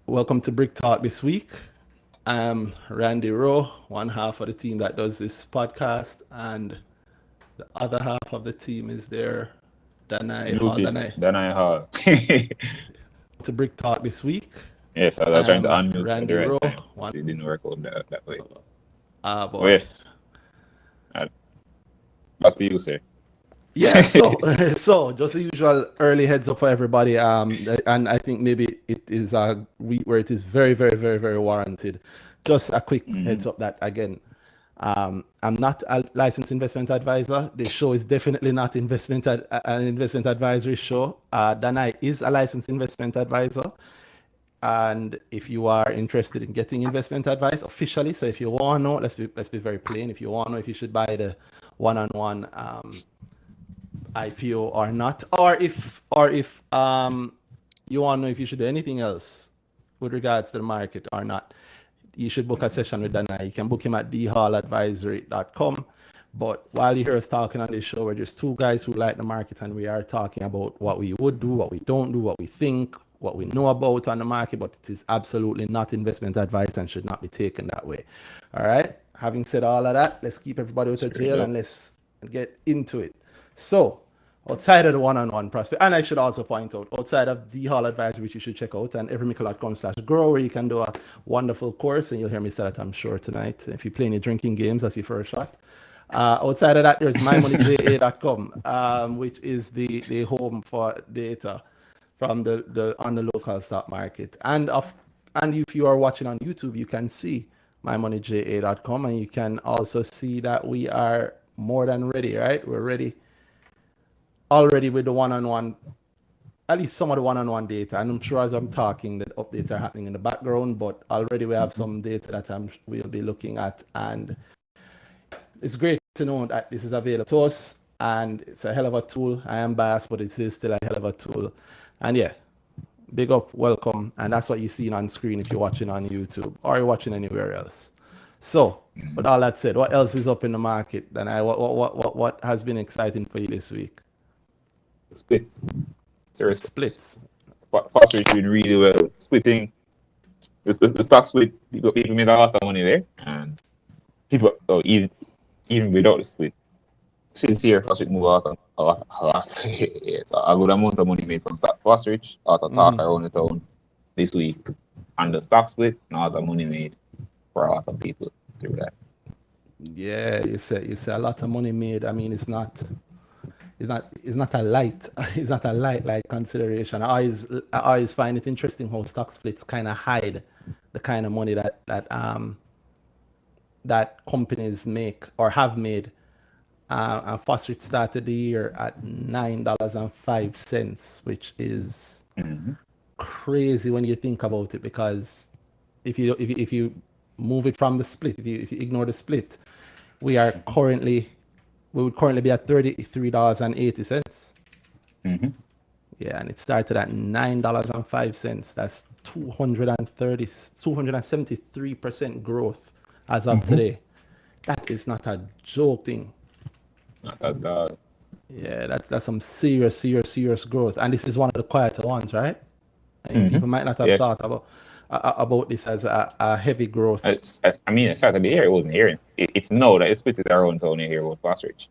Welcome to Brick Talk this week. I'm Randy Rowe, one half of the team that does this podcast, and the other half of the team is there, Danhai. How Muted. Danhai? Danhai Hall. To Brick Talk this week. Yes, I was trying to I'm unmute at the Randy right Rowe, time. one. It didn't work out that way. Ah, Oh, boy. yes. Uh, Back to you, sir. Yeah, so just the usual early heads up for everybody. And I think maybe it is a week where it is very, very, very, very warranted. Just a quick heads up that again, I'm not a licensed investment advisor. The show is definitely not an investment advisory show. Danai is a licensed investment advisor. And if you are interested in getting investment advice officially, so if you want to know, let's be very plain. If you want to know if you should buy the one-on-one IPO or not, or if you want to know if you should do anything else with regards to the market or not, you should book a session with Danai. You can book him at dhalladvisory.com. But while you hear us talking on this show, we're just two guys who like the market, and we are talking about what we would do, what we don't do, what we think, what we know about on the market, but it is absolutely not investment advice and should not be taken that way. All right. Having said all of that, let's keep everybody out of jail and let's get into it. So, outside of the one-on-one prospect, and I should also point out, outside of the Hall Advisory, which you should check out, and everymickle.com/grow, where you can do a wonderful course, and you'll hear me say that, I'm sure, tonight. If you play any drinking games, that's your first shot. Outside of that, there's mymoneyja.com, which is the home for data from the on the local stock market. And if you are watching on YouTube, you can see mymoneyja.com, and you can also see that we are more than ready, right? We're ready already with the one-on-one, at least some of the one-on-one data. And I'm sure as I'm talking, that updates are happening in the background, but already we have some data that we'll be looking at. And it's great to know that this is available to us, and it's a hell of a tool. I am biased, but it is still a hell of a tool. And yeah, big up, welcome. And that's what you're seeing on screen if you're watching on YouTube or you're watching anywhere else. So, with all that said, what else is up in the market? Then what has been exciting for you this week? Splits. Seriously. Splits. FOSRICH doing really well. Splitting. The stock split, people made a lot of money there. And people, even without the split, since here, FOSRICH move out a lot. Yeah, so a good amount of money made from FOSRICH out of talk around the town this week. And the stock split, and all the money made for a lot of people through that. Yeah, you say a lot of money made. I mean, it's not a light consideration. I always find it interesting how stock splits kind of hide the kind of money that companies make or have made. And FOSRICH started the year at $9.05, which is crazy when you think about it, because if you move it from the split, if you ignore the split, we would currently be at $33.80. Yeah, and it started at $9.05. That's 273% growth as of today. That is not a joke thing. Not that bad. Yeah, that's some serious growth, and this is one of the quieter ones, right? I mean, people might not have thought about this as a heavy growth. I mean, it started the year, it wasn't hearing. It's now that it's split it around town here about FOSRICH.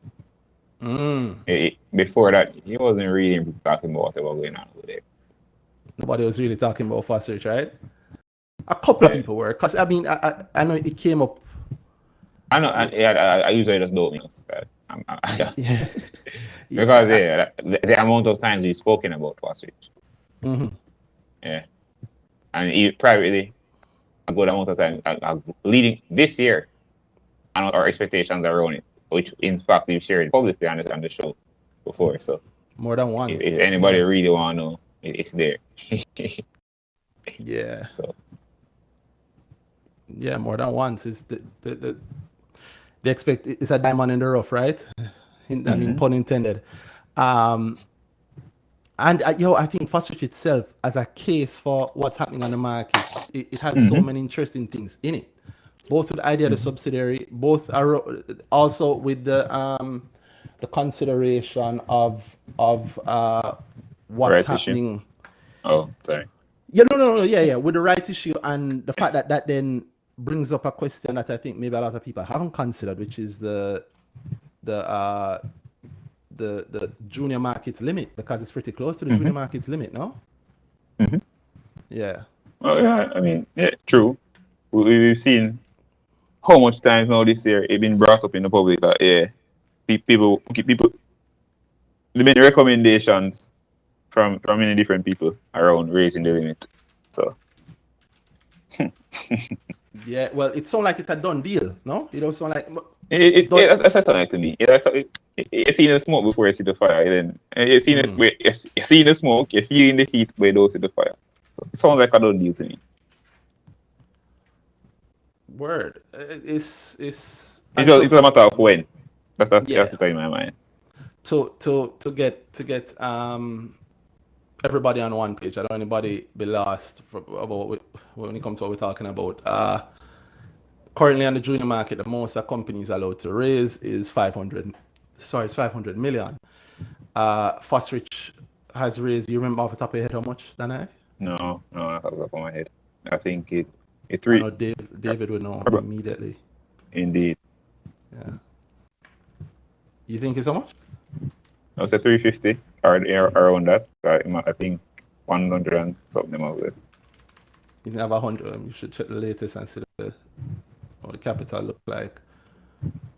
Before that, he wasn't really talking about what was going on over there. Nobody was really talking about FOSRICH, right? A couple of people were, because I mean, I know it came up. I know, I usually just don't know. Yeah. Because the amount of times we've spoken about FOSRICH. Yeah. And privately, a good amount of time leading this year, and our expectations around it, which in fact we've shared publicly on the show before. So more than once. If anybody really want to know, it's there. Yeah. So yeah, more than once. It's they expect it's a diamond in the rough, right? I mean, pun intended. And I think FOSRICH itself, as a case for what's happening on the market, it has so many interesting things in it. Both with the idea of the subsidiary, both are also with the consideration of what's happening. Oh, sorry. Yeah, no, yeah. With the rights issue and the fact that that then brings up a question that I think maybe a lot of people haven't considered, which is the uh the junior markets limit, because it's pretty close to the junior markets limit, no? Mhm. Yeah. Oh yeah, I mean, yeah, true. We've seen how much times now this year it been brought up in the public that yeah, people there many recommendations from many different people around raising the limit. So Yeah. Well, it sounds like it's a done deal, no? It don't sound like done. that's something like to me. You seen the smoke before you see the fire. Then you seen it. You seen the smoke. You feeling the heat, but you don't see the fire. So it sounds like a done deal to me. Word. It's It's a matter of when. That's yeah. the time in my mind. To get everybody on one page. I don't want anybody be lost about when it comes to what we're talking about. Currently on the junior market, the most a company is allowed to raise is 500. Sorry, it's 500 million. FOSRICH has raised. You remember off the top of your head how much, Danhai? No, not off the top of my head. I think it I three know David would know immediately. indeed. Yeah. You think it's how much? I would say 350 or around that. I think 100 and something about it. You think have 100? You should check the latest and see what the capital look like.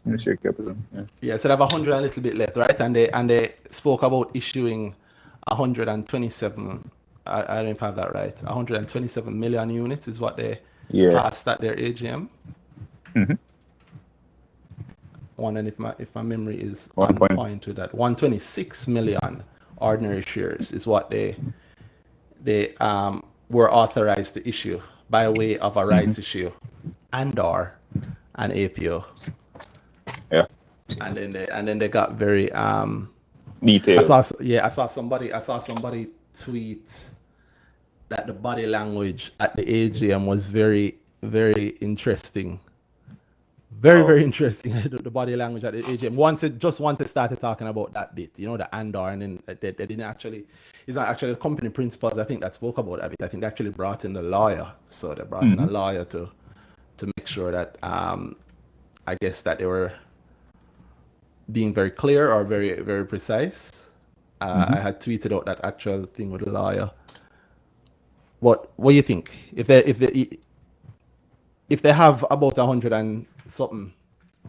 Let me check capital. Yeah, so they have 100 and a little bit left, right? And they spoke about issuing 127. I don't know if I have that right. 127 million units is what they passed at their AGM. Wondering if my memory is on point with that. 126 million ordinary shares is what they were authorized to issue by way of a rights issue and/or an APO. Yeah. And then they got very detailed. I saw somebody tweet that the body language at the AGM was very, very interesting. Very interesting. The body language at the AGM. Once it started talking about that bit, the Andor, and then they didn't actually. It's not actually the company principals, I think, that spoke about that bit. I think they actually brought in the lawyer. So they brought in a lawyer to make sure that I guess that they were being very clear or very, very precise. I had tweeted out that actual thing with the lawyer. What do you think? If they have about 100 and something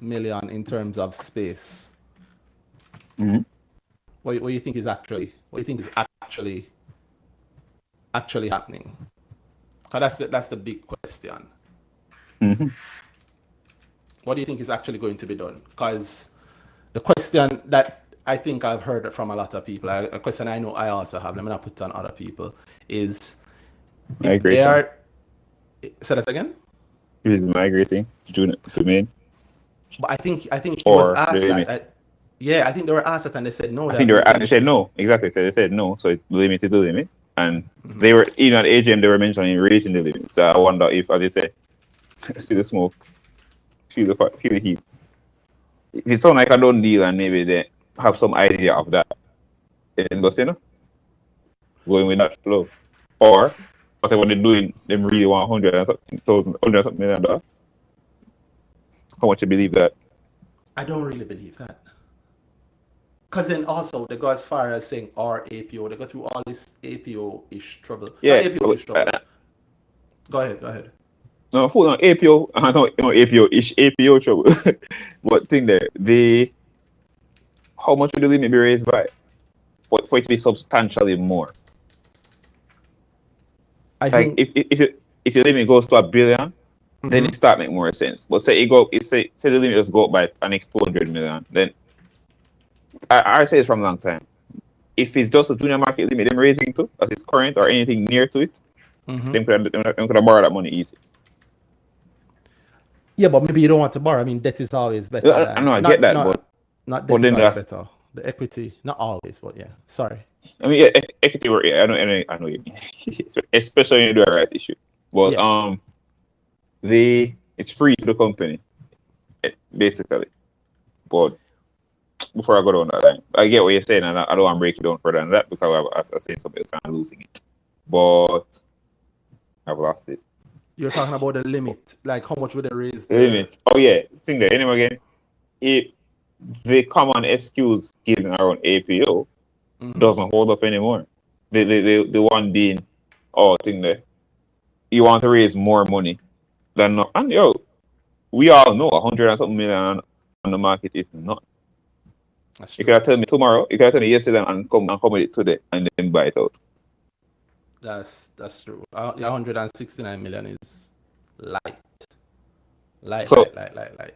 million in terms of space, what do you think is actually happening? Because that's the big question. What do you think is actually going to be done? Because the question that I think I've heard from a lot of people, a question I know I also have, let me not put it on other people, is if they are. Say that again? If it's migrating to main. But I think he was asked that. I think they were asked that and they said no. I think they said no. Exactly. So they said no. So it limited the limit. And they were, at AGM, they were mentioning raising the limit. So I wonder if, as they say, see the smoke, feel the heat. It sounds like a done deal and maybe they have some idea of that. And just, going with that flow. Or whatever they're doing, them really want 100 and something million dollars. How much you believe that? I don't really believe that. Because then also they go as far as saying our APO. They go through all this APO-ish trouble. Yeah. APO-ish trouble. Go ahead. No, hold on. APO, I know APO-ish, APO trouble. But thing there, how much would the limit be raised by? For it to be substantially more. I think if your limit goes to $1 billion, then it start make more sense. But say the limit just go up by an next 200 million, then I say it's from a long time. If it's just a junior market limit, them raising to as it's current or anything near to it, them could have borrowed that money easy. Yeah, but maybe you don't want to borrow. I mean, debt is always better. I know, I get that, but not debt is always better. The equity, not always, but yeah. Sorry. I mean, equity. I know what you mean. Especially when you do a rights issue. But it's free to the company, basically. But before I go down that line, I get what you're saying, and I don't want to break it down further than that because I was saying something else and I'm losing it. But I've lost it. You're talking about the limit, like how much would they raise The limit. Oh yeah, sing there. Anyway, again, if the common excuse given around APO doesn't hold up anymore. The one being, oh, thing there, you want to raise more money than not. And we all know 100 and something million on the market is not. That's You true. could tell me tomorrow, you could tell me yesterday and come with it today and then buy it out. That's true. 169 million is light. So Light.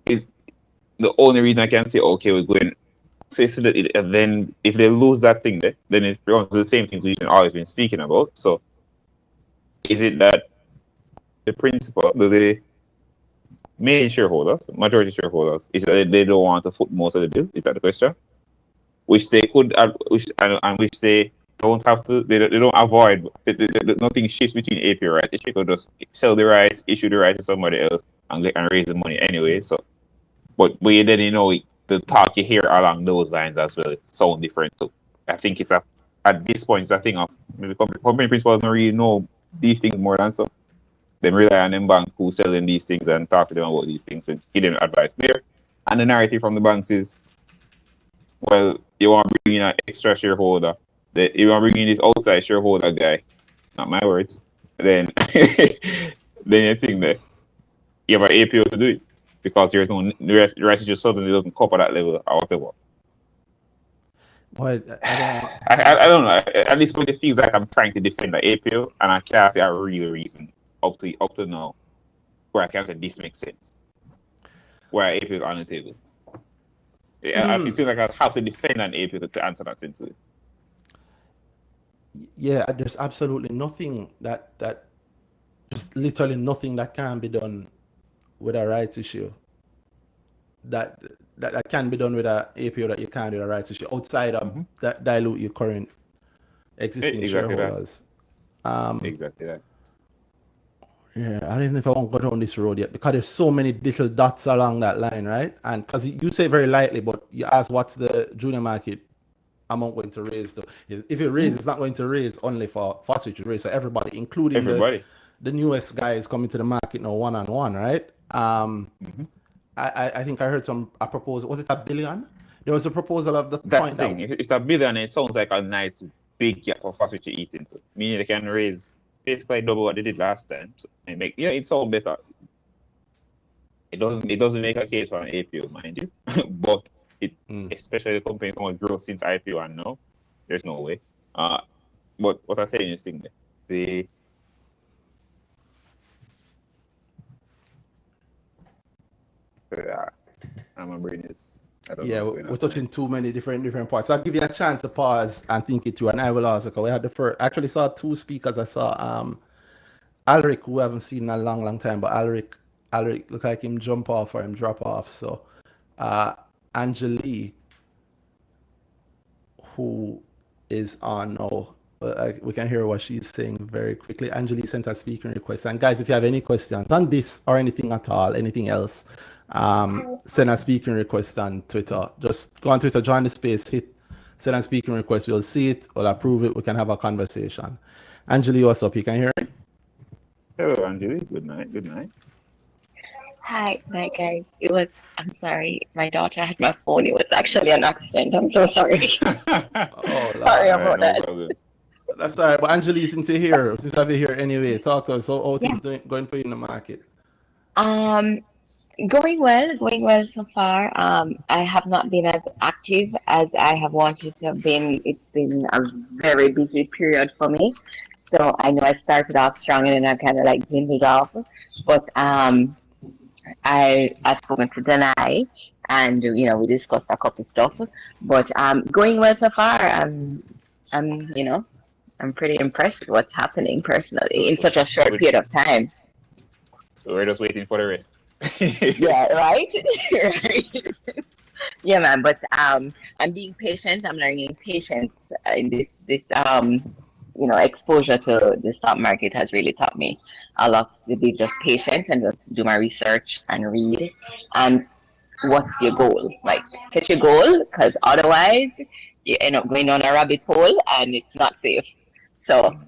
is the only reason I can say, okay, we're going. So and then if they lose that thing there, then it becomes the same thing we've always been speaking about. So is it that the principal, the main shareholders, majority shareholders, is that they don't want to foot most of the bill? Is that the question? Which they could, and which they don't have to, they don't avoid. Nothing shifts between APO rights. They could just sell the rights, issue the rights to somebody else, and raise the money anyway. So, but then the talk you hear along those lines as well sound different too. I think it's at this point it's a thing of the company principals don't really know these things more than some. They rely on them bank who selling these things and talk to them about these things and give them advice there. And the narrative from the banks is, well, you want to bring in an extra shareholder, you want to bring in this outside shareholder guy, not my words, then then you think that you have an APO to do it because there's no the rest just suddenly doesn't cover that level or whatever. Well, I don't know. At this point, it feels like I'm trying to defend the APO, and I can't say a real reason up to now where I can say this makes sense. Where APO is on the table. It feels like I have to defend an APO to answer that sensibly. Yeah, there's absolutely nothing that just literally nothing that can be done with a rights issue. That can be done with a APO that you can't do a rights issue outside of that dilute your current existing shareholders. Exactly that. Yeah, I don't even know if I want to go down this road yet because there's so many little dots along that line, right? And because you say very lightly, but you ask what's the junior market amount going to raise. If it raises, it's not going to raise only for FOSRICH, it raise for everybody, including the newest guys coming to the market now one-on-one, right? I think I heard a proposal. Was it $1 billion? There was a proposal of the That's the thing. If it's $1 billion, it sounds like a nice big gap for FOSRICH to eat into. Meaning they can raise basically double what they did last time. So it sounds better. It doesn't make a case for an APO, mind you, but especially the company has growth since IPO and now, there's no way. But what I'm saying is the I'm remembering this. We're touching too many different parts. So I'll give you a chance to pause and think it through, and I will also. Because we had the first. Actually, saw two speakers. I saw Alric, who I haven't seen in a long time, but Alric looked like him jump off or him drop off. So Angeli, who is on now, we can hear what she's saying very quickly. Angeli sent a speaking request. And guys, if you have any questions on this or anything at all, anything else, send a speaking request on Twitter. Just go on Twitter, join the space, send a speaking request. We'll see it, we'll approve it, we can have a conversation. Angeli, what's up? You can hear me? Hello, Angeli. Good night. Hi, guys. I'm sorry, my daughter had my phone. It was actually an accident. I'm so sorry. Sorry about that. Problem. That's all right. But Angeli, since you're here, since I've been here anyway, talk to us. How things going for you in the market? Going well so far. I have not been as active as I have wanted to have been. It's been a very busy period for me. So I know I started off strong and then I kind of like dwindled off. But I've spoken to Danhai and we discussed a couple stuff. But going well so far. I'm pretty impressed with what's happening personally in such a short period of time. So we're just waiting for the rest. Yeah, right? Right. Yeah, man. But I'm being patient. I'm learning patience in this exposure to the stock market has really taught me a lot to be just patient and just do my research and read. And what's your goal? Like, set your goal, because otherwise you end up going down a rabbit hole and it's not safe. So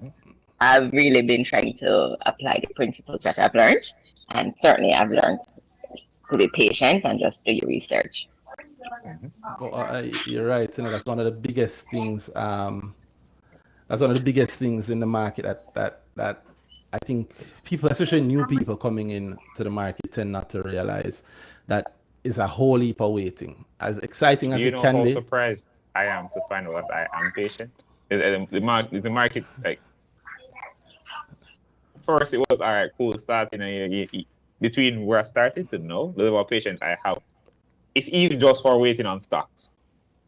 I've really been trying to apply the principles that I've learned, and certainly I've learned to be patient and just do your research. Mhm. Well, you're right. That's one of the biggest things. That's one of the biggest things in the market that I think people, especially new people coming in to the market, tend not to realize that is a whole heap of waiting. As exciting Do as you it know can how be. surprised I am to find out that I am patient? The market, like, first it was all right, cool, starting a year. Between where I started to know the level of patience I have, it's even just for waiting on stocks.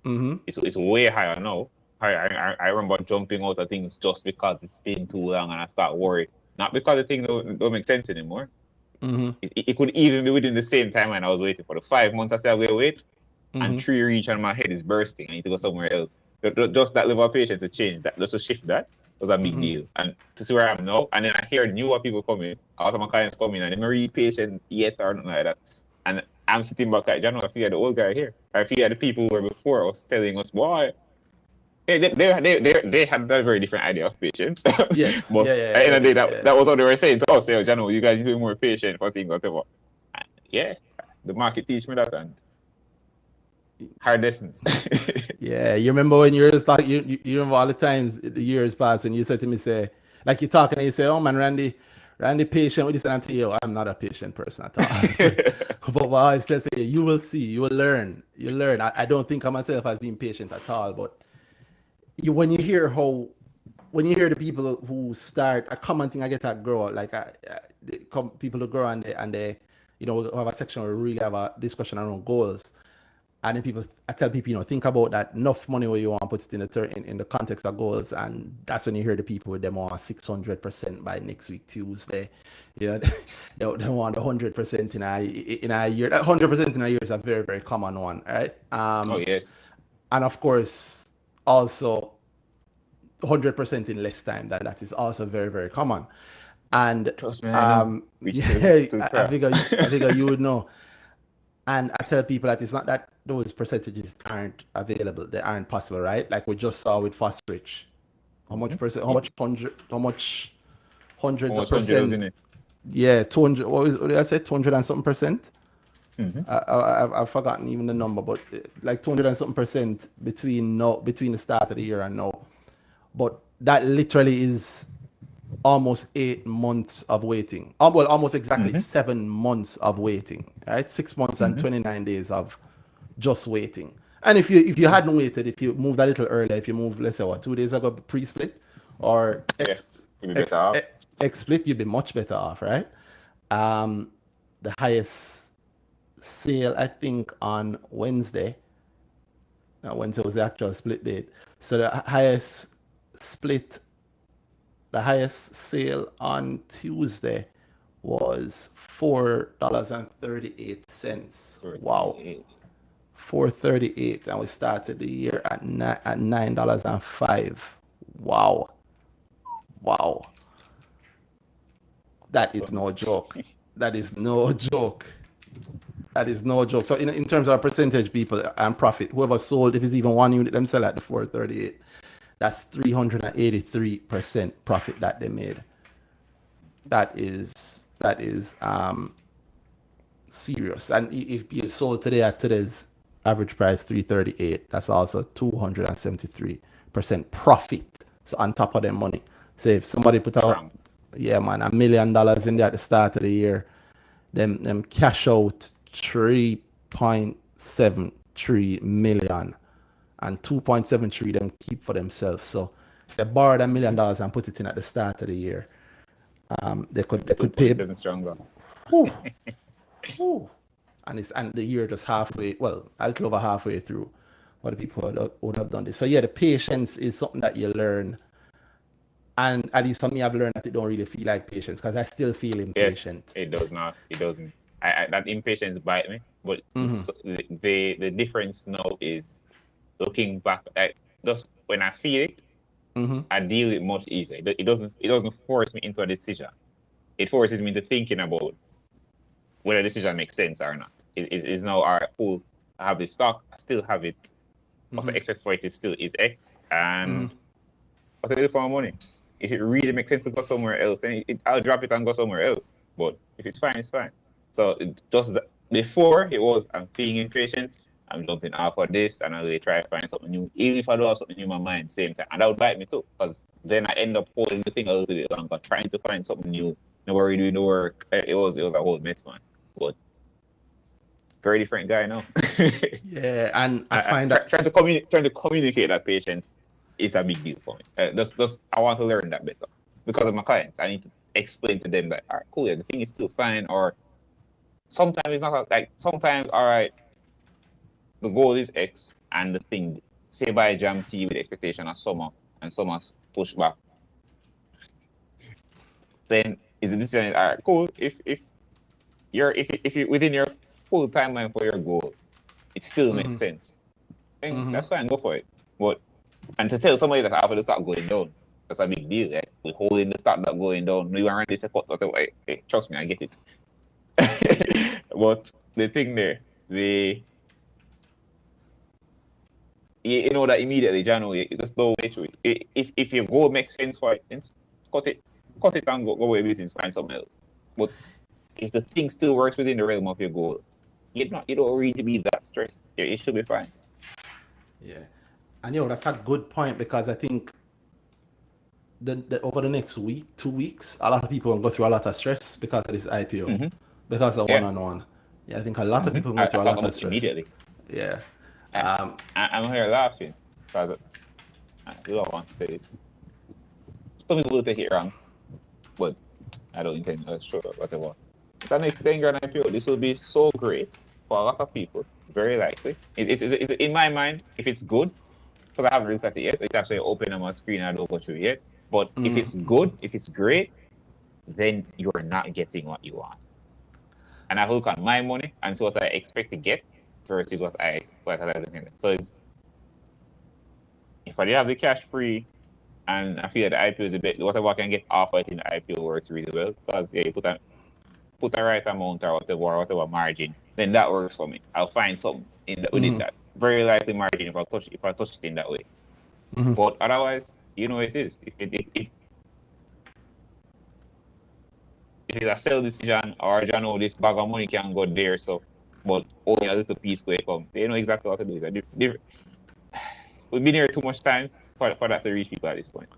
Mm-hmm. It's way higher now. I remember jumping out of things just because it's been too long and I start worried. Not because the thing don't make sense anymore. Mm-hmm. It could even be within the same time when I was waiting for the 5 months I said I will wait, and Mm-hmm. 3 reach and my head is bursting. I need to go somewhere else. Just that level of patience to change, that just to shift that was a big Mm-hmm. deal. And to see where I am now, and then I hear newer people coming, a lot of my clients coming, and they're not really patient yet or nothing like that. And I'm sitting back like, I feel like the old guy here. I feel like the people who were before us telling us, boy, they had a very different idea of patience. Yes. But Yeah. at the end of the day, Yeah. that was what they were saying to us. Say, Jano, you guys need to be more patient for things, whatever. And yeah, the market teach me that, and hard lessons. Yeah, you remember when you were just like you remember all the times the years past when you said to me, say, like you're talking and you say, oh man, Randy patient with this, and I tell you, I'm not a patient person at all. But I still say, you will see, you will learn, you learn. I don't think of myself as being patient at all, but when you hear when you hear the people who start, a common thing I get at grow, like people who grow and they, we have a section where we really have a discussion around goals. And then I tell people, think about that enough money where you want to put it in the context of goals, and that's when you hear the people with them on 600% by next week Tuesday. They want 100% in a year. That 100% in a year is a very very common one, right? Oh yes. And of course, also 100% in less time. That is also very very common. And Trust me, I know. Reach yeah, to the I craft. figure you would know. And I tell people that it's not that those percentages aren't available, they aren't possible, right? Like we just saw with FOSRICH. How much percent? How Yeah. much hundred? How much hundreds of Almost 100 was percent? in it. Yeah, 200. What did I say? 200 and something percent. Mm-hmm. I've forgotten even the number, but like 200 and something percent between the start of the year and now. But that literally is almost 8 months of waiting. Well, almost exactly Mm-hmm. 7 months of waiting. Right, 6 months and Mm-hmm. 29 days of just waiting. And if you hadn't waited, if you moved a little earlier, if you moved, let's say, 2 days ago pre-split or Yeah, you'll be better off. X split, you'd be much better off, right? The highest sale I think on Wednesday. Now Wednesday was the actual split date. So split the highest sale on Tuesday was $4.38. Wow. 438, and we started the year at $9.05. Wow. That is no joke. That is no joke. So in terms of percentage, people and profit, whoever sold, if it's even one unit, them sell at the 438. That's 383% profit that they made. That is serious. And if you sold today at today's average price 338, that's also 273% profit. So on top of their money. So if somebody put out, Strong. yeah man, $1 million in there at the start of the year, them cash out 3.73 million, and 2.73 them keep for themselves. So if they borrowed $1 million and put it in at the start of the year, they could pay. 2.7 stronger. Whew, whew. And the year just halfway, well, a little over halfway through, what the people would have done this. So yeah, the patience is something that you learn. And at least for me, I've learned that it don't really feel like patience because I still feel Yes, impatient. it does not. It doesn't. That impatience bite me. But Mm-hmm. the difference now is looking back. Just when I feel it, Mm-hmm. I deal it much easier. It doesn't force me into a decision. It forces me into thinking about whether a decision makes sense or not. It is now, all right, cool. I have this stock. I still have it. What I expect for it is still is X, Mm-hmm. and what I do for my money. if it really makes sense to go somewhere else, then I'll drop it and go somewhere else. But if it's fine, it's fine. So before it was, I'm being impatient, I'm jumping off of this, and I'll really try to find something new. Even if I don't have something new in my mind, same time, and that would bite me too, because then I end up holding the thing a little bit longer, trying to find something new. Nobody doing the work. It was a whole mess, man. But very different guy now. Yeah, and I find that trying to communicate that patience is a big deal for me. Just I want to learn that better because of my clients. I need to explain to them that, all right, cool, yeah, the thing is still fine, or sometimes it's not like sometimes, all right, the goal is X and the thing, say by jam T with the expectation of summer and summer's push back. Then is the decision, all right, cool, if you're within your full timeline for your goal, it still makes sense. Then that's fine, go for it. But and to tell somebody that after the stock going down, that's a big deal. Like we're holding the stock not going down. We want to support whatever. Hey, trust me, I get it. But the thing there, you know that immediately, January, just don't wait through it. If your goal makes sense for it, then cut it and go away business, find something else. But if the thing still works within the realm of your goal, you don't really be that stressed. It should be fine. Yeah, and that's a good point, because I think over the next week, 2 weeks, a lot of people will go through a lot of stress because of this IPO, because of one-on-one. Yeah, I think a lot of people go through a lot of stress immediately. Yeah. I'm here laughing because I don't want to say this. Some people will take it wrong, but I don't intend to show up, whatever. The next 10 grand IPO, this will be so great for a lot of people, very likely. It's in my mind, if it's good, because I haven't looked at it yet, it's actually open on my screen, I don't go through it yet. But if it's good, if it's great, then you're not getting what you want. And I look at my money and see what I expect to get versus what I think. So if I did have the cash free and I feel that the IPO is a bit, whatever I can get off it in the IPO works really well, because you put the right amount or whatever margin, then that works for me. I'll find something within that. Very likely margin if I touch it in that way. But otherwise, it is. If it's a sell decision, or this bag of money can go there, so but only a little piece will come. They know exactly what to do. We've been here too much time for that to reach people at this point.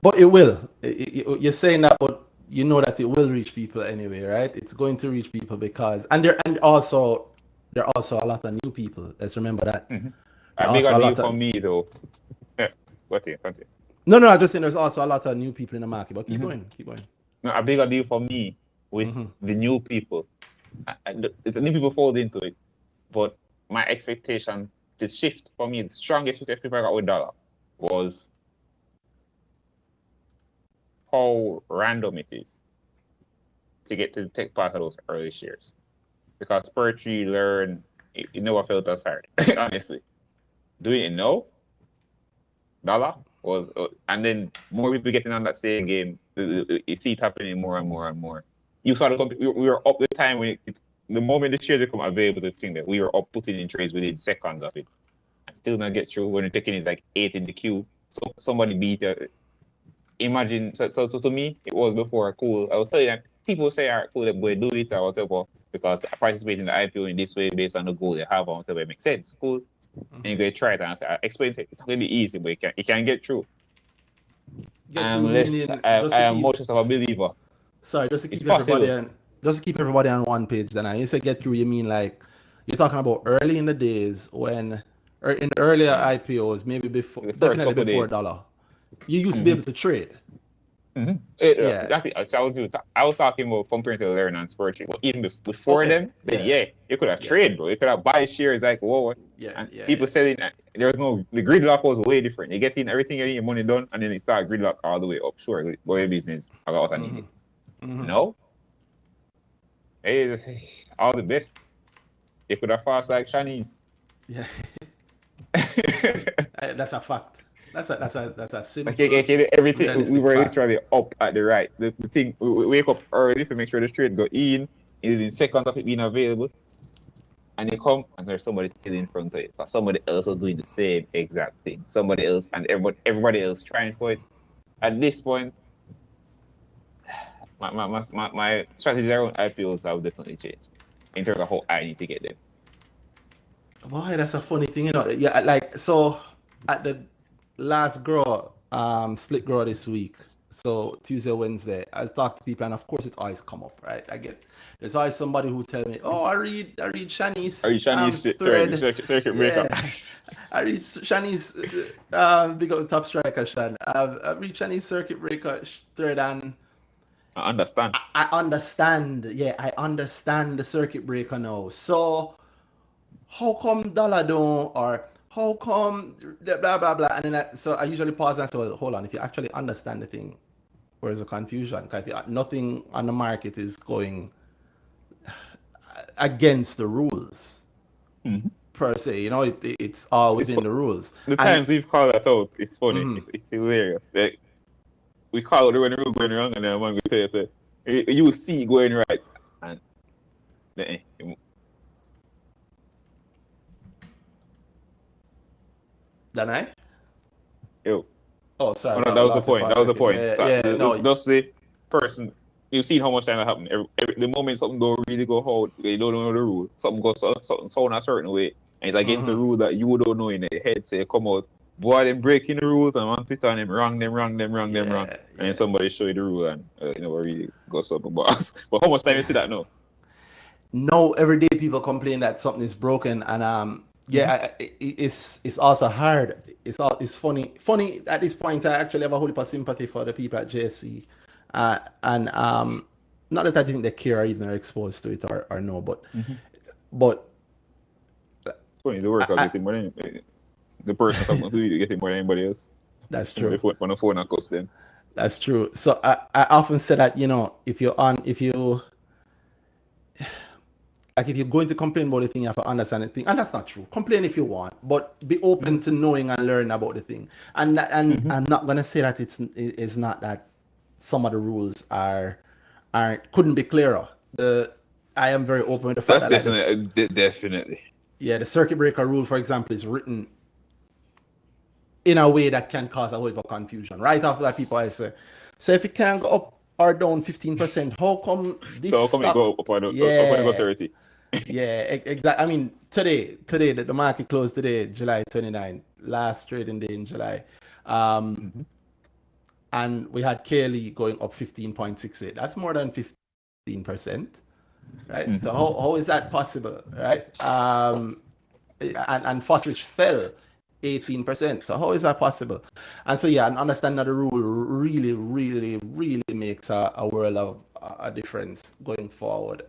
But it will. You're saying that, but you know that it will reach people anyway, right? It's going to reach people because there are also a lot of new people. Let's remember that. A bigger deal for me though. Yeah. Continue. No, I'm just saying there's also a lot of new people in the market. But keep going. No, a bigger deal for me with the new people. The new people fold into it, but my expectation, the shift for me, the strongest shift I got with dollar was how random it is to get to take part of those early shares. Because per tree learn, it never felt as hard, honestly. Doing it now, dollar was, and then more people getting on that same game. You see it happening more and more and more. You saw we were up the time when the moment the shares become available, the thing that we were up putting in trades within seconds of it. And still not get through when the taking is like 8 in the queue. So somebody beat it. Imagine, so to me, it was before cool. I was telling that people say, all right, cool, they do it or whatever, because I participate in the IPO in this way based on the goal they have or whatever. It makes sense, cool. And you go try it and I explain it. It's really easy, but it can get through. I am much of a believer. Sorry, just to keep everybody on one page. Then you say get through, you mean like you're talking about early in the days when, or in earlier IPOs, maybe definitely before dollar, you used to be able to trade. I was talking about comparing to Learn and Spreadsheet, but even before them, then you could have trade, bro. You could have buy shares like whoa. People selling. There was no, the gridlock was way different. You get in everything, getting your money done, and then you start gridlock all the way up. Sure, go your business. I got what I needed. No, hey, all the best. You could have fast like Chinese. Yeah, that's a fact. That's a simple. Everything we were literally up at the right. The thing we wake up early to make sure the trade go in seconds of it being available, and you come and there's somebody still in front of it. Somebody else was doing the same exact thing. Somebody else and everybody else trying for it. at this point, my strategies around IPOs have definitely changed in terms of how I need to get them. Boy, that's a funny thing, you know. Yeah, like so at the last grow, split grow this week. So Tuesday, Wednesday, I talk to people, and of course it always come up, right? There's always somebody who tell me, "Oh, I read Are Shani's you Chinese thread, circuit breaker? yeah, I read Shani's big up the top striker, Shan. I read Shani's circuit breaker thread, and I understand. I understand. Yeah, I understand the circuit breaker now. So how come dollar don't, or how come blah blah blah, and then so I usually pause and say, well, hold on, if you actually understand the thing, where's the confusion? Because nothing on the market is going against the rules per se, you know, it's all within the rules. The And times we've called that out, it's funny. It's hilarious. Like, we call it when the rule going wrong, and then one we say, you see going right, and then Danhai? yo. Oh, sorry. Oh, no, that was the point. That was the point. Yeah, So, yeah, no. just the person. You've seen how much time that happen. The moment something don't really go how they don't know the rule, something goes something sound a certain way, and it's against the rule that you don't know in the head. Say come out, boy, them breaking the rules, and on Twitter and them wrong, and then somebody show you the rule, and you know really goes up a boss. But how much time you see that now? No, every day people complain that something is broken, and it's also hard. It's funny at this point. I actually have a whole heap of sympathy for the people at JSC, and not that I think they care or even are exposed to it or no, but It's funny, the workers getting more than the person talking to you getting more than anybody else. That's true. On the phone and cost them. That's true. So I often say that, you know, if you're going to complain about the thing, you have to understand the thing. And that's not true. Complain if you want, but be open to knowing and learning about the thing. And I'm not gonna say that it's not that some of the rules couldn't be clearer. I am very open with the fact That's that definitely. Yeah, the circuit breaker rule, for example, is written in a way that can cause a whole heap of confusion. Right after that, people I say, so if it can go up or down 15%, how come this? So how come it go up and go 30? Yeah, exactly. I mean, today the market closed today, July 29, last trading day in July, and we had KLE going up 15.68. That's more than 15%, right? So how is that possible, right? And FOSRICH fell 18%. So how is that possible? And so yeah, and understanding that the rule really, really, really makes a world of a difference going forward.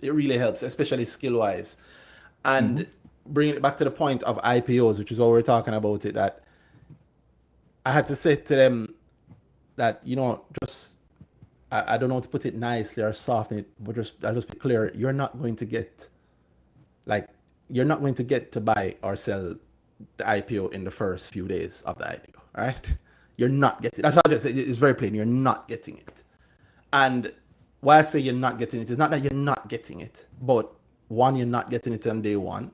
It really helps, especially skill-wise. And bringing it back to the point of IPOs, which is what we're talking about, it that I had to say to them that, you know, just I don't know how to put it nicely or soften it, but I'll just be clear. You're not going to get to buy or sell the IPO in the first few days of the IPO, right? You're not getting. That's how I just say. It's very plain. You're not getting it. And why I say you're not getting it is not that you're not getting it, but one, you're not getting it on day one.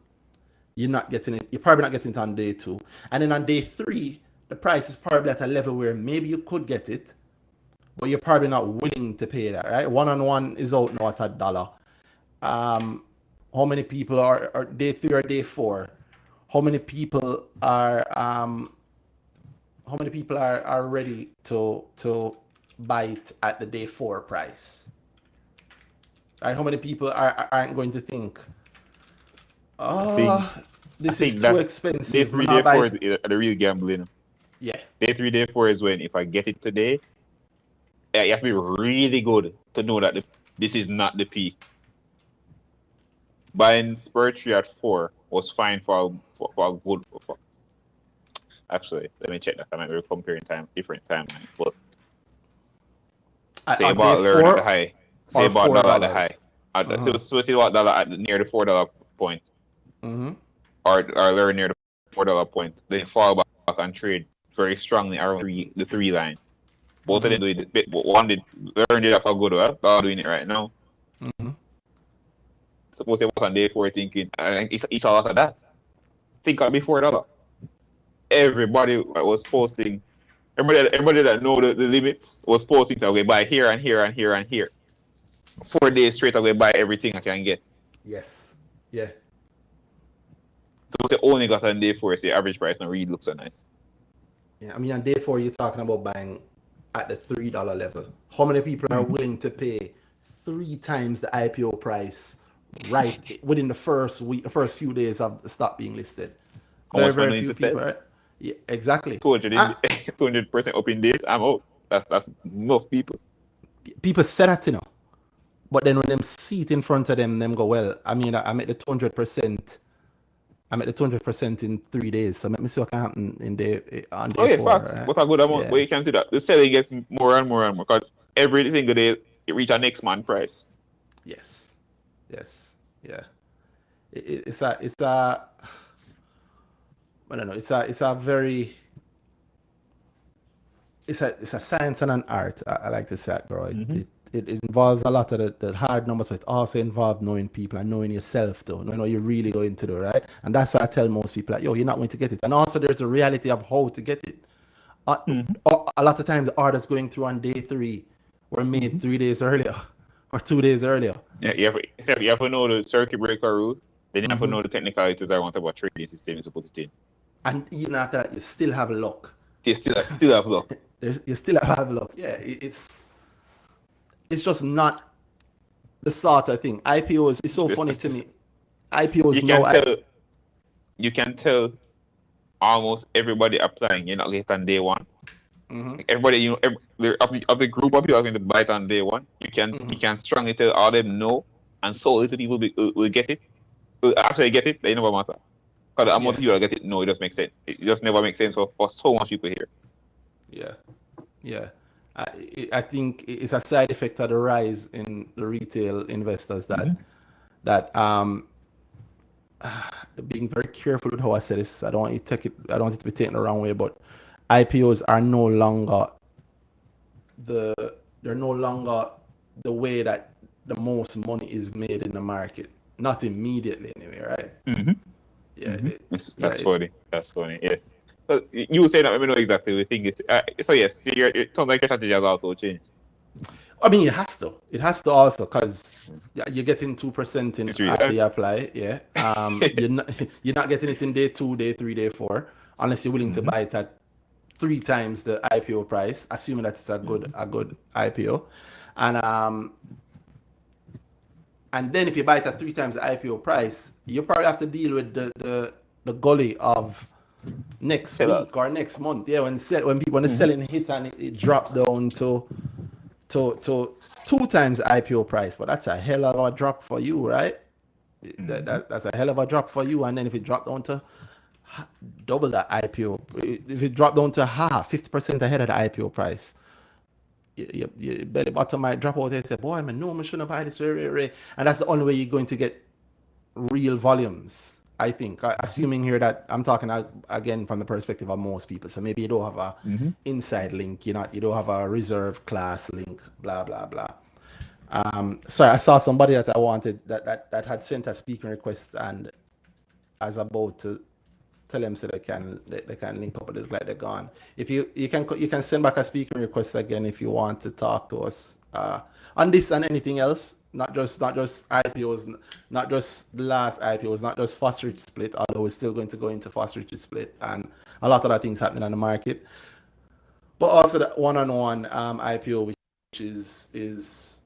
You're not getting it. You're probably not getting it on day two, and then on day three, the price is probably at a level where maybe you could get it, but you're probably not willing to pay that, right? One-on-one is out now at $1. How many people are day three or day four? How many people are ready to buy it at the day four price? Right? How many people aren't going to think, this is too expensive. Day 3, day 4 is the real gambling. Yeah. Day 3, day 4 is when if I get it today, you have to be really good to know that this is not the peak. Buying Spur 3 at 4 was fine for a good. Actually, let me check that. I might be comparing different timelines. But say about learn at the high. Say about dollar at the high. So say about dollar at near the $4 point. Or learn near the $4 point. Then fall back and trade very strongly around the 3 line. Both of them do it. But one did learn it for good. They're doing it right now. Suppose they was on day 4 thinking, it's a lot of that. Think of before $1. Everybody was posting everybody that know the limits was posting that we buy here and here and here and here. 4 days straight away buy everything I can get. Yes. Yeah. So they only got on day 4, so the average price now really looks so nice. Yeah. I mean, on day 4, you're talking about buying at the $3 level. How many people are willing to pay 3 times the IPO price right within the first week, the first few days of the stock being listed? Very few people, right? Yeah, exactly. 200% up in days, I'm out. That's enough people. People say that, you know. But then when them see it in front of them go, well, I mean, I made the 200%. I made the 200% in 3 days. So let me see what can happen on day 4. Facts. Right? What a good amount. Yeah. But you can see that the selling gets more and more and more because every single day it reach a next man price. Yes. Yeah. It's a I don't know. It's a very it's a science and an art. I like to say it, bro. It involves a lot of the hard numbers, but it also involves knowing people and knowing yourself, though. Knowing what you're really going to do, right? And that's why I tell most people, like, yo, you're not going to get it. And also, there's a reality of how to get it. A lot of times, the orders going through on day 3 were made 3 days earlier or 2 days earlier. Yeah, you have to know the circuit breaker rule. Then you have to know the technicalities around about trading system to put it in. And even after that, you still have luck. You still have luck. You still have luck. Yeah, it's just not the sort of thing. IPOs is so funny to me. IPOs, you can tell almost everybody applying. You're not late on day 1. Like everybody, of the group of people are going to buy it on day 1. You can strongly tell all them no, and so little people will get it. Will actually get it. They never matter. Because the amount of people that get it, no, it doesn't make sense. It just never makes sense for so much people here. Yeah. I think it's a side effect of the rise in the retail investors that being very careful with how I say this. I don't want it to be taken the wrong way, but IPOs are no longer the way that the most money is made in the market. Not immediately anyway, right? Yeah. That's funny. Yes. So you say that, let me know exactly the thing is. So yes, it sounds like your strategy has also changed. I mean, it has to also, because you're getting 2% in after you apply. Yeah. You're not getting it in day 2, day 3, day 4, unless you're willing to buy it at 3 times the IPO price, assuming that it's a good IPO, and then if you buy it at 3 times the IPO price, you probably have to deal with the gully of next week or next month. Yeah, when the selling hit and it dropped down to 2 times the IPO price, but that's a hell of a drop for you, right? That's a hell of a drop for you. And then if it dropped down to double that IPO, if it dropped down to half, 50% ahead of the IPO price, you belly bottom might drop out there and say, boy, man, no, I shouldn't buy this. And that's the only way you're going to get real volumes, I think. Assuming here that I'm talking again from the perspective of most people. So maybe you don't have a inside link, you don't have a reserve class link, blah, blah, blah. Sorry, I saw somebody that I wanted that had sent a speaking request, and I was about to tell them so they can link up, but it looks like they're gone. If you can send back a speaking request again if you want to talk to us on this and anything else, not just IPOs, not just the last IPOs, not just FOSRICH split, although we're still going to go into FOSRICH split and a lot of other things happening on the market, but also the one-on-one IPO, which is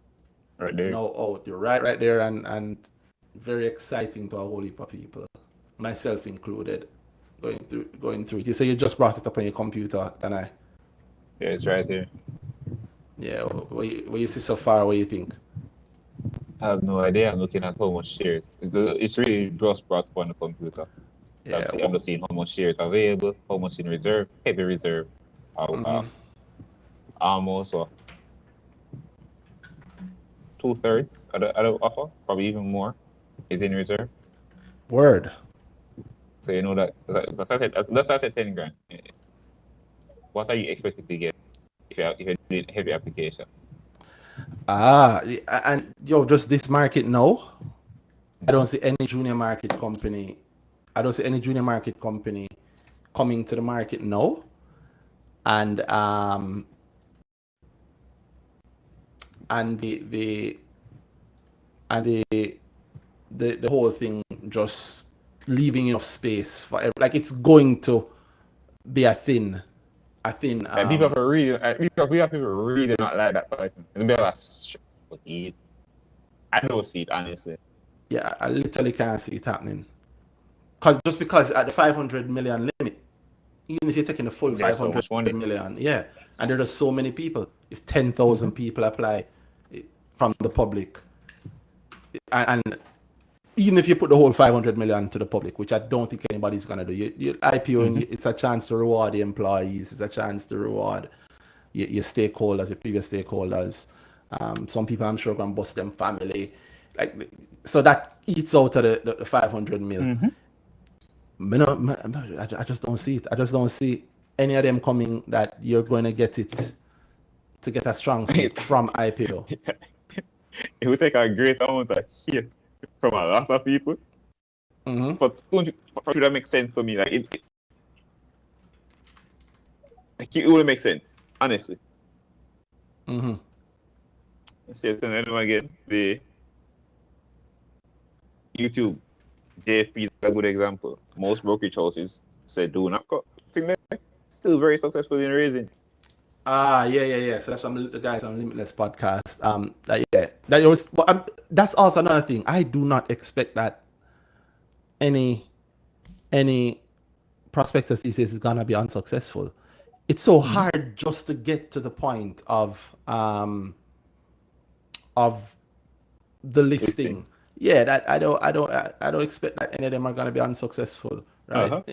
right there. now out. You're right there, and very exciting to a whole heap of people, myself included, going through it. You say you just brought it up on your computer, and Yeah, it's right there. Yeah, what you see so far, what do you think? I have no idea. I'm looking at how much shares. It's really just brought up on the computer. So I'm just seeing how much shares available, how much in reserve, heavy reserve, almost 2/3 of the offer, probably even more, is in reserve. Word. So you know that's I said 10 grand. What are you expected to get if you're doing heavy applications? And just this market now, I don't see any junior market company coming to the market now. and and the whole thing just leaving enough space for like it's going to be a thin And people have really, we have people really not like that person. It's a bit of a I don't see it honestly. yeah, I literally can't see it happening. Because at the 500 million limit, even if you're taking the full There's so 500 much money. million, yeah, and there are so many people. If 10,000 people apply from the public, and even if you put the whole 500 million to the public, which I don't think anybody's gonna do, you IPO, it's a chance to reward the employees, it's a chance to reward your stakeholders, your previous stakeholders. Some people I'm sure gonna bust them family, like so that eats out of the 500 mil. I just don't see it. I just don't see any of them coming that you're going to get it to get a strong seat from IPO. It would take a great amount of shit from a lot of people for it to make sense to me. Like it wouldn't make sense, honestly. Let's see it again. The YouTube JFP is a good example. Most brokerage houses say do not cut. Still very successful in raising. Yeah. So that's some the guys on Limitless podcast. That's also another thing. I do not expect that any prospectus these days is gonna be unsuccessful. It's so hard just to get to the point of the listing. Yeah, that I don't expect that any of them are gonna be unsuccessful, right?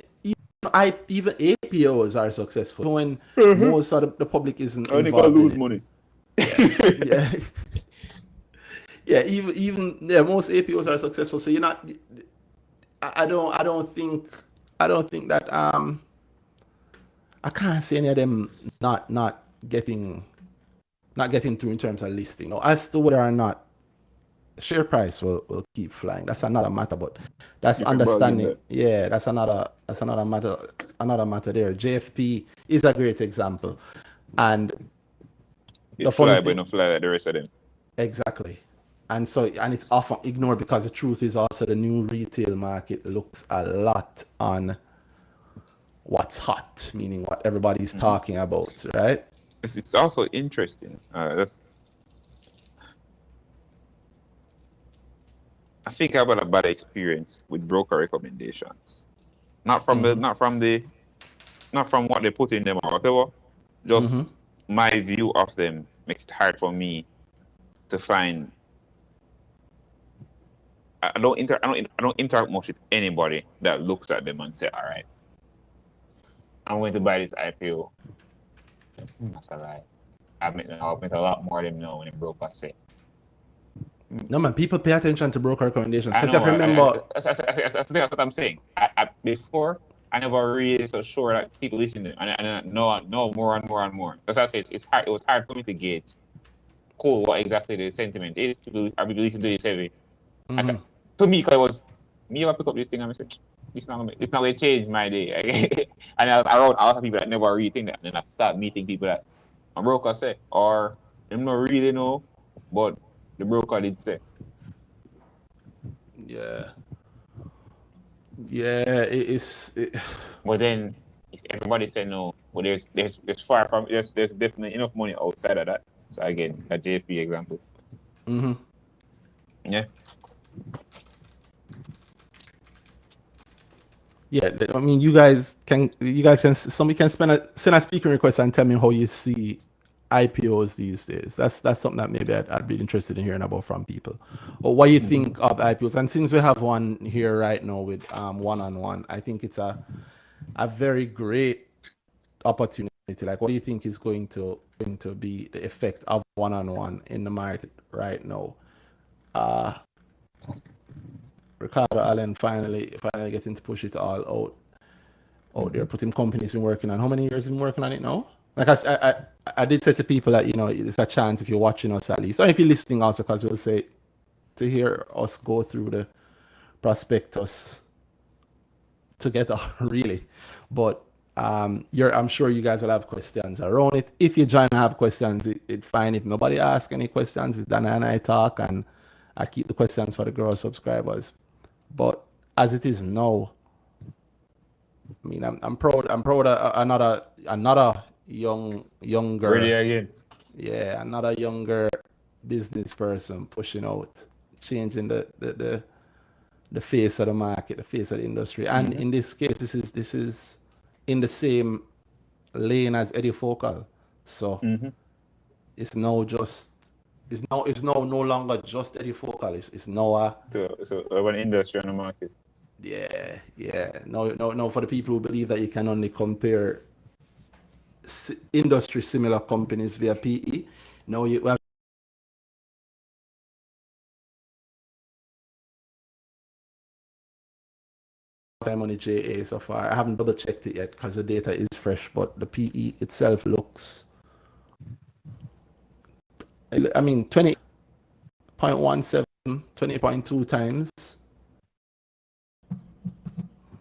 Even APOs are successful when most of the public isn't only involved. Gonna lose money. Yeah. Even most APOs are successful. So you're not. I don't think that I can't see any of them not getting through in terms of listing. Now, as to whether or not share price will keep flying, that's another matter. But that's understanding. Yeah, that's another matter. Another matter there. JFP is a great example, and the fly, but not fly like the rest of them. Exactly. And it's often ignored because the truth is also the new retail market looks a lot on what's hot, meaning what everybody's talking about, right? It's also interesting. I think I had a bad experience with broker recommendations. Not from what they put in them or whatever. Just my view of them makes it hard for me to find. I don't interact much with anybody that looks at them and say, "All right, I'm going to buy this IPO." That's a lie. I've met a lot more of them now when a broker say. No man, people pay attention to broker recommendations. I Because I remember that's what I'm saying. Before I never really so sure that people listen to it, and I know more and more and more. That's why I say it's hard. It was hard for me to gauge. Cool, what exactly the sentiment is. Are people listening to this heavy? To me, because it was me, I pick up this thing and I said, it's not going to change my day. And I was around a lot of people that never really think that. And then I start meeting people that a broker said, or them not really know, but the broker did say. Yeah, it is. But then, if everybody said no, well, there's far from there's definitely enough money outside of that. So again, a JFP example. Yeah. Yeah, I mean, you guys can somebody can send a speaking request and tell me how you see IPOs these days. That's something that maybe I'd be interested in hearing about from people. Or what you think of IPOs. And since we have one here right now with one-on-one, I think it's a very great opportunity. Like, what do you think is going to be the effect of one-on-one in the market right now? Ricardo Allen finally getting to push it all out there. Putting companies been working on. How many years been working on it now? Like I did say to people that, it's a chance if you're watching us at least, or if you're listening also, because we'll say to hear us go through the prospectus together, really. But I'm sure you guys will have questions around it. If you join and have questions, it's fine. If nobody asks any questions, it's Danhai and I talk, and I keep the questions for the girl subscribers. But as it is now, I mean, I'm proud. I'm proud of another younger, Ready again. yeah, another younger business person pushing out, changing the face of the market, the face of the industry. And in this case, this is in the same lane as Eddie Focal. So it's now just it's now no longer just Eddie Focal. It's now So urban industry on the market. yeah. No. For the people who believe that you can only compare industry similar companies via PE, now you have time on the JA so far. I haven't double checked it yet because the data is fresh, but the PE itself looks, I mean, 20.17, 20.2 times.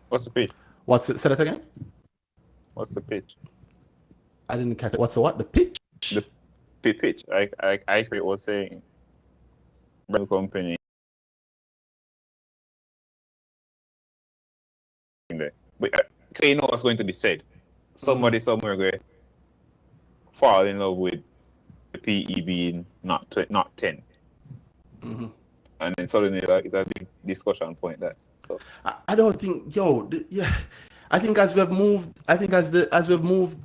What's the pitch? What's it? Say that again? What's the pitch? I didn't catch it. What's the what? The pitch? The pitch. I was saying, brand company. But you know what's going to be said. Somebody somewhere going to fall in love with the PE being not 10. And then suddenly it's a big discussion point there. So I don't think, I think as we've moved, as we've moved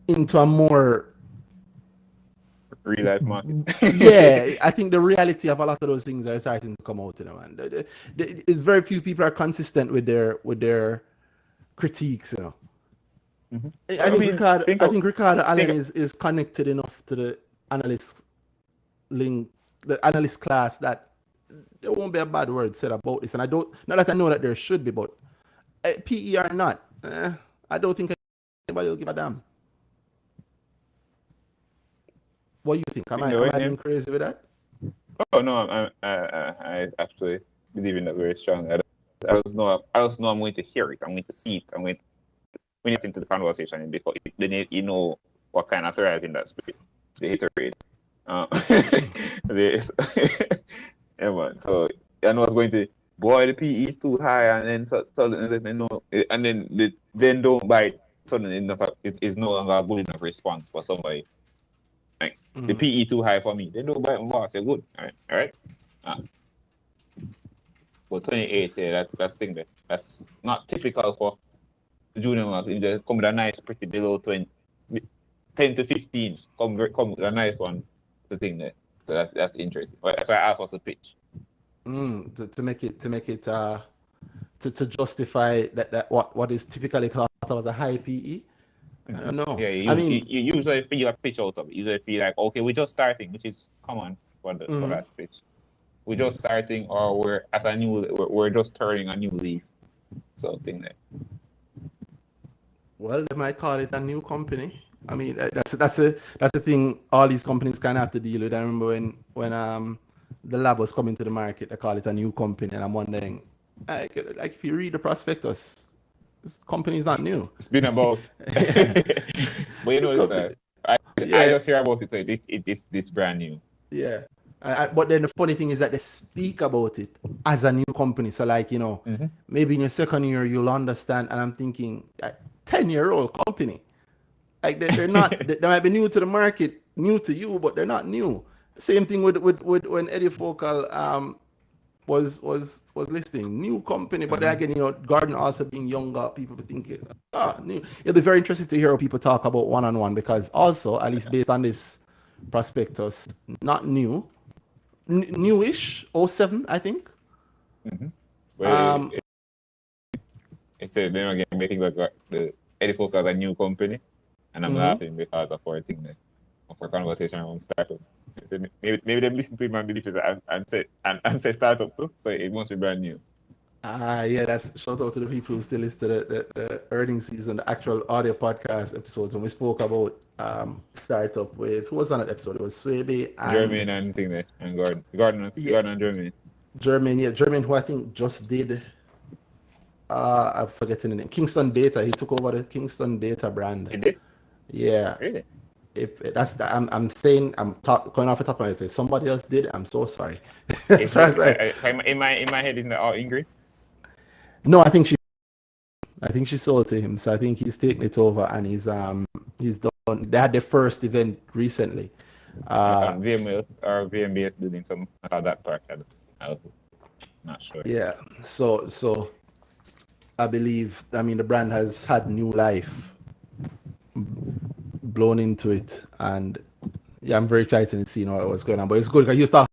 into a more real life market. yeah, I think the reality of a lot of those things are starting to come out, man. It's very few people are consistent with their critiques, I think Ricardo Allen is connected enough to the analyst class that there won't be a bad word said about this. And I don't, not that I know that there should be, but PE or not, I don't think anybody will give a damn. What do you think? Am I being crazy with that? Oh no, I actually believe in that very strongly. I just know I'm going to hear it. I'm going to see it. I'm going to when it's into the conversation because then you know what kind of thrive in that space. They hit the rate. Yeah, man. So I know it's going to boy the PE is too high, and then suddenly they know, and then then don't bite. Suddenly it is no longer a good enough response for somebody. Like the PE too high for me. They don't bite my boss. They're good. All right. But 28, yeah, that's thing there. That's not typical for the junior market. If they come with a nice pretty below 20, 10 to 15, come with a nice one, the thing there. So that's interesting. That's why I asked what's the pitch. To make it to justify that what is typically thought of as a high PE. I don't know. Yeah, you usually feel a pitch out of it. You usually feel like, okay, we're just starting, which is common for that pitch. We're just starting, or we're just turning a new leaf. So thing there. Well, they might call it a new company. I mean, that's the thing. All these companies kind of have to deal with. I remember when the lab was coming to the market, they call it a new company, and I'm wondering, like if you read the prospectus, this company is not new. It's been about, but you know this. I just hear about it. So this brand new. Yeah. But then the funny thing is that they speak about it as a new company. So like, maybe in your second year, you'll understand. And I'm thinking, 10-year-old company. Like they're not, they might be new to the market, new to you, but they're not new. Same thing with when Eddie Focal was listing, new company. But then again, Gordon also being younger, people thinking, new. It'll be very interesting to hear how people talk about one-on-one, because also, at least based on this prospectus, not new. Newish, 07, I think. It's then again making the Eddie Focal as a new company, and I'm laughing because of our thing there, of our conversation around startup. So maybe they listen to him and believe it and say startup too, so it must be brand new. Yeah, that's shout out to the people who still listen to the earnings season, the actual audio podcast episodes when we spoke about startup with, who was on that episode? It was Swebe and Jermaine and thing there, and Gordon and Jermaine. Jermaine, who I think just did I'm forgetting the name. Kingston Beta. He took over the Kingston Beta brand. You did? Yeah. Really? If that's the, I'm saying going off the top of my head. If somebody else did, I'm so sorry. Is As far as in my head, isn't that all Ingrid? no, I think she sold to him. So I think he's taken it over and he's done. They had their first event recently. VML or VMBS building some. I saw that part. I was not sure. Yeah. So I believe. I mean, the brand has had new life blown into it, and yeah, I'm very excited to see what's going on. But it's good because you start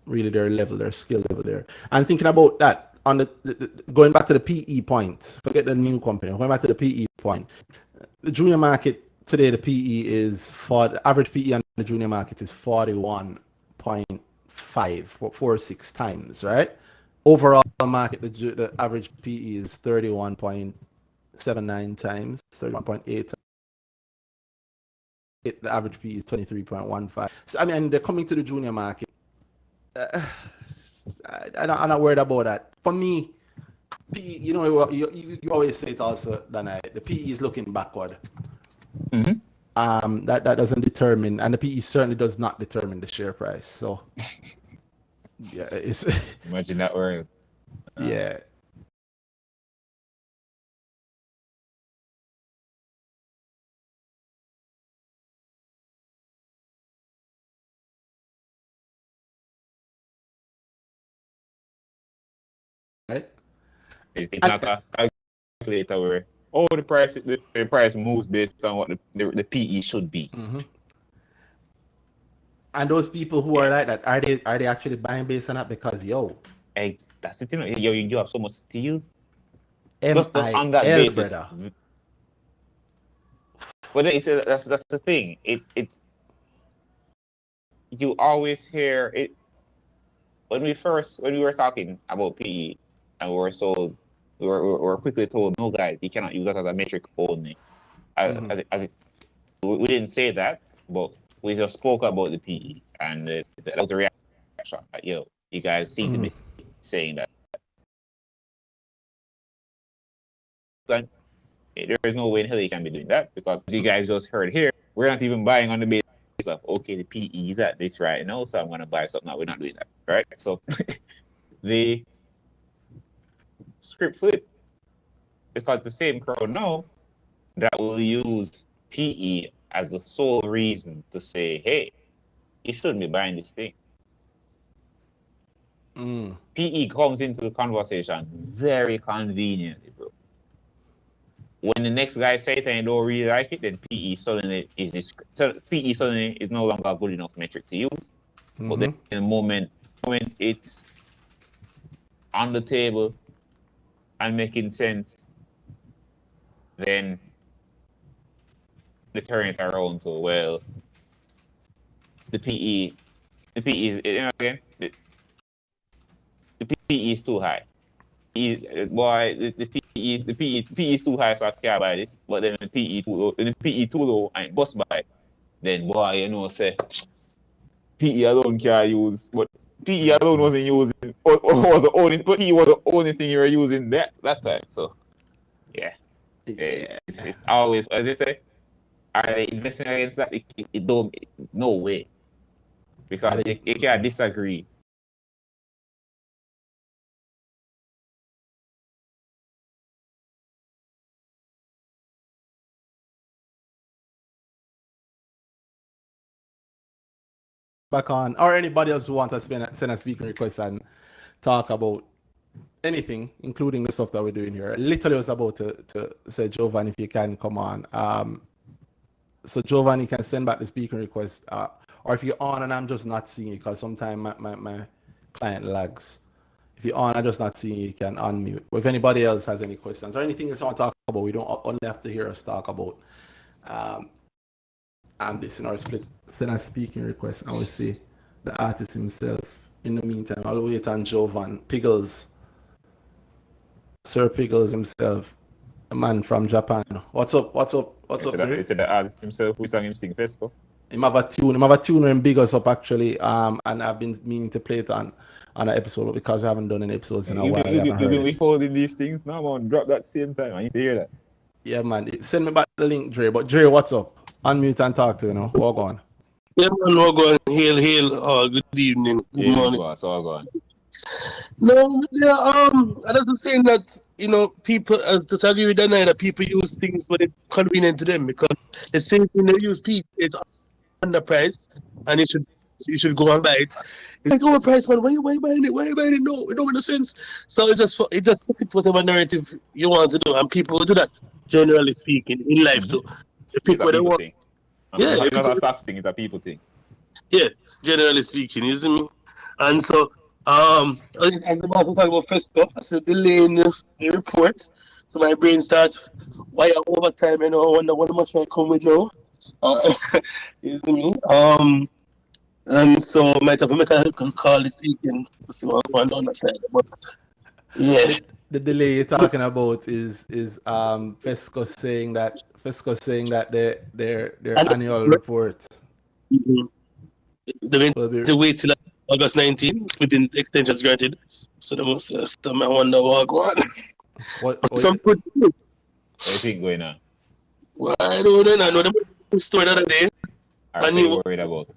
really their skill level there. And thinking about that on the going back to the PE point, forget the new company. Going back to the PE point, the junior market today, the PE is for the average PE on the junior market is 41.46 times, right? Overall market, the average PE is 31.79 times, 31.8. The average PE is 23.15. So I mean, they're coming to the junior market. I'm not worried about that. For me, PE, you always say it also, Danhai, the PE is looking backward. Mm-hmm. That doesn't determine, and the PE certainly does not determine the share price. So, yeah, it's Imagine that word. yeah. Right? It's not a calculator where the price moves based on what the PE should be. Mm-hmm. And those people who are like that, are they actually buying based on that? Because that's the thing. You have so much steals. Just on that basis, brother. But that's the thing. It's you always hear it when we were talking about PE and we were quickly told, no guys, you cannot use that as a metric only. We didn't say that, but we just spoke about the PE, and that was the reaction. Like, you guys seem to be saying that. There is no way in hell you can be doing that, because you guys just heard here, we're not even buying on the basis of, okay, the PE is at this right now, so I'm going to buy something. No, we're not doing that, right? So the script flip, because the same crowd now that will use PE as the sole reason to say, hey, you shouldn't be buying this thing. PE comes into the conversation very conveniently, bro. When the next guy says it and you don't really like it, then PE suddenly is no longer a good enough metric to use. But then in the moment it's on the table and making sense, then they turn it around to, well, the PE is, again, the PE is too high. The PE is too high, so I can't buy this. But then the PE too low, and bust buy. Then boy, say PE alone can't use, but PE alone wasn't using, or was the only, but PE was the only thing you were using that time. So yeah. It's always, as they say, are they investing against that? It don't, no way, because you can't disagree. Back on, or anybody else who wants to send a speaking request and talk about anything, including the stuff that we're doing here. Literally was about to say, Giovanni, if you can come on. So Giovanni can send back the speaking request, or if you're on and I'm just not seeing it, because sometimes my client lags. If you're on, I'm just not seeing it, you can unmute. But if anybody else has any questions or anything else you want to talk about, we don't only have to hear us talk about this in our split. Send a speaking request and we'll see the artist himself. In the meantime, I'll wait on Jovan Piggles, Sir Piggles himself. a man from Japan. What's up? What's up? What's up, Gary? He said the artist himself who sang him sing Fesco. Him have a tune. Him have a tune and big us up actually. And I've been meaning to play it on an episode, but because we haven't done any episodes in a while. I haven't You've heard been it. withholding these things now, man. Drop that same time. I need to hear that. Yeah, man. Send me back the link, Dre. But Dre, what's up? Unmute and talk to you know. Walk on. Yeah, man, we're going. Hail. Good evening. Good Yeah, morning. it's all gone. No, yeah, I was saying that, people, as to agree with Danhai, that people use things when it's convenient to them, because the same thing they use people is underpriced, and you should go and buy it. It's like overpriced, man. Why you buying it? Why you buying it? No, it don't make no sense. So it just fits whatever narrative you want to do, and people do that, generally speaking, in life too. They pick It's a what they people want. thing. Yeah, It's not a facts thing, it's a people thing. Yeah, generally speaking, you see me? And so, as the boss was talking about Fresco, I said delay in the report. So my brain starts, why are overtime? I wonder what much I come with now. Uh, you see me? And so I might have to make a call this weekend to see what I'm going to understand. But yeah, The delay you're talking about is Fesco saying that their And- annual report they will be went to wait till August 19 within extensions granted. So they must, I wonder what go on. what Some good news. What do you think going on? Well, I don't know. I know them story the other day. Are I they knew. worried about?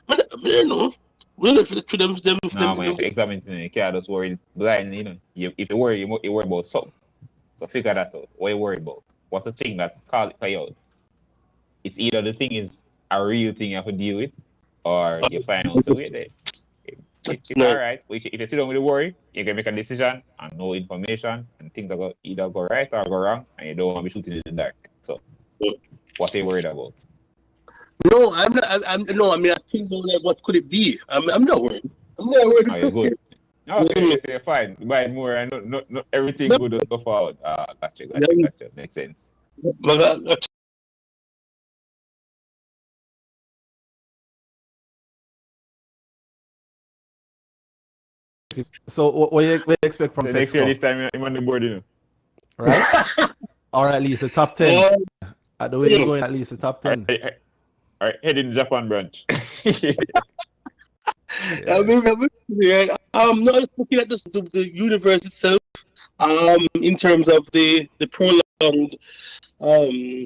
I don't know. Really, for them. No, man, if you examine it, you can't just worry blindly, if you worry, you worry about something. So figure that out. What you worry about? What's the thing that's called it out? It's either the thing is a real thing you have to deal with, or you find out, so wait there. It's all right. If you sit down with the worry, you can make a decision and know information, and things are either go right or go wrong, and you don't want to be shooting in the dark. So, what are you worried about? No, I'm not. I mean, I think about like, what could it be? I'm not worried. I'm not worried. Oh, you're good. No, so you're fine. Buy more, and not everything good just go forward. Gotcha. Makes sense. so what you expect from So next year, Fesco, this time, I'm on the board, right? Or at least a top 10. At the way you're going, at least a top 10. All right, head in Japan branch. I mean, I'm not just looking at the universe itself. In terms of the prolonged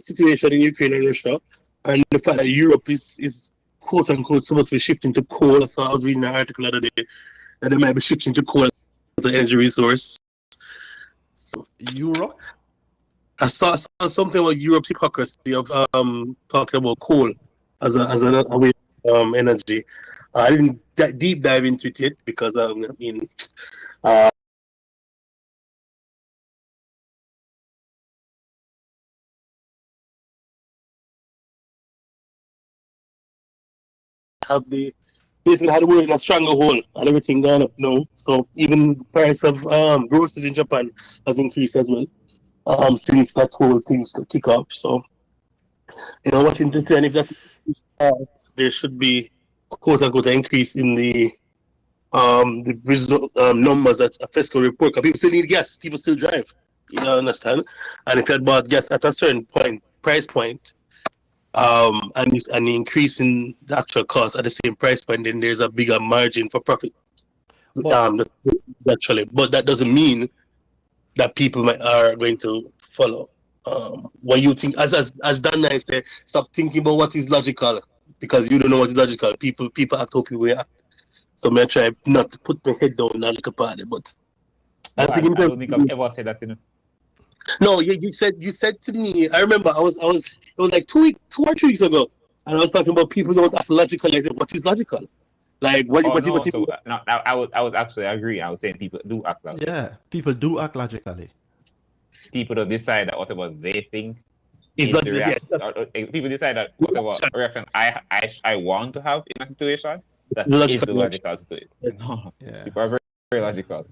situation in Ukraine and Russia, and the fact that Europe is quote unquote supposed to be shifting to coal. So I was reading an article the other day that they might be shifting to coal as an energy resource. So Europe? I saw something about Europe's hypocrisy of talking about coal as a way of energy. I didn't deep dive into it yet because I mean. Have the basically had the world in a stranglehold and everything gone up now. So even the price of groceries in Japan has increased as well. Since that whole thing's to kick off. So watching to see, and if that's there should be quote unquote an increase in the result numbers at a fiscal report. Because people still need gas, people still drive. You know, understand? And if you had bought gas at a certain price point, and the increase in the actual cost at the same price point, then there's a bigger margin for profit. Actually, but that doesn't mean that people are going to follow. What you think, as Danhai said, stop thinking about what is logical because you don't know what is logical. People act how people act. So I try not to put my head down and look at it, but I don't think I've ever said that, No, you said to me. I remember it was like 2 or 3 weeks ago, and I was talking about people don't act logical. I said, what is logical? Like what? I was actually agreeing. I was saying people do act like Yeah, people do act logically. people don't decide that whatever they think It's is the logical. reaction. People decide that whatever reaction I want to have in a situation, that is the logical situation. No, Yeah. people are very, very logical.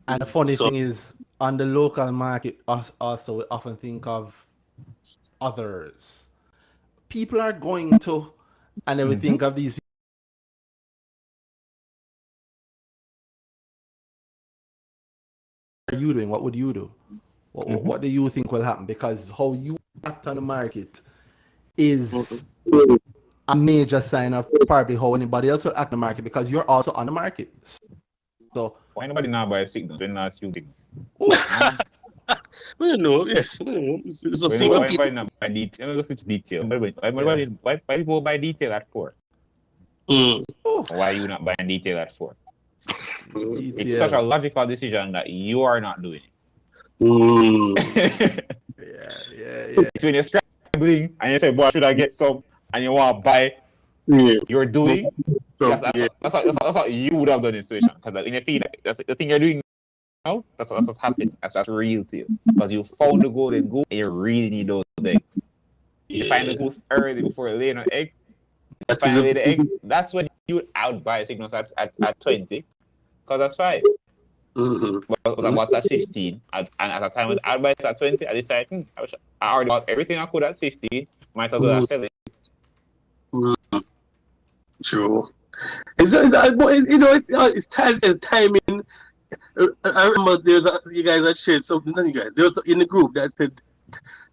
And the funny thing is, on the local market, also we often think of others. People are going to, and then we think of these. What are you doing? What would you do? What do you think will happen? Because how you act on the market is a major sign of probably how anybody else will act on the market, because you're also on the market. So why nobody now buy signals? When not you signals? I don't know. Yeah, I don't know. So see Why what people. nobody not buy detail? Let me go switch detail. Why people buy detail at 4? Mm. Why you not buying detail at 4? It's such a ETL. logical decision that you are not doing Mm. it. Yeah. It's when you're scrambling and you say, boy, should I get some? And you want to buy, Yeah. you're doing. So That's what you would have done in the situation. Because in a feel like that's the thing you're doing now, that's what's happening. That's real to you. Because you found the golden goose and you really need those eggs. If you find the goose early before you lay an egg, finally the egg, that's when you would outbuy signals at 20. Because that's 5. But about at 15, and at the time I buy it at 20, I decided I already bought everything I could at 15. Might as well sell it. True. It's timing. I remember you guys had shared something. Not you guys. There was in the group that said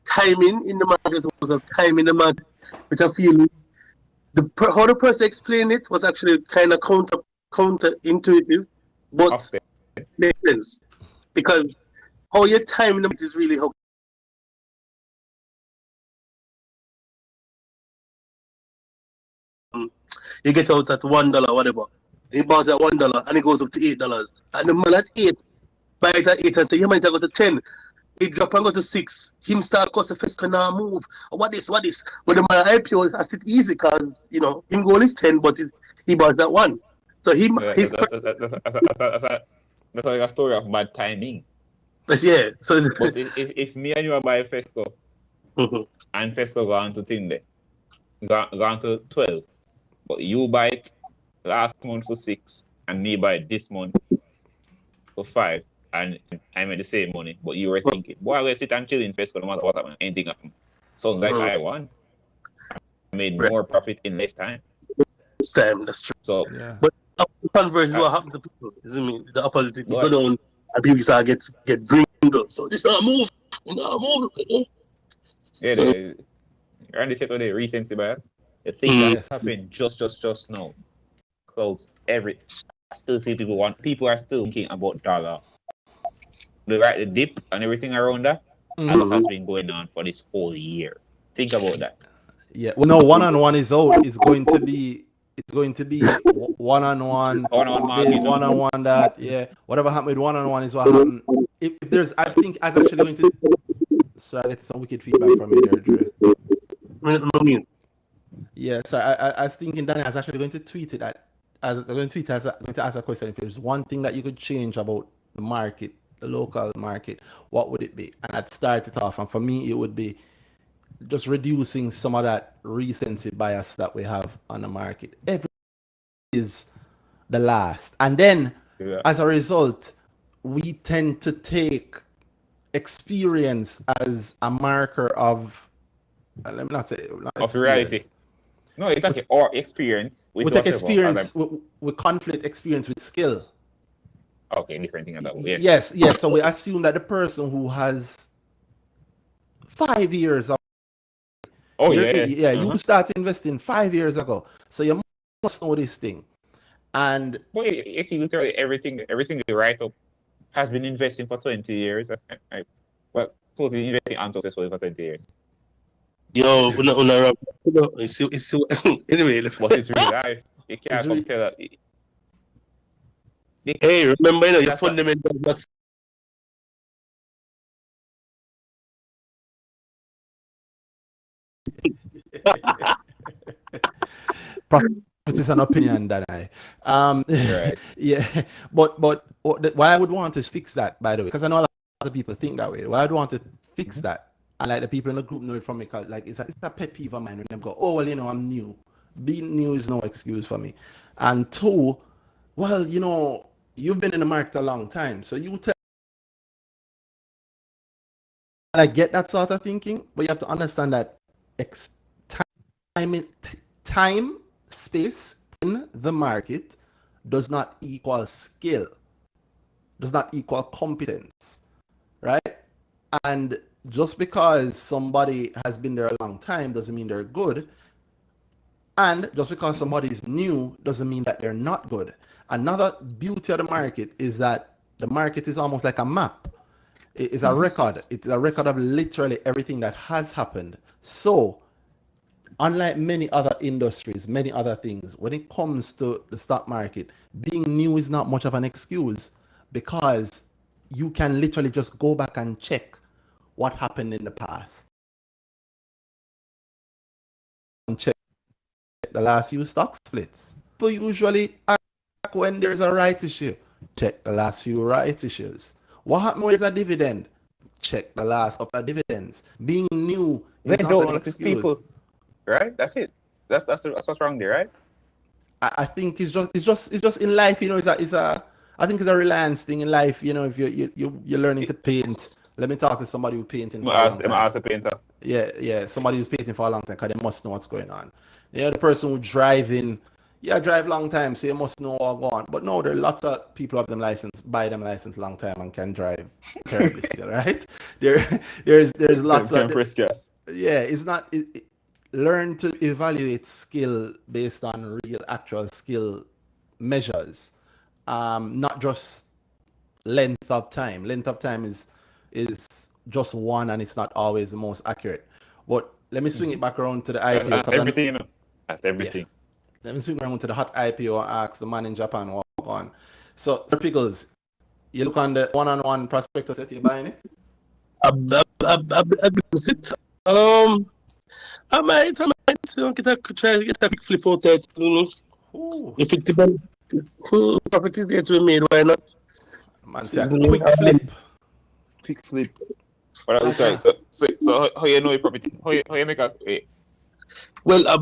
timing in the market was a time in the market, which I feel how the person explained it was actually kind of counterintuitive, but makes sense because how your time in the market is really how you get out at $1, whatever. He bought at $1 and it goes up to $8. And the man at 8 buy it at 8 and say, you might go to 10. He drop and go to 6. Him start cause the first now move. What this? But the man at IPOs, I sit easy because him goal is 10, but he buys that 1. So that's like a story of bad timing. Yeah. So but if me and you are buying Fesco and Fesco gone to thing there, gone to 12, but you buy it last month for 6 and me buy it this month for 5, and I made the same money, but you were thinking, boy, I'm gonna sit and chill in Fesco no matter what happens, anything happens. Sounds like I won. I made more profit in less time. That's true. So but the converse is what happened to people, isn't it? The opposite, you go down and people start get bring up. So this not move. Yeah, so, Randy said today, recency bias. The thing that happened just now. Close every. I still think people are still thinking about dollar. The dip and everything around that. That has been going on for this whole year. Think about that. Yeah. Well, no, one-on-one is out. It's going to be one-on-one. There's one-on-one that, yeah. Whatever happened with one-on-one is what happened. If there's, I think, as actually going to. Sorry, I get some wicked feedback from you there, Dre. Yeah, so I was thinking Danny is actually going to tweet it going to ask a question. If there's one thing that you could change about the market, the local market, what would it be? And I'd start it off, and for me, it would be just reducing some of that recency bias that we have on the market. Everything is the last, and then as a result, we tend to take experience as a marker of. Let me not say of reality. No, it's actually our experience. We take experience, we conflict experience with skill. Okay, different thing about that. Yes. So we assume that the person who has 5 years of you start investing 5 years ago, so you must know this thing. And you see, literally everything you write up has been investing for 20 years. Totally investing unsuccessfully for 20 years. Yo, it's anyway. But it's real life. You can't come tell that. Hey, remember, your fundamental not. Profit is an opinion that right. Yeah, but why I would want to fix that, by the way, because I know a lot of people think that way. Why I would want to fix that, and like the people in the group know it from me, because like it's a pet peeve of mine when they go, oh well, I'm new. Being new is no excuse for me. And 2, well, you've been in the market a long time, so you tell. And I get that sort of thinking, but you have to understand that time, space in the market does not equal skill, does not equal competence, right? And just because somebody has been there a long time doesn't mean they're good. And just because somebody is new doesn't mean that they're not good. Another beauty of the market is that the market is almost like a map. It is a record. It's a record of literally everything that has happened. So, unlike many other industries, many other things, when it comes to the stock market, being new is not much of an excuse because you can literally just go back and check what happened in the past. And check the last few stock splits. People usually act when there's a right issue. Check the last few right issues. What happened when there's a dividend? Check the last couple of dividends. Being new They is not don't an notice excuse. people, right? That's it. That's what's wrong there, right? I think it's just in life, you know. I think it's a reliance thing in life, you know. If you're learning to paint, let me talk to somebody who's painting for a long I'm time. ask a painter. Yeah, somebody who's painting for a long time because they must know what's going on. Yeah, the person who's driving, drive long time, so you must know what's going on. But no, there are lots of people who have them license, buy them license long time and can drive terribly still, right? There's lots Can of press gas. it's not learn to evaluate skill based on real actual skill measures, not just length of time. Length of time is just one and it's not always the most accurate. But let me swing it back around to the IPO. That's everything, you know. That's everything. Let me swing around to the hot IPO and ask the man in Japan what on. So, Sir Pickles, you look on the one-on-one prospectus that you're buying it? I sit. I might try to get a quick flip out there. Ooh, If it depends, profit is there to be made, why not? man, say a quick flip. Quick flip. But I was like, so how you know your property? How you make a Well, I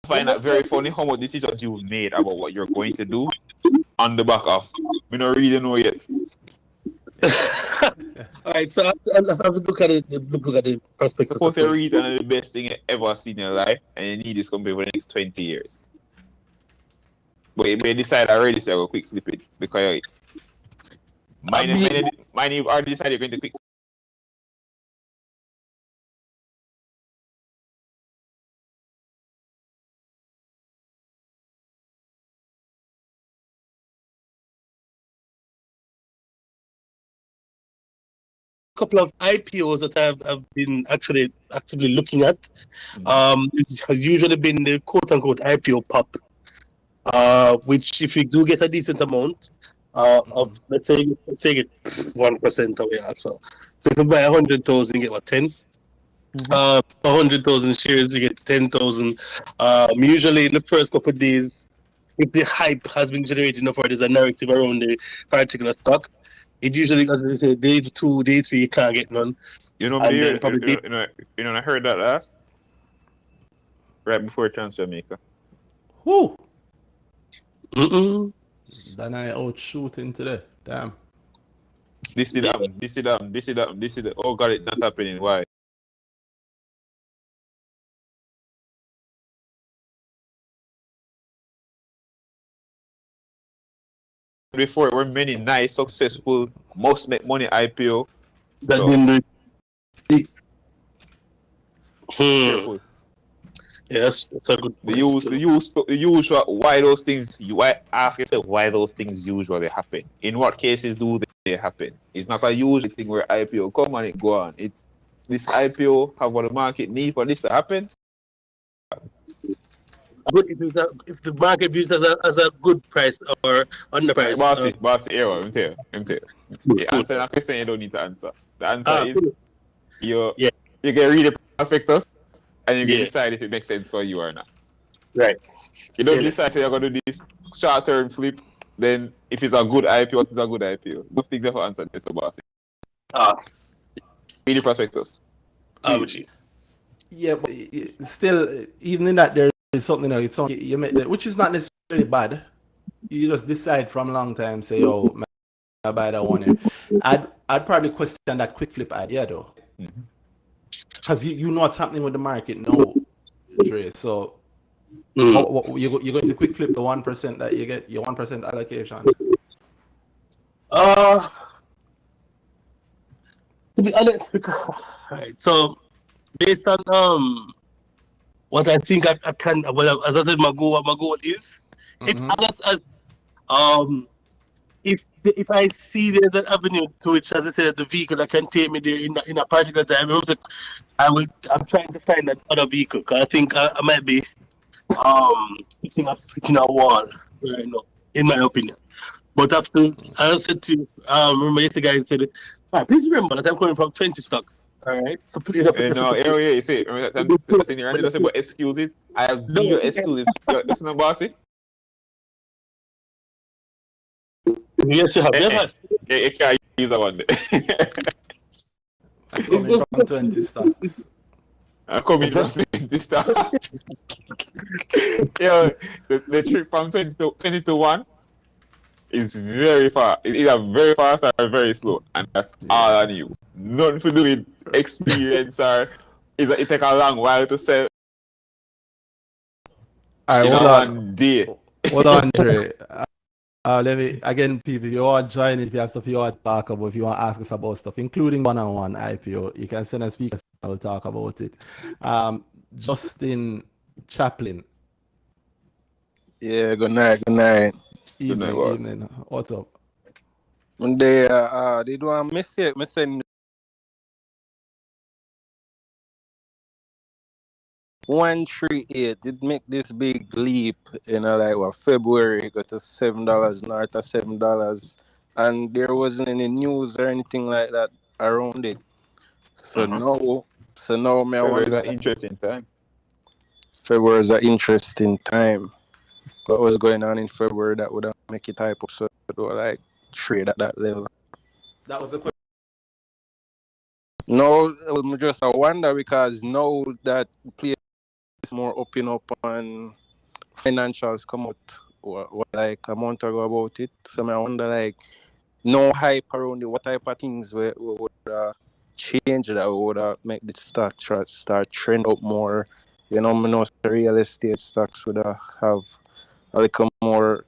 find that very funny how much decisions you made about what you're going to do on the back of. We don't really know yet. all right, so I have to look at it. Look at the prospectus. Suppose you read one of the best thing you ever seen in your life, and you need this company for the next 20 years. But you may decide already to go quick flip it because mine you've already decided you're going to quick. Couple of IPOs that I've been actually actively looking at. It has usually been the quote unquote IPO pop, which if you do get a decent amount of let's say get 1% away. So if you buy 100,000, you get what 10. 100,000 shares, you get 10,000. Usually in the first couple of days, if the hype has been generated enough or there's a narrative around the particular stock, it usually, as they say, day 2, day 3, you can't get none. You know, And me, then probably I heard that last right before transfer maker. Whoo! Mm-mm. Danhai out shooting today. Damn. This is oh god, it's not happening. Why? Before there were many nice, successful, most make money IPO. That So, been the careful. Yes, that's a good The point. usual why those things ask yourself why those things usually happen. In what cases do they happen? It's not a usual thing where IPO come and it go on. It's this IPO have what the market need for this to happen. But if the market views it as a good price or underpriced. Bossy, let me tell you. The answer that question you don't need to answer. The answer is you can read the prospectus and you can decide if it makes sense for you or not. Right. You don't decide you're gonna do this short term flip, then if it's a good IPO, it's a good IPO. Don't think that for answer this about read the prospectus. Yeah, but still, even in that, there is something else. It's something you make that, which is not necessarily bad. You just decide from a long time, say, "Oh, I buy that one here." I'd probably question that quick flip idea though, because you know what's happening with the market now, Dre. So you're going to quick flip the 1% that you get your 1% allocation. To be honest, because right, so based on what I think I can, well, as I said, my goal is it Mm-hmm. as um if I see there's an avenue to which, as I said, the vehicle that can take me there in a particular time, I'm trying to find that other vehicle because I think I might be hitting a wall right now, in my opinion. But after, as I said to you, remember yesterday guy said, please remember that I'm coming from 20 stocks. All right, so please, And now, area, you see, I'm saying Randy does say about excuses. I have zero excuses. Listen, to bossy. yes, you have. Yes, You can't use that one. I'm coming from 20 stocks. I'm coming from this stuff. Yeah, the trip from 20 to 1 is very far. It's either very fast or very slow. And that's all on you. Nothing to do with experience or it take a long while to sell All right, in hold a on. one day. Hold on, Dre. Let me again, people. If you want to join, if you have stuff you want to talk about, if you want to ask us about stuff, including one-on-one IPO, you can send us speakers. I will talk about it. Justin Chaplin, Yeah, good night, good night. Good night, boss. evening. What's up? When they do a mistake, me send 138 did make this big leap in like what February, got to $7, north of $7, and there wasn't any news or anything like that around it. So now me I Very, wonder, very interesting time. February is an interesting time. What was going on in February that would make it hype up so like trade at that level? That was a question. No, just I wonder because now that play is more open up and financials come out like a month ago about it. So I wonder like no hype around it. What type of things would change that would make the stock start trend up more? You know, I know real estate stocks would have a little more,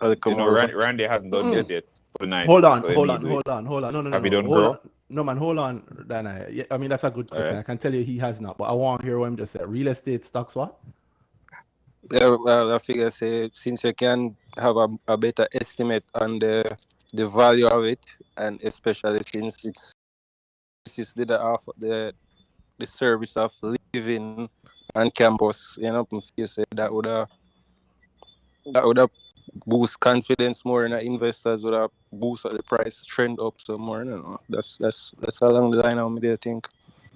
a little more. Randy hasn't done this yet for the night. Hold on. So let me do it. No. Have you done Hold grow? on. No, man, hold on, Danhai. Yeah, I mean, that's a good question. Alright. I can tell you he has not, but I want to hear what him just said. Real estate stocks, what? Yeah, well, I figure say since you can have a better estimate on the value of it, and especially since it's the service of living on campus, you say that would have boost confidence more in the investors, would have boost the price trend up some more. That's along the line how me think.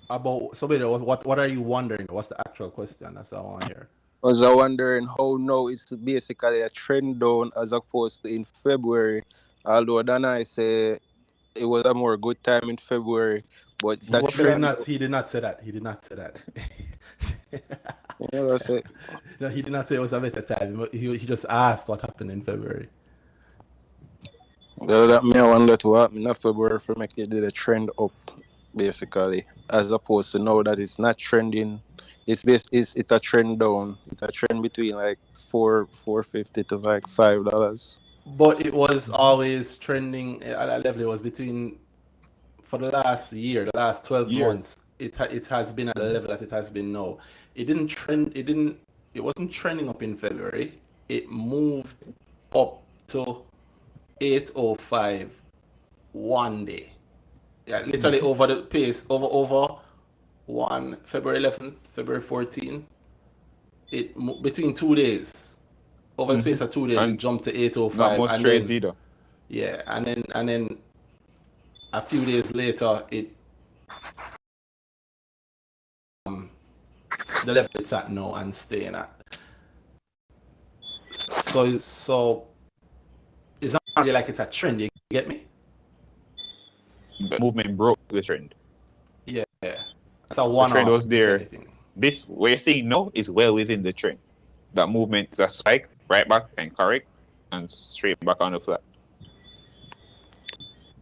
About so wait, what are you wondering? What's the actual question? That's what I want to hear. I was wondering how now it's basically a trend down as opposed to in February. Although then I say it was a more good time in February, but that trend. He did not say that. He did not say that. Yeah, that's it. No, he did not say it was a better time. He just asked what happened in February. Well, that me I wonder to happen in February for make it did a trend up, basically, as opposed to now that it's not trending. It's a trend down. It's a trend between like $4.50 to like $5. But it was always trending at that level. It was between for the last year, the last 12 months. It has been at the level that it has been now. It didn't trend. It wasn't trending up in February. It moved up to 805 one day. Yeah, literally over the pace over one February 11th, February 14th. Between 2 days, over the space of 2 days, it And jumped to not 805, much and trades then either. yeah, and then a few days later, the level it's at now and staying at. So it's not really like it's a trend. You get me? The movement broke the trend. Yeah, it's a The one-off. trend was if there. anything. This we're seeing now is well within the trend. That movement, that spike, right back and correct, and straight back on the flat.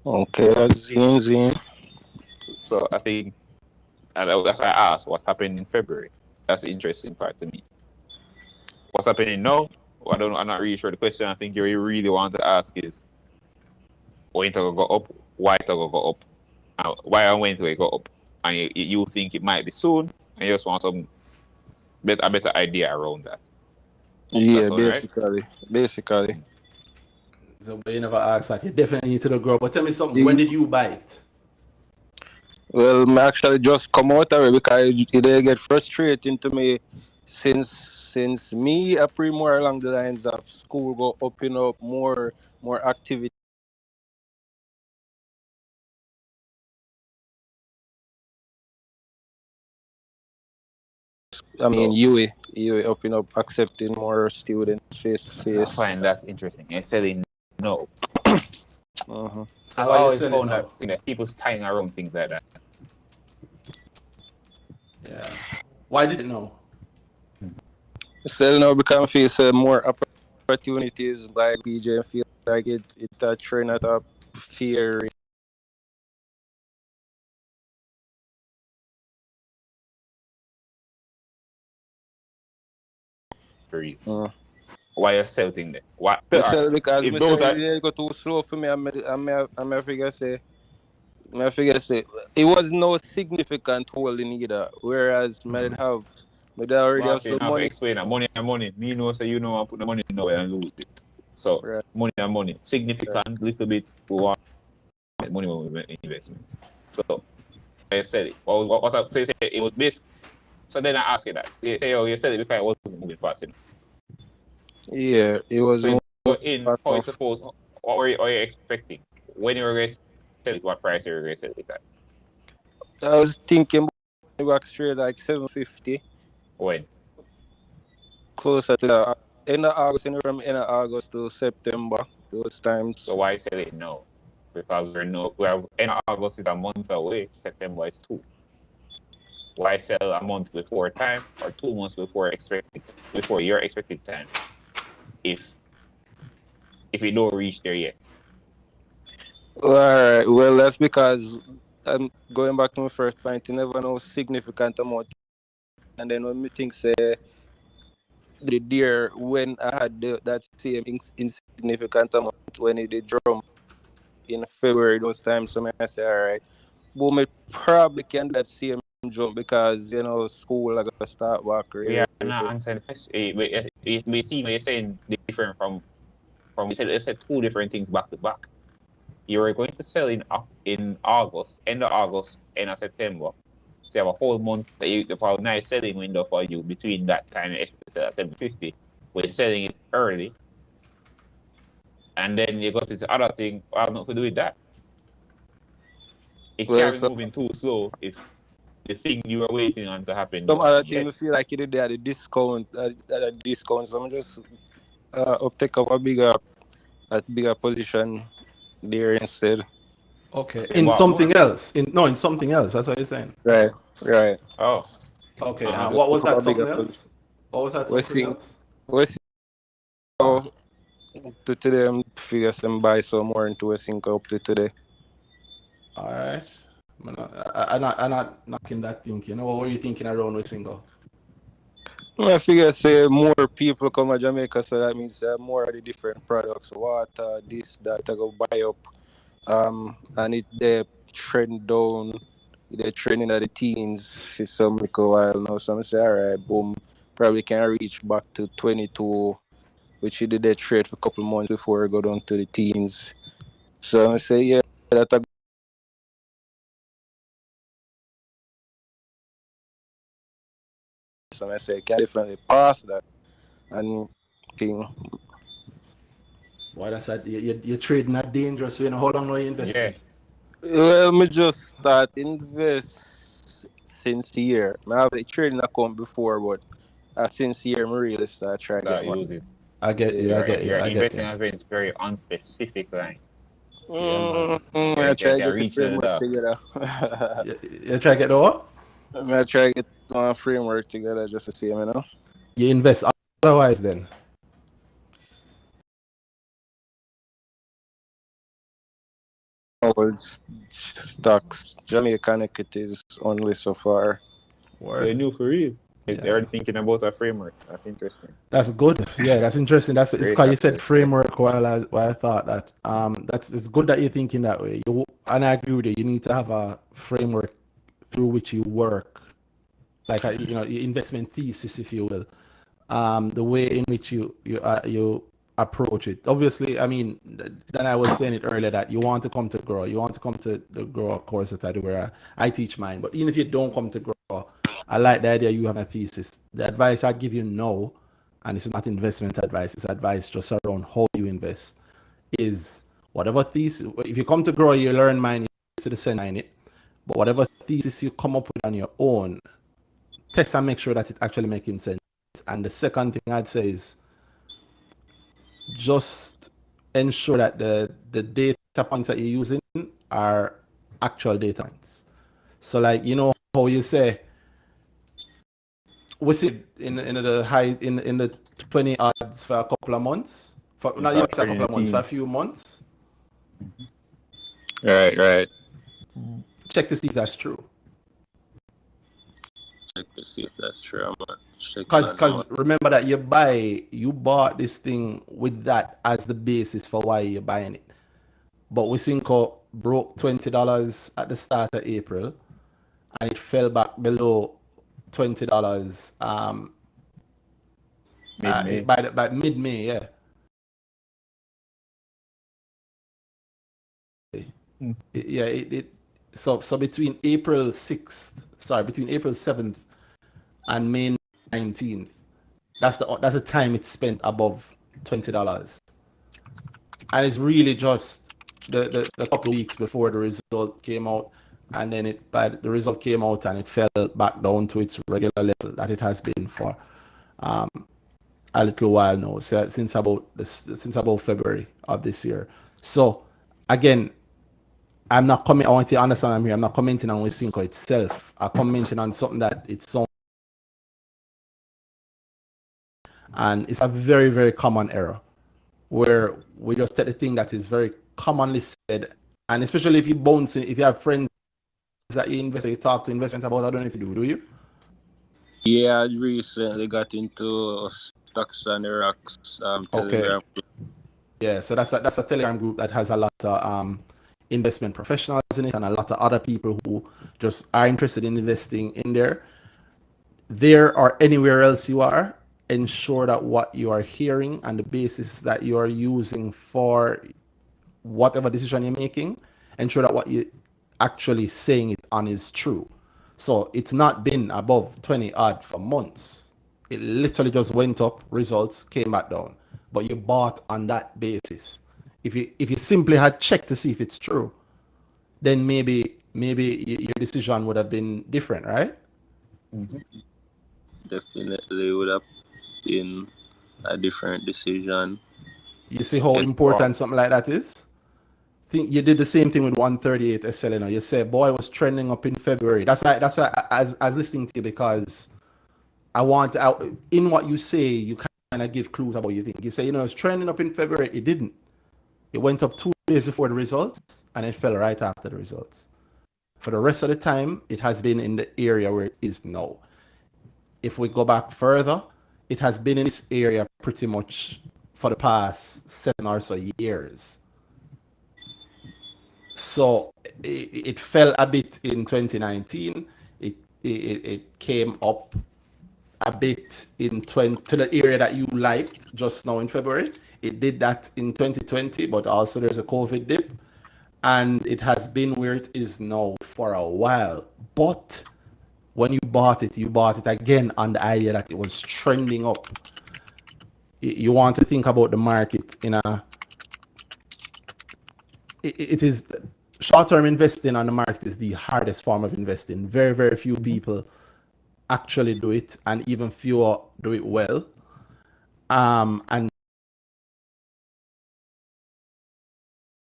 Okay, zine. So I think, and that's why I asked what happened in February. That's the interesting part to me. What's happening now? Well, I'm not really sure. The question I think you really want to ask is, when it will go up, why it will go up, why and when do it go up? And you think it might be soon, and you just want a better idea around that. Yeah, That's all right. basically. So but you never asked that. You definitely need to the grow. But tell me something. When did you buy it? Well, I actually just come out of it because it dey get frustrating to me since me a pretty more along the lines of school go open up more activity. I mean, UE open up accepting more students face to I face. find that interesting. You're selling no. Uh-huh. So I've why you always sell it found that now? thing that people's tying around things like that. Yeah. Why did it know? So now become face more opportunities like PJ and feel like it a train at a fear. For you. Uh. Why you sell thing there? What? Myself because If those myself are it go too slow for me. I figure say it was no significant hole in either. Whereas might already have Martin, some I have to money. explain that money and money. Me know so you know I put the money nowhere and lose it. So Right. money and money. Significant, little bit we want money when we make investments. So I said it. What I say it was basic. So then I ask you that. You say, oh, you said it because it wasn't moving fast enough. Yeah, it was So more in part how you of. suppose what were you expecting? When you were going to sell it, what price you were going to sell it at? I was thinking about straight like 750, When? closer to the end of August, from end of August to September. Those So times. why sell it now? Because we have end of August is a month away, September is 2. Why sell a month before time or 2 months before your expected time if you don't reach there yet? All right. Well, that's because I'm going back to my first point. You never know significant amount, and then when me think say the deer when I had that same insignificant amount when it did drum in February those times, so I say all right, but me probably can do that same jump because school I gotta start back We are really. not answering the question. We see what you're saying different from you said two different things back to back. You were going to sell in August, end of August, end of September. So you have a whole month that you have a nice selling window for you between that time and expect to sell at 750. We're selling it early, and then you got into other thing. I have nothing to do with that. It Well, can't be so moving too slow if the thing you were waiting on to happen some don't other happen thing yet. we feel like it did at a discount, so I'm just take up a bigger position there instead. Okay. Say In what more? something else. In something else. That's what you're saying. Right, right. Oh, Okay. And Just what was take up that a something bigger position. else? What was that We something think else? we see how to today figure some buy some more into a sync up to today. All right. I'm not knocking that thinking. What were you thinking around with single? I figure say more people come to Jamaica, so that means more of the different products, water, this, that, I go buy up. And it they trend down, they trending at the teens for some little while now. So I'm say, all right, boom, probably can reach back to 22, which you did that trade for a couple months before it go down to the teens. So I say, yeah, that a so I say can definitely pass that and thing. Why that's that you're trading at dangerous. You know how long are you yeah. investing? Well, me just start invest since year. I have a trading account before, but since year, me really start trying to get Start more. using. I get you. I Yeah. get you. You're I get you. investing on very unspecific lines. Yeah, man. I You try to can get the reach to the framework dark. together. You try to get the what? I try to get one framework together just to see, You invest otherwise then. Old stocks, Jamaican equities only so far. You're Word. new for real. they're already thinking about a framework. That's interesting. That's good. Yeah, that's interesting. It's Great because you said access, yeah. framework while I thought that. It's good that you're thinking that way. And I agree with you. You need to have a framework through which you work, like your investment thesis, if you will. The way in which you approach it. Obviously, I mean, then I was saying it earlier that you want to come to grow. You want to come to the grow course that I do where I teach mine. But even if you don't come to grow, I like the idea you have a thesis. The advice I'd give you now, and this is not investment advice, it's advice just around how you invest, is whatever thesis. If you come to grow, you learn mine, you see the sense in it. But whatever thesis you come up with on your own, test and make sure that it's actually making sense. And the second thing I'd say is just ensure that the data points that you're using are actual data points. So like, how you say, we see in the high in the 20 odds for a couple of months, for not even a couple of months, for a few months. Right. Check to see if that's true. Check to see if that's true. I'm not checking. Because remember that you bought this thing with that as the basis for why you're buying it. But we think broke $20 at the start of April, and it fell back below $20 Mid-May. by mid-May, yeah. So between April 7th and May 19th, that's the time it's spent above $20, and it's really just the couple weeks before the result came out, and then the result came out and it fell back down to its regular level that it has been for a little while now, since about February of this year. So again, I want you to understand I'm here. I'm not commenting on Wisynco itself. I'm commenting on something that it's on. And it's a very, very common error where we just take the thing that is very commonly said. And especially if you have friends that you talk to investment about, I don't know if you do you? Yeah, I recently got into stocks and the rocks Telegram. Okay. Yeah, so that's a Telegram group that has a lot of investment professionals in it and a lot of other people who just are interested in investing in there or anywhere else you are. Ensure that what you are hearing and the basis that you are using for whatever decision you're making, ensure that what you're actually saying it on is true. So it's not been above 20 odd for months. It literally just went up, results came back down, but you bought on that basis. If you simply had checked to see if it's true, then maybe your decision would have been different, right? Definitely would have been a different decision. You see how important something like that is? Think you did the same thing with 138 SL. You said, boy, it was trending up in February. That's why I was listening to you, because in what you say, you kind of give clues about what you think. You say, it's trending up in February. It didn't. It went up 2 days before the results, and it fell right after the results. For the rest of the time, it has been in the area where it is now. If we go back further, it has been in this area pretty much for the past 7 or so years. So it fell a bit in 2019. It came up a bit to the area that you liked just now in February. It did that in 2020, but also there's a COVID dip, and it has been where it is now for a while. But when you bought it again on the idea that it was trending up. You want to think about the market it is short-term investing on the market is the hardest form of investing. Very, very few people actually do it, and even fewer do it well. And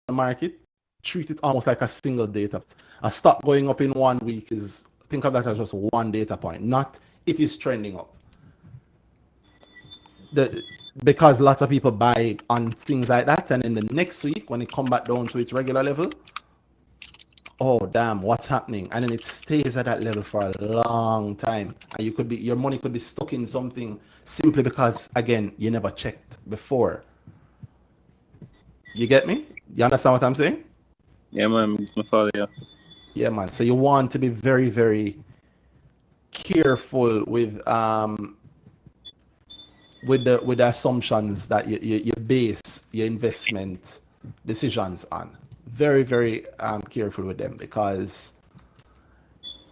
the market, treat it almost like a single data. A stock going up in 1 week think of that as just one data point, not it is trending up. Because lots of people buy on things like that, and in the next week when it come back down to its regular level, oh damn, what's happening? And then it stays at that level for a long time. And your money could be stuck in something simply because, again, you never checked before. You get me? You understand what I'm saying? Yeah, man, I follow you. Yeah, man. So you want to be very, very careful with the assumptions that you base your investment decisions on. Very, very careful with them, because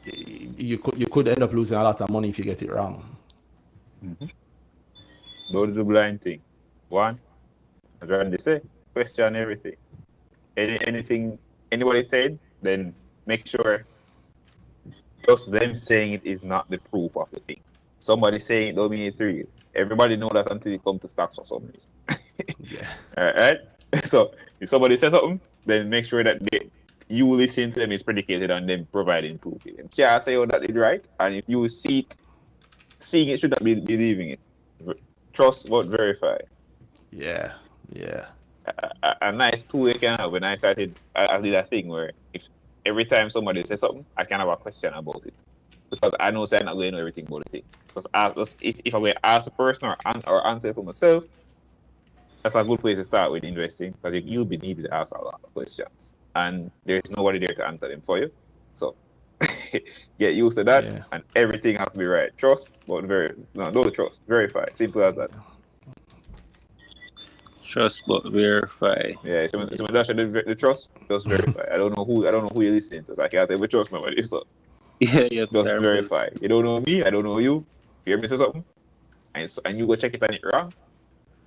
you could end up losing a lot of money if you get it wrong. Don't do the blind thing. One, as Randy say, question everything. Anything anybody said, then make sure just them saying it is not the proof of the thing. Somebody saying it don't mean it's real. Everybody know that until you come to stocks for some reason. Yeah. All right. So if somebody says something, then make sure that you listen to them is predicated on them providing proof. You can't say, oh, that is right. And if you seeing it should not be believing it. Trust but verify. Yeah. Yeah. A nice tool you can have. When I started, I did a thing where if every time somebody says something, I can have a question about it. Because I know I'm not going to know everything about the thing. Because if I'm going to ask a person or answer for myself, that's a good place to start with investing, because you'll be needed to ask a lot of questions. And there's nobody there to answer them for you. So get used to that, Yeah. and everything has to be right. Trust, but don't trust. Verify. Simple as that. Trust but verify. Yeah, so when that's the trust, just verify. I don't know who you're listening to, so I can't ever trust nobody. So Yeah, yeah. just verify. You don't know me, I don't know you. If you hear me say something, and you go check it and it's wrong,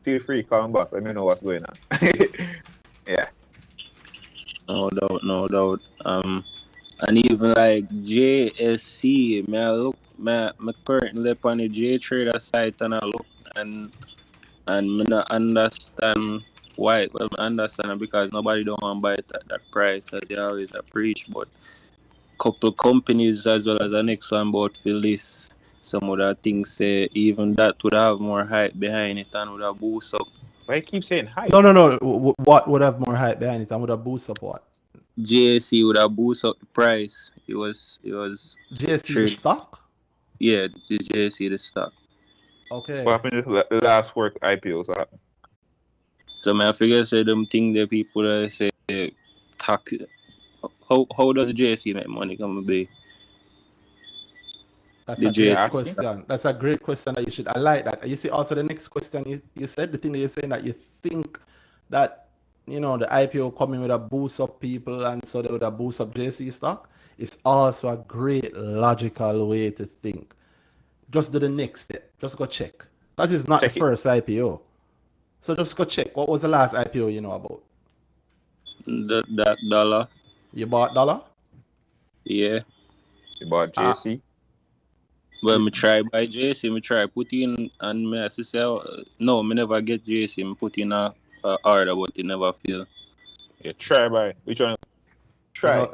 feel free, call me back. Let me know what's going on. Yeah. No doubt, no doubt. And even like JSC, me I look, me currently on the J Trader site and I look and me not understand why. Well, I understand it because nobody don't want to buy it at that price, as they always a preach. But couple companies as well as the next one about fill this. Some other things say even that would have more hype behind it and would have boost up. Why you keep saying hi? No. What would have more hype behind it, and would have boost up what? JSC would have boost up the price. It was JSC the trade. stock? Yeah, the JSC the stock. Okay. What happened to the last work IPOs? What happened? So I figure say them thing that people that say tax. How does the JSC make money come be? That's The a great Yeah, JSC. question. That's a great question that you should. I like that. You see, also the next question you said, the thing that you're saying, that you think that the IPO coming with a boost up people, and so they would have boost up JC stock. It's also a great logical way to think. Just do the next step. Just go check. That is not the check it. first IPO. So just go check. What was the last IPO you know about? That dollar. You bought dollar? Yeah. You bought JC. Well, me try buy JC, me try put in and me as say no, me never get JC, me put in a order but it never fail. You try buy. Which one? Try.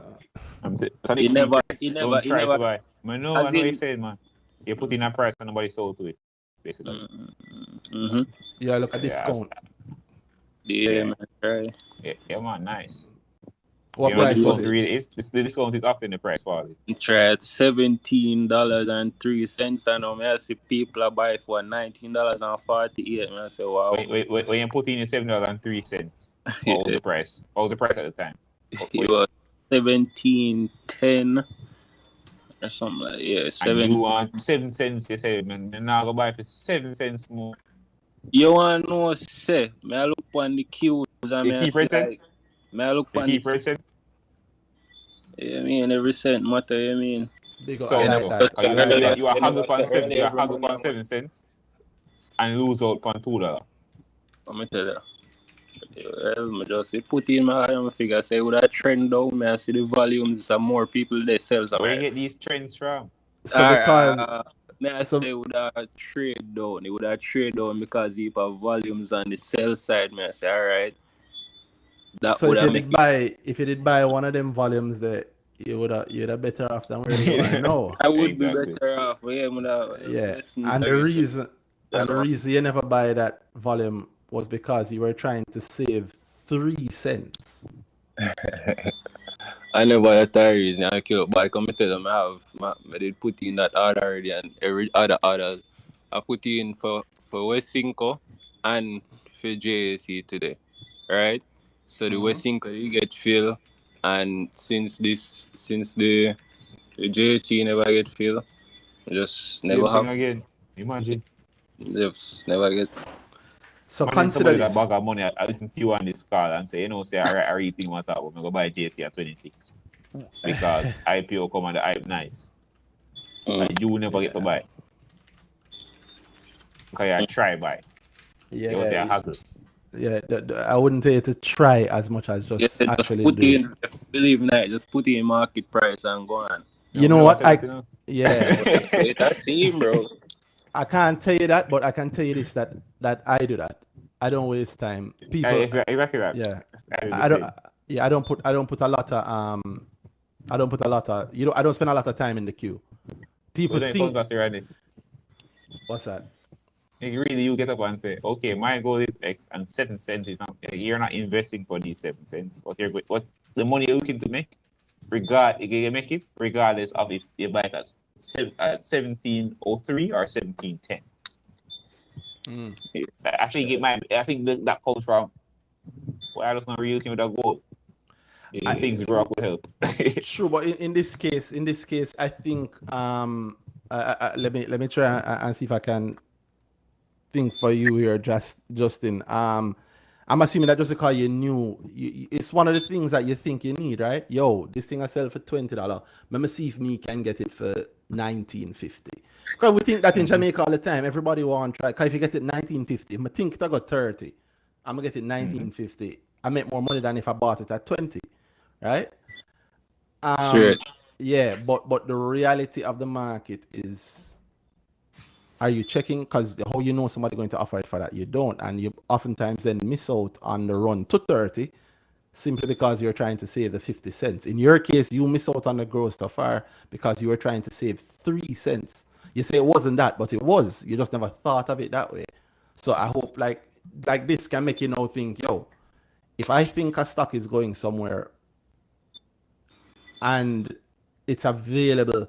It never Don't try to buy. I know as what in you said, man. You put in a price and nobody sold to it, basically. mm-hmm. Yeah, look at Yeah, discount. Yeah, man, try. Yeah, man, nice. What You know what price was discount it? really is? The discount is often the price for it. Try at $17.03 and now I see people are buy for $19.48. I say wow. When you put in $7.03, what was the price? What was the price at the time? It was 17.10 or something like And 7. you want 7 cents, you say, man, now go buy for 7 cents more. You want to know, say, me I look on the queues and You me I keep see renting? like, me I look You on the keep renting? yeah, I mean, every cent matter, you mean. Big up. I So, like that. I like that. you are haggle upon 7 cents and lose out on $2. Let me tell you. Well, I just say put in my eye and figure say would I trend down, me I see the volumes and more people they sell some. Where you get these trends from? So because me I say would I trade down. It would I trade down because he have volumes on the sell side, me I say alright. That so would if you make did buy one of them volumes, that you'd have better off than where you are now. I would Exactly. be better off. Yeah, Yeah. And the reason you never buy that volume was because you were trying to save 3 cents. I never had a reason I kill, but I come to tell them I did put in that order already and every other order I put in for West Cinco and for JAC today, right? So the West Cinco you get fill, and since the JAC never get fill, just never Same thing have, again. Imagine. just never get. So Imagine consider somebody that this. bag of money. I listen to you on this call and say, say, I read thing what I'm going to buy JC at 26 because IPO come on the hype nice. And you will never get to buy. Because you try buy. You want to Yeah, haggle. yeah. I wouldn't say to try as much as Yeah, just just actually put do it. in. If you believe in that, just put in market price and go on. You We know never what? said that, you know. Yeah, So that's him, bro. I can't tell you that, but I can tell you this that I do that. I don't waste time. People, Exactly that. yeah, I do the I don't. same. Yeah, I don't put a lot of I don't put a lot of I don't spend a lot of time in the queue. People But then it comes think back to Randy. what's that? Like really, you get up and say, okay, my goal is X and 7 cents is not, you're not investing for these 7 cents. What the money you're looking to make, you make it regardless of if you buy it at 1703 or 1710. So I think that comes from, well, I just not really looking with that goal. Yeah. Things grow up with help. True, but in this case, I think let me try and see if I can think for you here, Justin. I'm assuming that just because you knew, it's one of the things that you think you need, right? Yo, this thing I sell for $20. Let me see if me can get it for 19.50. Because we think that in Jamaica all the time. Everybody want to try. Because if you get it 19.50, I think I got 30. I'm gonna get it 19.50. I make more money than if I bought it at 20, right? Sure. Yeah, but the reality of the market is, are you checking? Because how you know somebody going to offer it for that? You don't, and you oftentimes then miss out on the run to 30 simply because you're trying to save the 50 cents. In your case, you miss out on the growth so far because you were trying to save 3 cents. You say it wasn't that, but it was. You just never thought of it that way. So I hope like this can make you now think, yo, if I think a stock is going somewhere and it's available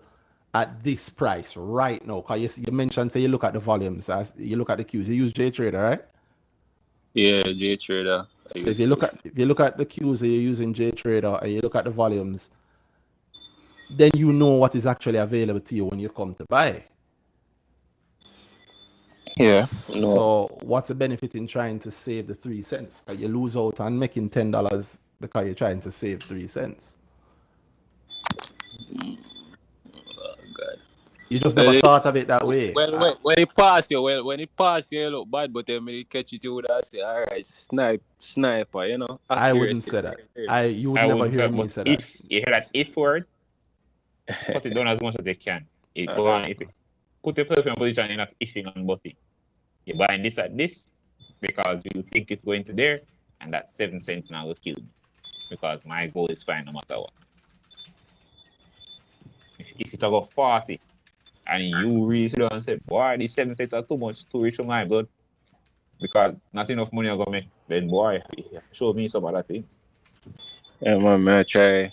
at this price right now, because you mentioned, say you look at the volumes, as you look at the queues, you use JTrader, right? Yeah, J Trader. So if you look at the queues that you're using JTrader and you look at the volumes, then you know what is actually available to you when you come to buy. Yeah, no. So what's the benefit in trying to save the 3 cents? You lose out on making $10 because you're trying to save 3 cents. God. You just never thought of it that way. When it pass you, when it pass you, it look bad, but then when it catch you, you would have say, all right, sniper, you know. I wouldn't Accuracy. say that. You would I never wouldn't hear say, me but say that. if you hear that if word, put it down as much as they can. Go on, put yourself in a position, you're not ifing on butting. You're buying this at this because you think it's going to there, and that 7 cents now will kill me because my goal is fine no matter what. If it's about 40 and you really sit down and say, boy, these 7 cents are too much, too rich for my blood, because not enough money are going to make, then boy, you have to show me some other things. Yeah, man, I try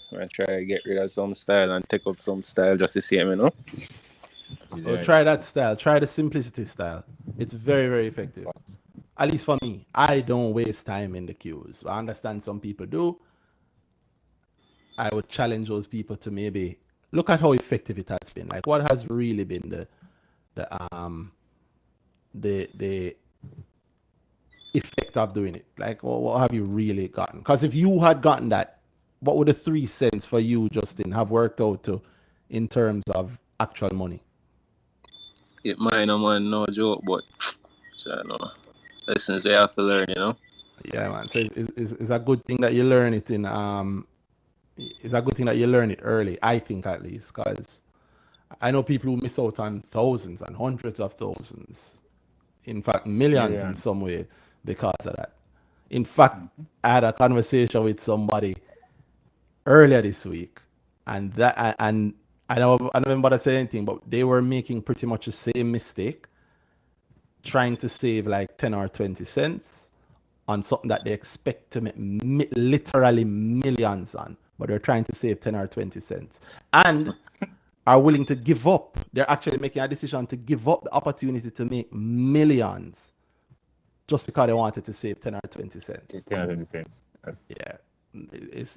get rid of some style and take up some style just to see him, you know. Oh, try that style. Try the simplicity style. It's very, very effective. At least for me, I don't waste time in the queues. I understand some people do. I would challenge those people to maybe look at how effective it has been. Like, what has really been the effect of doing it? Like, what have you really gotten? Because if you had gotten that, what would the 3 cents for you, Justin, have worked out to in terms of actual money? It might not man, no joke, but I know. Lessons they have to learn, you know. Yeah, man. So it's a good thing that you learn it in it's a good thing that you learn it early, I think, at least, because I know people who miss out on thousands and hundreds of thousands, in fact millions in some way, because of that. In fact, I had a conversation with somebody earlier this week, and I don't remember to say anything, but they were making pretty much the same mistake, trying to save like 10 or 20 cents on something that they expect to make literally millions on, but they're trying to save 10 or 20 cents and are willing to give up. They're actually making a decision to give up the opportunity to make millions just because they wanted to save 10 or 20 cents. 10 or 20 cents. Yeah,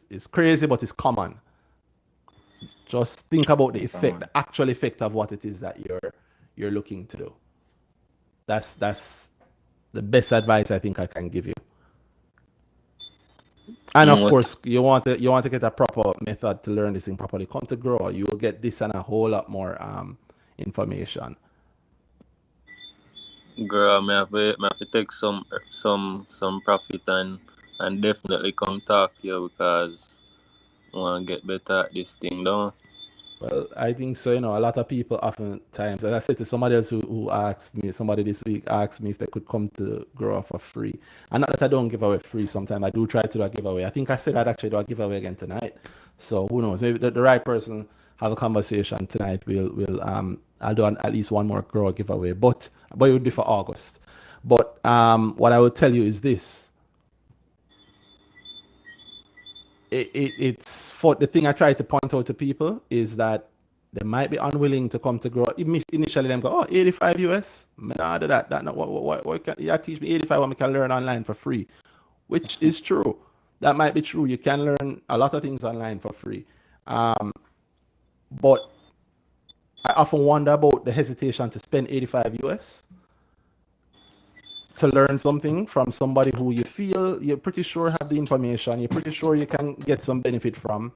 it's crazy, but it's common. Just think about the effect, the actual effect of what it is that you're looking to do. That's the best advice I think I can give you. And of course, you want to get a proper method to learn this thing properly. Come to Grow, you will get this and a whole lot more information. Girl, me have to take some profit and definitely come talk to you because I want to get better at this thing, don't Well, I think so. You know, a lot of people oftentimes, and I said to somebody else who asked me, somebody this week asked me if they could come to Grow for free. And not that I don't give away free sometimes. I do try to do a giveaway. I think I said I'd actually do a giveaway again tonight. So who knows? Maybe the right person have a conversation tonight. I'll do at least one more Grow giveaway. But it would be for August. But what I will tell you is this. It's for the thing I try to point out to people is that they might be unwilling to come to Grow. Initially, them go, 85 US. Nah, do that. That not what can you teach me 85 when we can learn online for free, which is true. That might be true. You can learn a lot of things online for free, but I often wonder about the hesitation to spend 85 US to learn something from somebody who you feel you're pretty sure have the information, you're pretty sure you can get some benefit from,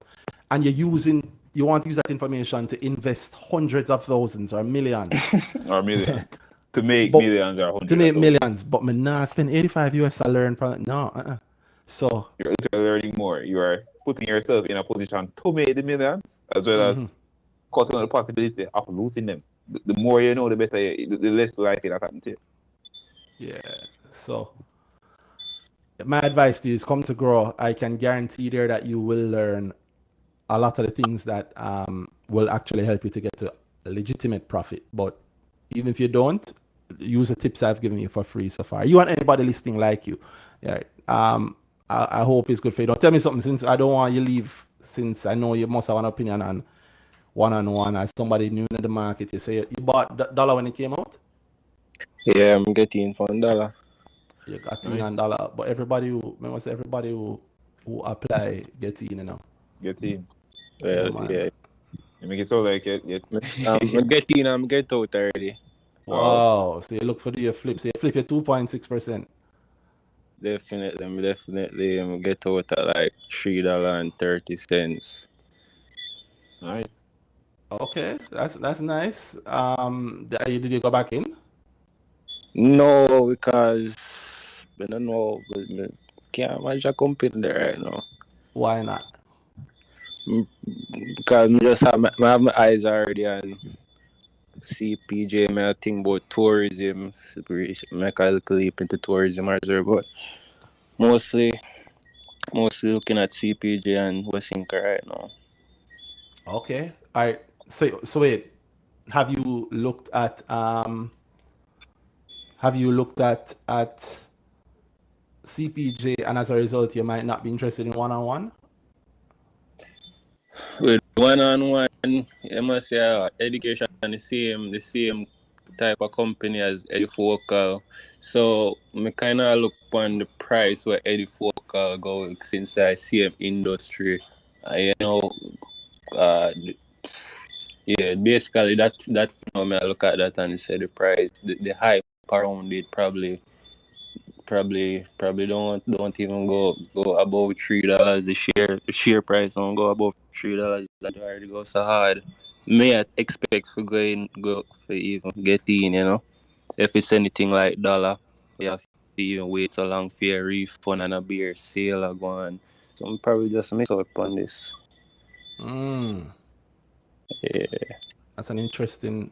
and you want to use that information to invest hundreds of thousands or millions. Or millions. To make millions or hundreds. To make millions, but me not spend 85 US to learn from it. No. So you're learning more. You are putting yourself in a position to make the millions as well as cutting on the possibility of losing them. The more you know, the better, the less likely that happens to you. Yeah. So my advice to you is come to Grow. I can guarantee there that you will learn a lot of the things that will actually help you to get to a legitimate profit. But even if you don't, use the tips I've given you for free so far. You want anybody listening like you. Yeah. I hope it's good for you. Don't tell me something since I don't want you to leave, since I know you must have an opinion on one-on-one as somebody new in the market. You say you bought dollar when it came out? Yeah, I'm getting for $1. You got in on dollar, but everybody who apply get in, you know. Get in. Well, yeah. You make it so like it. I'm get out already. Wow. So you look for the flip. So you flip your 2.6%. Definitely. I'm get out at like $3.30. Nice. Okay, that's nice. Did you go back in? No, because I don't know, but I can't manage a company there right now. Why not? Because I just have my eyes already on CPJ. I think about tourism. Make a little leap into tourism as well, but mostly looking at CPJ and Westinka right now. Okay. All right. So wait. Have you looked at CPJ, and as a result you might not be interested in one-on-one? With one-on-one, you must say education the same type of company as Edifocal. So I kind of look on the price where Edifocal go since I see industry. Basically that I look at that and say the price, the hype around it probably don't even go above $3. The share price don't go above $3. That already go so hard. May I expect for go for even get in, you know. If it's anything like dollar, you have to even wait so long for a refund and a beer sale or go on. So I'm probably just miss out on this. Yeah. That's an interesting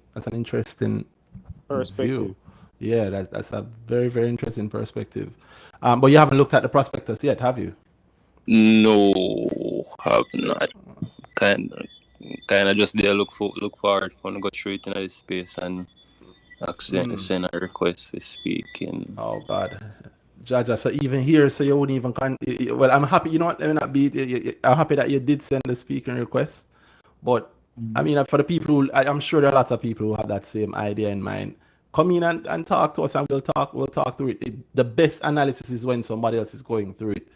Perspective. view. Yeah, that's a very, very interesting perspective. But you haven't looked at the prospectus yet, have you? No, have not. Kind of just there look forward for to go through it in this space and accidentally send a request for speaking. Oh God, Jaja, so even here, so you wouldn't even well, I'm happy. You know what? Let me not be. I'm happy that you did send the speaking request, but I mean, for the people who, I'm sure there are lots of people who have that same idea in mind. Come in and talk to us, and we'll talk through it. The best analysis is when somebody else is going through it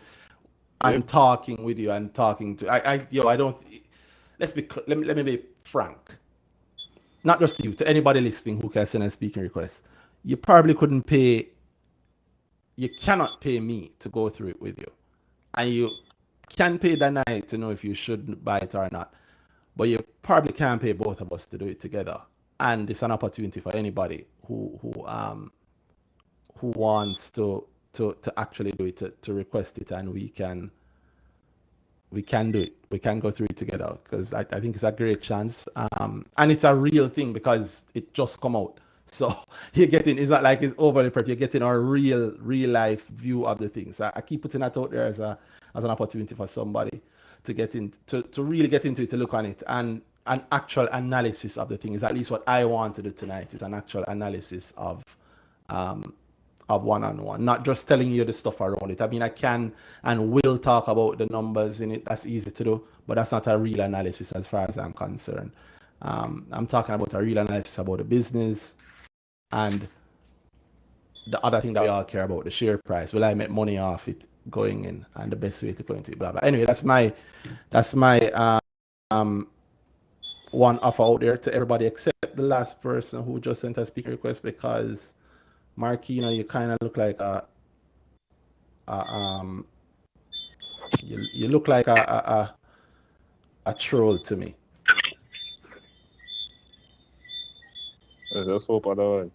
and talking with you and talking to. I don't. Let me be frank. Not just to you, to anybody listening who can send a speaking request. You probably couldn't pay. You cannot pay me to go through it with you, and you can pay Danhai to know if you should buy it or not. But you probably can't pay both of us to do it together. And it's an opportunity for anybody who wants to actually do it, to request it, and we can do it. We can go through it together, because I think it's a great chance. And it's a real thing because it just come out. So you're getting, it's not like it's overly pretty. You're getting a real life view of the things. I keep putting that out there as an opportunity for somebody to get in, to really get into it, to look on it, and an actual analysis of the thing is at least what I want to do tonight, is an actual analysis of one-on-one, not just telling you the stuff around it. I mean, I can and will talk about the numbers in it. That's easy to do, but that's not a real analysis as far as I'm concerned. I'm talking about a real analysis about the business and the other thing that we all care about, the share price. Will I make money off it going in, and the best way to go into it, blah blah. Anyway, that's my one offer out there to everybody except the last person who just sent a speaker request, because Marquino, you kind of look like you look like a troll to me. Let's hope otherwise.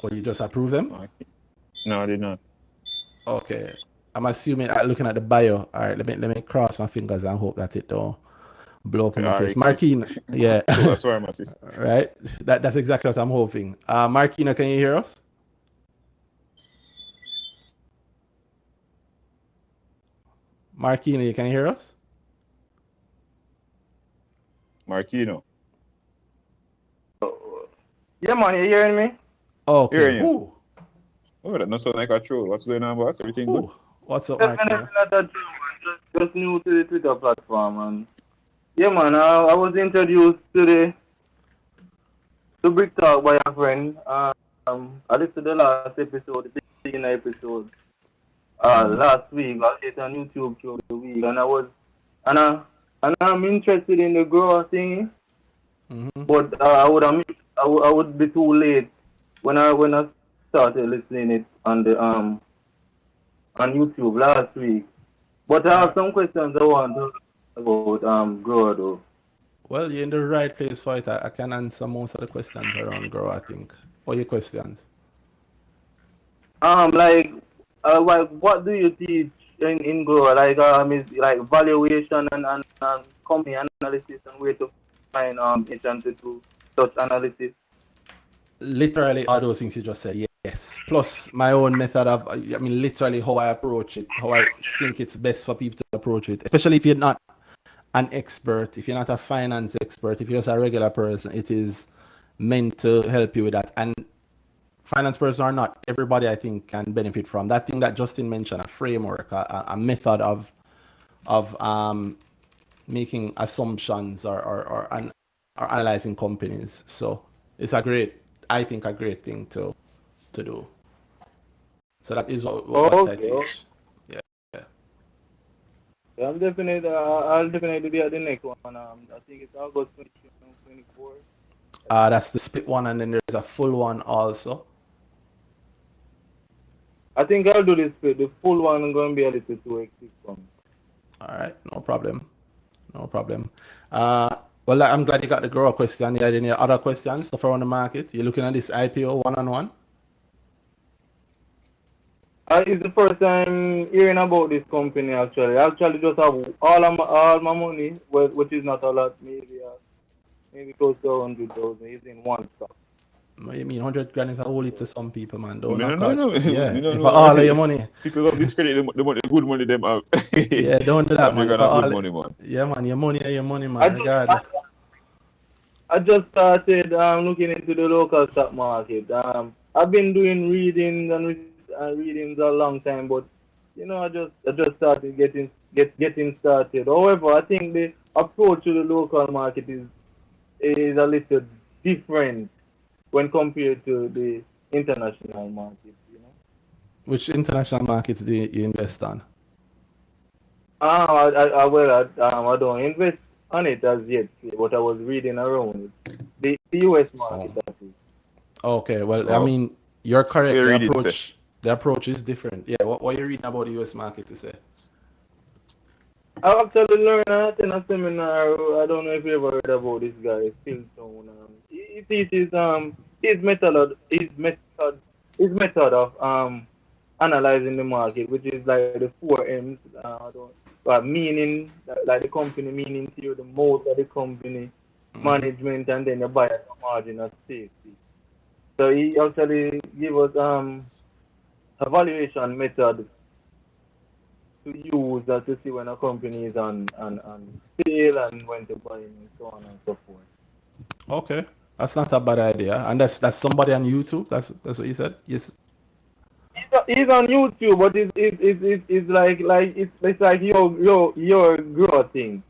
Or you just approve them? No, I did not. Okay. I'm assuming, looking at the bio. All right, let me cross my fingers and hope that it don't blow up in my face. Marquino, yeah. Sorry, my sister. Right? That's exactly what I'm hoping. Marquino, can you hear us? Marquino, can you hear us? Marquino. Yeah, man, you hearing me? Okay. Hearing you. Ooh. Oh, that not sound like a troll. What's going on, boss? Everything good? Ooh. What's up, Just Marquino? just new to the Twitter platform, and yeah, man, I was introduced to Brick Talk by a friend. I listened to the last episode, the beginning episode, last week. I did on YouTube through the week, and I'm interested in the growth thing, but I would be too late when I started listening it on the on YouTube last week. But I have some questions I want to ask about grow though. Well, you're in the right place for it. I can answer most of the questions around grow, I think. What are your questions? What do you teach in grow? Is like valuation and company analysis and where to find information to do such analysis. Literally all those things you just said, yes. Plus my own method of, literally how I approach it, how I think it's best for people to approach it, especially if you're not an expert, if you're not a finance expert, if you're just a regular person. It is meant to help you with that. And finance person or not, everybody I think can benefit from that thing that Justin mentioned, a framework, a method of making assumptions or analyzing companies. So it's a great thing to do. So that is what I teach. Yeah, I'll definitely be at the next one. I think it's August 2024. That's the split one, and then there's a full one also. I think I'll do this split. The full one is going to be a little too hectic for me. All right, no problem. Well, I'm glad you got the grower question. You had any other questions stuff around the market? You're looking at this IPO one-on-one? It's the first time hearing about this company actually. I actually just have all my money, which is not a lot, maybe close to 100,000 is in one stock. You mean 100 grand is a whole heap to some people, man? No. Yeah, No, for all of your money. People love discredit the good money them have. Yeah, don't do that, man. Good money, man. Yeah, man, your money are your money, man. Regardless. I just started looking into the local stock market. I've been doing readings and readings a long time, but I just started getting started. However, I think the approach to the local market is a little different when compared to the international market. Which international markets do you invest on? I don't invest on it as yet, but I was reading around it. The US market, Oh. that is. Okay, well, I Wow. mean, you're correct. We're The reading, sir. approach is different. Yeah, what you reading about the US market to say? I actually learned that in a seminar. I don't know if you ever heard about this guy, Philstone. He teaches his method of analyzing the market, which is like the four M's. Meaning, like the company meaning to you, the mode of the company, management, and then the buyer margin of safety. So he actually give us a valuation method to use to see when a company is on sale and when to buy and so on and so forth. Okay, that's not a bad idea. And that's somebody on YouTube. That's what you said. Yes. He's on YouTube, but it's like your growth thing.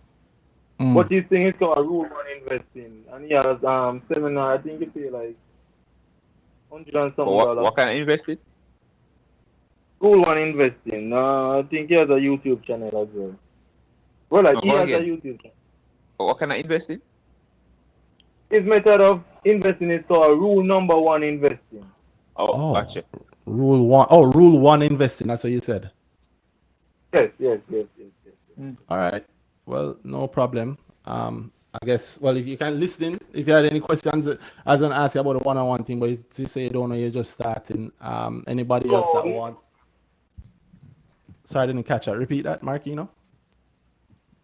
Mm. But his thing is called Rule One Investing, and he has seminar. I think he pay like $100 and But something what kind of investing? Rule One Investing. I think he has a YouTube channel as well. Well, like No, he go has a again. YouTube channel. But what kind of investing? His method of investing is called Rule Number One Investing. Oh, gotcha. Rule one. Oh, rule one investing. That's what you said. Yes. All right. Well, no problem. I guess. Well, if you can listen, if you had any questions, I was gonna ask you about the one-on-one thing, but you say you don't know, you're just starting. Anybody else that want? Sorry, I didn't catch that. Repeat that, Markino.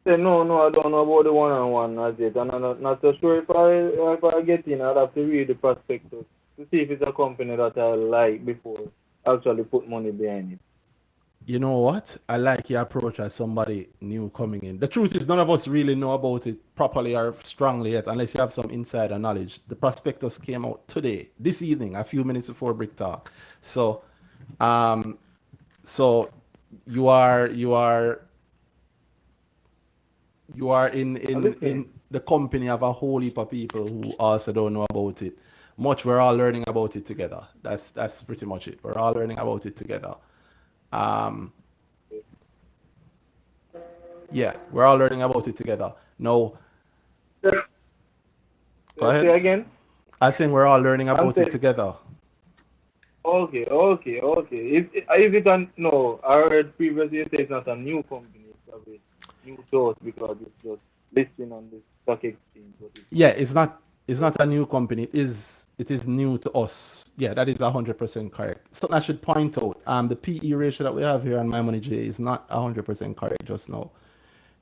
No, I don't know about the one-on-one as yet, and I'm not so sure if I get in. I'd have to read the prospectus to see if it's a company that I like before I actually put money behind it. You know what? I like your approach as somebody new coming in. The truth is, none of us really know about it properly or strongly yet, unless you have some insider knowledge. The prospectus came out today, this evening, a few minutes before Brick Talk. So, so you are in the company of a whole heap of people who also don't know about it. We're all learning about it together. That's pretty much it. We're all learning about it together. Yeah, we're all learning about it together. Now, go ahead. Say again? I think we're all learning about it together. Okay. Is it no? I heard previously you said it's not a new company. It's a new source because it's just listing on the stock exchange. Yeah, it's not a new company. It is new to us. Yeah, that is 100% correct. Something I should point out. The PE ratio that we have here on MyMoneyJ is not 100% correct just now,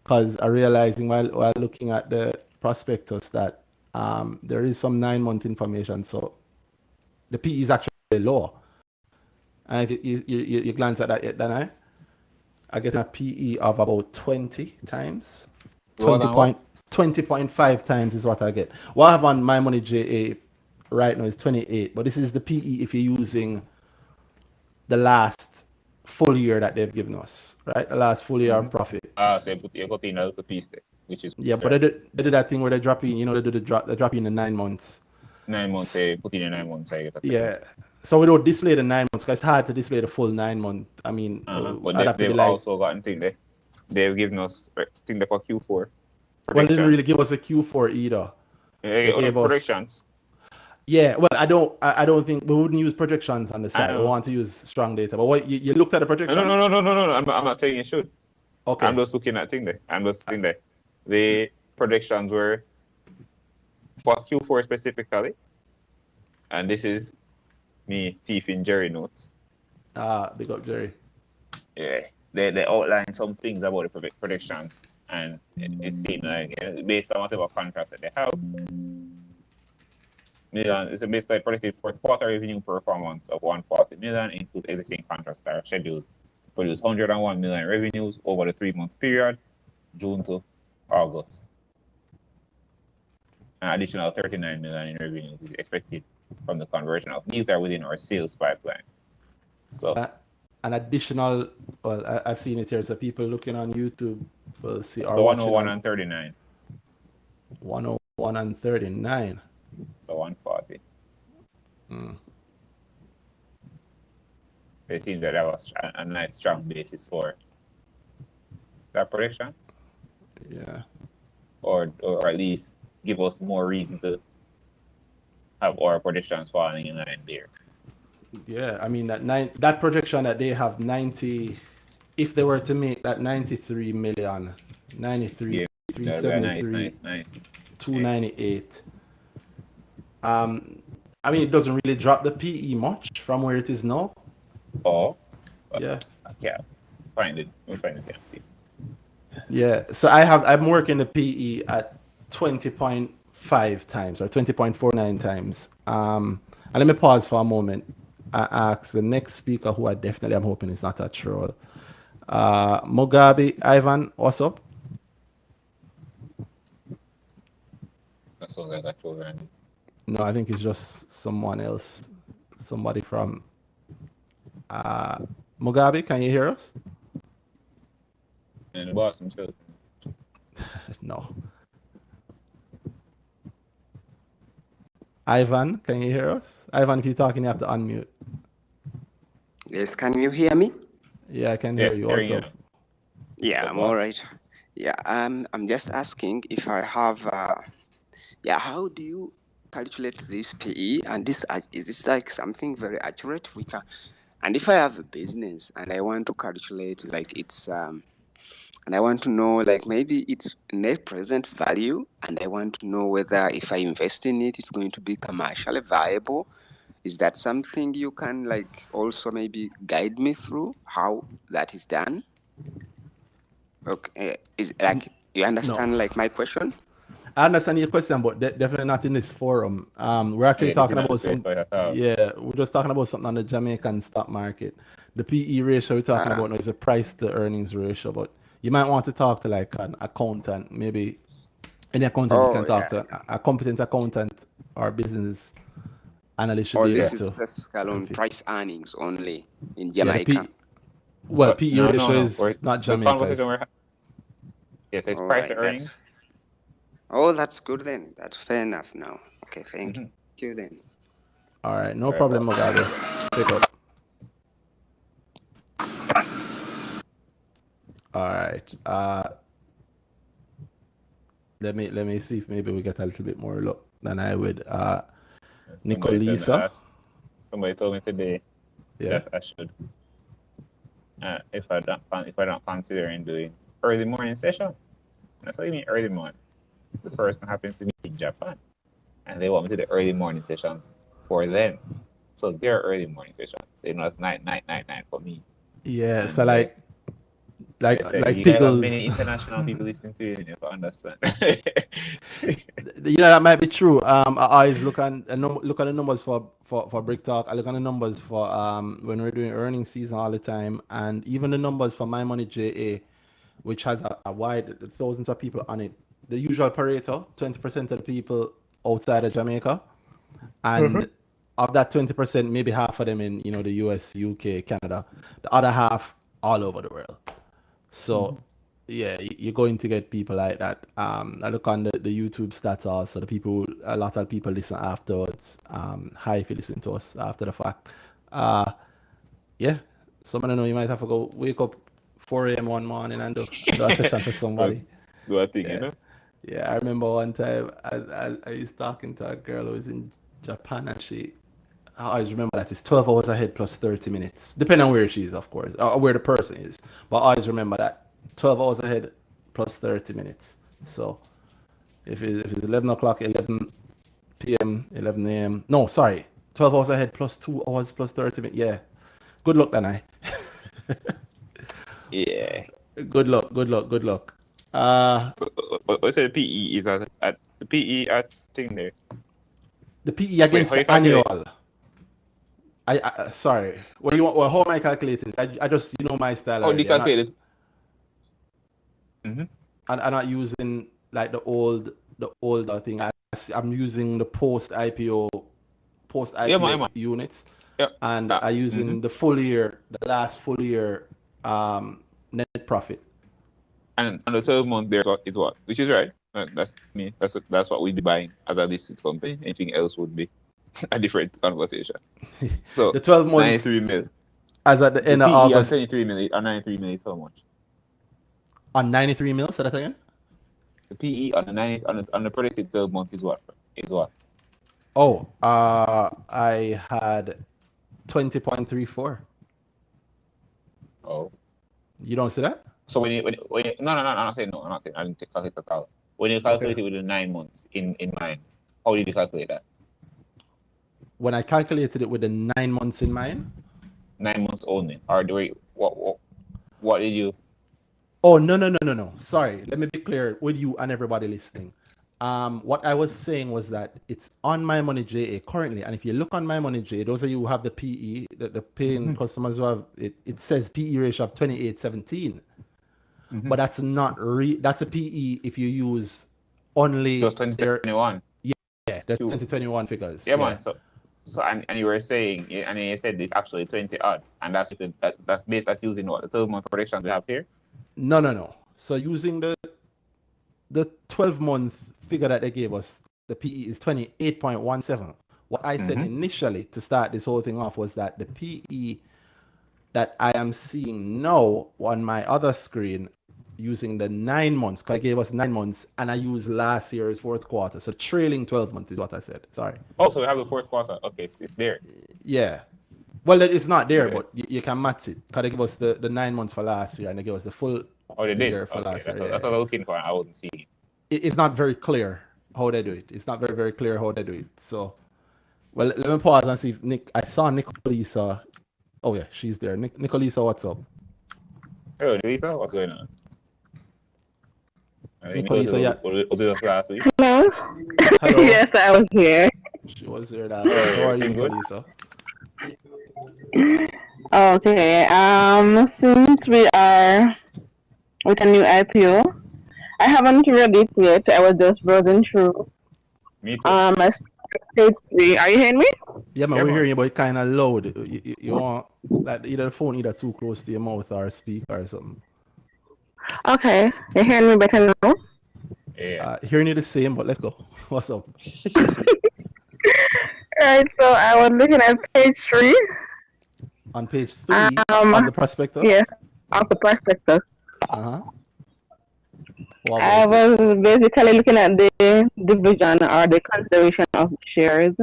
because I realizing while looking at the prospectus that there is some 9-month information, so the PE is actually low. And if you glance at that yet, then I get a PE of about 20 times. 20.5 times is what I get. What I have on MyMoneyJ right now is 28, but this is the PE if you're using the last full year that they've given us, right? The last full year of profit. So you put in a little piece there, which is yeah, but they did that thing where they drop in, they do the drop in the 9 months. 9 months. They put in a 9 months. Yeah. So we don't display the 9 months because it's hard to display the full 9 month. I mean, but they've also gotten thing there. They've given us thing there for Q4. Well, they didn't really give us a Q4 either. They gave us predictions. Yeah, well, I don't think we wouldn't use projections on the side. We want to use strong data. But what you looked at the projections? No. I'm not saying you should. Okay. I'm just looking at thing there. The predictions were for Q4 specifically, and this is me thieving Jerry notes. Big up Jerry. Yeah, they outline some things about the predictions, and it seemed like based on whatever contracts that they have. It's a basically predicted fourth quarter revenue performance of 140 million, includes existing contracts that are scheduled to produce 101 million revenues over the 3-month period, June to August. An additional 39 million in revenues is expected from the conversion of deals that are within our sales pipeline. So An additional, well, I've seen it here. So people looking on YouTube will see, or so watching 101 on and 39. 101 and 39. So 140. Mm. It seems that was a nice strong basis for that prediction, Yeah. or at least give us more reason to have our predictions falling in line there. Yeah, I mean that projection that they have 90, if they were to make that 93 million, 93, Yeah, that'd be a nice. 298. I mean, it doesn't really drop the PE much from where it is now. Oh, Yeah. yeah. We'll find it empty. Yeah. So I'm working the PE at 20.5 times or 20.49 times. And let me pause for a moment. I ask the next speaker, who I definitely am hoping is not a troll. Mugabe Ivan, what's up? That sounds like a troll, Randy. No, I think it's just someone else. Somebody from Mugabe, can you hear us? And the boss himself. No. Ivan, can you hear us? Ivan, if you're talking, you have to unmute. Yes, can you hear me? Yeah, I can hear Yes, you. hear What's you up? now. Yeah, I'm all right. Yeah, I'm just asking if I have, how do you calculate this PE? And this is this like something very accurate? And if I have a business and I want to calculate like and I want to know like maybe its net present value, and I want to know whether if I invest in it, it's going to be commercially viable. Is that something you can like also maybe guide me through how that is done? Okay, is like you understand No. like my question? I understand your question, but definitely not in this forum. We're actually Yeah, this is talking not the about space some. for it at all. Yeah, we're just talking about something on the Jamaican stock market. The PE ratio we're talking about now is a price to earnings ratio, but you might want to talk to like an accountant, maybe any accountant you Oh can talk yeah. to. A competent accountant or business analyst should Or be able this is to. specific on price earnings only in Yeah, the Jamaica. P. Well, But PE no. ratio We're, is not the Jamaica. conversation we're yes, it's All price to right, earnings. that's good then. That's fair enough now. Okay, thank you then. All right, no Right, problem, boss. Mugabe. Pick up. All right. Let me see if maybe we get a little bit more luck than I would. Nicolisa. Somebody told me today Yeah. that I should, if I don't consider doing early morning session. That's what you mean early morning. The person happens to be in Japan, and they want me to the early morning sessions for them. So their early morning sessions, it's night for me. Yeah. And So they like you guys have pickles. many international people listening to you, if I understand. You know that might be true. I always look at the numbers for Brick Talk. I look at the numbers for when we're doing earnings season all the time, and even the numbers for My Money JA, which has a wide thousands of people on it. The usual Pareto, 20% of the people outside of Jamaica, and of that 20%, maybe half of them in the US, UK, Canada. The other half all over the world. So yeah, you're going to get people like that. I look on the YouTube stats also. A lot of people listen afterwards. Hi, if you listen to us after the fact. Yeah, some of them know you might have to go wake up 4 a.m. one morning and do a session for somebody. Do a thing, Yeah. Yeah, I remember one time I was talking to a girl who was in Japan, and I always remember that it's 12 hours ahead plus 30 minutes, depending on where she is, of course, or where the person is. But I always remember that 12 hours ahead plus 30 minutes. So if it's 11 o'clock, 11 p.m., 11 a.m. No, sorry, 12 hours ahead plus 2 hours plus 30 minutes. Yeah. Good luck, Danhai. Yeah. Good luck. What's the PE is at the PE at thing there? The PE against how you the annual. calculate? I sorry. What do you want? Well, how am I calculating? I just my style How do already. you calculate it? I'm not using like the older thing. I'm using the post IPO Yeah, man. units. and I using the full year, the last full year net profit. And the 12-month there is what? Which is right. That's me. That's what we'd be buying as a listed company. Anything else would be a different conversation. So The 12 months 93 mil. as at the end The of PE on August 23 mil or 93 mil is how much? on 93 mil. Say that again. The PE on the predicted 12 months is what? Oh, I had 20.34. Oh. You don't see that? So when you no, I'm not saying no. I'm not saying I didn't calculate that out. When you calculate it with the 9 months in mind, how did you calculate that? When I calculated it with the 9 months in mind. 9 months only, or do we, what did you? Oh no. Sorry. Let me be clear with you and everybody listening. What I was saying was that it's on My Money JA currently, and if you look on My Money JA, those of you who have the PE, the paying customers who have it, it says PE ratio of 28.17. But that's not that's a PE if you use only just 2021. Yeah, the 2021 figures. Yeah, man. So and you were saying, and you said it's actually 20 odd, and that's using what, the 12-month predictions we have here. No. So using the 12-month figure that they gave us, the PE is 28.17. What I said initially to start this whole thing off was that the PE that I am seeing now on my other screen using the 9 months, because I gave us 9 months and I used last year's fourth quarter. So trailing 12 months is what I said. Sorry. Oh, so we have the fourth quarter. Okay, so it's there. Yeah. Well, it's not there, but you can match it. Because they give us the 9 months for last year and they give us the full year for last year. That's what I was looking for. I wasn't seeing it. It's not very clear how they do it. It's not very, very clear how they do it. So, well, let me pause and see if I saw Nicolisa. Oh, yeah, she's there. Nicolisa, what's up? Hello, Lisa. What's going on? Nicolisa, yeah. Was it last week? Hello. Hello. Yes, I was here. She was here last week. How are you, Nicolisa? Okay. Since we are with a new IPO, I haven't read it yet. I was just browsing through. Me too. I started 3. Are you hearing me? Yeah, man, we're hearing you, but it's kind of loud. You want that either the phone either too close to your mouth or speaker or something. Okay. You hearing me better now? Yeah. Hearing you the same, but let's go. What's up? Right. So I was looking at page 3. On page 3 of the prospectus? Yeah, of the prospectus. I was basically looking at the division or the consideration of shares,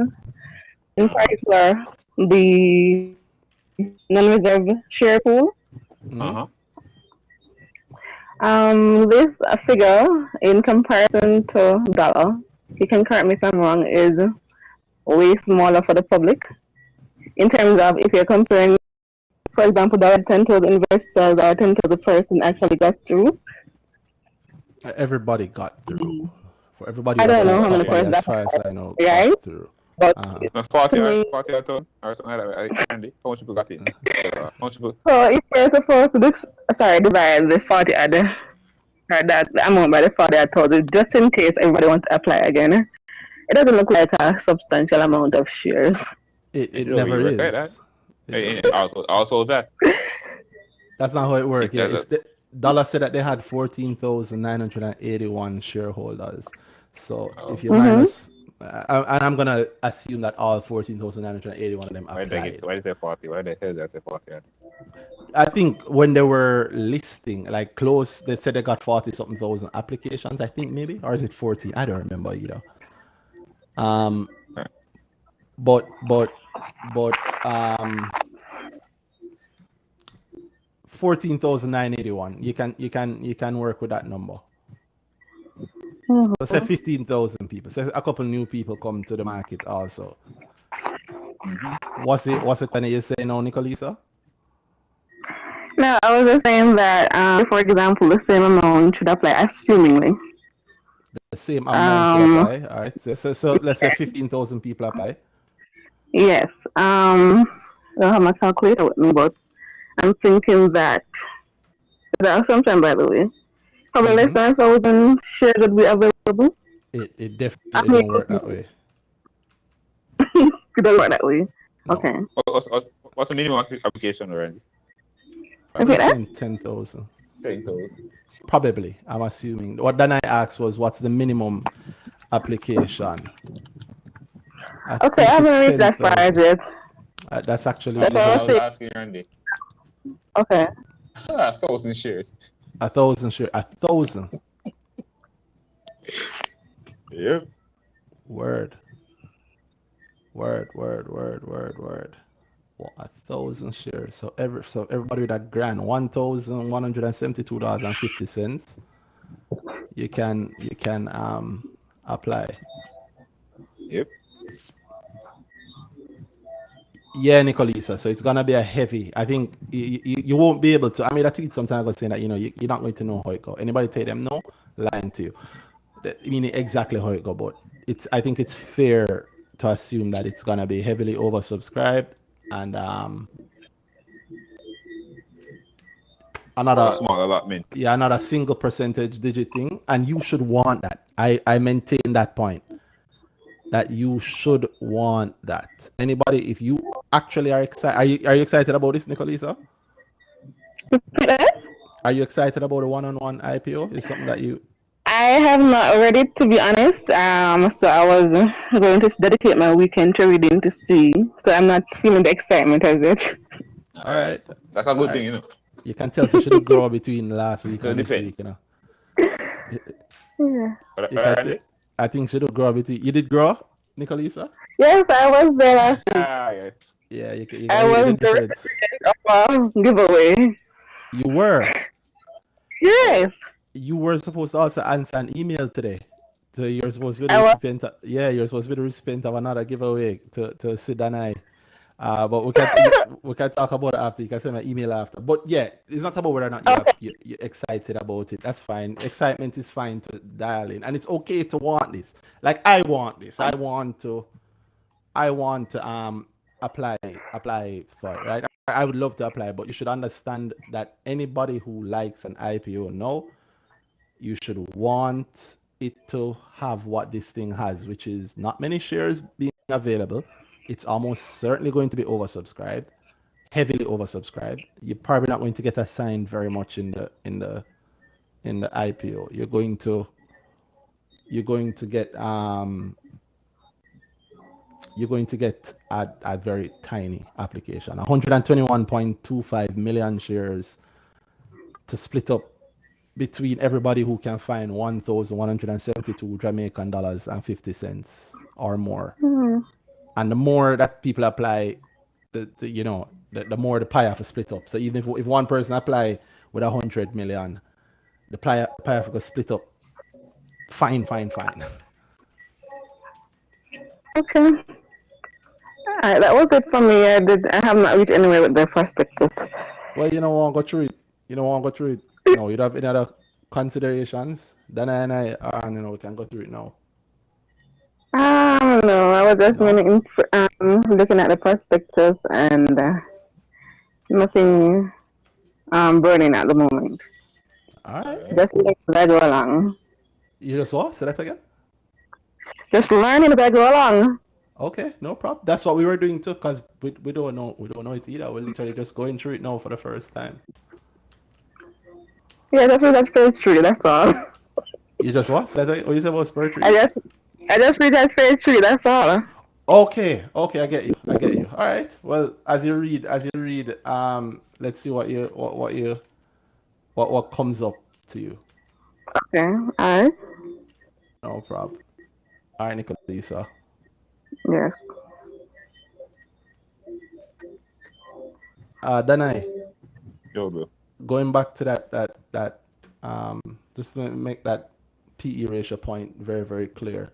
in particular the non-reserve share pool. This figure, in comparison to dollar, you can correct me if I'm wrong, is way smaller for the public. In terms of if you're comparing, for example, that 10,000 investors or 10,000 person actually got through. Everybody got through. For everybody, I don't know how many persons, persons as far as I know, right? got through. But 40 or something like that. Andy, how much people got in? How much people? So if you're supposed to divide the 40 other, or that the amount by the 40 I told you, just in case everybody wants to apply again, it doesn't look like a substantial amount of shares. It never is. Also that. That's not how it works. Yeah, Dollar said that they had 14,981 shareholders. So if you minus, and I'm gonna assume that all 14,981 of them applied. Why did they say 40? Why the hell did they say 40? I think when they were listing, like close, they said they got 40-something thousand applications. I think maybe, or is it 40? I don't remember either. But 14,981. You can work with that number. So say 15,000 people. Say a couple new people come to the market also. What's it kind of you say now, Nicolisa? No, I was just saying that, for example, the same amount should apply assumingly. The same amount should apply. All right. So let's say 15,000 people apply. Yes. I don't have my calculator with me, but I'm thinking that the assumption, by the way, probably less than 1,000 shares would be available. It definitely don't work that way. It doesn't work that way. No. Okay. What's the minimum application, Randy? Probably Okay, saying 10,000. 10,000. Probably, I'm assuming. What then I asked was, what's the minimum application? I okay, I think it's haven't reached that far 10,000. yet. That's actually That's That's what all I I'll was say. asking Randy. Okay. 1,000 shares. 1,000 share. 1,000. Yep. Word. Word. Well, 1,000 shares. So everybody with a grand, $1,172.50. You can apply. Yep. Yeah, Nicolisa. So it's gonna be a heavy. I think you won't be able to. I mean, I tweet some time ago saying that you're not going to know how it go. Anybody tell them no, lying to you. I mean exactly how it go, but I think it's fair to assume that it's gonna be heavily oversubscribed and A small allotment. another single percentage digit thing, and you should want that. I maintain that point. That you should want that. Anybody, if you actually are excited, are you excited about this, Nicolisa? Are you excited about a one-on-one IPO? Is something that you? I have not read it, to be honest. So I was going to dedicate my weekend to reading to see. So I'm not feeling the excitement of it. All right. That's a good thing, you know. You can tell she should grow between last week So it and this week, depends. you know. Yeah. You can I think she should grow between. You did grow, Nicolisa? Yes, I was there last week. Yes. Yeah, you I gotta hear was the the difference. recipient of a giveaway. You were. Yes. You were supposed to also answer an email today. So you're supposed to be I the was. recipient. You're supposed to be the recipient of another giveaway to Sid and I. But we can talk about it after. You can send me an email after. But yeah, it's not about whether or not Okay. you're excited about it. That's fine. Excitement is fine to dial in, and it's okay to want this. Like I want this. I want to apply for it. Right. I would love to apply, but you should understand that anybody who likes an IPO now, you should want it to have what this thing has, which is not many shares being available. It's almost certainly going to be oversubscribed, heavily oversubscribed. You're probably not going to get assigned very much in the IPO. You're going to get a very tiny application. 121.25 million shares to split up between everybody who can find 1,172 Jamaican dollars and 50 cents or more. And the more that people apply, the more the pie have to split up. So even if one person apply with 100 million, the pie have to split up. Fine. Okay. All right, that was it for me. I have not reached anywhere with the prospectus. Well, you don't want to go through it. No, you don't have any other considerations. Then we can go through it now. No, I was just looking at the prospectus and nothing burning at the moment. All right. Just letting that go along. You just what? Say that again? Just learning as I go along. Okay, no problem. That's what we were doing too, because we don't know it either. We're literally just going through it now for the first time. Yeah, that's what phase 3, that's all. You just what? Say that again? What you said about phase 3? I just read that phase 3, that's all. Okay, I get you. All right. Well, as you read, let's see what comes up to you. Okay, all right. No problem. All right, Nicolisa. Yes. Danhai. Yo, bro. Going back to that just to make that PE ratio point very, very clear.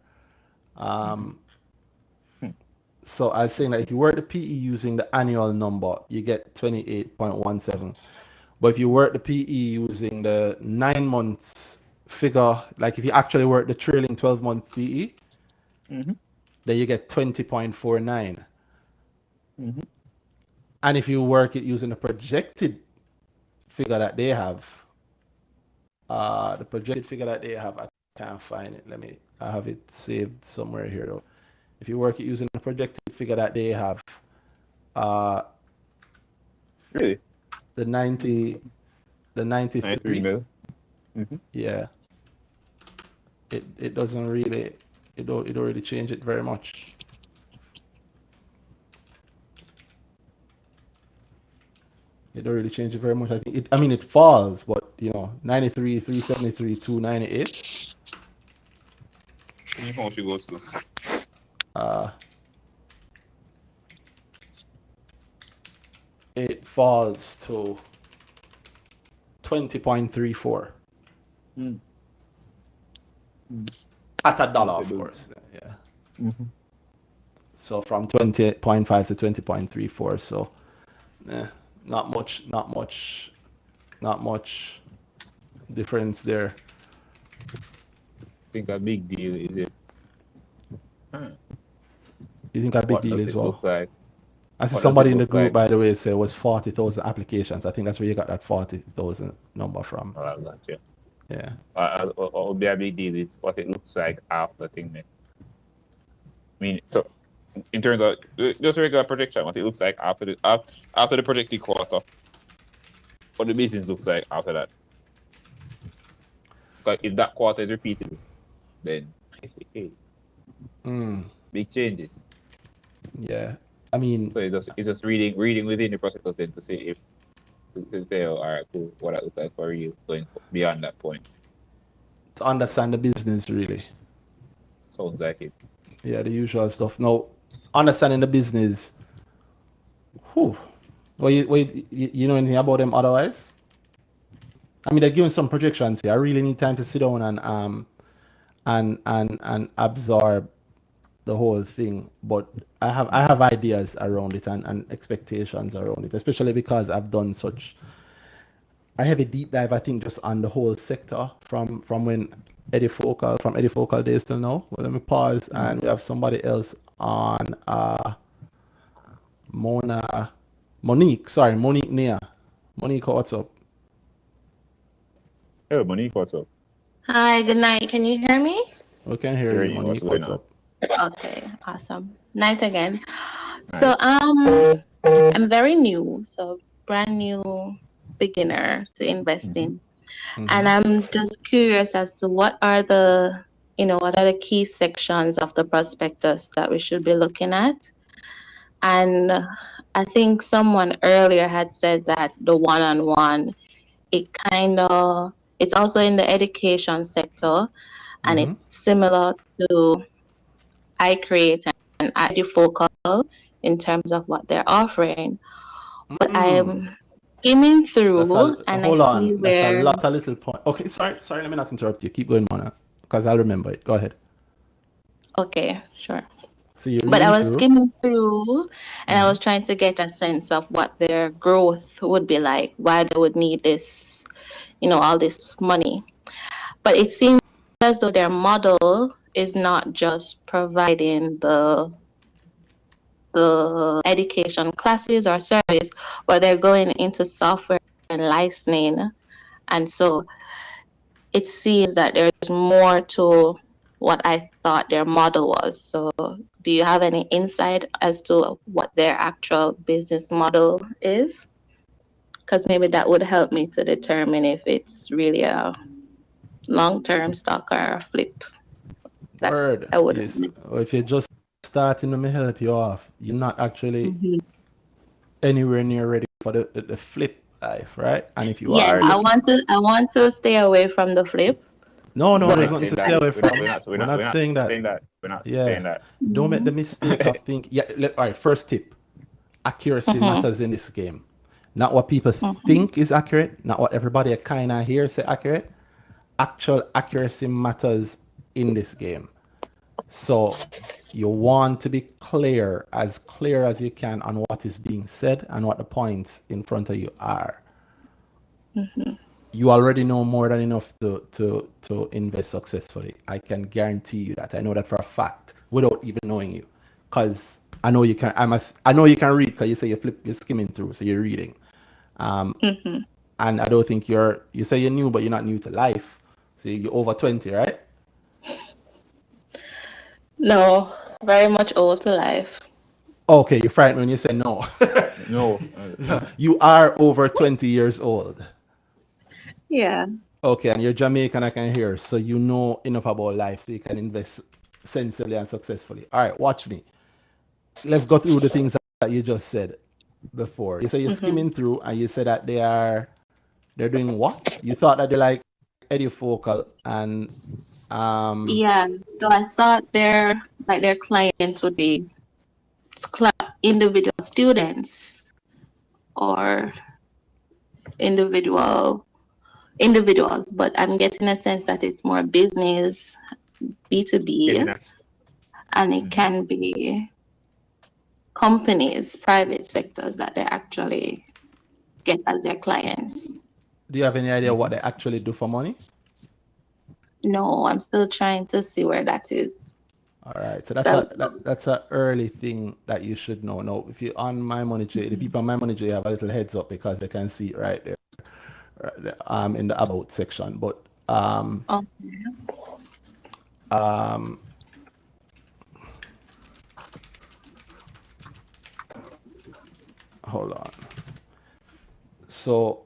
So I was saying that if you work the PE using the annual number, you get 28.17. But if you work the PE using the 9 months figure, like if you actually work the trailing 12-month PE, then you get 20.49. And if you work it using the projected figure that they have, I can't find it. I have it saved somewhere here though. If you work it using the projected figure that they have, Really? The 93, 93 mil. yeah, it doesn't really, it don't really change it very much. It don't really change it very much. I mean, it falls, but 93, 373, 298. How much it goes to? It falls to 20.34 at a dollar, of course. Yeah. So from 20.5 to 20.34. So, not much difference there. I think a big deal is it. You think a big What deal does as it look well? like? I see What does somebody it in the look group, like? by the way, say it was 40,000 applications. I think that's where you got that 40,000 number from. Oh, that, yeah. Yeah. What would be a big deal is what it looks like after thing. I mean, so in terms of just regular projection, what it looks like after the projected quarter, what the business looks like after that. Because if that quarter is repeatable, then big changes. Yeah. I mean, So it's just reading within the Prospectus then to say oh, all right, cool, what that looks like for you going beyond that point. to understand the business, really. Sounds like it. Yeah, the usual stuff. Now, understanding the business. Whew. You know anything about them otherwise? I mean, they're giving some projections here. I really need time to sit down and absorb the whole thing. But I have ideas around it and expectations around it, especially because I've done such a heavy deep dive, I think, just on the whole sector from when Eddie Focal days till now. Well, let me pause, and we have somebody else on Monique Nia. Monique, what's up? Hey, Monique, what's up? Hi, good night. Can you hear me? We can hear you, Monique. What's up? Okay, awesome. Night again. So I'm very new, so brand new beginner to investing. And I'm just curious as to what are the key sections of the prospectus that we should be looking at. And I think someone earlier had said that the one-on-one, it's also in the education sector, and it's similar to iCreate and iFocal in terms of what they're offering. But I'm skimming through and I Hold see on. That's a where. lot of little point. Okay, sorry. Let me not interrupt you. Keep going, Mona, because I'll remember it. Go ahead. Okay, sure. So you're But I reading was through. skimming through and I was trying to get a sense of what their growth would be like, why they would need this, all this money. But it seems as though their model is not just providing the education classes or service, but they're going into software and licensing. And so it seems that there's more to what I thought their model was. So do you have any insight as to what their actual business model is? Because maybe that would help me to determine if it's really a long-term stock or a flip. Word. I wouldn't Yes. miss. If you're just starting, let me help you off. You're not actually anywhere near ready for the flip life, right? And if you Yeah, are I looking, want to stay away from the flip. no, We're there's not nothing saying to that. stay away We're not, from. we're not, we're We're not, we're not not saying that. saying that. We're not Yeah. saying that. Don't make the mistake of thinking. Yeah. All right. First tip: accuracy matters in this game. Not what people think is accurate. Not what everybody kind of hear say accurate. Actual accuracy matters in this game. So you want to be clear as you can on what is being said and what the points in front of you are. You already know more than enough to invest successfully. I can guarantee you that. I know that for a fact without even knowing you, because I know you can. I know you can read because you say you're skimming through, so you're reading. And I don't think you say you're new, but you're not new to life. So you're over 20, right? No, very much old to life. Okay, you're frightened when you say no. No. You are over 20 years old. Yeah. Okay, and you're Jamaican, I can hear. So you know enough about life so you can invest sensibly and successfully. All right, watch me. Let's go through the things that you just said before. You say you're Mm-hmm. skimming through and you said that they're doing what? You thought that they're like edufocal and Yeah. So I thought their clients would be individual students or individual individuals, but I'm getting a sense that it's more business, B2B, Business. and it can be companies, private sectors that they actually get as their clients. do you have any idea what they actually do for money? No, I'm still trying to see where that is All right, so spelled. that's a early thing that you should know. Now, if you on My Money J, the people on My Money J have a little heads up because they can see it right there, in the about section. But Oh, um, hold on. So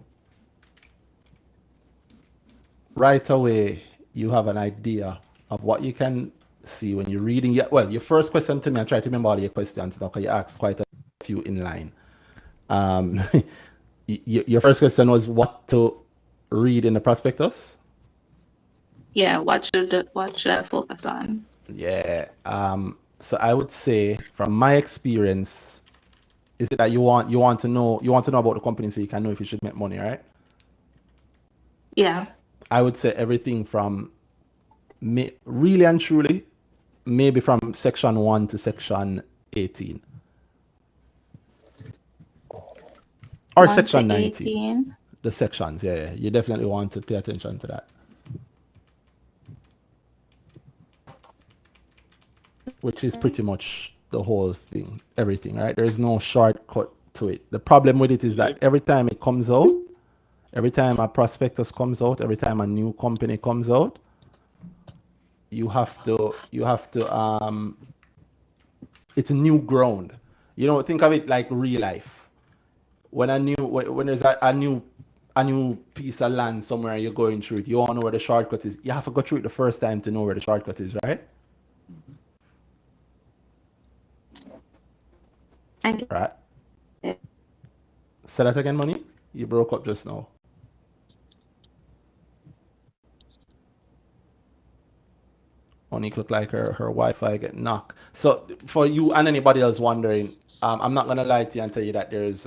right away, you have an idea of what you can see when you're reading. Well, your first question to me, I try to remember all your questions now because you asked quite a few in line. Your first question was what to read in the prospectus. yeah. What should I focus on? Yeah. So I would say, from my experience, is it that you want to know about the company so you can know if you should make money, right? Yeah. I would say everything from really and truly, maybe from section 1 to section 18 or 1 to section 19. 18. The sections, yeah. You definitely want to pay attention to that, which is pretty much the whole thing, everything, right? There's no shortcut to it. The problem with it is that every time it comes out, every time a prospectus comes out, every time a new company comes out, you have to it's new ground. Think of it like real life. When there's a new piece of land somewhere you're going through it, you want to know where the shortcut is. You have to go through it the first time to know where the shortcut is, right? I get Right. it. Say that again, Money. You broke up just now. Monique look like her Wi-Fi get knocked. So for you and anybody else wondering, I'm not gonna lie to you and tell you that there's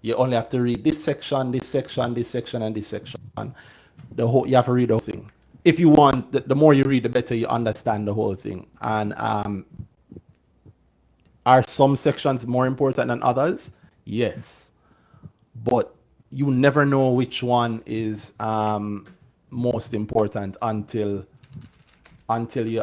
you only have to read this section, this section, this section, and this section. You have to read the whole thing. If you want, the more you read, the better you understand the whole thing. And are some sections more important than others? Yes, but you never know which one is most important until you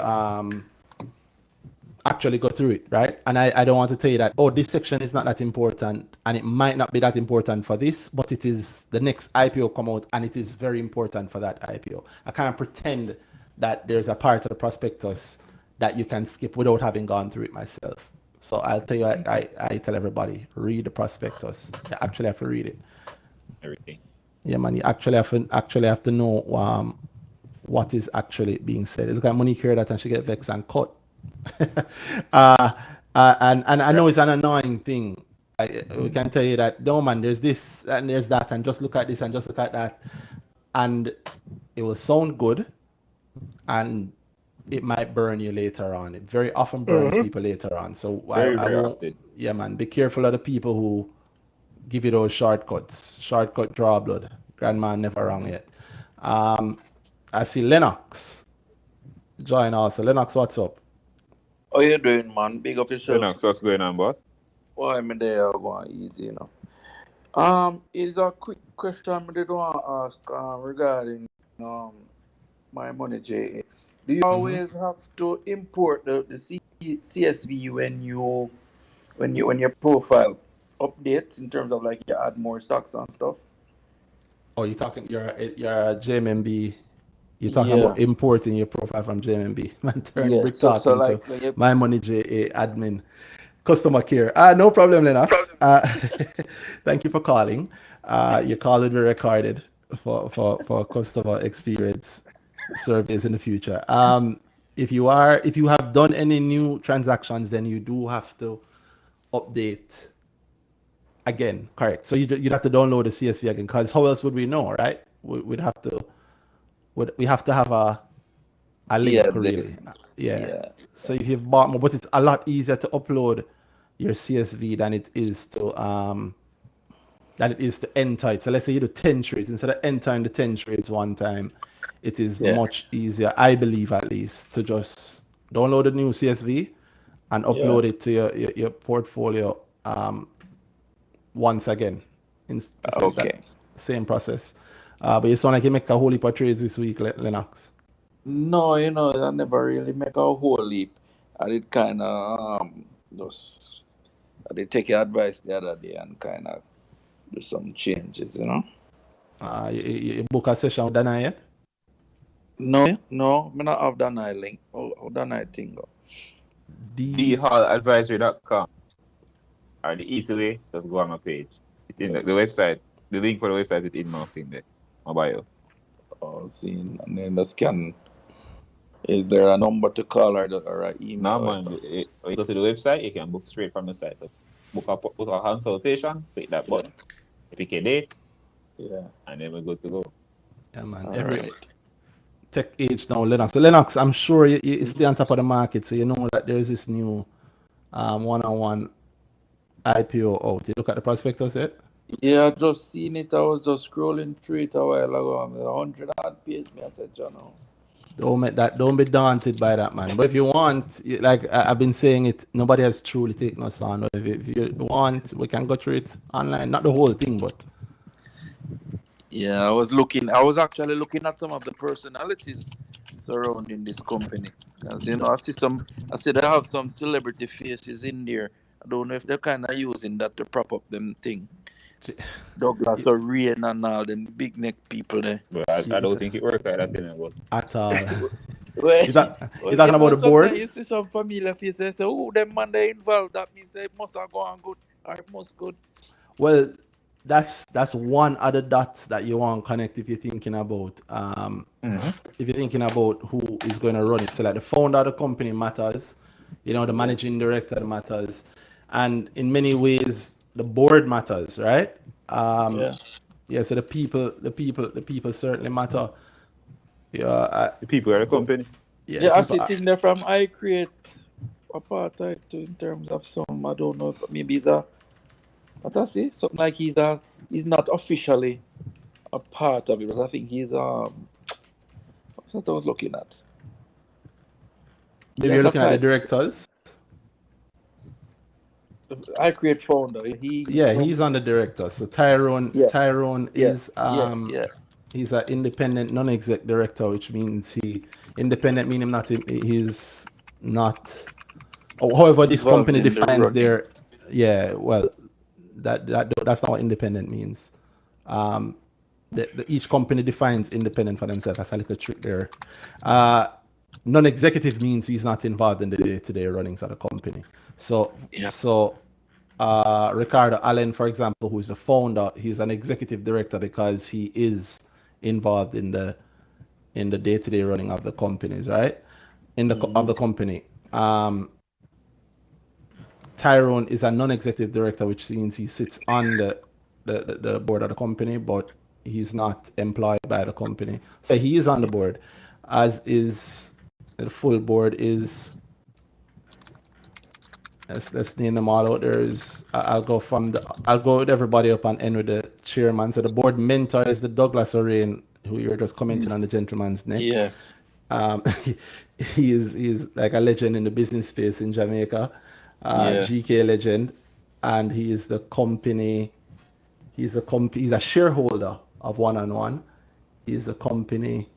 actually go through it, right? And I don't want to tell you that, oh, this section is not that important, and it might not be that important for this, but it is the next IPO come out, and it is very important for that IPO. I can't pretend that there's a part of the prospectus that you can skip without having gone through it myself. So I'll tell you, I tell everybody, read the prospectus. You actually have to read it. Everything. Yeah, man, you actually have to know what is actually being said. Look at Monique hear that and she get vexed and cut. And I know it's an annoying thing. We can tell you that, no man, there's this and there's that, and just look at this and just look at that, and it will sound good, and it might burn you later on. It very often burns people later on. So Very, I very won't. often. Yeah, man, be careful of the people who give you those shortcuts. Shortcut draw blood. Grandma never wrong yet. I see Lennox join also. Lennox, what's up? How you doing, man? Big up yourself. Lennox, what's going on, boss? Why am I there going easy, It's a quick question I did want to ask regarding My Money JA. Do you always have to import the CSV when your profile updates in terms of like you add more stocks and stuff? Oh, you're a JMMB. You're talking about importing your profile from JMMB. Man, turn Yeah. Brick So Talk into like when you My Money JA admin. Customer care. No problem, Lennox. Thank you for calling. Your call will be recorded for customer experience surveys in the future. If you have done any new transactions, then you do have to update again. Correct. So you'd have to download the CSV again, because how else would we know, right? We have to have a link, Yeah, really. Yeah. yeah. So if you've bought more, but it's a lot easier to upload your CSV than it is to enter it. So let's say you do 10 trades, instead of entering the 10 trades one time, it is Yeah. much easier, I believe at least, to just download a new CSV and upload it to your portfolio once again. Okay. Same process. But you sound like you make a whole heap of trades this week, Lennox. No, I never really make a whole leap. I did kind of just I did take your advice the other day and kind of do some changes. You book a session with Danhai yet? No, me not have Danhai link. How Danhai thing go? dhalladvisory.com. Or the easy way, just go on my page. It's in the website. The link for the website is in my thing there, my bio. Oh, see, and then just can. Is there a number to call or an email? No, man. You go to the website, you can book straight from the site. So book a consultation, click that button, pick a date, and then we're good to go. Yeah, man. All Every right. tech age now, Lennox. So Lennox, I'm sure you stay on top of the market, so you know that there's this new one-on-one IPO out. You look at the prospectus yet? Yeah, I just seen it. I was just scrolling through it a while ago. I'm 100 odd page. I said, John. Don't be daunted by that, man. But if you want, like I've been saying it, nobody has truly taken us on. But if you want, we can go through it online. Not the whole thing, but Yeah, I was actually looking at some of the personalities surrounding this company. As I said I have some celebrity faces in there. I don't know if they're kind of using that to prop up them thing. Douglas or Rain and all them big neck people there. But I don't think it works like that, at all. Well, You're talking about the sometimes board? you see some familiar faces say, oh, them man they involved. That means it must have gone good or it must good. Well, that's one other dot that you want to connect if you're thinking about who is going to run it. So like the founder of the company matters, the managing director matters, and in many ways the board matters, right? So the people certainly matter. The people are the company. I see thing there from I create apartheid too in terms of some, I don't know, maybe what I see, something like he's not officially a part of it, but I think he's what's what I was looking at. Maybe you're looking at the directors. I create founder. He's on the director. So Tyrone is he's an independent non-exec director, which means independent meaning he's not, or however this company defines their that's not what independent means. Each company defines independent for themselves. That's a little trick there. Non-executive means he's not involved in the day-to-day runnings of the company. So Ricardo Allen, for example, who is the founder, he's an executive director because he is involved in the day-to-day running of the companies, right? Of the company. Tyrone is a non-executive director, which means he sits on the board of the company, but he's not employed by the company. So he is on the board, as is the full board is. Let's name them all out. I'll go with everybody up and end with the chairman. So the board mentor is the Douglas O'Rain, who you're just commenting on the gentleman's neck. Yes. He is like a legend in the business space in Jamaica. GK legend, and he is the company. He's a shareholder of One-on-One. He's the company.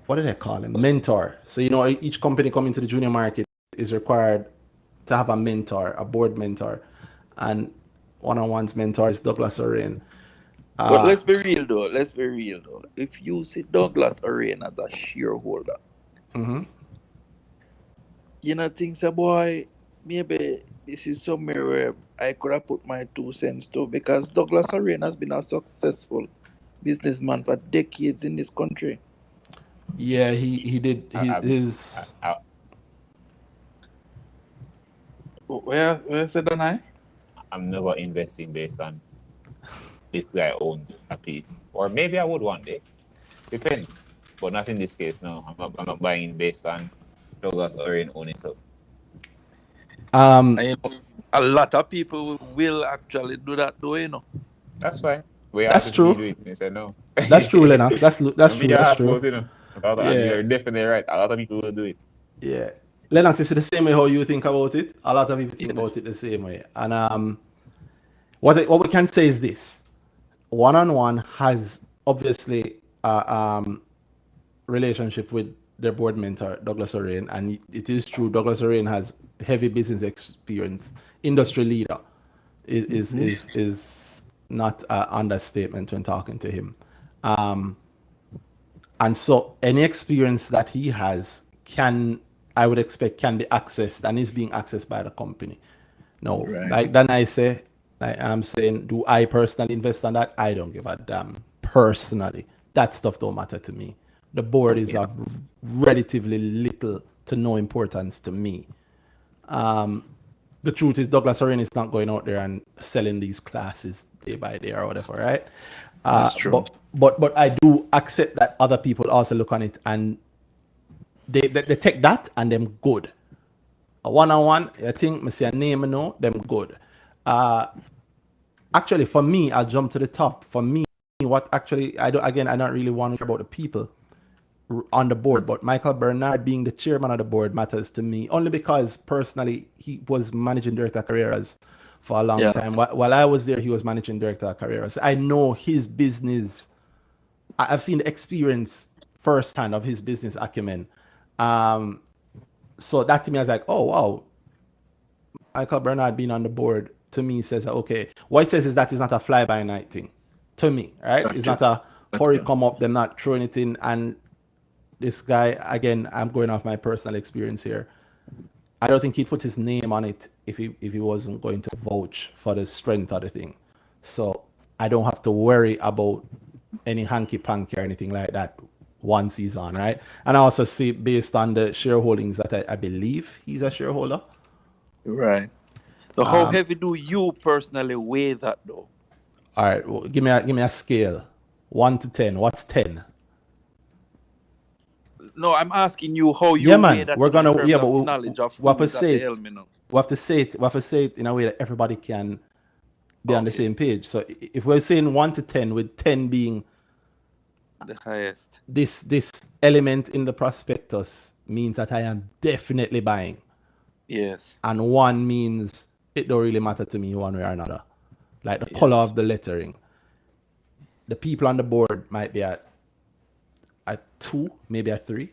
What did I call him? Mentor. So each company coming to the junior market is required to have a mentor, a board mentor, and One-on-One's mentor is Douglas O'Rain. But let's be real though. If you see Douglas O'Rain as a shareholder, things a boy, maybe this is somewhere where I could have put my 2 cents too, because Douglas Arena has been a successful businessman for decades in this country. Yeah, he did his. Where said Danhai? I'm never investing based on this guy owns a piece, or maybe I would one day. Depends, but not in this case. No, I'm not buying it based on Douglas Oren owning it. And, you know, a lot of people will actually do that though, you know. That's fine. We That's asked if you do true. it, and he said no. That's true, Lennox. That's true. That's About, true. you know. And Yeah, you're definitely right. A lot of people will do it. yeah. Lennox, is it the same way how you think about it? A lot of people think Yeah. about it the same way. And what we can say is this: one-on-one has obviously relationship with their board mentor Douglas Oren, and it is true Douglas Oren has heavy business experience, industry leader is not an understatement when talking to him. And so any experience that he has I would expect can be accessed and is being accessed by the company. No, Right. like then I say, I'm saying, do I personally invest on that? I don't give a damn personally. That stuff don't matter to me. The board is of relatively little to no importance to me. The truth is Douglas Oren is not going out there and selling these classes day by day or whatever, right? That's true. But I do accept that other people also look on it and they take that and them good. A one-on-one, I think I see a name, you know, them good. Actually, for me, I'll jump to the top. For me, what actually I don't really want to hear about the people on the board, but Michael Bernard being the chairman of the board matters to me only because personally he was managing director of Carreras for a long time. While I was there, he was managing director of Carreras. I know his business. I've seen the experience firsthand of his business acumen. So that to me, I was like, oh wow, Michael Bernard being on the board to me says, okay, what it says is that it's not a fly-by-night thing to me, right? Gotcha. It's not a hurry come up, them not throwing it in. And this guy, again, I'm going off my personal experience here. I don't think he'd put his name on it if he wasn't going to vouch for the strength of the thing. So I don't have to worry about any hanky-panky or anything like that once he's on, right? And I also see based on the shareholdings that I believe he's a shareholder. Right. So how heavy do you personally weigh that though? All right, well, give me a scale, 1 to 10. What's 10? No, I'm asking you how you Yeah, weigh man. that We're in gonna terms but of knowledge of we have who to is at say the it. helm, you know. We have to say it in a way that everybody can be on the Okay. same page. So if we're saying 1 to 10, with 10 being The highest. this element in the prospectus means that I am definitely buying, Yes. and 1 means it don't really matter to me one way or another. Like the color of the lettering. The people on the board might be at 2, maybe at 3.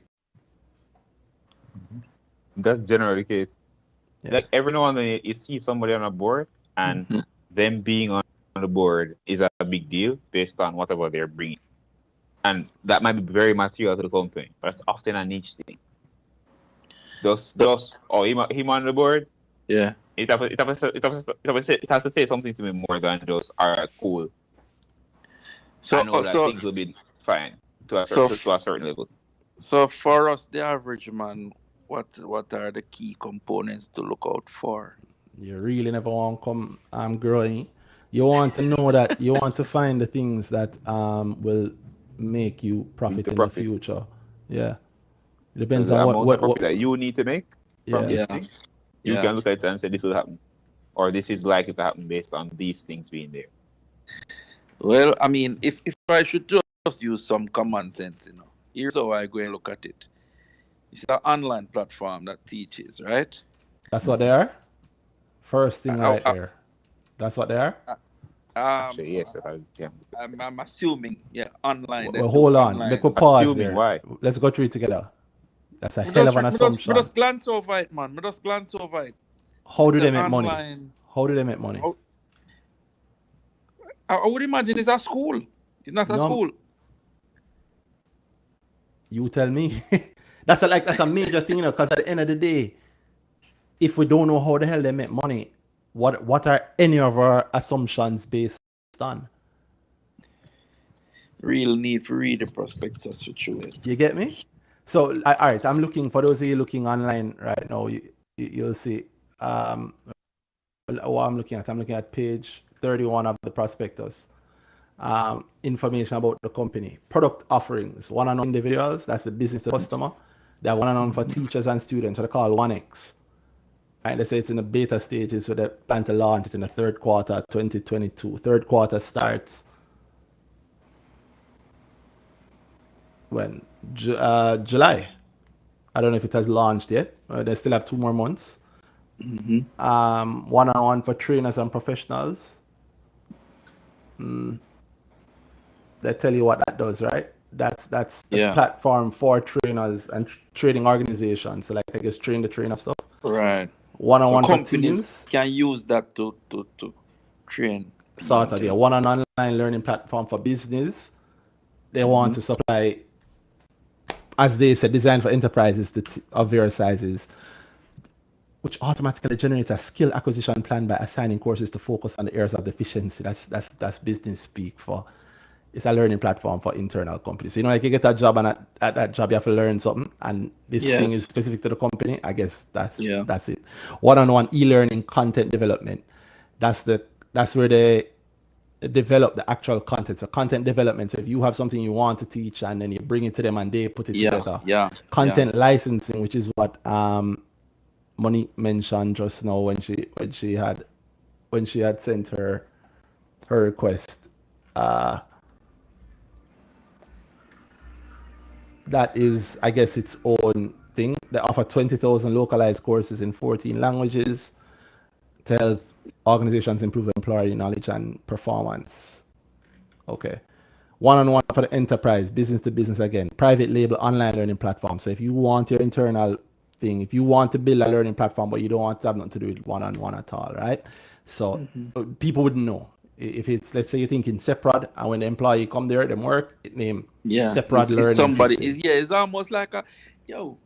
That's generally the case. Yeah. Like every now and then you see somebody on a board, and them being on the board is a big deal based on whatever they're bringing. And that might be very material to the company, but it's often a niche thing. Him on the board. Yeah. It has to say something to me more than just cool. So I know that things will be fine to a certain level. So for us, the average man, what are the key components to look out for? You really never want to come growing. You want to know that you want to find the things that will make you profit in the future. Yeah. It depends so the on amount of profit that you need to make from Yeah. this thing. You can look at it and say this will happen, or this is likely to happen based on these things being there. Well, I mean, if I should just use some common sense, you know, here's how I go and look at it. It's an online platform that teaches, right? That's what they are? First thing right there. That's what they are? Actually, yes. I'm assuming, online. Well, hold on. Online. Make a pause Assuming there. why? Let's go through it together. That's a hell of an assumption. Just glance over it, man. Just glance over it. How do they make money? How do they make money? I would imagine it's a school. It's not a school. You tell me. That's a major thing, you know, because at the end of the day, if we don't know how the hell they make money, what are any of our assumptions based on? Real need for read the prospectus for true. You get me? So, all right, I'm looking, for those of you looking online right now, you'll see what I'm looking at page 31 of the prospectus. Information about the company, product offerings, one-on-one individuals, that's the business to customer. They are one-on-one for teachers and students, what they call 1X. Right, they say it's in the beta stages, so they plan to launch it in the third quarter 2022. Third quarter starts when? July. I don't know if it has launched yet. They still have 2 more months. One-on-one for trainers and professionals. They tell you what that does, right? That's the platform for trainers and training organizations. So like I guess train the trainer stuff. Right. One-on-one So for companies teams. can use that to train. Sort of, yeah. One online learning platform for business. They want to supply, as they said, designed for enterprises of various sizes, which automatically generates a skill acquisition plan by assigning courses to focus on the areas of deficiency. That's business speak for. It's a learning platform for internal companies. So, you know, like you get a job, and at that job you have to learn something, and this thing is specific to the company. I guess that's it. One-on-one e-learning content development. That's where they develop the actual content. So content development. So if you have something you want to teach, and then you bring it to them and they put it together. Content licensing, which is what Monique mentioned just now when she had sent her request. That is, I guess, its own thing. They offer 20,000 localized courses in 14 languages to help organizations improve employee knowledge and performance. Okay. One-on-one for the enterprise, business to business again. Private label online learning platform. So if you want your internal thing, if you want to build a learning platform, but you don't want to have nothing to do with one-on-one at all, right? So people wouldn't know. If it's, let's say you're thinking separate, and when the employee come there, them work, it name separate learning it's somebody system. it's almost like a so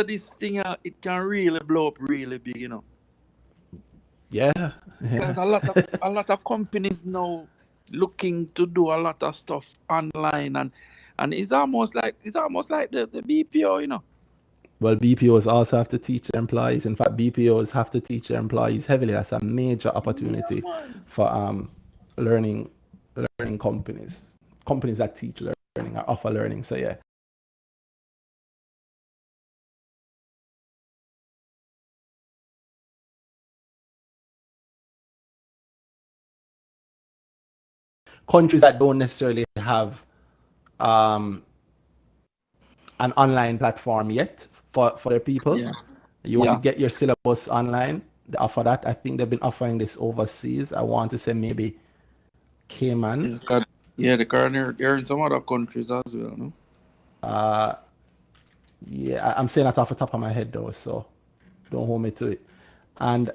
this thing it can really blow up really big, you know. Because a lot of companies now looking to do a lot of stuff online, and it's almost like the BPO, you know. Well, BPOs also have to teach their employees. In fact, BPOs have to teach their employees heavily. That's a major opportunity for learning companies that teach learning or offer learning. So yeah. Countries that don't necessarily have an online platform yet for their people. You want to get your syllabus online, they offer that. I think they've been offering this overseas. I want to say maybe Cayman. The current they're in some other countries as well, no? I'm saying that off the top of my head though, so don't hold me to it. And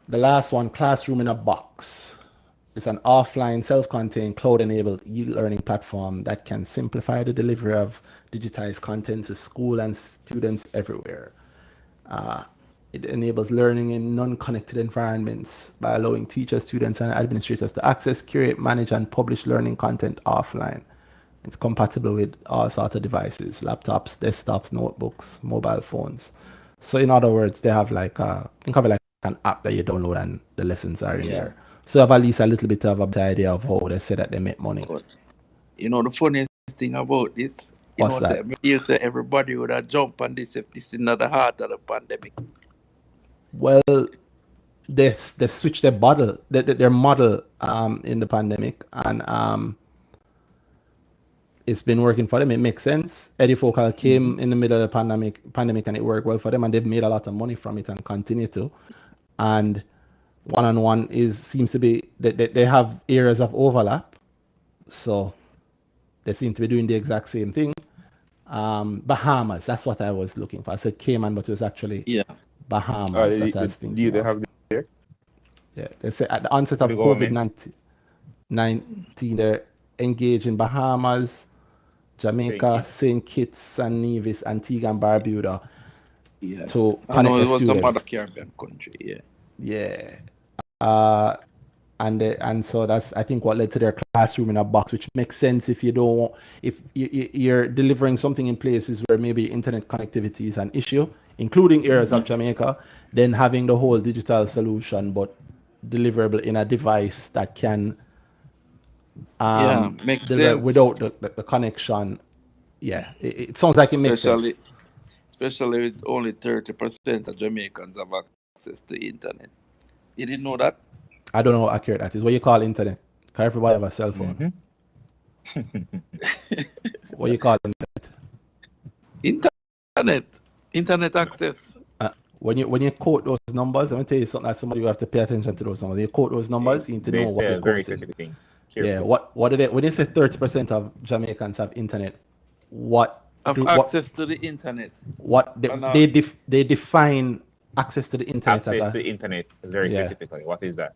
the last one, Classroom in a Box. It's an offline, self-contained, cloud-enabled e-learning platform that can simplify the delivery of digitized content to school and students everywhere. It enables learning in non-connected environments by allowing teachers, students, and administrators to access, curate, manage, and publish learning content offline. It's compatible with all sorts of devices, laptops, desktops, notebooks, mobile phones. So in other words, they have like think of it like an app that you download and the lessons are in there. So you have at least a little bit of an idea of how they say that they make money. But, you know, the funniest thing about this, What's that? You say everybody would have jumped on this if this is not the heart of the pandemic. Well, they switched their model in the pandemic, and it's been working for them. It makes sense. Edifocal came in the middle of the pandemic, and it worked well for them, and they've made a lot of money from it and continue to. And one-on-one seems to be they have areas of overlap, so they seem to be doing the exact same thing. Bahamas, that's what I was looking for. I said Cayman, but it was actually Bahamas that I was thinking they of. have there? Yeah, they say at the onset of The government? COVID-19, they're engaged in Bahamas, Jamaica, St. Kitts and Nevis, Antigua and Barbuda Yeah. to I connect know the there was some other students. Caribbean country. Yeah. Yeah. And so that's, I think, what led to their classroom in a box, which makes sense if you don't want, if you're delivering something in places where maybe internet connectivity is an issue, including areas of Jamaica, then having the whole digital solution but deliverable in a device that can Yeah, makes deliver sense. without the connection. Yeah, it sounds like it makes sense. Especially with only 30% of Jamaicans have access to internet. You didn't know that? I don't know how accurate that is. What you call internet? Because everybody have a cell phone. What you call internet? Internet access. When you quote those numbers, I'm gonna tell you something that somebody will have to pay attention to those numbers. You quote those numbers, you need to know what you're very quoting. specific thing. Yeah, what did they, when they say 30% of Jamaicans have internet, what access to the internet? What they define access to the internet access as to the internet very specifically. What is that?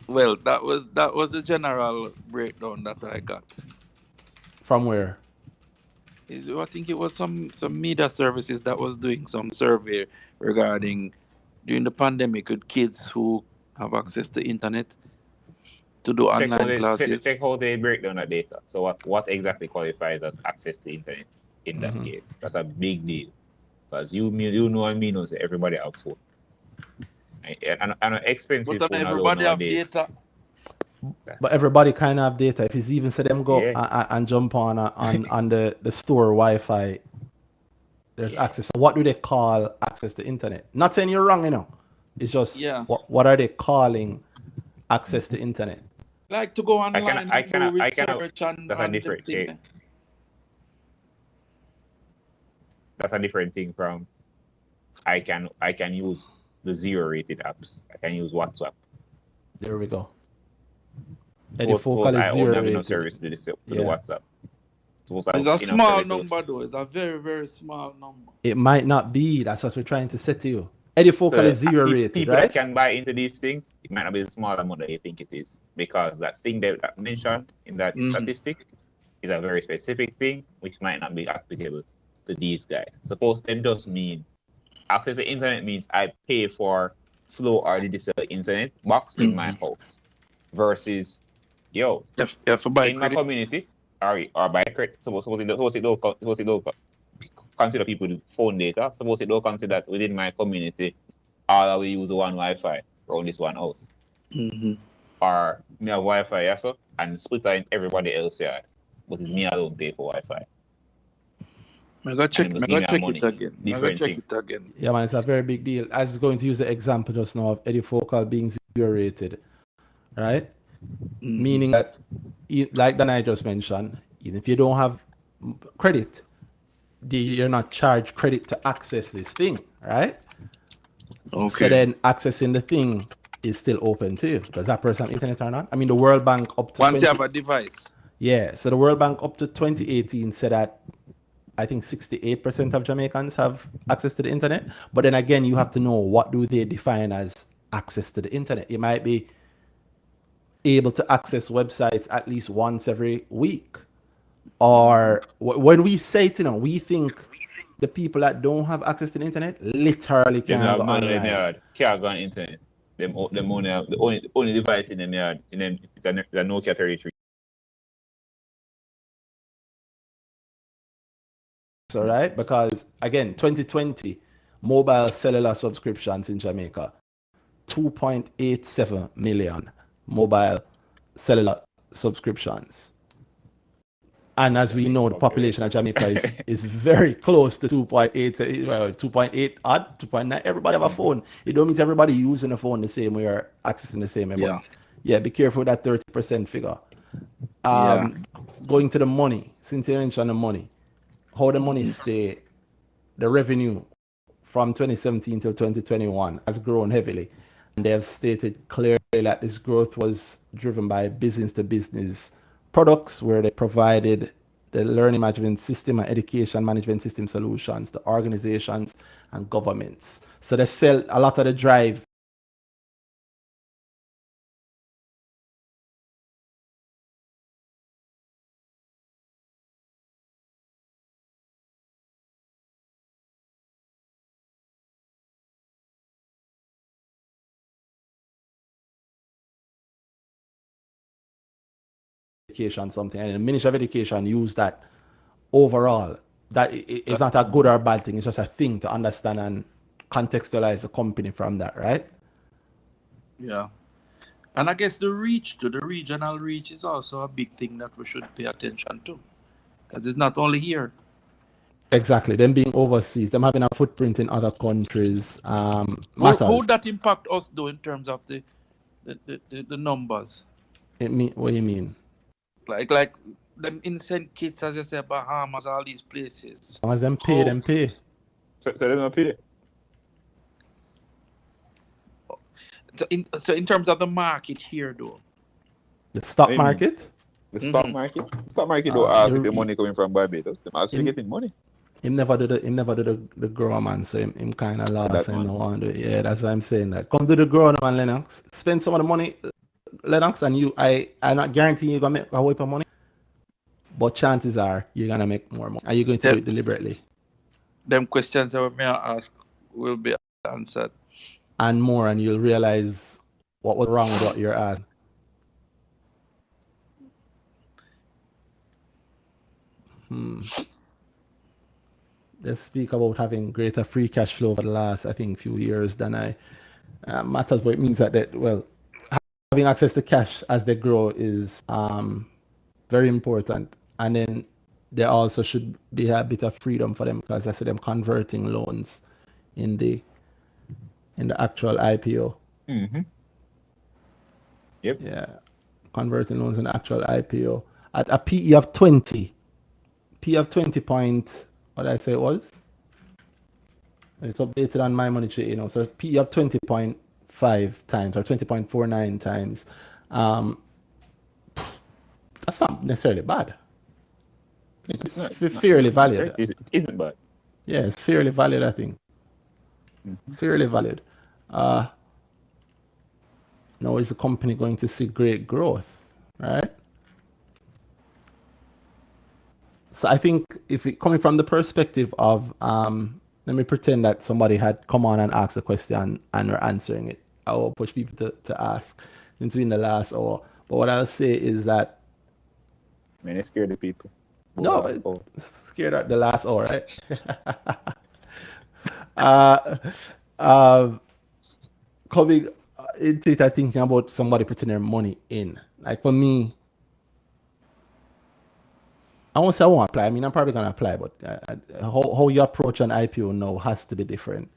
Well, that was the general breakdown that I got. From where? I think it was some media services that was doing some survey regarding during the pandemic with kids who have access to internet to do online classes. Check how they break down that data. So what exactly qualifies as access to internet in that case? That's a big deal. Because you know and me knows that everybody have phone. And an expensive but phone everybody alone have nowadays. data. But everybody kind of have data. If it's even say them go and jump on the store Wi-Fi, there's access. So what do they call access to internet? Not saying you're wrong, you know. It's just what are they calling access to internet? Like to go online I and do research and that's a different thing. That's a different thing from I can use the zero rated apps. I can use WhatsApp. There we go. Suppose I only have enough service to the WhatsApp. It's a small number though. It's a very, very small number. It might not be. That's what we're trying to say to you. Edifocal is zero rated, people right? that can buy into these things, it might not be the small amount that you think it is. Because that thing that mentioned in that statistic is a very specific thing, which might not be applicable to these guys. Suppose them does mean access to internet means I pay for flow or digital internet box in my house. Versus, in my community, or by credit. Suppose it don't consider people phone data. Suppose it don't consider that within my community, all we use one Wi-Fi around this one house. Or me have Wi-Fi also, and split in everybody else yard. But it's me alone pay for Wi-Fi. I got check it again. Yeah, man, it's a very big deal. I was going to use the example just now of Edifocal being zero rated, right? Meaning that, like Danhai just mentioned, even if you don't have credit, you're not charged credit to access this thing, right? Okay. So then accessing the thing is still open to you. Does that person have internet or not? I mean, the World Bank up to once you have a device. Yeah, so the World Bank up to 2018 said that I think 68% of Jamaicans have access to the internet. But then again, you have to know what do they define as access to the internet. You might be able to access websites at least once every week. Or when we say it, we think the people that don't have access to the internet literally can't go online. Can't go on internet. Them only have the only device in them yard in them is a Nokia 33. All right, because again, 2020 mobile cellular subscriptions in Jamaica, 2.87 million mobile cellular subscriptions. And as we know, the population of Jamaica is very close to 2.8 odd, 2.9. Everybody have a phone. It don't mean everybody using a phone the same way or accessing the same way. But yeah, be careful with that 30% figure. Going to the money, since you mentioned the money, how the money stay, the revenue from 2017 till 2021 has grown heavily. And they have stated clearly that this growth was driven by business to business products where they provided the learning management system and education management system solutions to organizations and governments. So they sell a lot of the drive Education something, and the Ministry of Education use that overall. That it's not a good or bad thing. It's just a thing to understand and contextualize the company from that, right? Yeah. And I guess the regional reach is also a big thing that we should pay attention to. Because it's not only here. Exactly. Them being overseas, them having a footprint in other countries, How matters. that impact us though in terms of the numbers? What do you mean? Like them insane kids, as you say, Bahamas, all these places. As long as them pay, them pay. So they don't pay. So in terms of the market here though. The stock market? The stock market? The stock market don't ask if the money coming from Barbados. They ask if you're getting money. Him never do the grower man, so him kind of lost and no one do it. Yeah, that's why I'm saying that. Come to the grower man, Lennox. Spend some of the money, Lennox, and I not guarantee you're gonna make a whole heap of money. But chances are you're gonna make more money. Are you going to do it deliberately? Them questions that may I ask will be answered. And more, and you'll realize what was wrong with what you're asking. Let's speak about having greater free cash flow over the last, I think, few years than matters, but it means that having access to cash as they grow is very important. And then there also should be a bit of freedom for them, because I see them converting loans in the actual IPO. Mm-hmm. Yep. Yeah, converting loans in the actual IPO at a PE of 20. PE of 20 point, what did I say it was? It's updated on my money, so PE of 20.5 times or 20.49 times. That's not necessarily bad. It's fairly valued. It isn't bad. Yeah, it's fairly valued, I think. Mm-hmm. Fairly valued. Now is the company going to see great growth, right? So I think if it coming from the perspective of, let me pretend that somebody had come on and asked a question and we're answering it. I will push people to ask in the last hour. But what I'll say is that, man, it scared the people. No, scared at the last hour, right? Coming into it, thinking about somebody putting their money in. Like for me, I won't say I won't apply. I mean, I'm probably gonna apply, but how you approach an IPO now has to be different.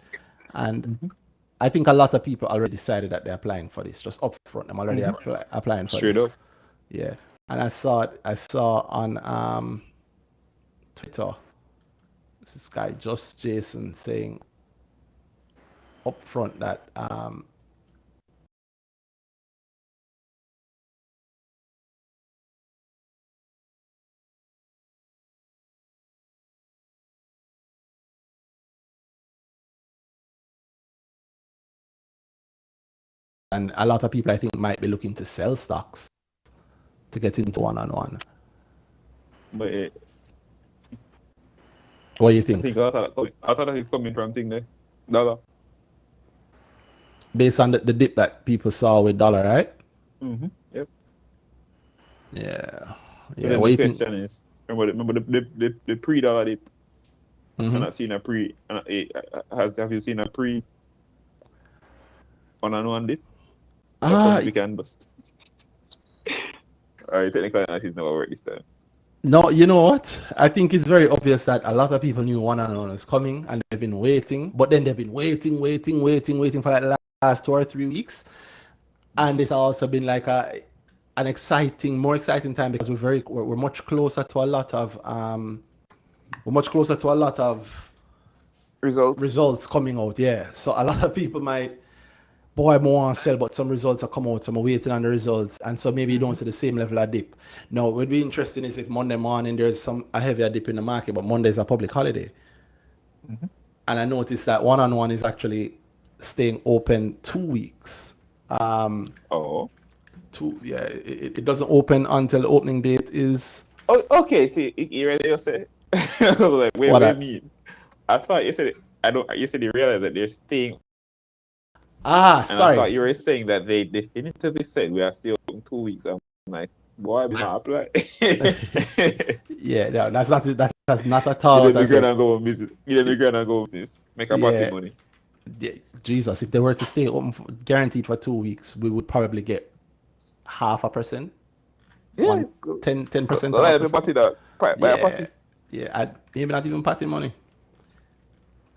And I think a lot of people already decided that they're applying for this, just upfront. I'm already applying for Straight this. up. Yeah, and I saw on Twitter, this guy Just Jason saying upfront that and a lot of people I think might be looking to sell stocks to get into one-on-one. But what do you think? I thought that he's coming from thing there. Dollar. Based on the dip that people saw with dollar, right? Mm-hmm. Yep. Yeah. Yeah. What The do you question is, remember the pre-dollar dip? Mm-hmm. I'm not seeing a pre. Have you seen a pre one-on-one dip? We can bust. All right, technically, that is never worked this time. No, you know what? I think it's very obvious that a lot of people knew one-on-one was coming and they've been waiting, but then they've been waiting for like the last 2 or 3 weeks. And it's also been like an more exciting time because we're much closer to a lot of results coming out. Yeah. So a lot of people might, I want to sell, but some results are come out, so I'm waiting on the results, and so maybe you don't see the same level of dip. Now, what would be interesting is if Monday morning there's a heavier dip in the market, but Monday is a public holiday, and I noticed that one-on-one is actually staying open 2 weeks. It doesn't open until the opening date is. Oh, okay. See, you really just said. I was like, wait, what do you mean? I thought you said it. You said you realized that they're staying. Sorry. I thought you were saying that they definitively said we are still in 2 weeks. I'm like, Boy, I be not apply. Yeah, no, that's not at Give all them what I the grand said. and go business. Give them the grand and go business. Make a pocket Yeah, money. Jesus, if they were to stay open guaranteed for 2 weeks, we would probably get 0.5%, Yeah. 10% Go of a like the percent. party that. Buy a Yeah, party. yeah, maybe not even party money.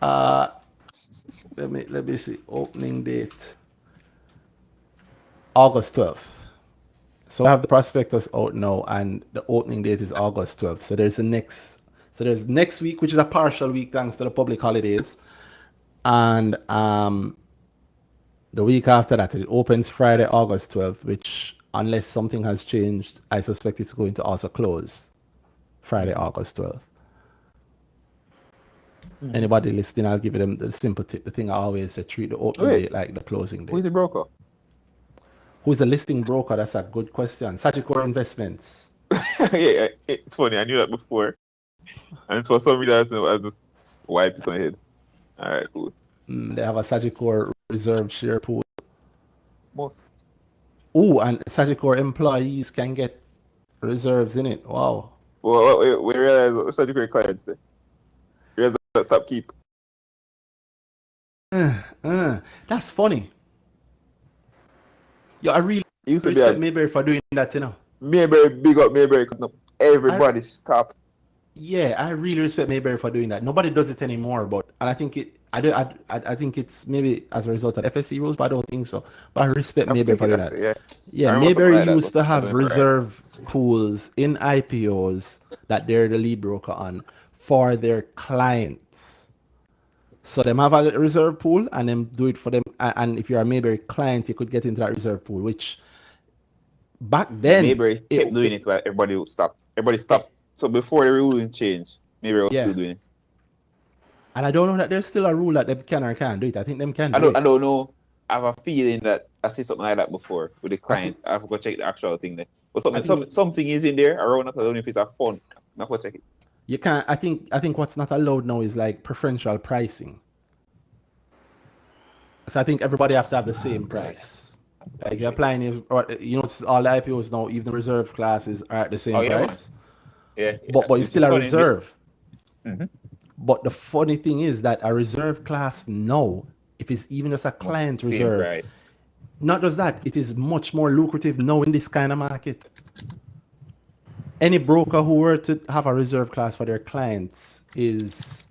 Uh, let me see. Opening date August 12th. So I have the prospectus out now, and the opening date is August 12th. So there's next week, which is a partial week thanks to the public holidays, and the week after that it opens Friday, August 12th, which unless something has changed, I suspect it's going to also close Friday, August 12th. Anybody listening, I'll give them the simple tip. The thing I always say: treat the opening Wait, date like the closing who is date. the broker? Who's the listing broker? That's a good question. Sagicor Investments. Yeah, it's funny. I knew that before. And for some reason, I just wiped it on my head. All right, cool. They have a Sagicor reserve share pool. Most. Oh, and Sagicor employees can get reserves in it. Wow. Well, we realize what's such great clients there. You realize that stop keep. That's funny. Yo, I really It used to be respect a Mayberry for doing that, you know. Mayberry, big up Mayberry. Everybody stopped. Yeah, I really respect Mayberry for doing that. Nobody does it anymore, but and I think I think it's maybe as a result of FSC rules, but I don't think so. But I respect I Mayberry think for doing it, that. yeah. Yeah, I remember something Mayberry like that, used but to I have don't know if right. reserve pools in IPOs that they're the lead broker on for their clients. So them have a reserve pool and them do it for them. And if you're a Mayberry client, you could get into that reserve pool, which back then Mayberry kept doing it while everybody stopped. Everybody stopped. So before the ruling changed, Mayberry was yeah. still doing it. And I don't know that there's still a rule that them can or can't do it. I think them can I do it. don't know. I have a feeling that I see something like that before with the client. I have to go check the actual thing there. But something is in there around. I don't know if it's a fund. I have to check it. You can't. I think what's not allowed now is like preferential pricing. So I think everybody have to have the same price. Like you're applying, or all the IPOs now, even the reserve classes are at the same price. Man. Yeah. But it's still a funny, reserve. Mm-hmm. But the funny thing is that a reserve class now, if it's even just a client reserve, price. Not just that, it is much more lucrative now in this kind of market. Any broker who were to have a reserve class for their clients is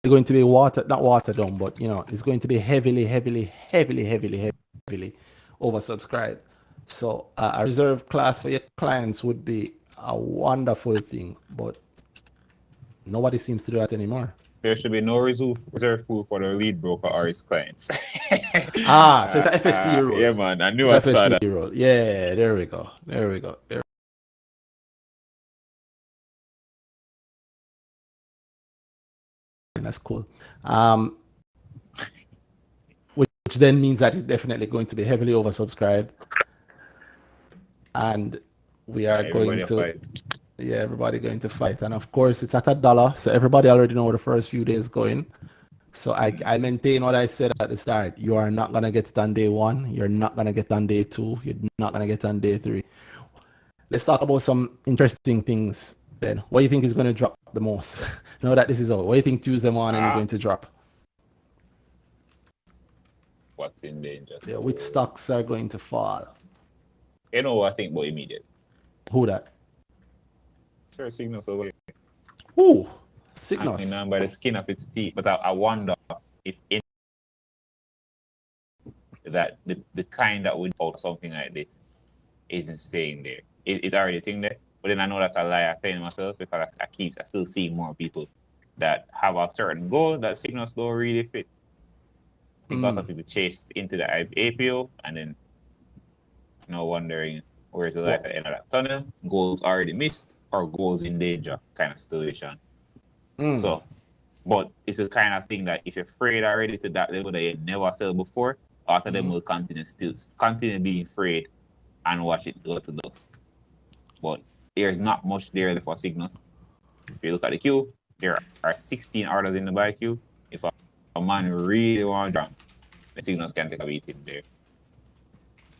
going to be not watered down, but it's going to be heavily oversubscribed. So a reserve class for your clients would be a wonderful thing, but nobody seems to do that anymore. There should be no reserve pool for the lead broker or his clients. So it's an FSC rule. Yeah, man. I knew I saw that. Rule. Yeah, there we go. That's cool. Which then means that it's definitely going to be heavily oversubscribed, and we are going to fight. Yeah, everybody going to fight, and of course it's at $1, so everybody already know the first few days going. So I maintain what I said at the start. You are not gonna get it on day 1. You're not gonna get it on day 2. You're not gonna get it on day 3. Let's talk about some interesting things then. What do you think is going to drop the most? Now that this is over, what do you think Tuesday morning is going to drop? What's in danger? Yeah, which stocks are going to fall? You know what I think about immediate. Who that? Sir, Signals over. Ooh, Signals. I mean, by the skin of its teeth. But I wonder if that the kind that would out something like this isn't staying there. It's already a thing there. But then I know that's a lie I'm saying myself because I still see more people that have a certain goal that Signals don't really fit. I think a lot of people chased into the IPO and then wondering where's the light at the end of that tunnel, goals already missed or goals in danger kind of situation. So, but it's the kind of thing that if you're afraid already to that level that you never sell before, after them will continue being afraid and watch it go to dust. But there's not much there for Signals. If you look at the queue, there are 16 orders in the buy queue. If a man really want to jump, the signals can take a beating there.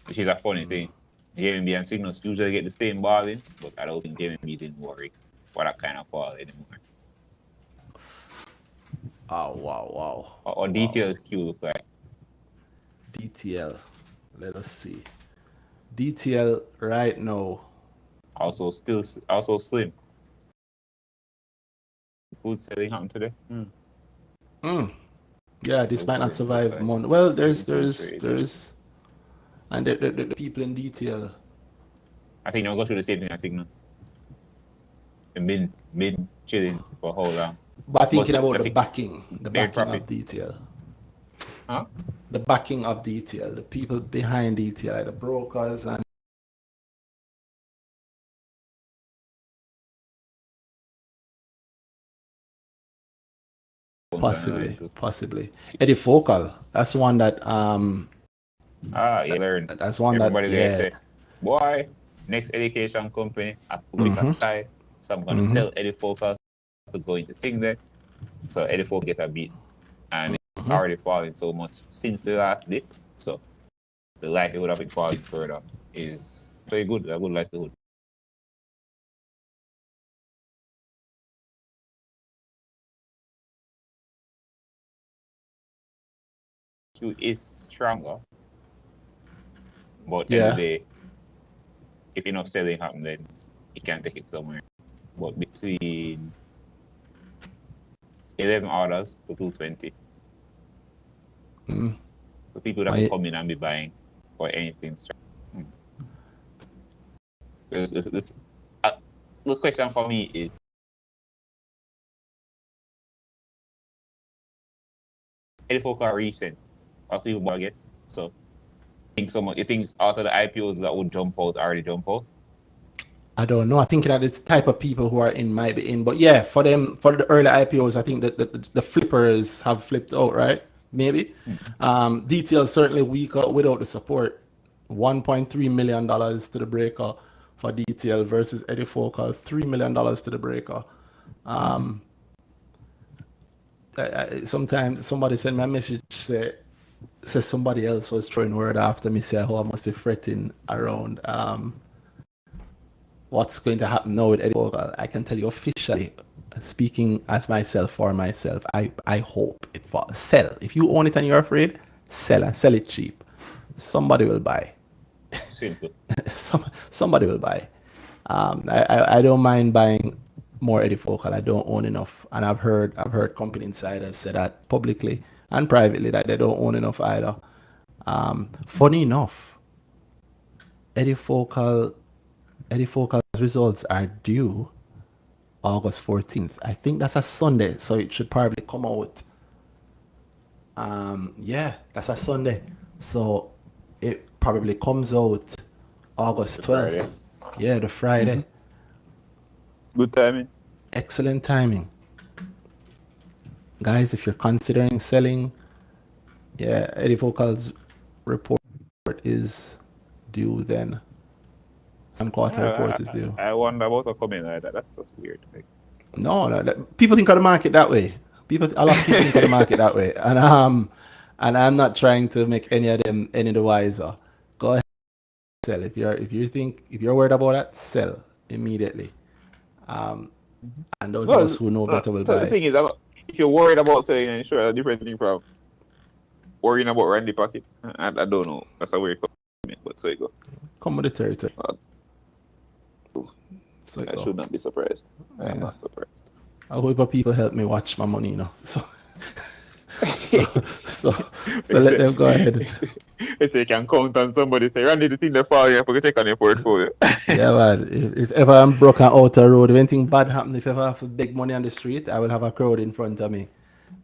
Which is a funny thing. JMB and signals usually get the same ball in, but I don't think JMB didn't worry for that kind of ball anymore. Oh, wow. Or detailed queue look like. DTL. Let us see. DTL right now. Also slim. Food selling happened today. Yeah, this might not survive month. Well, there's and the people in DTL. I think they'll go through the same thing as signals. The mid chilling for how long. But thinking about the backing of DTL. Huh? The backing of DTL, the people behind DTL, like the brokers and possibly. Eddie Focal, that's one that you learned. That's one everybody that there say, boy, next education company at public side, so I'm gonna sell Eddie Focal to go into thing there. So Eddie Focal get a beat. And it's already falling so much since the last dip. So the likelihood of it falling further is very good, a good likelihood. Q is stronger. But end of the day, if enough selling happen, then it can take it somewhere. But between 11 orders to 220. So people that will come in and be buying or anything strong. The question for me is, Eddie Focal recent, or people more, I guess. So you think out of the IPOs that would jump out already jump out? I don't know. I think that it's type of people who are in might be in, but yeah, for the early IPOs, I think that the flippers have flipped out, right? Maybe. Details certainly weaker without the support. $1.3 million to the breaker for detail versus Eddie Focal, $3 million to the breaker. Sometimes somebody sent me a message say somebody else was throwing word after me, say, I must be fretting around what's going to happen now with Eddie Focal. I can tell you officially, speaking as myself for myself, I hope it falls. Sell. If you own it and you're afraid, sell and sell it cheap. Somebody will buy. Simple. Somebody will buy. I don't mind buying more Eddie Focal. I don't own enough, and I've heard company insiders say that publicly and privately that they don't own enough either. Funny enough, Eddie Focal's results are due August 14th. I think that's a Sunday, so it should probably come out. Yeah, that's a Sunday, so it probably comes out August 12th. Yeah, the Friday. Good timing. Excellent timing. Guys, if you're considering selling, yeah, Eddie Focal's report is due then. Some quarter report is due. I wonder about a comment like that. That's just weird. No, people think of the market that way. A lot of people think of the market that way. And I'm not trying to make any of them any the wiser. Go ahead and sell. If you're worried about that, sell immediately. And those of us who know better will buy. The thing is, if you're worried about selling, then sure, a different thing from worrying about Randy pocket. I don't know. That's a weird comment, but so you go. Come with the territory. So I should not be surprised. I am not surprised. I hope people help me watch my money, So let them go ahead. If they can count on somebody, say, Randy, the thing that fall, you have to check on your portfolio. Yeah, man. If ever I'm broke on outer road, if anything bad happen, if ever I have to beg money on the street, I will have a crowd in front of me.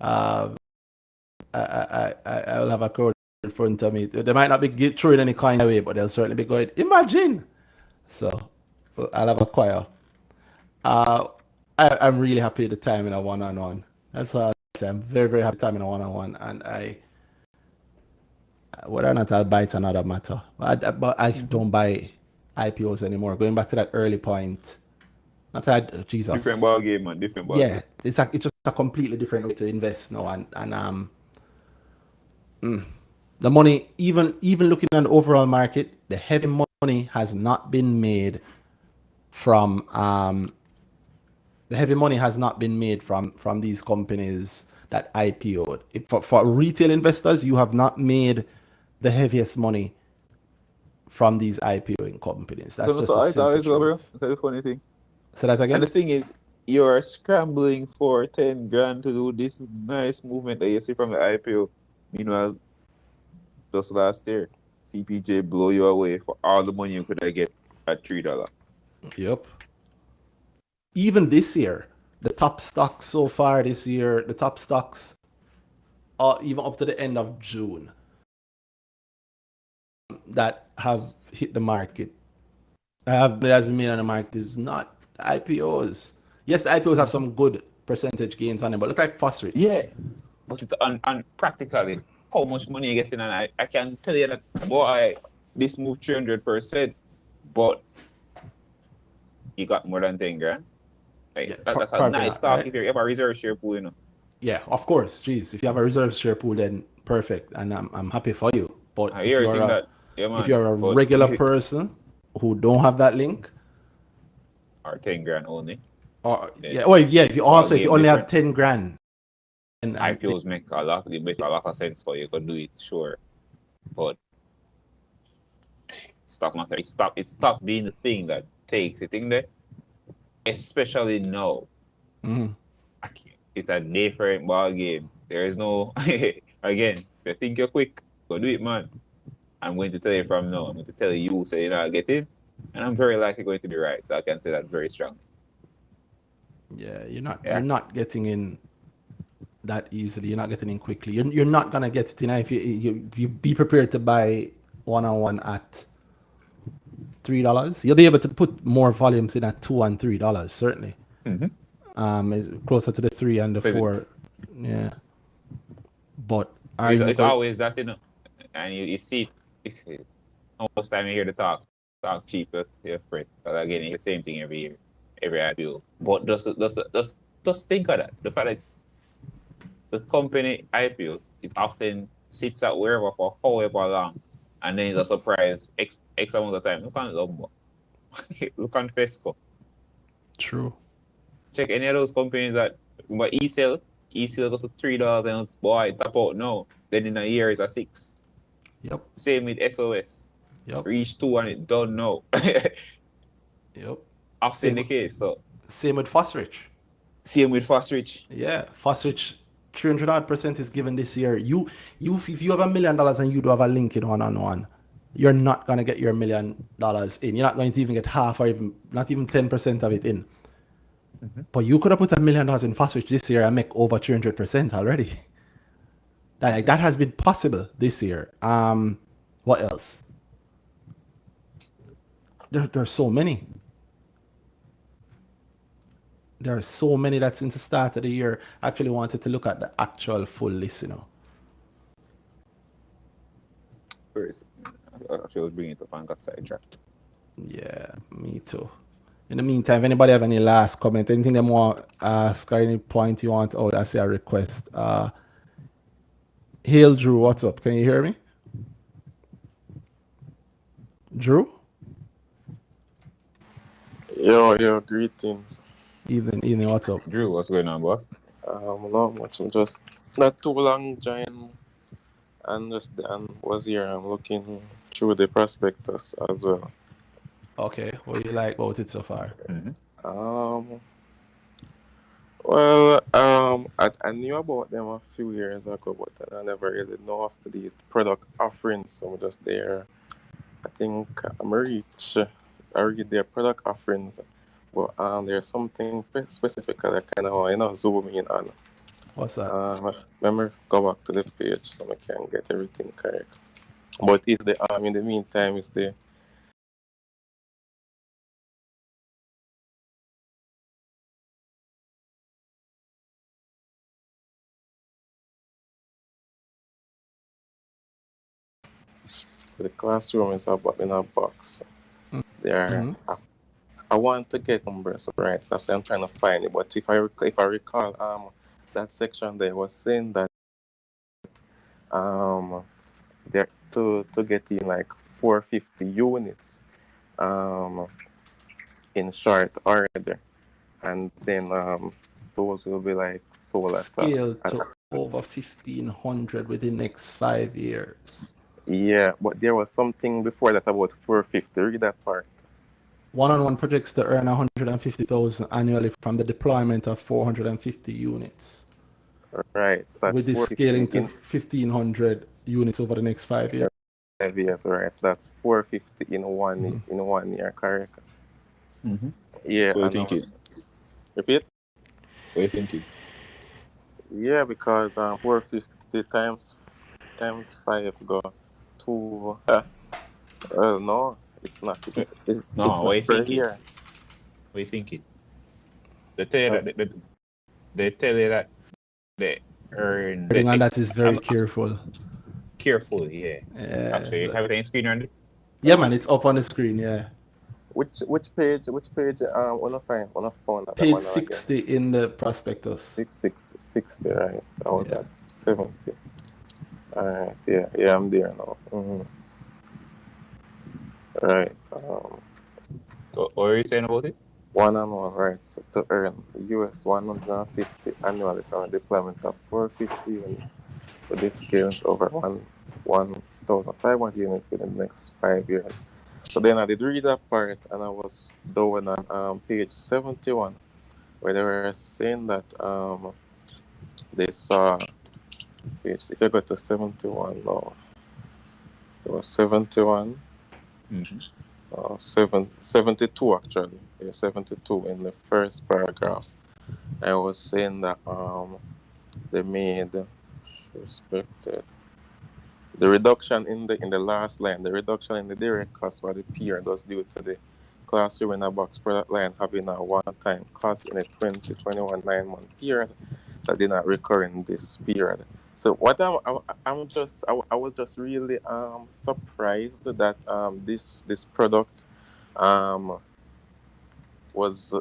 I will have a crowd in front of me. They might not be throwing any coin away, but they'll certainly be going, imagine. So I'll have a choir. I'm really happy with the time in a one-on-one. That's all I say. I'm very, very happy time in a one-on-one. And whether or not I'll buy it, another matter. But I don't buy IPOs anymore. Going back to that early point, Not that Jesus. Different ball game, man. Different ball game. It's just a completely different way to invest now, and the money, even looking at the overall market, the heavy money has not been made from these companies that IPO'd. For retail investors, you have not made the heaviest money from these IPOing companies. That's just a simple truth. That's the funny thing. Say that again? And the thing is, you're scrambling for 10 grand to do this nice movement that you see from the IPO. Meanwhile, just last year, CPJ blow you away for all the money you could have get at $3. Yep. Even this year, the top stocks so far this year, the top stocks are even up to the end of June that have hit the market. That has been made on the market is not IPOs. Yes, the IPOs have some good percentage gains on them, but look like FOSRICH. Yeah. But it's practically, how much money you getting? And I can tell you that, boy, this moved 300%, but you got more than 10 grand. Like, that's a nice stock, right? If you have a reserve share pool, you know. Yeah, of course. Jeez, if you have a reserve share pool, then perfect, and I'm happy for you. But if you're a regular person who don't have that link, or 10 grand only, or if you only have 10 grand, and IPOs make a lot of sense for you. You can do it, sure, but stock market it stops being the thing that takes it in there, especially now. It's a different ball game. There is no again. If you think you're quick, go do it, man. I'm going to tell you from now. I'm going to tell you so you're not getting, and I'm very likely going to be right. So I can say that very strongly. Yeah, you're not getting in that easily. You're not getting in quickly. You're not gonna get it in if you be prepared to buy one-on-one at $3. You'll be able to put more volumes in at $2 and $3 certainly. It's closer to the 3 and the 4. Yeah, but it's always that, you know, and you see it's almost time you hear the talk cheapest, you're afraid. But again, it's the same thing every year, every IPO. But just think of that. The fact that the company IPOs, it often sits at wherever for however long, and then it's a surprise X amount of time. Look on Lumbo. Look on Fesco. True. Check any of those companies that E-Cell goes to $3 and it's boy top out now. Then in a year it's a 6. Yep. Same with SOS. Yep. Reach 2 and it don't know. Yep. Often the case. So same with FOSRICH. Yeah, FOSRICH 300% is given this year. If you have $1 million and you do have a link in one-on-one, you're not gonna get your $1 million in. You're not going to even get half or even not even 10% of it in. But you could have put $1 million in FOSRICH this year and make over 300% already. That has been possible this year. What else? There's so many. There are so many that since the start of the year actually wanted to look at the actual full list, you know. Where is it? I actually was bringing it up and got sidetracked. Yeah, me too. In the meantime, if anybody have any last comment, anything they want to ask or any point you want, I say a request. Hail Drew, what's up? Can you hear me? Drew? Yo, greetings. Evening, what's up? Drew, what's going on, boss? Not much. I'm just not too long joined and was here. I'm looking through the prospectus as well. Okay, what do you like about it so far? I knew about them a few years ago, but I never really know of these product offerings. So I'm just there. I think I'm I read their product offerings, but there's something specific that I kind of zoom in on. What's that? Let me go back to the page so I can get everything correct. But is the in the meantime is the classroom is about in a box. There are I want to get numbers right. That's why I'm trying to find it. But if I recall, that section there was saying that um, there to get in like 450 units um in short order, and then those will be like sold Scale at to over 1,500 within next 5 years. yeah. But there was something before that about 450. Read that part. One-on-one projects to earn 150,000 annually from the deployment of 450 units, Right. So that's with this 450 scaling to in 1,500 units over the next 5 years. 5 years. Right. So that's 450 Mhm. in 1 year. Correct. Mm-hmm. Yeah. What do you And think it? repeat. What do you think it? Yeah, because 450 times five go to no, it's not. It's No, what not do you per think it? year. What do you think it? They tell you Uh, that they tell you that they earn Wording the on ex. that is very careful. Carefully, yeah. Actually, Yeah, have it on screen, Randy? yeah, man, it's up on the screen. Yeah, which page wanna phone that page one again? 60 in the prospectus. 60, right? I was Yeah. at 70. Alright, yeah, I'm there now. Right. What are you saying about it? One-on-one rights to earn US 150 annually from a deployment of 450 units with this scale over 1,500 units within the next 5 years. So then I did read that part, and I was doing on page 71 where they were saying that they saw page, if you go to 71 now, it was 71, Mm-hmm. 72 actually, yeah, 72 in the first paragraph. I was saying that they made respected the reduction in the last line, the reduction in the direct cost for the period was due to the classroom in a box product line having a one-time cost in a 2021 9-month period that did not recur in this period. So what I was just really surprised that this product um was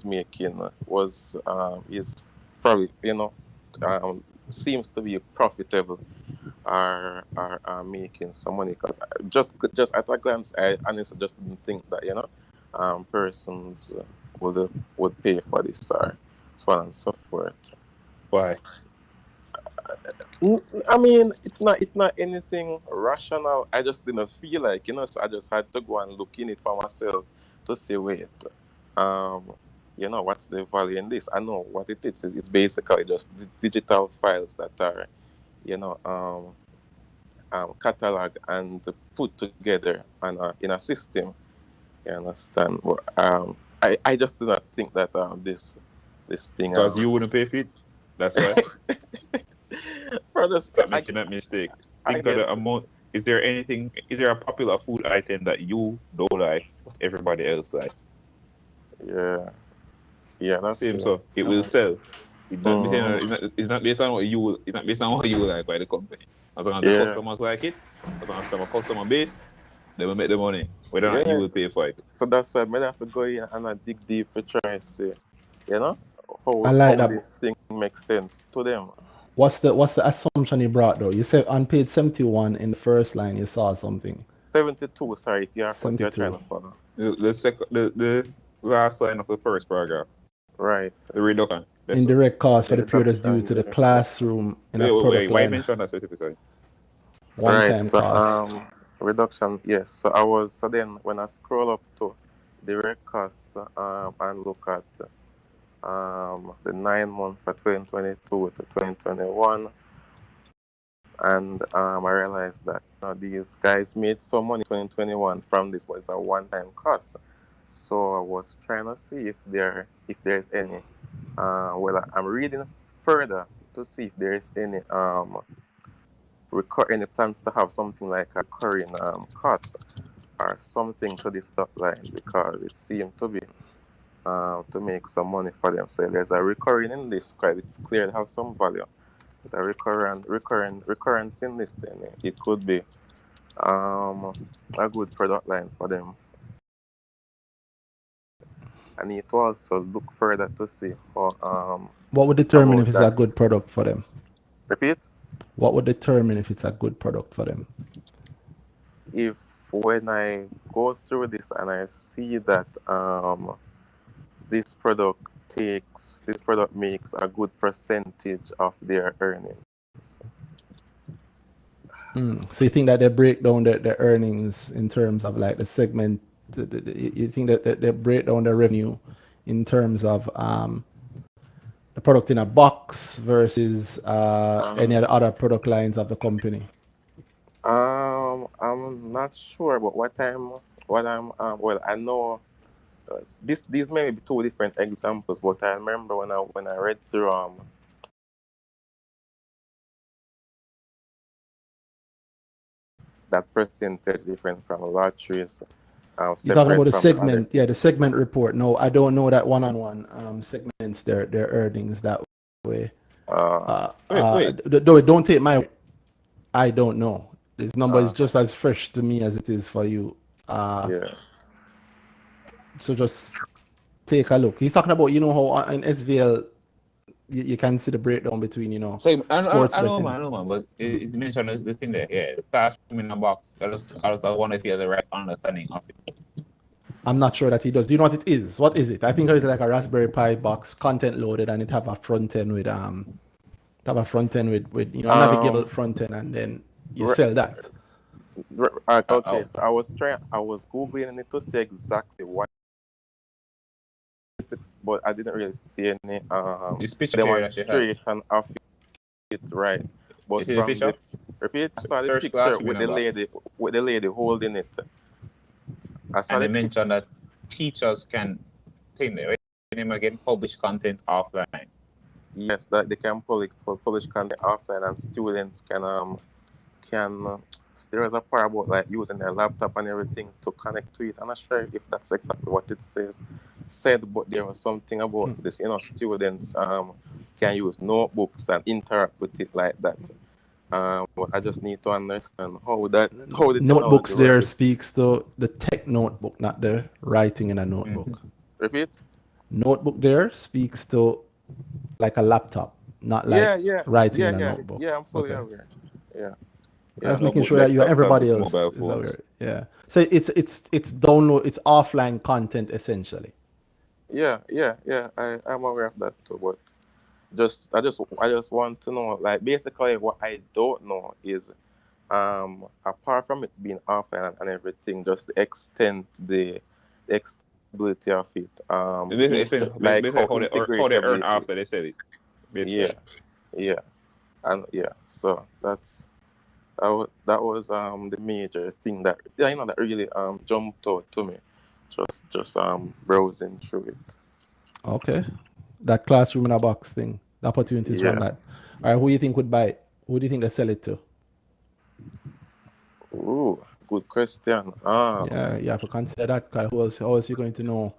making was is probably seems to be profitable are making some money, because just at a glance I honestly just didn't think that persons would pay for this or so on and so forth. Why? I mean, it's not anything rational. I just didn't feel like, so I just had to go and look in it for myself to see, wait, um, what's the value in this? I know what it is. It's basically just digital files that are, you know, catalog and put together in a system. You understand? But I just do not think that this thing Because you wouldn't pay for it. That's why. brothers, Stop making that mistake. I Think of the guess. amount. Is there anything? Is there a popular food item that you don't like, but everybody else like? Yeah, yeah, that's Same, true. so it will sell. Mhm. It's not based on what you will. It's not based on what you like by the company. As long as the Yeah, customers like it, as long as the customer base, they will make the money. Whether or not you yeah. will pay for it. So that's why I have to go in and I dig deep to try and see, you know, I how like how that. this thing makes sense to them. What's the assumption you brought though? You said on page 71 in the first line you saw something. 72. Sorry, if you're what you're trying 72. to follow. The last line of the first paragraph, Right. the reduction. That's all. Indirect cost for The the period is due reduction, to the the reduction. classroom in a Wait. product Why you line. mention that specifically? Right. One-time So cost. reduction. Yes. So then when I scroll up to direct costs and look at the 9 months for 2022 to 2021, and I realized that these guys made some money 2021 from this, but it's a one-time cost. So I was trying to see if there's any. I'm reading further to see if there's any any plans to have something like a recurring cost or something to this top line, because it seemed to be to make some money for them. So there's a recurring in this, because it's clear to have some value. The recurrence in this, then it could be a good product line for them. I need to also look further to see how What would determine if about it's that. a good product for them? Repeat. What would determine if it's a good product for them? If when I go through this and I see that this product makes a good percentage of their earnings. So you think that they break down the earnings in terms of like the segment? You think that they break down the revenue in terms of the product in a box versus any of the other product lines of the company? I'm not sure, but well, I know these may be two different examples, but I remember when I read through that percentage different from lotteries, You're talking about separate the from the other. segment, yeah, the segment report. No, I don't know that one-on-one segments their earnings that way. Wait. Don't take my word. I don't know. This number is just as fresh to me as it is for you. Yeah. So just take a look. He's talking about, you know, how in SVL you can see the breakdown between, you know, So sports I know, betting. man, but you mentioned the thing there, yeah, the classroom in a box. I just want to feel the right understanding of it. I'm not sure that he does. Do you know what it is? What is it? I think it's like a Raspberry Pi box, content loaded, and it have a front end with you know, a navigable front end, and then you Re- sell that. okay, so I was googling it to see exactly what but I didn't really see any This picture here that she has. demonstration of it, right? You But see the from picture? the repeat, I saw the Search picture classroom in a box. with the lady holding it. I saw And they the mentioned that teachers can again publish content offline. yes, that they can publish content offline and students can there is a part about like using their laptop and everything to connect to it. I'm not sure if that's exactly what it said, but there was something about this, you know, students can use notebooks and interact with it like that. But I just need to understand how the technology Notebooks there works. speaks to the tech notebook, not the writing in a notebook. Repeat? Notebook there speaks to like a laptop, not like writing in a notebook. Yeah, I'm fully Okay. aware. Yeah. I was No, making but sure that you desktop everybody tablets, else mobile is phones. aware. Yeah. So it's download, it's offline content essentially. Yeah. I'm aware of that too, but I just want to know, like, basically what I don't know is apart from it being offline and everything, just the extent, the extensibility of it, like Basically how how they integratable earn it after is. they sell it. Yeah, Basically. yeah, and yeah. So that was the major thing that, yeah, you know, that really jumped out to me, just browsing through it. Okay. That classroom in a box thing. The opportunities from Yeah. that. All right, who do you think would buy it? Who do you think they sell it to? Ooh, good question. Yeah, you have to consider that, because how else you going to know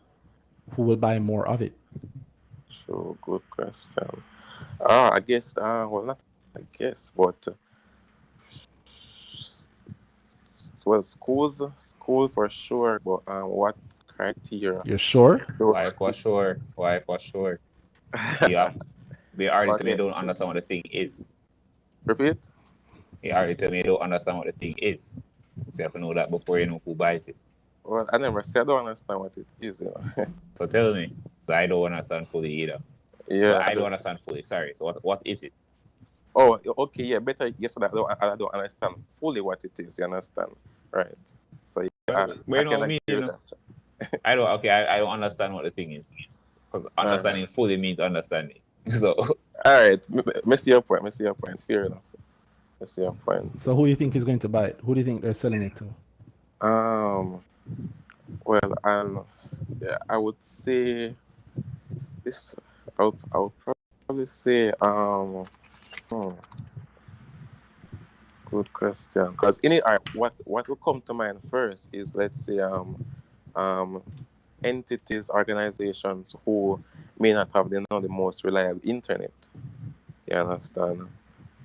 who will buy more of it? So good question. I guess well, not I guess, but well, schools for sure, but what criteria? You're sure? Those Why for sure. Yeah. They already what tell me they don't understand what the thing is. repeat? They already tell me they don't understand what the thing is. So you have to know that before you know who buys it. Well, I never said I don't understand what it is, you know. So tell me. So I don't understand fully either. Yeah. But I don't understand fully. Sorry. So what is it? Oh, okay. Yeah, better. Yes, I don't understand fully what it is. You understand, right? So yeah, Well, I you know can what I agree with mean? that. I don't understand what the thing is. Because All understanding fully means understanding. So right. Me see your point. Me see your point. Fair enough. Me see your point. So who do you think is going to buy it? Who do you think they're selling it to? Well, yeah, I would say this. I'll probably say hmm, good question. Because in it, what will come to mind first is, let's say um entities, organizations who may not have the most reliable internet. You understand?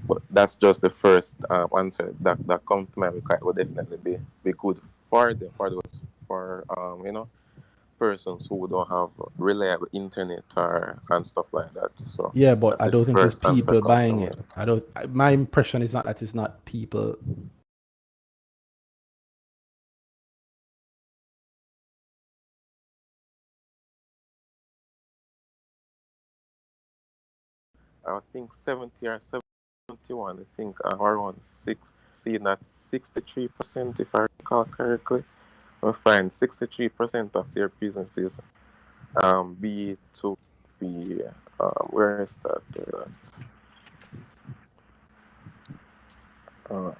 But that's just the first answer that comes to mind, because it would definitely be good for those for persons who don't have reliable internet or and stuff like that. So Yeah, but that's I the don't think it's first and people second buying number. it. My impression is not that it's not people. I think 70 or 71. I think around seeing that 63%, if I recall correctly. I find 63% of their businesses B2B. Where is that? Uh,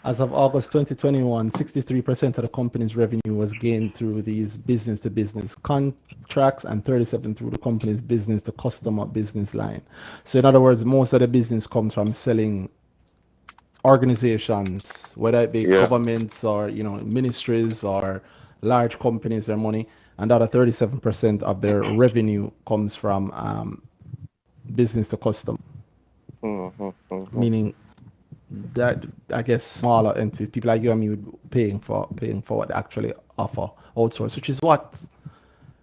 As of August 2021, 63% of the company's revenue was gained through these business-to-business contracts and 37% through the company's business-to-customer business line. So in other words, most of the business comes from selling organizations, whether it be yeah. governments or ministries or large companies, their money, and the other 37% of their revenue comes from business to customer, meaning that I guess smaller entities, people like you and me, would paying for what they actually offer outsource, which is what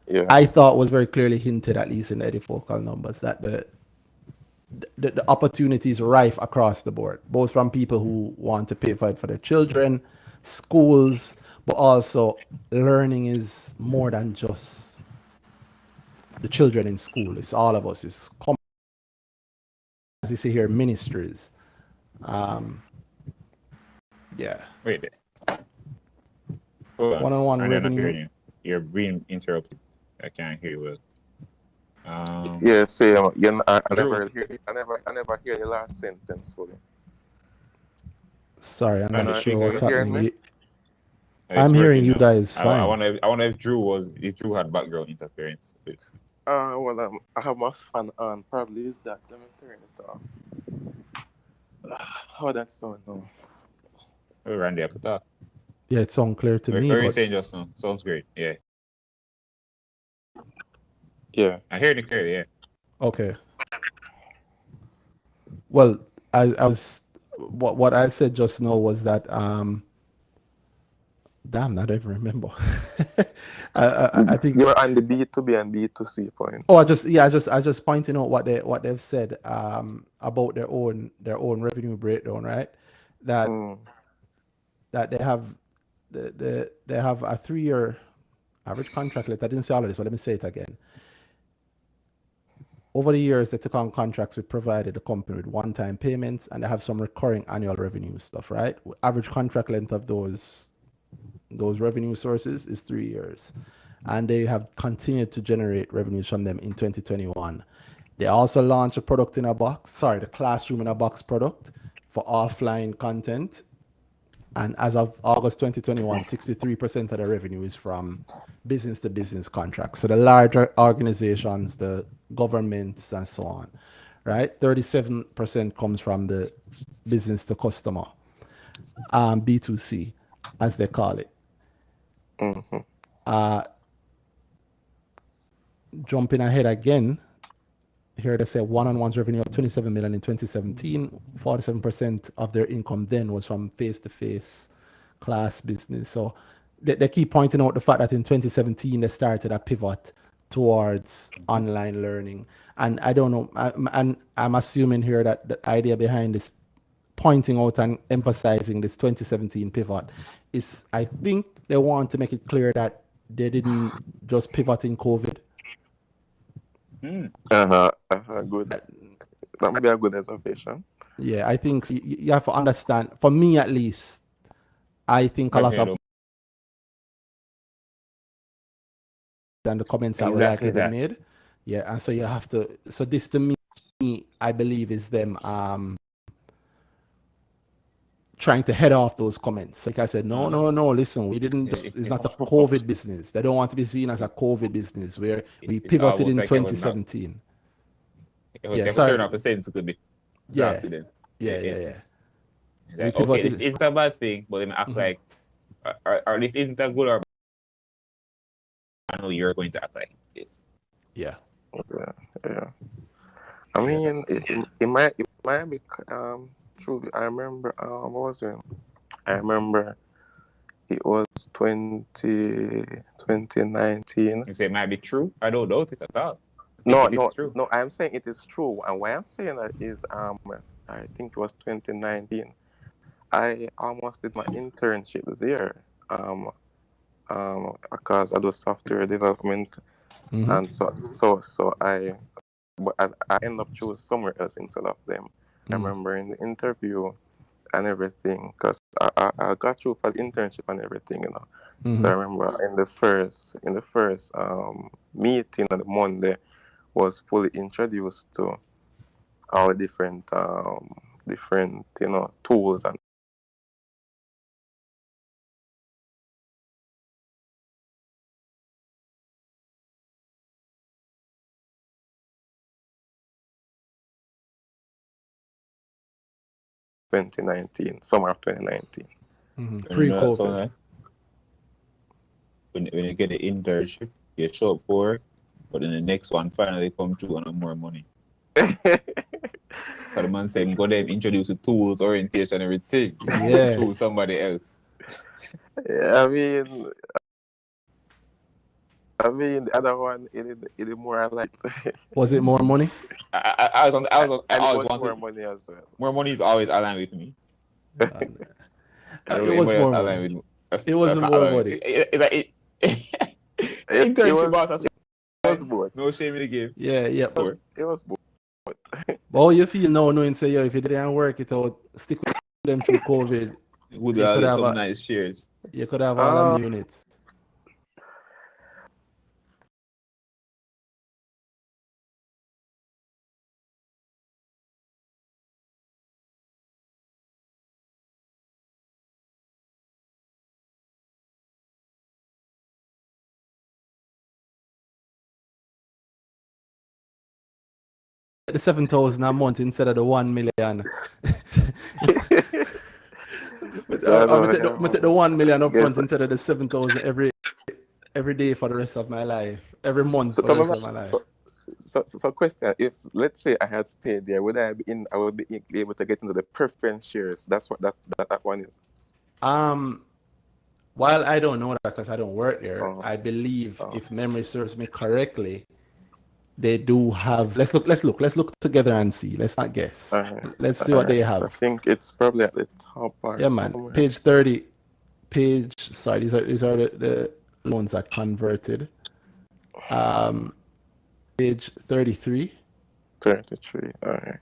Yeah. I thought was very clearly hinted, at least in the edifocal numbers, that the opportunities rife across the board, both from people who want to pay for it for their children, schools, but also learning is more than just the children in school. It's all of us. It's as you see here, ministries. Yeah. Wait there. Hold on. One-on-one I'm not revenue. hearing you. You're being interrupted. I can't hear you well. Yeah, same. I Drew. never hear the last sentence fully. Sorry, I'm not sure what's you hearing happening. me? I'm hearing you guys fine. I wonder if Drew had background interference. Well, I have my fan on. Probably is that. Let me turn it off. How that sound now? Oh, Randy, I put that. Yeah, it sounds clear to me. What are you But saying just now? Sounds great. Yeah. Yeah. I hear it clearly, yeah. okay. Well, I was what I said just now was that damn, I don't even remember. I think You're on the B2B and B2C point. Oh, I just pointing out what they've said about their own revenue breakdown, right? That they have they have a 3-year average contract length. I didn't say all of this, but let me say it again. Over the years, they took on contracts with provided the company with one-time payments, and they have some recurring annual revenue stuff, right? Average contract length of those revenue sources is 3 years, and they have continued to generate revenues from them in 2021. They also launched a product in a box, the classroom in a box product for offline content. And as of August 2021, 63% of the revenue is from business to business contracts. So the larger organizations, the governments, and so on, right? 37% comes from the business to customer, B2C, as they call it. Jumping ahead again, here they say one-on-one's revenue of 27 million in 2017. 47% of their income then was from face-to-face class business. So they keep pointing out the fact that in 2017 they started a pivot towards online learning. And I don't know, I'm assuming here that the idea behind this pointing out and emphasizing this 2017 pivot is, I think they want to make it clear that they didn't just pivot in COVID. Good. That might be a good observation. Yeah, I think you have to understand, for me at least, I think a lot of and the comments that were likely been made. Yeah, and so you have to, so this to me, I believe is them trying to head off those comments. Like I said, no, listen, we didn't just, it's not a COVID business. They don't want to be seen as a COVID business where we pivoted in 2017. Yeah, sorry. Turn off the sense a bit. Yeah. Like, okay, this isn't a bad thing, but then act like, or this isn't a good or bad. I know you're going to act like this. Yeah. I mean, it might be true. I remember, what was it? I remember it was 2019. You say it might be true. I don't doubt it at all. No, It is true. no. I'm saying it is true, and why I'm saying that is I think it was 2019. I almost did my internship there. Because I do software development, and I end up choosing somewhere else instead of them. I remember in the interview and everything, because I got through for the internship and everything, So I remember in the first meeting on the Monday was fully introduced to our different tools and 2019, summer of 2019. Pre-COVID. When you get the internship, you show up for it, but then the next one finally come through and have more money. So the man said, go there, introduce the tools, orientation, everything. Yeah. Choose somebody else. Yeah, I mean, the other one, it is more I like. Was it more money? I always was wanted more money as well. more money is always aligned with me. It was more money. It wasn't more money. Internship boss. It was both. No shame in the game. Yeah. It was both. But how you feel now knowing say, if you didn't work it out, stick with them through COVID, would have some nice shares. You could have all them units. The 7,000 a month instead of the 1 million. I take the 1 million up front instead of the 7,000 every day for the rest of my life. Every month for the rest of my life. So question: if let's say I had stayed there, would I would be able to get into the preference shares? That's what that one is. While I don't know that because I don't work there, I believe if memory serves me correctly, they do have. Let's look together and see. Let's not guess. Let's see what they have. I think it's probably at the top part. Yeah, man. Somewhere. Page 30. Sorry, these are the loans that converted. Page 33. 33. All right.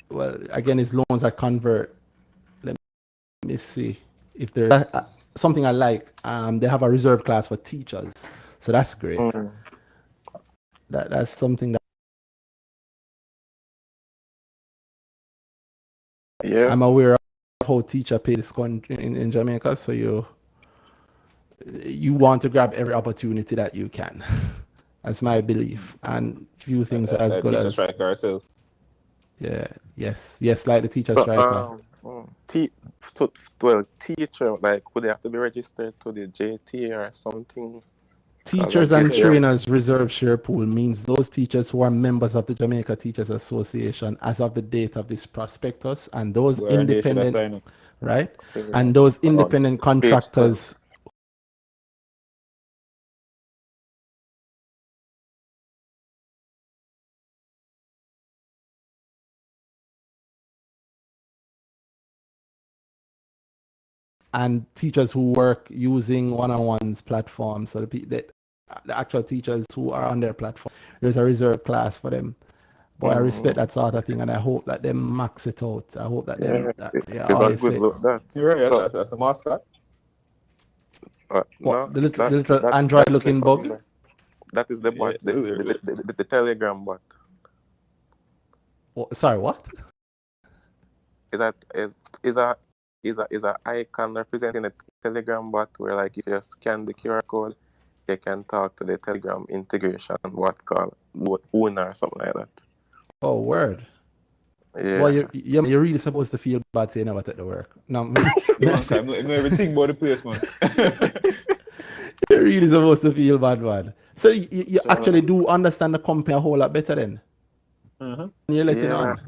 Well, again, it's loans that convert. Let me see if there's something I like. They have a reserve class for teachers. So that's great. That's something that I'm aware of how teacher pay this country in Jamaica. So you want to grab every opportunity that you can. That's my belief. And few things are as good as striker ourselves. Yeah. Yes. Like the teacher striker. Teacher, like, would they have to be registered to the JT or something? Teachers and trainers reserve share pool means those teachers who are members of the Jamaica Teachers Association as of the date of this prospectus, and those independent, right? And those independent contractors. And teachers who work using one-on-ones platforms, so the actual teachers who are on their platform, there's a reserve class for them. But I respect that sort of thing, and I hope that they max it out. I hope that it's a good look. You're right. That's a mascot. The little Android-looking bug. That is the bot, the Telegram bot. Sorry, what? Is a icon representing a Telegram bot where, like, if you scan the QR code, you can talk to the Telegram integration owner or something like that. Oh, word. Yeah. Well, you're really supposed to feel bad saying about it to work. No, I'm not everything about the place, man. You're really supposed to feel bad, man. So you actually do understand the company a whole lot better then. You're letting on.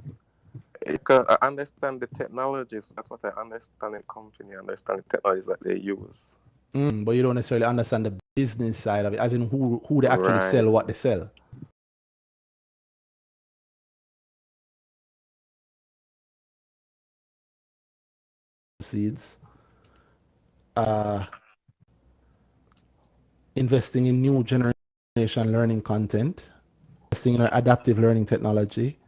Because I understand the technologies. That's what I understand in company. I understand the technologies that they use. But you don't necessarily understand the business side of it, as in who they actually Right. sell what they sell. Seeds. Investing in new generation learning content, investing in adaptive learning technology,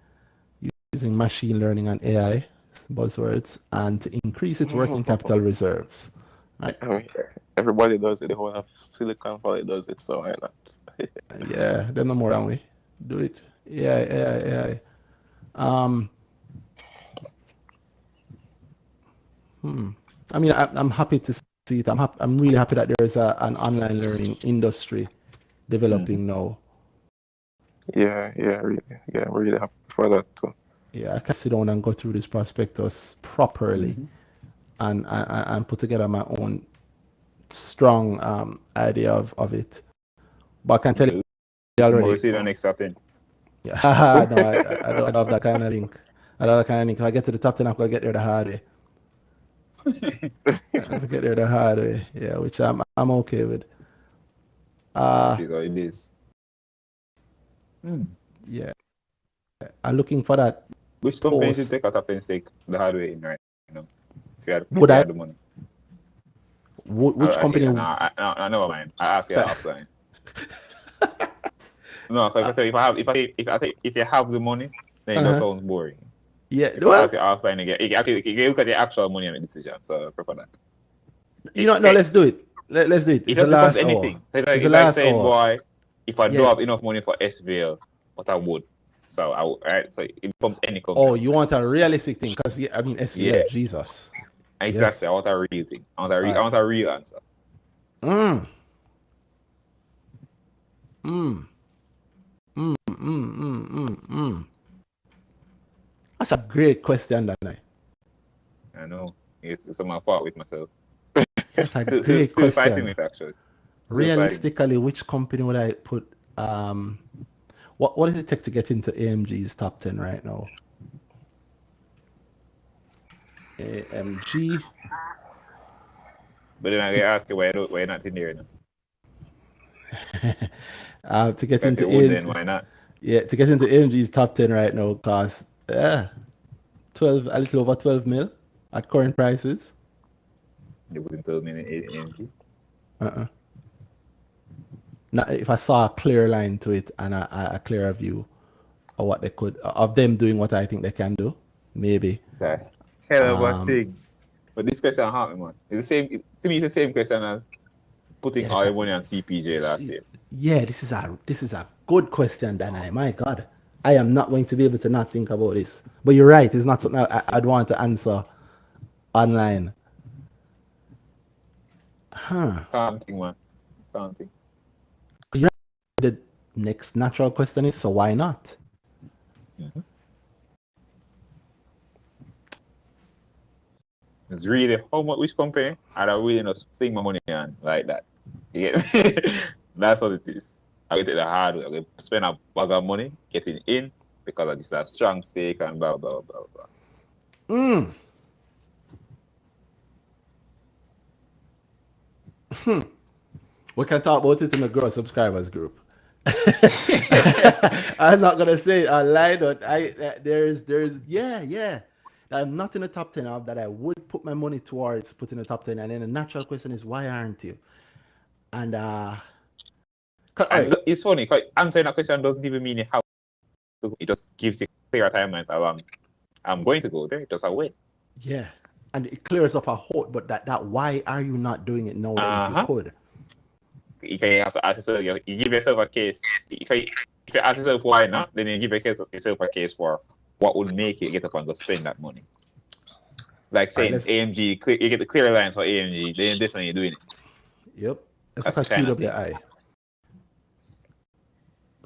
using machine learning and AI buzzwords, and to increase its working capital reserves. Right? I mean, everybody does it. The whole of Silicon Valley does it, so why not? Yeah, they're no more than we. Do it. AI. I mean, I'm happy to see it. I'm really happy that there's an online learning industry developing now. Yeah, really. Yeah, I'm really happy for that too. Yeah, I can sit down and go through this prospectus properly and put together my own strong idea of it. But I can tell you already. We'll see the next top 10. Yeah, no, I don't have that kind of link. I don't have that kind of link. If I get to the top 10, I'm going to get there the hard way. I get there the hard way. Yeah, which I'm okay with. It is. Yeah. I'm looking for that. Which company should take a top 10 stake the hard way in right now? If you had the money. Which company? I never mind. I ask you offline. No, because if you have the money, then it just sounds boring. Yeah, if I ask you offline again, you look at the actual money and the decision. So I prefer that. No, let's do it. Let's do it. It's the last anything. It's like saying, boy, if I don't have enough money for SVL, but I would. So I would, right? So it becomes any company. Oh, you want a realistic thing? Because I mean, SVL, Jesus. Exactly. Yes. I want a real thing. I want a real answer. That's a great question, Danhai. I know. It's my fault with myself. That's a great question. Still fighting it, actually. Realistically, which company would I put? What does it take to get into AMG's top 10 right now? AMG. But then I get asked why you're not in there now. To get into AMG, then why not? Yeah, to get into AMG's top 10 right now costs a little over 12 mil at current prices. You wouldn't tell me in AMG? Now, if I saw a clear line to it and a clearer view of what they could, of them doing what I think they can do, maybe. Hell of a thing. But this question hurt me, man. It's the same. To me, it's the same question as putting all your money on CPJ last year. Yeah, this is a good question, Danhai. My God, I am not going to be able to not think about this. But you're right. It's not something I'd want to answer online. Can't think, man. Can't think. The next natural question is, so why not? It's really how much which company I don't really not spend my money on like that. You get me? That's what it is. I get the hard way. I get spend a bag of money getting in because of this a strong stake and blah blah blah blah. We can talk about it in the Grow Subscribers group. I'm not gonna say it online, but there's I'm not in the top 10 of that I would put my money towards putting the top 10, and then the natural question is, why aren't you? And it's funny because answering that question doesn't even mean how. It just gives you clear timelines along. I'm going to go there. Just a way. Yeah, and it clears up a whole. But that why are you not doing it now that if you could? You have to ask yourself. You give yourself a case. If you ask yourself why not, then you give yourself a case for what would make you get up and go spend that money. Like saying AMG, you get the clear lines for AMG, then definitely doing it. Yep. That's a QWI.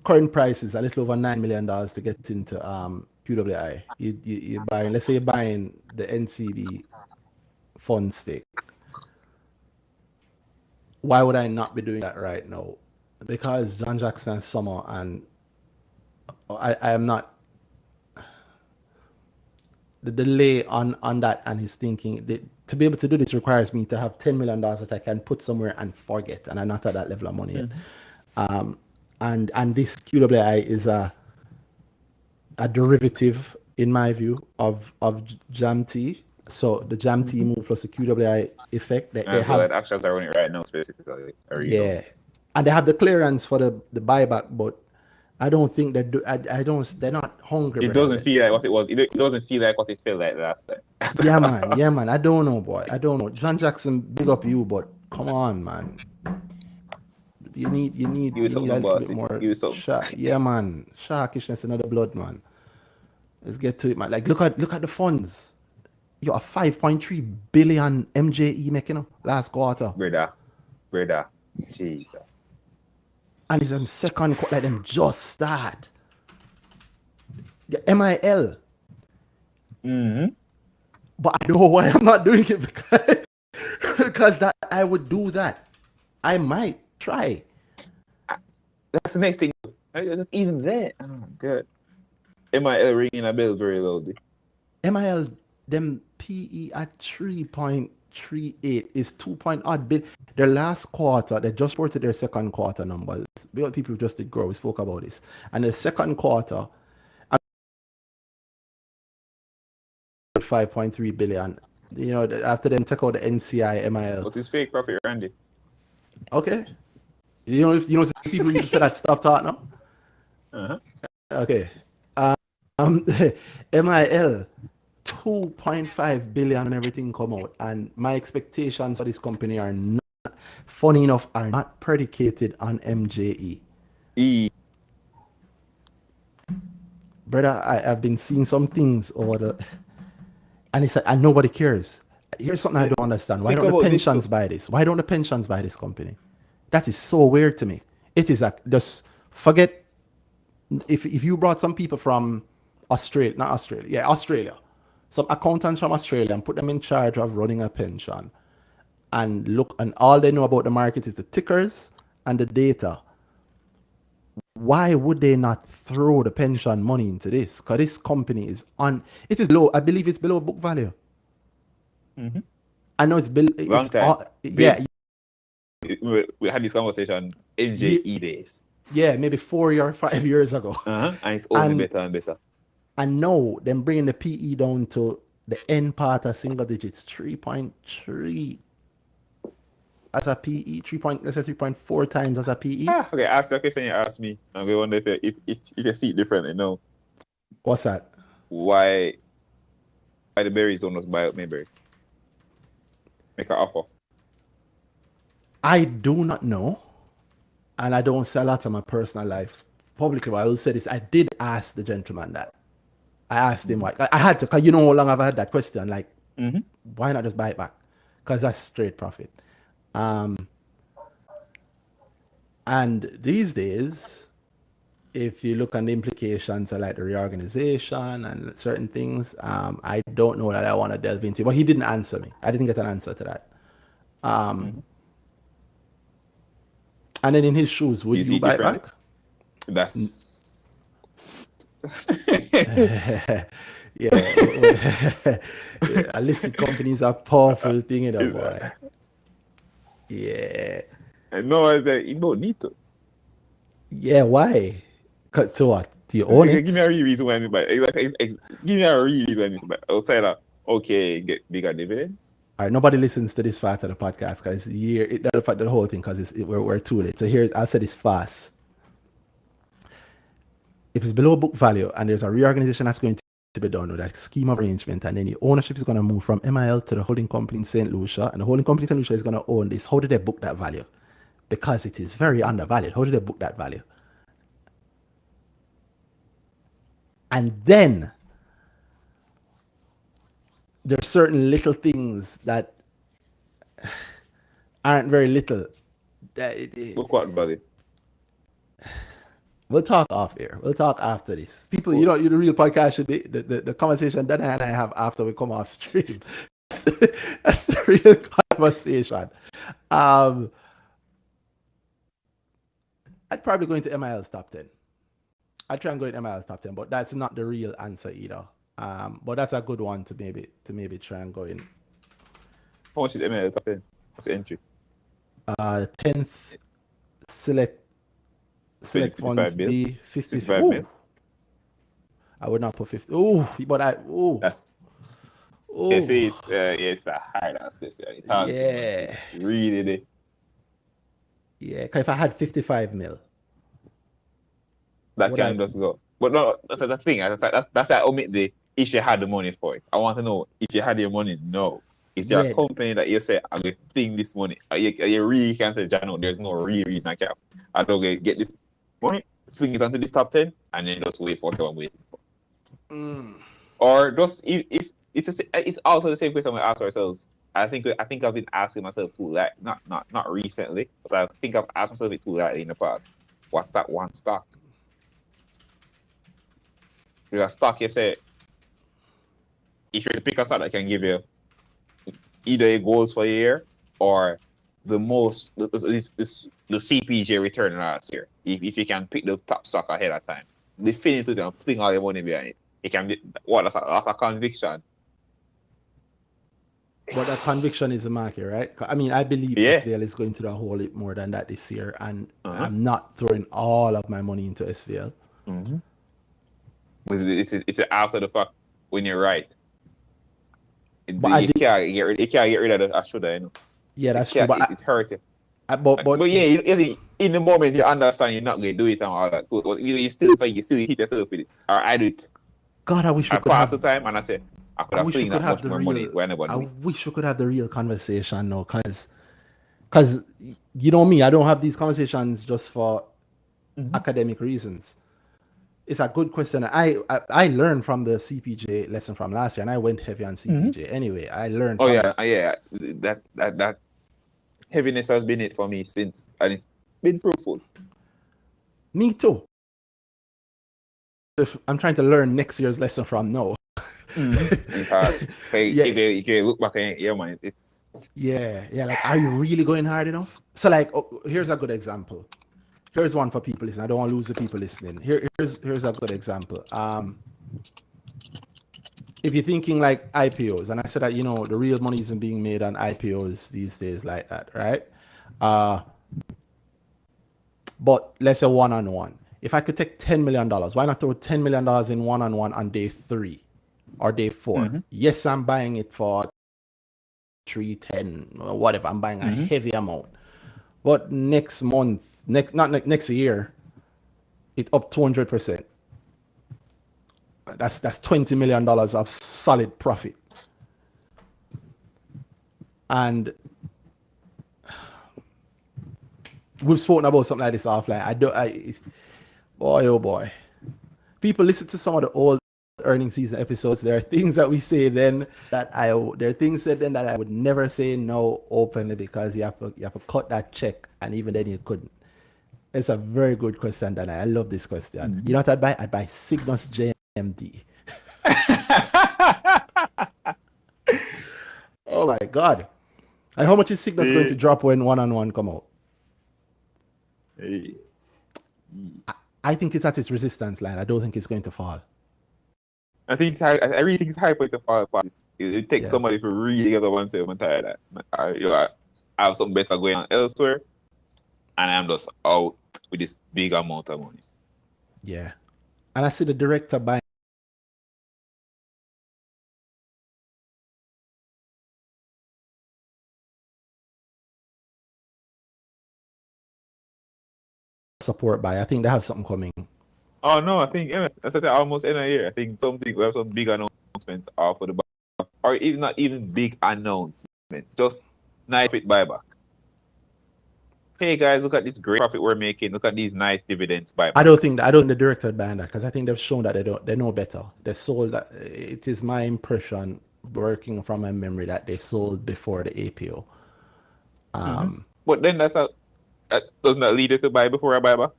Current price is a little over $9 million to get into QWI. You're buying, let's say you're buying the NCB fund stake. Why would I not be doing that right now? Because John Jackson and Summer, and I am not. the delay on that and his thinking. To be able to do this requires me to have $10 million that I can put somewhere and forget, and I'm not at that level of money yet. And this QWI is a derivative, in my view, of JAMT. So the JAMT move plus the QWI effect, they So have like actions are running right now specifically. yeah, and they have the clearance for the buyback, but I don't think they do. I don't. They're not hungry. It doesn't feel like what it was. It doesn't feel like what it felt like last time. Yeah, man. Yeah, man. I don't know, boy. I don't know. John Jackson, big up you, but come on, man. You need Give me a something, little boss. bit more. Give me something. Yeah, man. Sharkishness in the blood, man. Let's get to it, man. Like, look at the funds. You are 5.3 billion MJE making last quarter, brother. Jesus. and it's in second quarter. Like them just start. The MIL. But I know why I'm not doing it because that I would do that. I might try. That's the next thing. Even that. Oh, good. MIL ringing a bell very loudly. MIL, them PE at 3.38 is 2 billion. Their last quarter, they just reported their second quarter numbers. People just did grow. We spoke about this. And the second quarter, 5.3 billion. You know, after them take out the NCI MIL. What is fake profit, Randy? Okay. You know, people used to say that stop talk now. Okay. MIL 2.5 billion and everything come out, and my expectations for this company are not, funny enough, are not predicated on MJE. Brother, I've been seeing some things over the, and it's like, and nobody cares. Here's something I don't understand. Why don't the pensions buy this? Why don't the pensions buy this company? That is so weird to me. It is like, just forget if you brought some people from Australia, some accountants from Australia, and put them in charge of running a pension, and look, and all they know about the market is the tickers and the data. Why would they not throw the pension money into this? Because this company is it is low. I believe it's below book value. I know it's below. Long time. Yeah. We had this conversation NJE days. Yeah, maybe 4 or 5 years ago. And it's only better and better. And now them bringing the PE down to the end part of single digits, 3.3 as a PE, 3.4 times as a PE. Okay, ask the question you asked me. I'm going to wonder if you see it differently. No. What's that? Why the berries don't just buy up Mayberry? Make an offer. I do not know. And I don't say a lot of my personal life publicly, but I will say this. I did ask the gentleman that. I asked him why. I had to, because you know how long I've had that question. Like, why not just buy it back? Because that's straight profit. And these days, if you look at the implications of like the reorganization and certain things, I don't know that I want to delve into. But he didn't answer me. I didn't get an answer to that. And then in his shoes, would you buy it back? That's yeah. A listed companies are powerful thing, you know, boy. Yeah. And no, I said you don't need to. Yeah, why? Cut to what? Do you own it? Give me a real reason why I need to buy it. Give me a real reason I need to buy it. Outside of, okay, get bigger dividends. All right, nobody listens to this part of the podcast because the whole thing, because we're too late. So here, I'll say this fast. If it's below book value and there's a reorganization that's going to be done with that scheme of arrangement, and then the ownership is going to move from MIL to the holding company in St. Lucia, and the holding company in St. Lucia is going to own this, how did they book that value? Because it is very undervalued. How did they book that value? And then there are certain little things that aren't very little. Look what value. We'll talk off air. We'll talk after this. People, you know, the real podcast should be the conversation that I have after we come off stream. That's the real conversation. I'd probably go into MIL's top 10. I'd try and go into MIL's top 10, but that's not the real answer either. But that's a good one to maybe try and go in. How much is ML top 10? What's the entry? 10th select 55 funds mil? B 50. 65 mil? I would not put 50. Oh, but That's oh see, it's a hard ass question. yeah. Really, they. Yeah, 'cause if I had 55 mil, That would can I? just go. But no, that's the thing. That's why I omit the if you had the money for it. I want to know if you had your money. No. Is there a Yeah. company that you say, I'm going to think this money? You really can't say, Jano, there's no real reason I can't. I don't get this money, fling it onto this top 10, and then just wait for what I'm waiting for. Or just, if it's also the same question we ask ourselves. I think I've been asking myself too, like, not recently, but I think I've asked myself it too lightly in the past. What's that one stock? With a stock, you say, if you pick a stock that can give you either a goals for a year or the most the CPJ return last year. If you can pick the top stock ahead of time, definitively and fling all your money behind it. It can be that's a lot of conviction. But that conviction is the market, right? I mean, I believe SVL is going to do a whole lot more than that this year, and I'm not throwing all of my money into SVL. Mm-hmm. It's after the fact when you're right. You can't get rid of the I should, you know. Yeah, that's true. But it hurts you. But yeah, in the moment you understand you're not going to do it and all that. But you still hit yourself with it. Or I do it. God, I wish we I could pass have the time and I say I could have fling that much more money whenever I wish we could have the real conversation now, because you know me, I don't have these conversations just for academic reasons. It's a good question. I learned from the CPJ lesson from last year, and I went heavy on CPJ anyway. I learned. Oh yeah. That heaviness has been it for me since, and it's been fruitful. Me too. If I'm trying to learn next year's lesson from now. It's hard. If you look back in your mind, it's like, are you really going hard enough? So like, here's a good example. Here's one for people listening. I don't want to lose the people listening. Here's a good example. If you're thinking like IPOs, and I said that, the real money isn't being made on IPOs these days like that, right? But let's say one-on-one. If I could take $10 million, why not throw $10 million in one-on-one on day 3 or day 4? Yes, I'm buying it for 310 or whatever. I'm buying a heavy amount. But next year, it's up 200%. That's $20 million of solid profit. And we've spoken about something like this offline. Boy. People listen to some of the old earning season episodes. There are things that we say then there are things said then that I would never say no openly, because you have to cut that check, and even then you couldn't. It's a very good question, Danhai. I love this question. You know what I'd buy? I'd buy Cygnus JMD. Oh my God. And how much is Cygnus going to drop when one-on-one come out? I think it's at its resistance line. I don't think it's going to fall. I think it's high. I really think it's high for it to fall apart. It takes somebody to really get up and say, I'm tired of that. I have something better going on elsewhere, and I'm just out with this big amount of money. Yeah. And I see the director buying support buy. I think they have something coming. Oh no, I think that's almost in a year. I think we have some big announcements for the buyback, or even not even big announcements, just nice profit buyback. Hey guys, look at this great profit we're making. Look at these nice dividends buyback. I don't think the director would buy that, because I think they've shown that they know better. They sold that. It is my impression, working from my memory, that they sold before the APO. But then doesn't that lead you to buy before a buyback?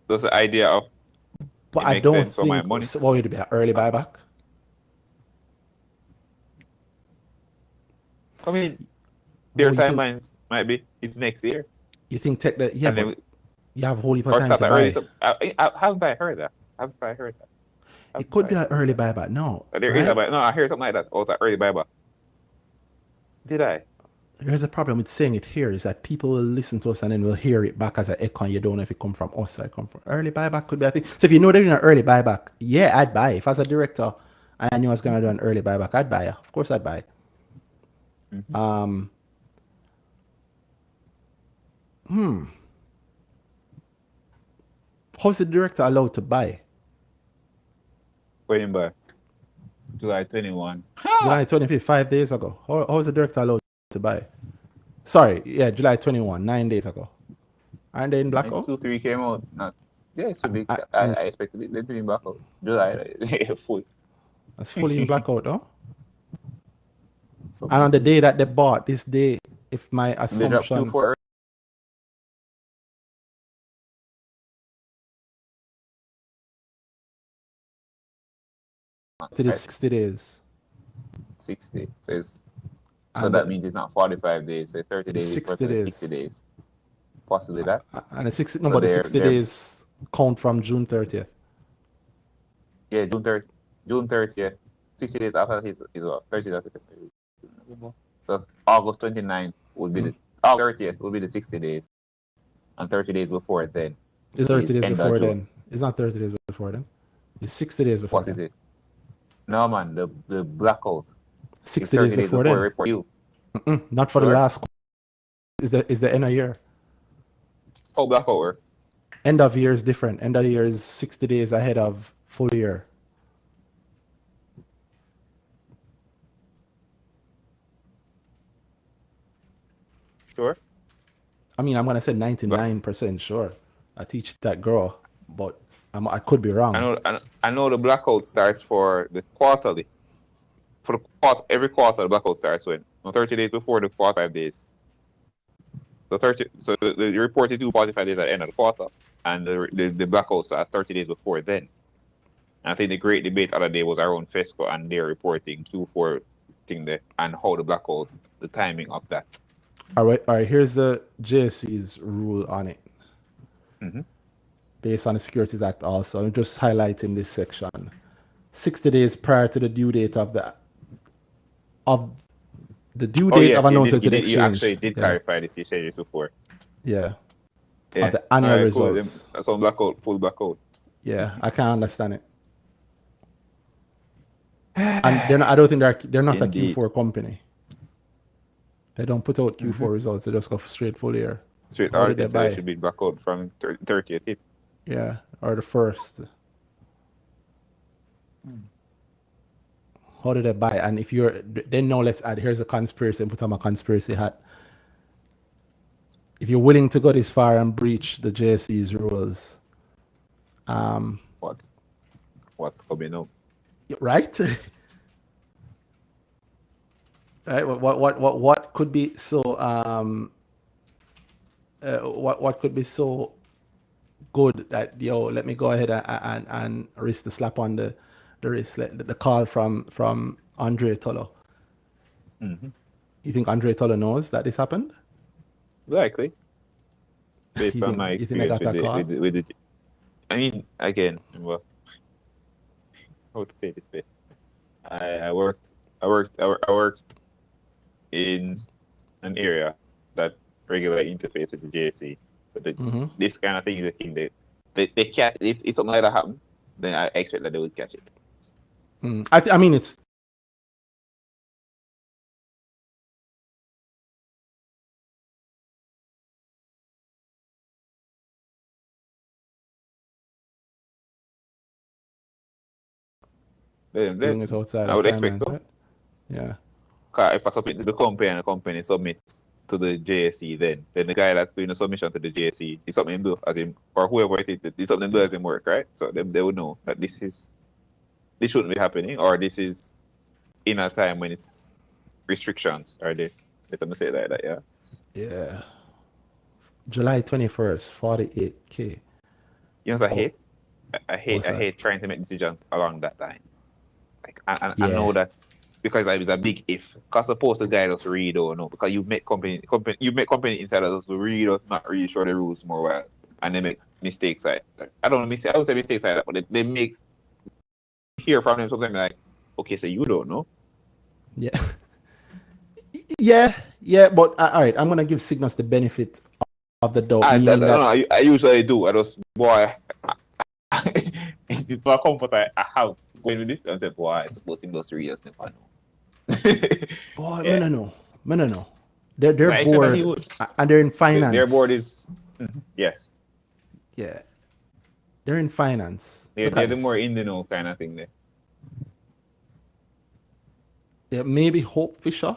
That's the idea of. But I don't think what would it be, an early buyback? I mean, their timelines might be it's next year. You think but you have a whole heap of time to buy. Haven't I heard that? It could be an early buyback. No, There is a buy. No, I hear something like that. Oh, it's an early buyback. Did I? Here's the problem with saying it here is that people will listen to us and then will hear it back as an echo and you don't know if it come from us or it come from early buyback could be a thing. So if you know they're doing an early buyback, yeah, I'd buy. If as a director and I knew I was gonna do an early buyback, I'd buy. Of course I'd buy. How's the director allowed to buy? When you buy? July 21. July 25th, 5 days ago. How's the director allowed to buy? Sorry, yeah, July 21, 9 days ago. Aren't they in It's blackout? 2-3 came out. Not, yeah, it's a big. I it's- expect it. They're doing blackout. July, full. That's fully in blackout, though. So And on the day that they bought, this day, if my they dropped assumption Q4 to the 60 days. 60. So it's so And that the- means it's not 45 days. So 30 days is 60 versus days. 60 days. Possibly that. And the 60, So no, but the they're- 60 they're- days count from June 30th. Yeah, June 30th. June 30th. 60 days after his what? 30 days after. So August 29th would be the August 30th would be the 60 days. And 30 days before then. It's 30 is days end of before June. then. It's not 30 days before then. It's 60 days before What then. is it? No man, the blackout. 60 is days before then. report you. Not for the Sure. last. Is the end of year. How blackout work? End of year is different. End of year is 60 days ahead of full year. Sure. I mean, I'm gonna say 99% sure. I teach that girl, but I could be wrong. I know the blackout starts for the quarterly. For the quarter, every quarter the blackout starts when? No, 30 days before the 45 days. So the report is due 45 days at the end of the quarter, and the blackout starts 30 days before then. And I think the great debate the other day was around FESCO and their reporting Q4 thing there and how the blackout, the timing of that. All right. Here's the JSC's rule on it. Based on the Securities Act also. I'm just highlighting this section. 60 days prior to the due date of the due date of announcement to the exchange. You actually did clarify this. You said this before. Yeah. Of the annual results. Cool. That's on blackout, full blackout. Yeah, I can't understand it. And I don't think they're not Indeed. a Q4 company. They don't put out Q4 results. They just go straight full year. Straight How did they audit, so buy? it should be blackout from 30th. Yeah, or the first. How did they buy? And if you're then now let's add here's a conspiracy and put on my conspiracy hat. If you're willing to go this far and breach the JSE's rules, What's coming up? right? Right. What could be so what could be so good that let me go ahead and risk the slap on the wrist, the call from Andre Tolo. You think Andre Tolo knows that this happened? Likely. Based on my you think I experience got that with the I mean, again, well, how to say this best? I worked in an area that regularly interface with the JSC. So this kind of thing is a thing they catch. If something like that happen, then I expect that they would catch it. I mean, it's doing it outside. I would expect so. Right? Yeah. If I submit to the company and the company submits to the JSE, then the guy that's doing the submission to the JSE is something do as him or whoever it is something do as him work, right? So they would know that this shouldn't be happening, or this is in a time when it's restrictions, or they let me say that, yeah. Yeah. July 21st, 48K. You know what I hate trying to make decisions along that line. Like I know that because it was a big if. Because suppose the guy just read or no, because you make company insiders who read or not really sure the rules more well, and they make mistakes like I don't know, I would say mistakes like that, but they make hear from them sometimes like, okay, so you don't know. Yeah. Yeah, but all right, I'm gonna give Cygnus the benefit of the doubt, meaning that I usually do. I just boy, it's for comfort I have going with it. I said, boy, I suppose in those 3 years never know. boy, Yeah. no. They're I expect that he bored would. and they're in finance. Their board is yes. Yeah, they're in finance. They're Look at the this. more in the know kind of thing there. Yeah, maybe Hope Fisher.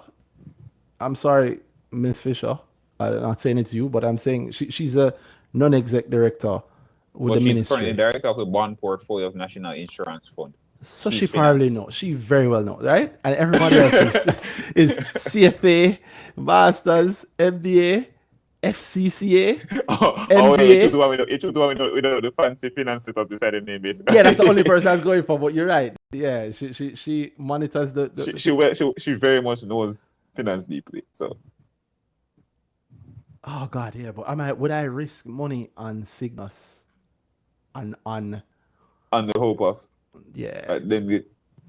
I'm sorry, Miss Fisher. I'm not saying it's you, but I'm saying she's a non-exec director with But the she's ministry. currently director of the bond portfolio of National Insurance Fund. So Chief she probably Finance. knows. She very well knows, right? And everybody else is CFA, Masters, MBA, FCCA, It MBA. was one without the fancy finance setup beside the name, basically. Yeah, that's the only person I was going for. But you're right. Yeah, she monitors the she very much knows finance deeply. So oh God, yeah. But would I risk money on Cygnus? On the hope of yeah.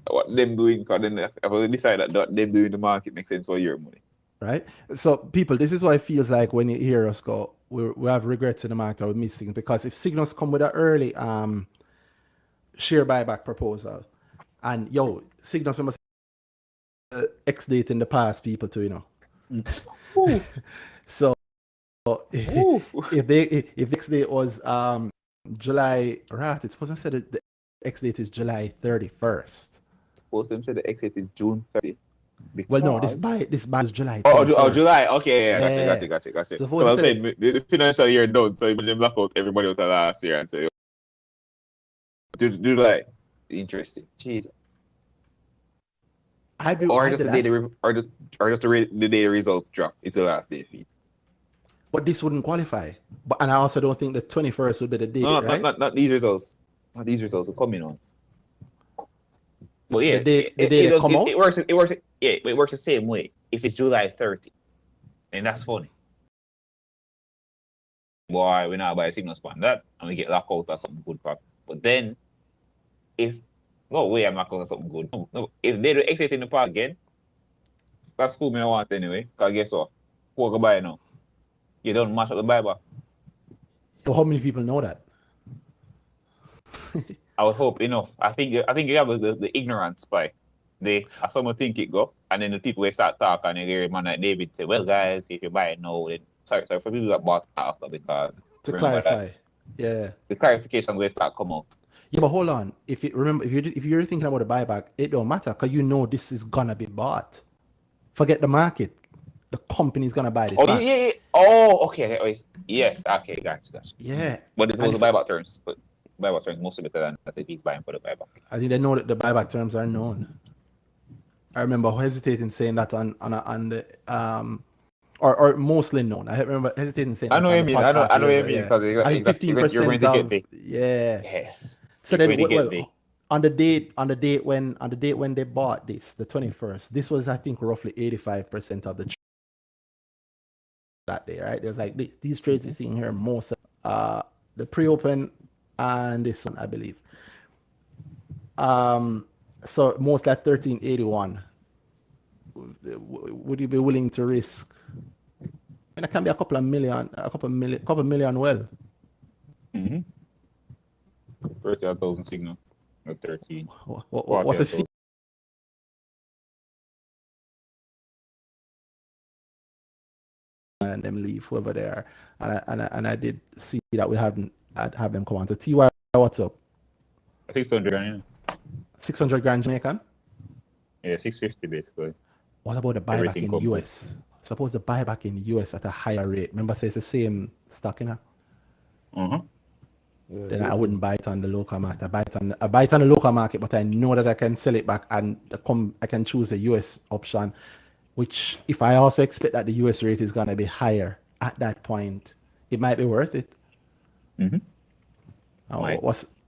what them doing, because then if I decide that them doing the market makes sense for your money. Right. So people, this is why it feels like when you hear us go, we have regrets in the market or we miss things, because if Cygnus come with an early share buyback proposal, and Cygnus remember X date in the past, people too, So if X date was July, right? It's supposed to say that the X date is July 31st. Suppose them say the exit is June 30th. Well, no, this buy is July 31st. Oh, July. Okay, yeah. Gotcha. So I was saying the financial year done, so imagine black out everybody out the last year and say, do like interesting. Jeez. Or just the day the results drop. It's the last day feed. But this wouldn't qualify. And I also don't think the 21st would be the date, right? Not these results. Not these results are coming on. But yeah, the day they come out. It works. Yeah, it works the same way. If it's July 30, and that's funny. Boy, we now buy a signal span that, and we get locked out or something good, pop. But then, if no way, I'm not going to something good. No, if they do exit in the park again, that's cool. Me I want anyway. Cause guess what? Who go buy now? You don't match up the buyback. So how many people know that? I would hope enough. I think you have the ignorance by someone think it go, and then the people will start talking and you hear a man like David say, well guys, if you buy it now, then sorry for people that bought after, because to clarify. Yeah. The clarification will start come out. Yeah, but hold on. If you're thinking about a buyback, it don't matter because this is gonna be bought. Forget the market. The company's gonna buy this. Oh yeah. Oh, okay. Yes. Okay, gotcha. Yeah. But it's also buyback terms. But buyback terms mostly better than if he's buying for the buyback. I think they know that the buyback terms are known. I remember hesitating saying that on the or mostly known. I remember hesitating saying. I know what you mean. I know what you mean, because I think 15% of yeah. Yes. So then, on the date when they bought this, the 21st, this was I think roughly 85% of the that day, right? There's like these trades you're seeing here, most the pre-open and this one, I believe. So most like 1381. Would you be willing to risk? And it can be a couple million well. Mm-hmm. 30,000 signal. 13. What's the fee? And them leave whoever they are, and I did see that I'd have them come on. So TY, what's up? I think 600 grand. 600 grand Jamaican. Yeah, 650 basically. What about the buyback in the US? Suppose the buyback in the US at a higher rate. Remember, say it's the same stock, Then I wouldn't buy it on the local market. I buy it on the local market, but I know that I can sell it back and I can choose the US option. Which, if I also expect that the US rate is going to be higher at that point, it might be worth it. Mm-hmm.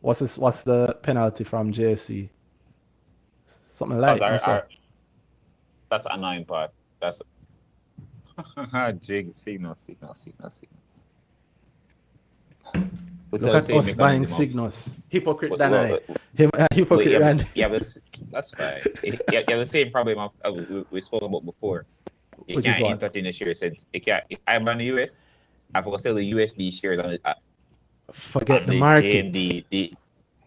What's the penalty from JSC? Something like that. That's an annoying part. That's jig signals. Look at us buying signals. Hypocrite Danhai. Hypocrite Randy. Yeah, that's fine. You have the same problem we spoke about before. You Which can't is what? entertain the shares. You can't. If I'm on the US, I forgot to sell the USD shares on Forget the the market.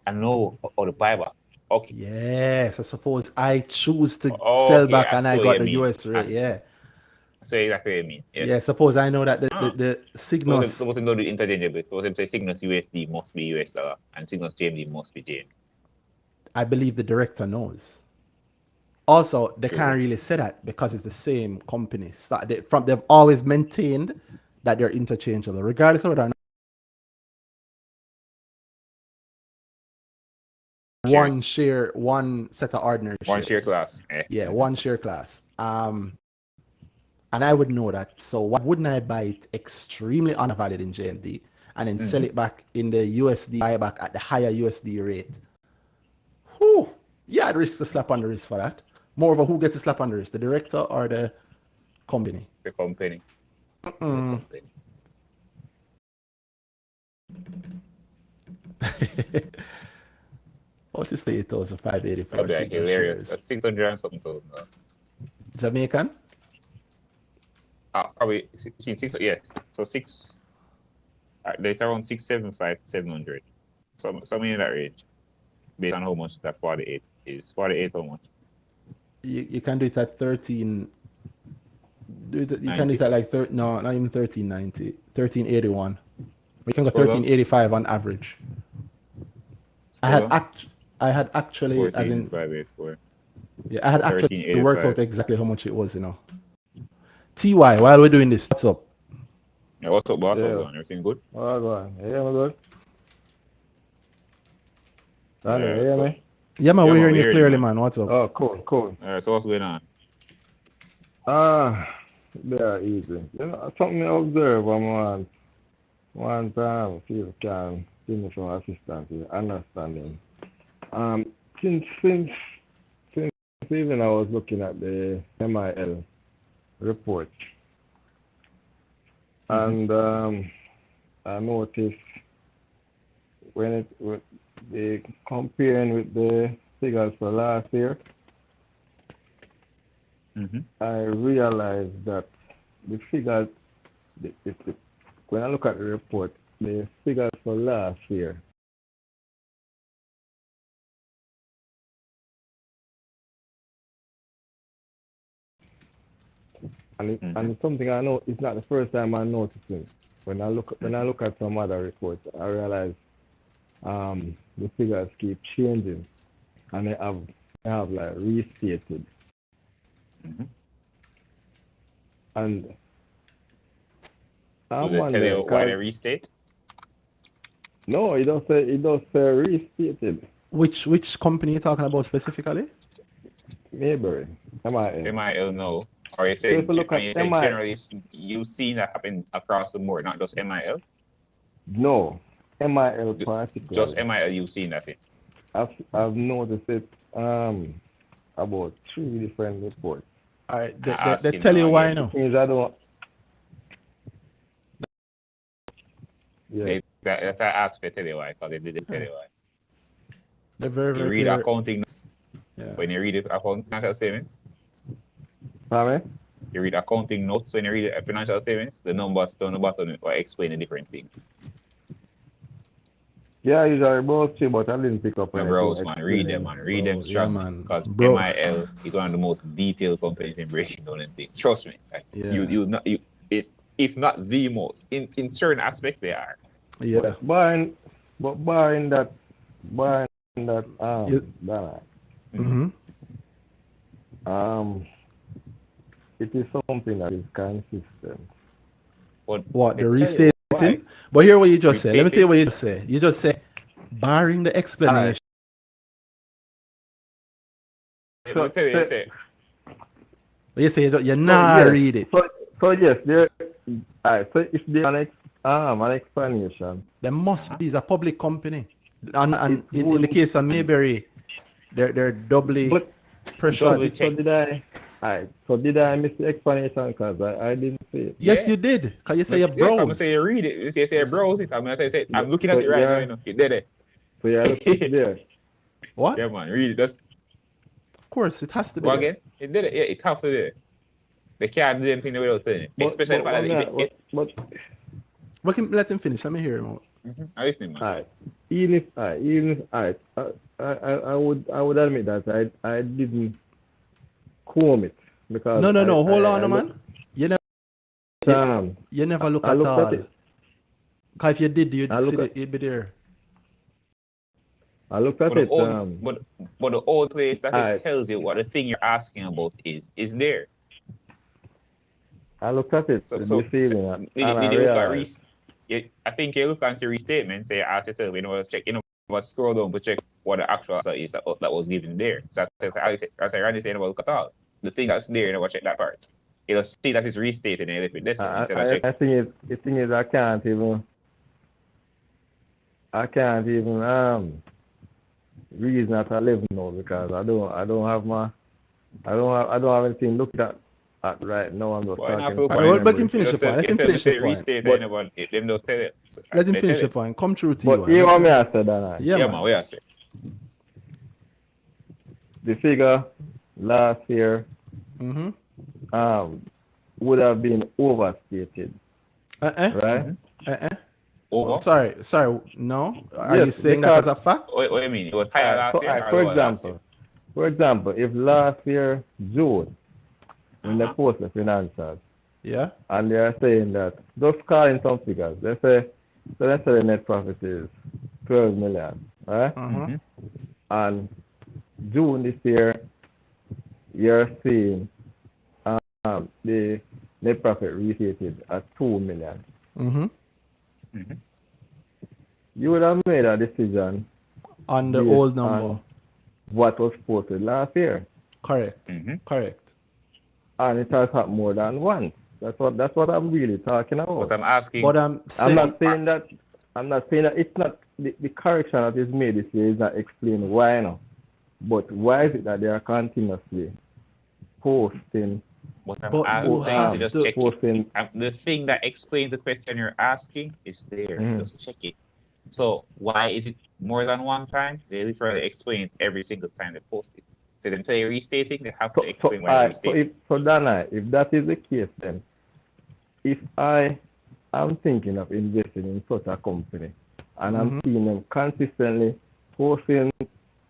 I know, or the buyback. Okay. Yes, I suppose I choose to sell back and I got the US rate. Yeah. So exactly what I mean. Yes. Yeah, suppose I know that the signals. Suppose them don't do interchangeable. Suppose them say signals USD must be US dollar and signals JMD must be JMD. I believe the director knows. Also, they True. can't really say that because it's the same company. So they've always maintained that they're interchangeable, regardless of whether or not one share, one set of ordinary shares. One share class. Yeah, one share class. And I would know that. So why wouldn't I buy it extremely undervalued in JMD and then sell it back in the USD buyback at the higher USD rate? Whew. Yeah, I'd risk the slap on the wrist for that. More of a who gets a slap on the wrist, the director or the company? The company. What is for 8,584? That'd be like hilarious. That's 600 and something thousand. Jamaican? Probably between 6. Yes. So 6. There's around 675 700. Something in that range. Based on how much that 48 is. 48 how much? You can do it at 13. You can do it at like no, not even 1390. 1381. We can go 1385 on average. I had actually 14,584. Yeah, I had actually worked out exactly how much it was, you know. TY, while we're doing this, what's up? Yeah, what's up, boss? Yeah. Everything good? All right, yeah, I'm good. You hear me? Yeah, man, we're hearing you clearly, man. What's up? Oh, cool. All right, so what's going on? Very easy. You know, something I observe one time, people can give me some assistance, understanding. Since even I was looking at the MIL report, and I noticed when they comparing with the figures for last year, I realized that the figures, when I look at the report, the figures for last year and it's something I know. It's not the first time I'm noticing. When I look at some other reports, I realize the figures keep changing, and they have like restated. And I wonder, tell you why they restate? No, it does say restated. Which company are you talking about specifically? Mayberry. MIL, no. Or you say, generally you've seen that happen across the board, not just MIL? No, MIL particularly. Just MIL, you've seen that thing? I've noticed it about 3 different reports. All right, they tell you why now. I don't. Yeah. That's why I asked for tell you why, because they didn't tell you why. They're very, you read clear. Accounting notes. Yeah. When you read the financial statements. Pardon? You read accounting notes when you read the financial statements, the numbers down the bottom or explain the different things. Yeah, I usually browse too, but I didn't pick up. Browse, man. Read them, man. Read them strong, man. Because MIL is one of the most detailed companies in breaking down and things. Trust me. Like, if not the most, in certain aspects they are. Yeah. But barring that, it is something that is consistent. What the restating? But hear what you just said. Let me tell you what you just said. You just said, barring the explanation. So, you say you're not read it. So yes, there. So if there's an explanation, there must be. It's a public company, and in the case of Mayberry, they're doubly pressured. Alright, so did I miss the explanation? Because I didn't see it. Yes, Yeah. you did. Cause you say you Yeah, I'm gonna browse. say you read it. You say browse it. I'm gonna say I'm looking So at it right now. You know, you did it. So you're looking there. What? Yeah, man, read it. Just Of course, it has to be go there. again. It did it. Yeah, it has to do it. They can't do anything without doing it. Especially the fact that Let him finish. Let me hear him out. I'm listening, man. Alright. Even if alright, I would admit that I didn't comb it because No. Hold on, looked, man. You never look I at looked all. at it. Cause if you did, you'd I see look it. at- It'd be there. I looked at But it. the old place that Alright. it tells you what the thing you're asking about is there. I looked at it So this evening did and I you look at realized I think you look at the restatement, say ask yourself, check, scroll down to check what the actual answer is that was given there. So as I Randy saying about look at all. The thing that's there, check that part. See that it's restated and if it doesn't, instead of check. the thing is I can't even reason at 11 now because I don't have anything looked at right now. I'm just Why not talking. look Alright, at well, it? let him finish the point. Let him finish the point. Restate and about it. Them don't tell it. So, Let him they finish tell the it. point. Come through to you. But you want me to say that? Yeah, man. We are saying. The figure last year would have been overstated. Right? Over? Sorry. No. Are Yes, you saying that as a fact? What do you mean? It was higher last year or lower last year? For example, if last year June when they post the financials, yeah, and they are saying that just calling some figures, let's say the net profit is 12 million, right? And June this year, you're seeing the net profit restated at 2 million. You would have made a decision on the old number, on what was posted last year. Correct. Correct. And it has happened more than once. That's what I'm really talking about. But I'm asking. But I'm not saying that it's not the correction that is made this year is not explained why now. But why is it that they are continuously posting? But I'm saying to just check posting. The thing that explains the question you're asking is there. Just check it. So why is it more than one time? They literally explain it every single time they post it. So them tell you restating, they have to explain why they're restating. So Danhai, if that is the case, then if I am thinking of investing in such a company and I'm seeing them consistently posting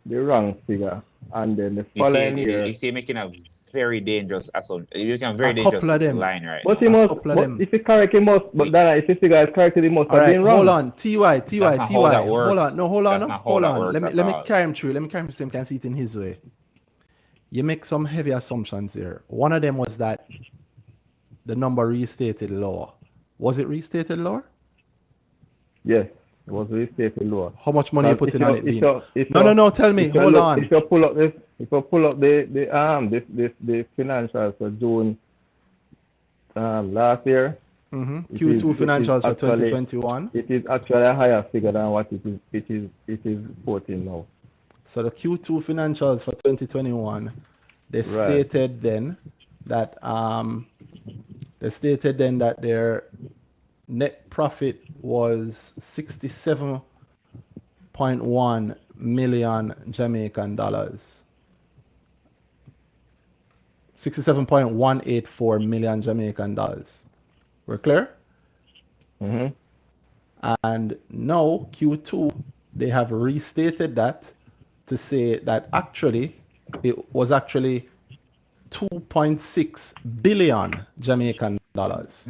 the wrong figure, and then the following year, you see, making a very dangerous assumption. You can very dangerous line, right? But he must. But if he correct, he must. But then if the figure is corrected, he must have been wrong. Hold on, Ty. Hold on. Let me carry him through. Let me carry him so he can see it in his way. You make some heavy assumptions there. One of them was that the number restated lower. Was it restated lower? Yes, it was restated lower. How much money you put in on it? No. Tell me. Hold on. If you pull up the financials for June last year, Q2 financials for 2021. It is actually a higher figure than what it is quoting now. So the Q2 financials for 2021, they stated then that their net profit was 67.1 million Jamaican dollars. 67.184 million Jamaican dollars. We're clear? And now Q2, they have restated that to say that actually it was actually 2.6 billion Jamaican dollars.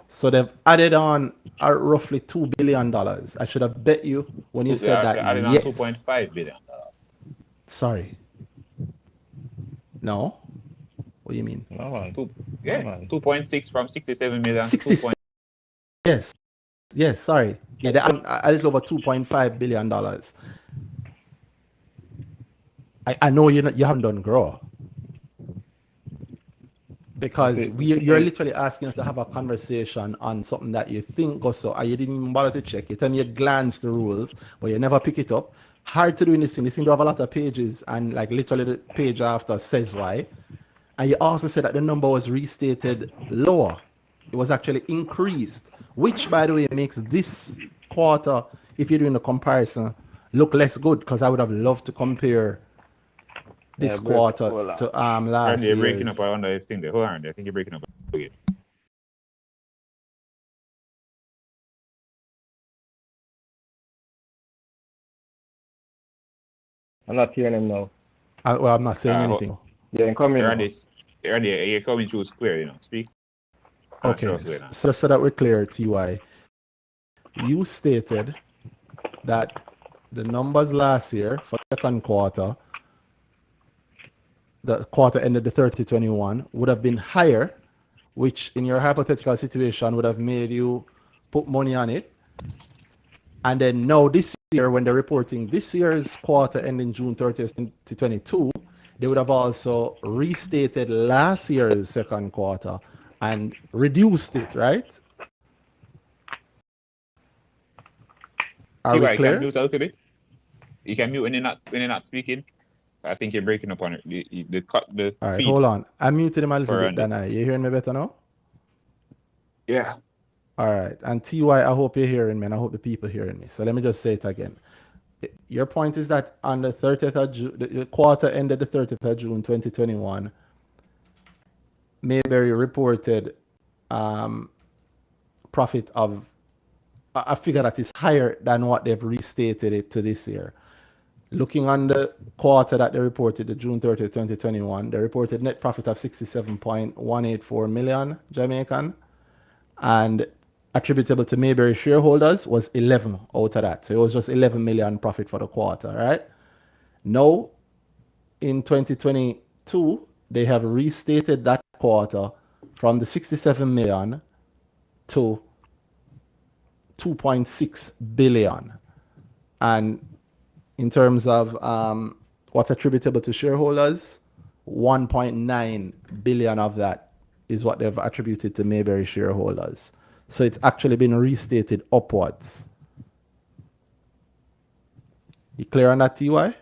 So they've added on roughly $2 billion. I should have bet you when you said that. Added on $2.5 billion. Sorry. No. What do you mean? 2.6 from 67 million. 66. Yes. Sorry. Yeah, they added a little over $2.5 billion. I know you haven't done grow. Because you're literally asking us to have a conversation on something that you think goes so, and you didn't even bother to check it, and you glance the rules, but you never pick it up. hard to do in this thing. This thing do have a lot of pages, and like literally the page after says why. And you also said that the number was restated lower. It was actually increased, which by the way makes this quarter, if you're doing a comparison, look less good, because I would have loved to compare this quarter to last Randy, you're breaking year's. up. I wonder if thing there. Hold on, Randy. I think you're breaking up again. I'm not hearing him now. Well, I'm not saying anything. Yeah, I'm coming. Randy, you're coming through clear, you know. Speak. Okay, so that we're clear, TY, you stated that the numbers last year for the second quarter, the quarter ended the 30/21, would have been higher, which in your hypothetical situation would have made you put money on it. And then now this year, when they're reporting this year's quarter ending June 30th, 2022, they would have also restated last year's second quarter and reduced it, right? Are we clear? You can mute a little bit. You can mute when you're not speaking. I think you're breaking up on it. The All right, feed. hold on. I muted him a little bit, Danhai. You hearing me better now? Yeah. All right. And TY, I hope you're hearing me, and I hope the people hearing me. So let me just say it again. Your point is that on the 30th of June, the quarter ended the 30th of June 2021, Mayberry reported profit of a figure that is higher than what they've restated it to this year. Looking on the quarter that they reported, the June 30th, 2021, they reported net profit of 67.184 million Jamaican, and attributable to Mayberry shareholders was 11 out of that. So it was just 11 million profit for the quarter, right? Now, in 2022, they have restated that quarter from the 67 million to 2.6 billion. And in terms of what's attributable to shareholders, 1.9 billion of that is what they've attributed to Mayberry shareholders. So it's actually been restated upwards. You clear on that, TY?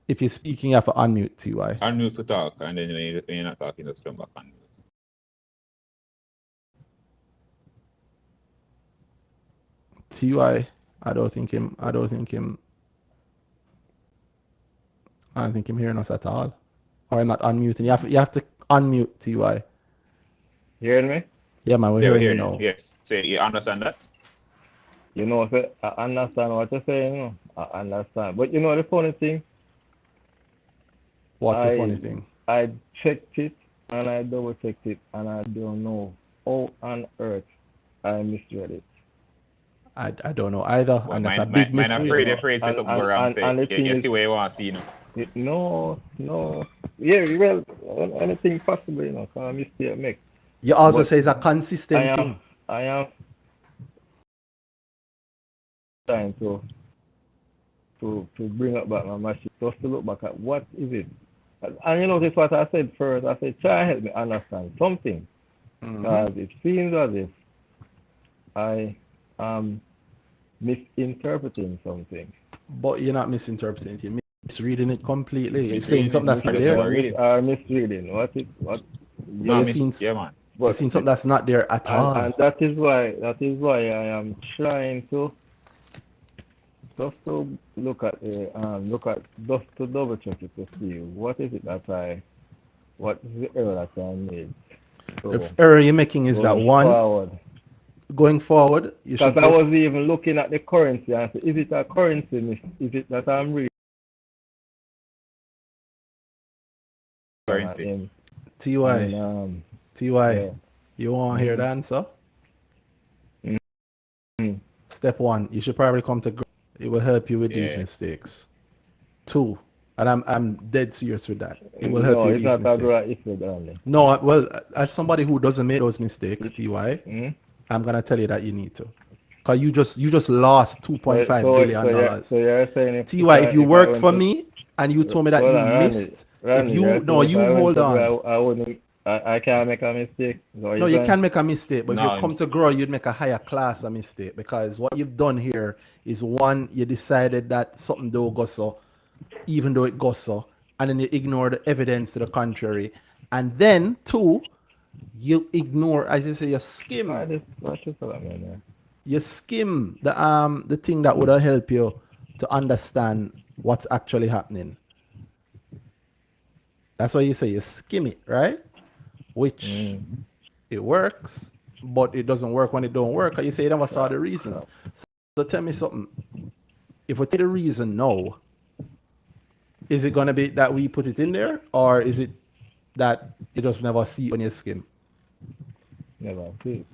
If you're speaking, you have to unmute, TY. Unmute to talk, and then when you're not talking, just come back on. TY, I don't think him hearing us at all. Or I'm not unmuting. You have to unmute, TY. You hearing me? Yeah, man, we're hearing you now. Yes. So you understand that? You know, I understand what you're saying. You know? I understand. But you know the funny thing? What's the funny thing? I checked it and I double checked it, and I don't know how on earth I misread it. I don't know either, well, and that's a big mystery. I'm afraid to say something wrong. You see where you want to see, you know. No. Yeah, well, anything possible, you know, because mistake make. You also say it's a consistent thing. I am trying to bring up back my machine, just to look back at what is it. And you notice what I said first. I said, try to help me understand something. Because it seems as if I am misinterpreting something. But you're not misinterpreting it. You're misreading it completely. You're saying something that's not there. Misreading. What? You're seeing something that's not there at all. And that is why I am trying to just to look at just to double check it to see what is it that what is the error that I made. So the error you're making is that one. Going forward, you should. Because I was even looking at the currency and say, is it a currency? Is it that I'm reading? Currency. TY, you want to hear the answer? Step one, you should probably come to. It will help you with these mistakes. 2, and I'm dead serious with that. It will help you with these mistakes. No, well, as somebody who doesn't make those mistakes, TY, I'm gonna tell you that you need to, cause you just lost $2.5 billion. So you're saying TY, if you worked for me and you told me that you missed, if you hold on. I wouldn't I can't make a mistake. No, you can make a mistake, but if No, you come to grow, you'd make a higher class of mistake, because what you've done here is, one, you decided that something don't go so, even though it goes so, and then you ignore the evidence to the contrary, and then two, you ignore, as you say, you skim. You skim the thing that would have helped you to understand what's actually happening. That's why you say you skim it, right? Which it works, but it doesn't work when it don't work. You say you never saw the reason. So tell me something. If we take the reason now, is it gonna be that we put it in there, or is it that you just never see it when you skim? Never see.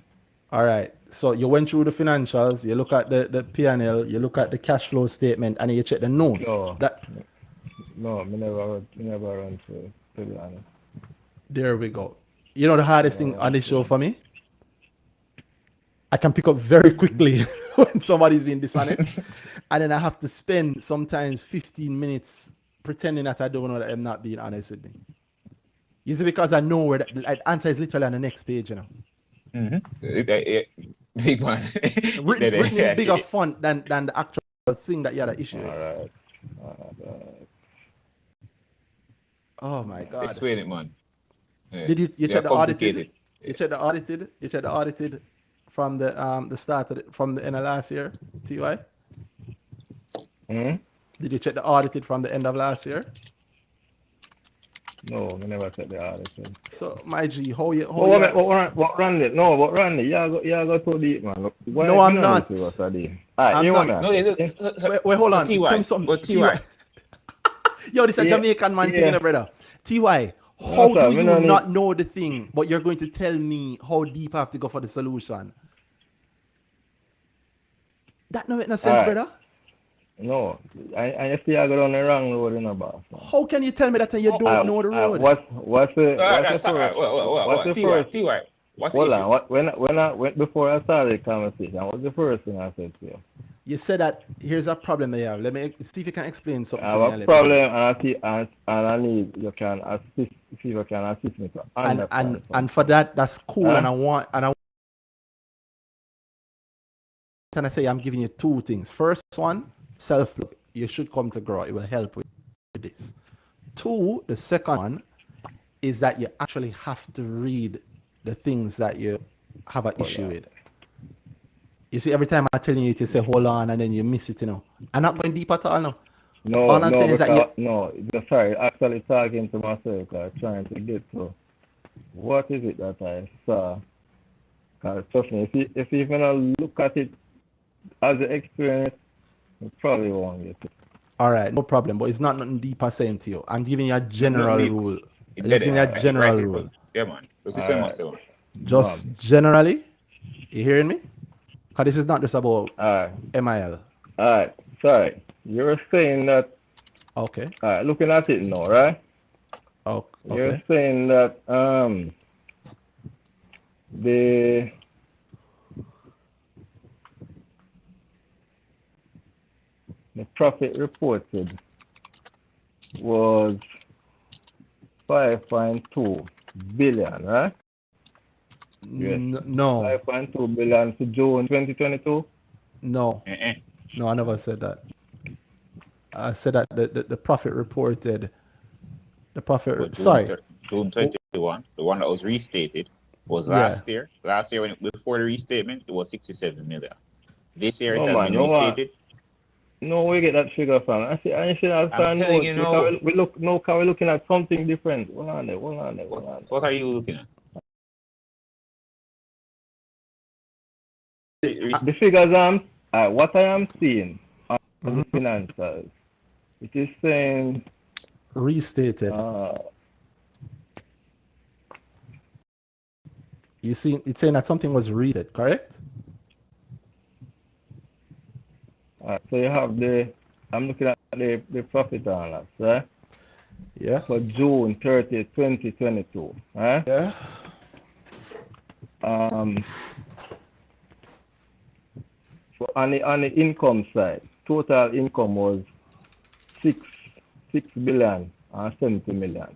All right. So you went through the financials, you look at the P&L, you look at the cash flow statement, and you check the notes. No, I never run through, to be honest. There we go. You know the hardest thing on this show for me? I can pick up very quickly when somebody's being dishonest. And then I have to spend sometimes 15 minutes pretending that I don't know that I'm not being honest with me. You see, because I know where the answer is literally on the next page, you know. Big one. Written in bigger font than the actual thing that you had an issue with. All right. Oh my God. Explain it, man. Yeah. Did you check the audited? Yeah. You check the audited? You check the audited from the start of from the end of last year, TY? Did you check the audited from the end of last year? No, I never checked the audited. So my G, what Randy? No, but Randy, you go too deep, man. Look, no, I'm not. I'm not. No, wait, hold on. TY. Tell me something. TY. Yo, this is a Jamaican man thing, brother. TY, how do you not know the thing, but you're going to tell me how deep I have to go for the solution? That don't make no sense, brother. No, I see I go on the wrong road in a bar. How can you tell me that you don't know the road? What's the first? TY. What's Hold the on. When before I started the conversation, what's the first thing I said to you? You said that here's a problem they have. Let me see if you can explain something I to me. have a problem, and I need you can assist. See if you can assist me to understand. And for that, that's cool. And I say I'm giving you two things. First one, self-look. You should come to grow. It will help with this. Two, the second one is that you actually have to read the things that you have an issue with. You see, every time I tell you to say hold on, and then you miss it, you know. I'm not going deep at all, no. All I'm saying is that sorry, actually talking to myself, trying to get to what is it that I saw. Because trust me, if you even look at it as an experience, you probably won't get it. All right, no problem. But it's not nothing deeper saying to you. I'm giving you a general rule. I'm just giving you a general rule. Yeah, man. Myself. Just generally, you hearing me? Because this is not just about MIL. All right, sorry. You're saying that. Okay. All right, looking at it now, right? Okay. You're saying that the profit reported was 5.2 billion, right? Yes. No. 5.2 billion to June 2022? No. No, I never said that. I said that the profit reported, June 21, the one that was restated, was last year. Last year, before the restatement, it was 67 million. This year, it has been restated. No, we get that figure from. I'm telling you, no. We're looking at something different. Hold on there. What are you looking at? The figures what I am seeing on the financials, it is saying restated. You see, it's saying that something was restated, correct? So you have I'm looking at the profit and loss, right? Yeah. For June 30, 2022, right? Yeah. So on the income side, total income was 6 billion and 70 million.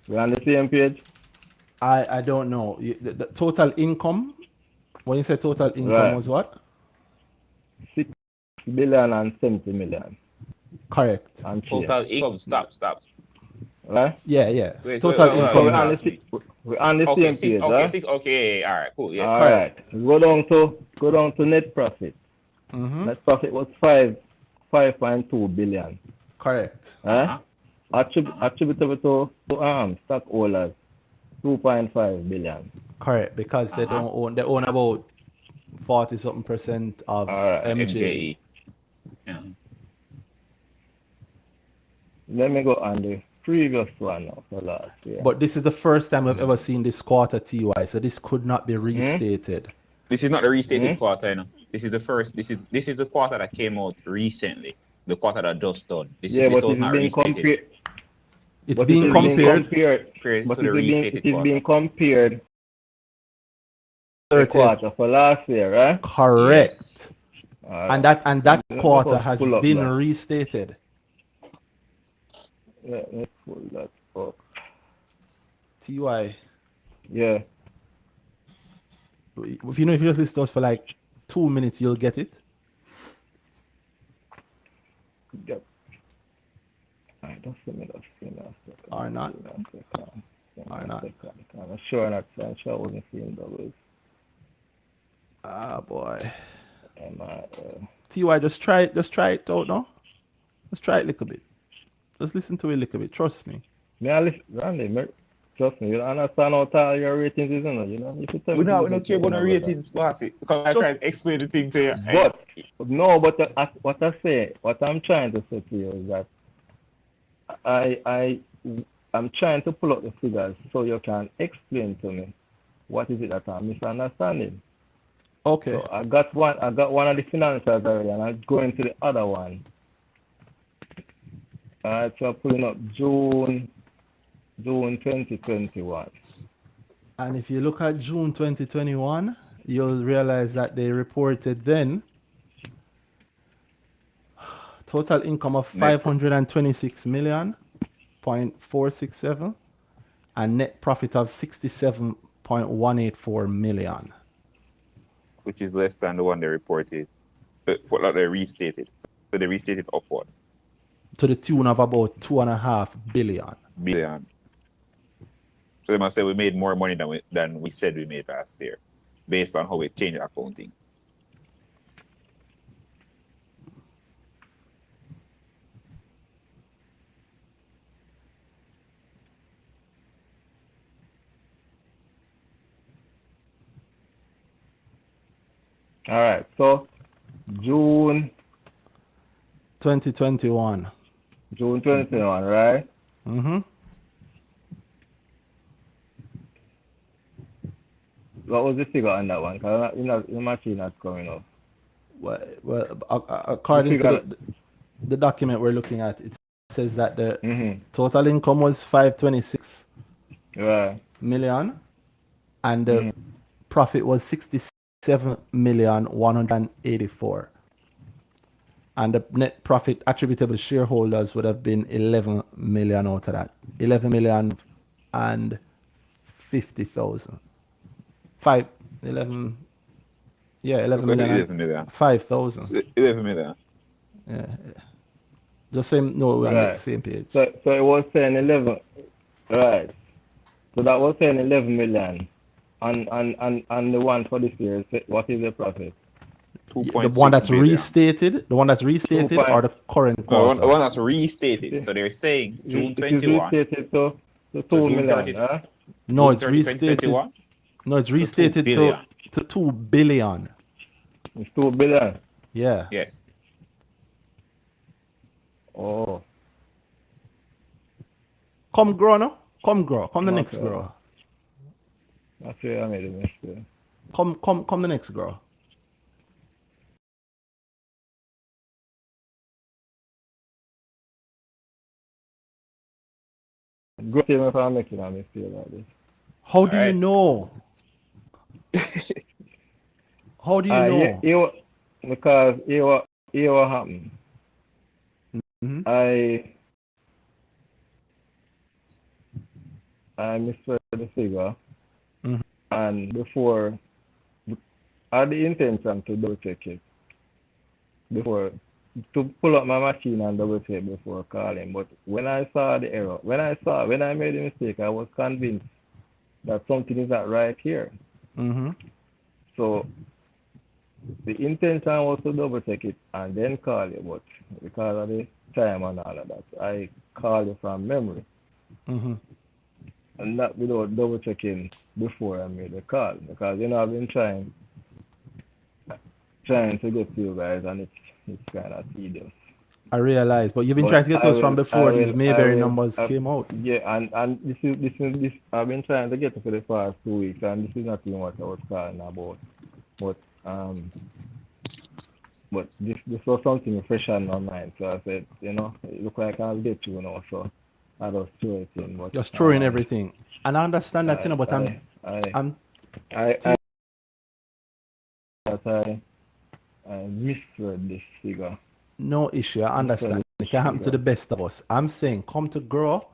We on the same page? I don't know. The total income, when you say total income Right. was what? 6 billion and 70 million. Correct. And Total change. income. Stop. Right? Yeah. Wait, Total hold on, So income. you we're on lost me. we're on the Okay, same six. page, Okay, huh? 6. Okay, all right, cool. Yes. All Correct. right. Go down to net profit. Mm-hmm. Net profit was 5.2 billion. Correct. Huh? Attributable to stockholders 2.5 billion. Correct. Because they don't own. They own about 40-something% of All right. MJ. MJE. Yeah. Let me go on the previous one now for last year. But this is the first time we've ever seen this quarter TY, so this could not be restated. This is not the restated quarter, you know. This is the first. This is the quarter that came out recently. The quarter that just done. This Yeah, but was it's not been restated. compared. It's But being it is being compared. compared. But To the it restated is quarter. being compared the 30th. quarter for last year, right? Correct. Yes. And that Let me quarter just has pull up been that. restated. Let me pull that up. TY. Yeah. If you just listen to us for like 2 minutes, you'll get it. Yep. Alright, just a minute. Or not. Or not. I'm sure not. I'm sure I wasn't seeing doubles. Ah, boy. I, TY, just try it out now. Just try it a little bit. Just listen to it a little bit. Trust me. Randy, trust me, you don't understand how tall your ratings is, you know? You should tell We me to don't care about the ratings, Bossy. Because I try to explain the thing to you. But what I'm trying to say to you is that I'm trying to pull up the figures so you can explain to me what is it that I'm misunderstanding. Okay. So I got one of the financials already, and I'm going to the other one. Alright, so I'm pulling up June 2021. And if you look at June 2021, you'll realize that they reported then total income of 526.467 and net profit of 67.184 million. Which is less than the one they reported. What they restated. So they restated upward. To the tune of about 2.5 billion. So they must say we made more money than we said we made last year, based on how we changed accounting. All right, so June 2021. June 2021, right? Mm-hmm. What was the figure on that one? Because the machine not coming up. Well, according to the document we're looking at, it says that the total income was 526 million, and the profit was 67,184,000, and the net profit attributable to shareholders would have been 11 million out of that. 11,050,000. 11 million. 11 million. 5,000. 11 million. Yeah. The same. No, we're on the same page. So it was saying 11. Right. So that was saying 11 million. And the one for this year, what is the profit? The one that's restated, or the current quarter? No, the one that's restated. So they're saying June 21. It is restated to 2 million, huh? No, it's restated. No, it's restated to 2 billion. It's 2 billion. Yeah. Yes. Oh. Come grow now. Come the next grow. That's where I made a mistake. Come the next grow. Go tell me if I'm making a mistake like this. How do you know? How do you know? Because what happened. Mm-hmm. I misread the figure. And before, I had the intention to double check it before, to pull up my machine and double check before calling. But when I saw the error, when I made the mistake, I was convinced that something is not right here. Mm-hmm. So the intention was to double check it and then call you, but because of the time and all of that, I called you from memory Mm-hmm. and not without double checking before I made the call. Because I've been trying to get to you guys, and it's kind of tedious. I realize, but you've been But trying to get to us from before these Mayberry numbers I, came out. yeah, and this. I've been trying to get it for the past 2 weeks, and this is not even what I was calling about. But um, but this was something fresh on my mind, so I said, it look like I'll get you now, so I just threw it in. But Just throwing everything. And I understand that, I but I I I'm I I, that I misread this figure. no issue. I understand. It can happen to the best of us. I'm saying come to grow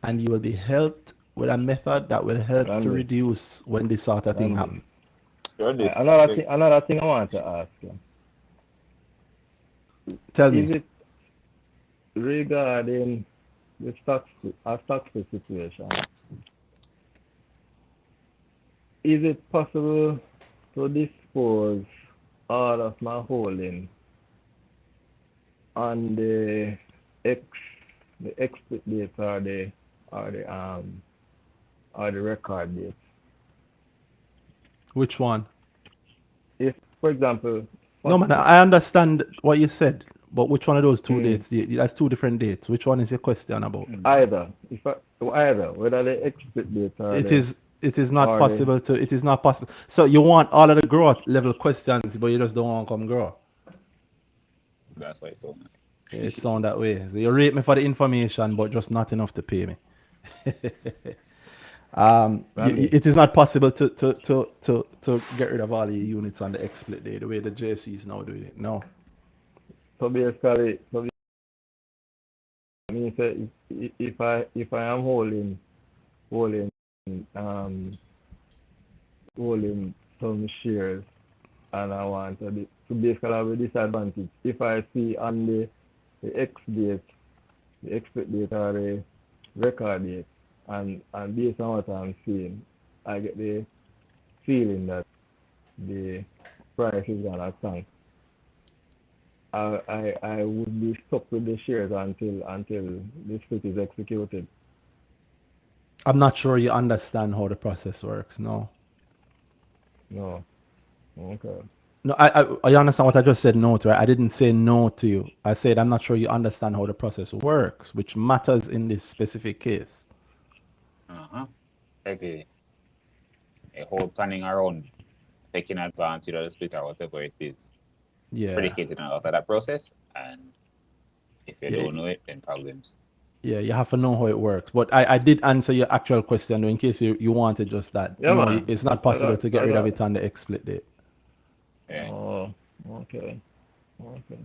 and you will be helped with a method that will help to Randy, reduce when this sort of thing Randy. happen. Another thing I want to ask you. Tell Is me. it regarding the stock situation? Is it possible to dispose all of my holding on the exit date or the record date? Which one? If, for example, No, man, I understand what you said, but which one of those two dates? That's two different dates. Which one is your question about? either whether the exit date or It the is it is not or the possible to it is not possible. So you want all of the growth level questions, but you just don't want to come grow. That's why it's so. Yeah, it sound that way. So you rate me for the information, but just not enough to pay me. Randy, it is not possible to get rid of all your units on the explicit day the way the JC is now doing it. No. so basically, I mean, say if I am holding um holding some shares and I want to basically have a disadvantage. If I see on the X date, the expect date or the record date, and based on what I'm seeing, I get the feeling that the price is gonna tank. I would be stuck with the shares until the split is executed. I'm not sure you understand how the process works. No. No. Okay. No, I understand what I just said no to, right? I didn't say no to you. I said I'm not sure you understand how the process works, which matters in this specific case. Like a whole planning around taking advantage of the split or whatever it is. Yeah. Predicated on out of that process. And if you Yeah. don't know it, then problems. Yeah, you have to know how it works. But I did answer your actual question though, in case you wanted just that. Yeah, No, man. it's not possible to get rid of it on the explicit date. Yeah. Oh, okay. Okay.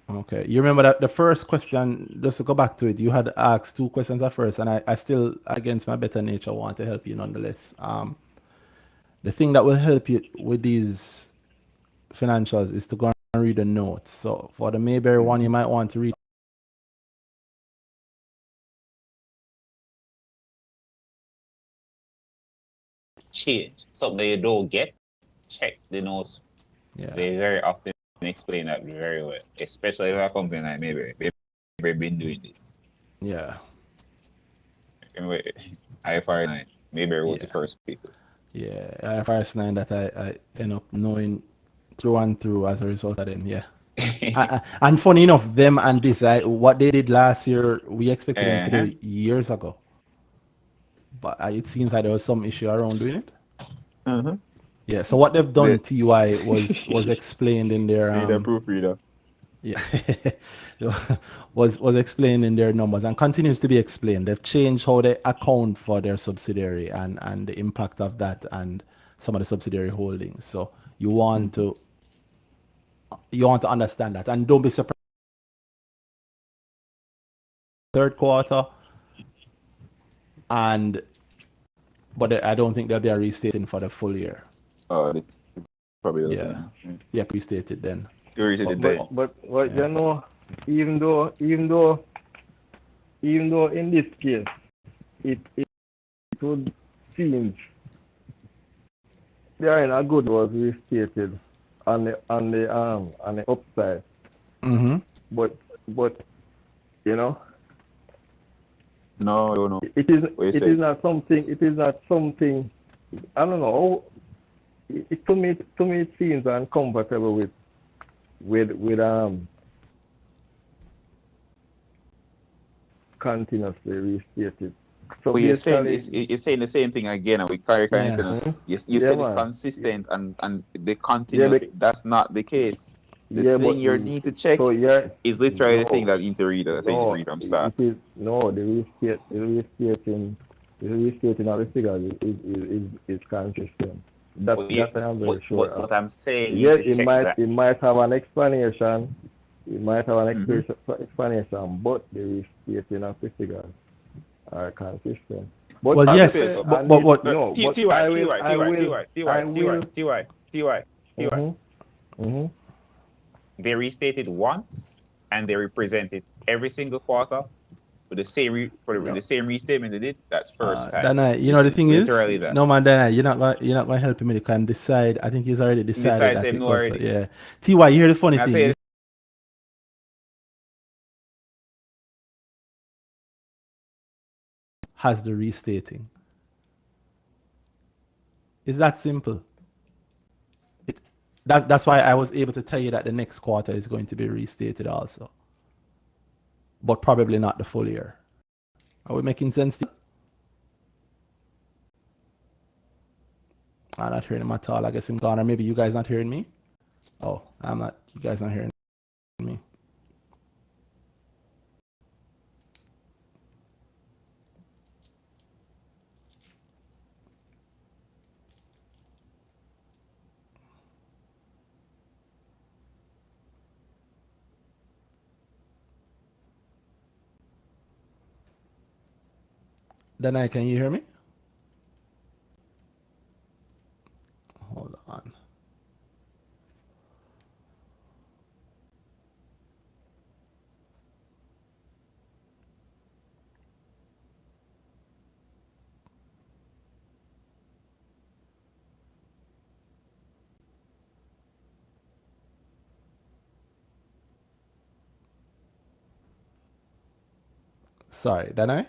Okay. You remember that the first question, just to go back to it, you had asked two questions at first, and I still, against my better nature, want to help you nonetheless. The thing that will help you with these financials is to go and read the notes. So for the Mayberry one, you might want to read Change. Something that you don't get, check the notes. Yeah. They very often explain that very well, especially if a company like maybe they've been doing this. Yeah. Anyway, IFR 9, maybe it was the first people. Yeah, IFRS 9 that I end up knowing through and through as a result of them, yeah. And funny enough, them and this, what they did last year, we expected them to do years ago. But it seems like there was some issue around doing it. Yeah, so what they've done, TY, was explained in their... Need a proofreader. Yeah, was explained in their numbers and continues to be explained. They've changed how they account for their subsidiary and the impact of that and some of the subsidiary holdings. So you want to understand that, and don't be surprised. Third quarter, and but I don't think that they are restating for the full year. It probably doesn't. Yeah, yeah, restated then. You read it then. But Yeah. you know, even though in this case, it would seem they are in a good was restated on the upside. Mm-hmm. But you know, No. it is What you it say? is not something. I don't know. To me it seems uncomfortable with continuously restated. So But you're saying basically, you're saying the same thing again, and we carry Yeah. on. You yeah, said it's man. consistent and the Yeah, continuous. That's not the case. The yeah, thing but you need to check so yeah, is literally the thing no, that you need to read. I think you no, read from it start. is no the restating of the figures is consistent. That I am very sure of. But I'm saying you Yeah, need to check that. it might have an explanation. It might have an Mhm. explanation, but the restating of the figures are consistent. But Well, as I yes, say, So, but and this what? no, but I will. Mhm, mhm. They restated once and they represented every single quarter with the same No. the same restatement they did. That's first time. Danhai, you know the It's thing is, literally that. no man, Danhai, you're not going to help me because I'm decide. I think he's already decided Besides that them it know was. already. Yeah. Ty, you hear the funny And I tell you, thing? Has the restating. It's that simple. That's why I was able to tell you that the next quarter is going to be restated also, but probably not the full year. Are we making sense? I'm not hearing him at all. I guess I'm gone, or maybe you guys not hearing me. Oh, I'm not. You guys not hearing me. Danhai, can you hear me? Hold on. Sorry, Danhai.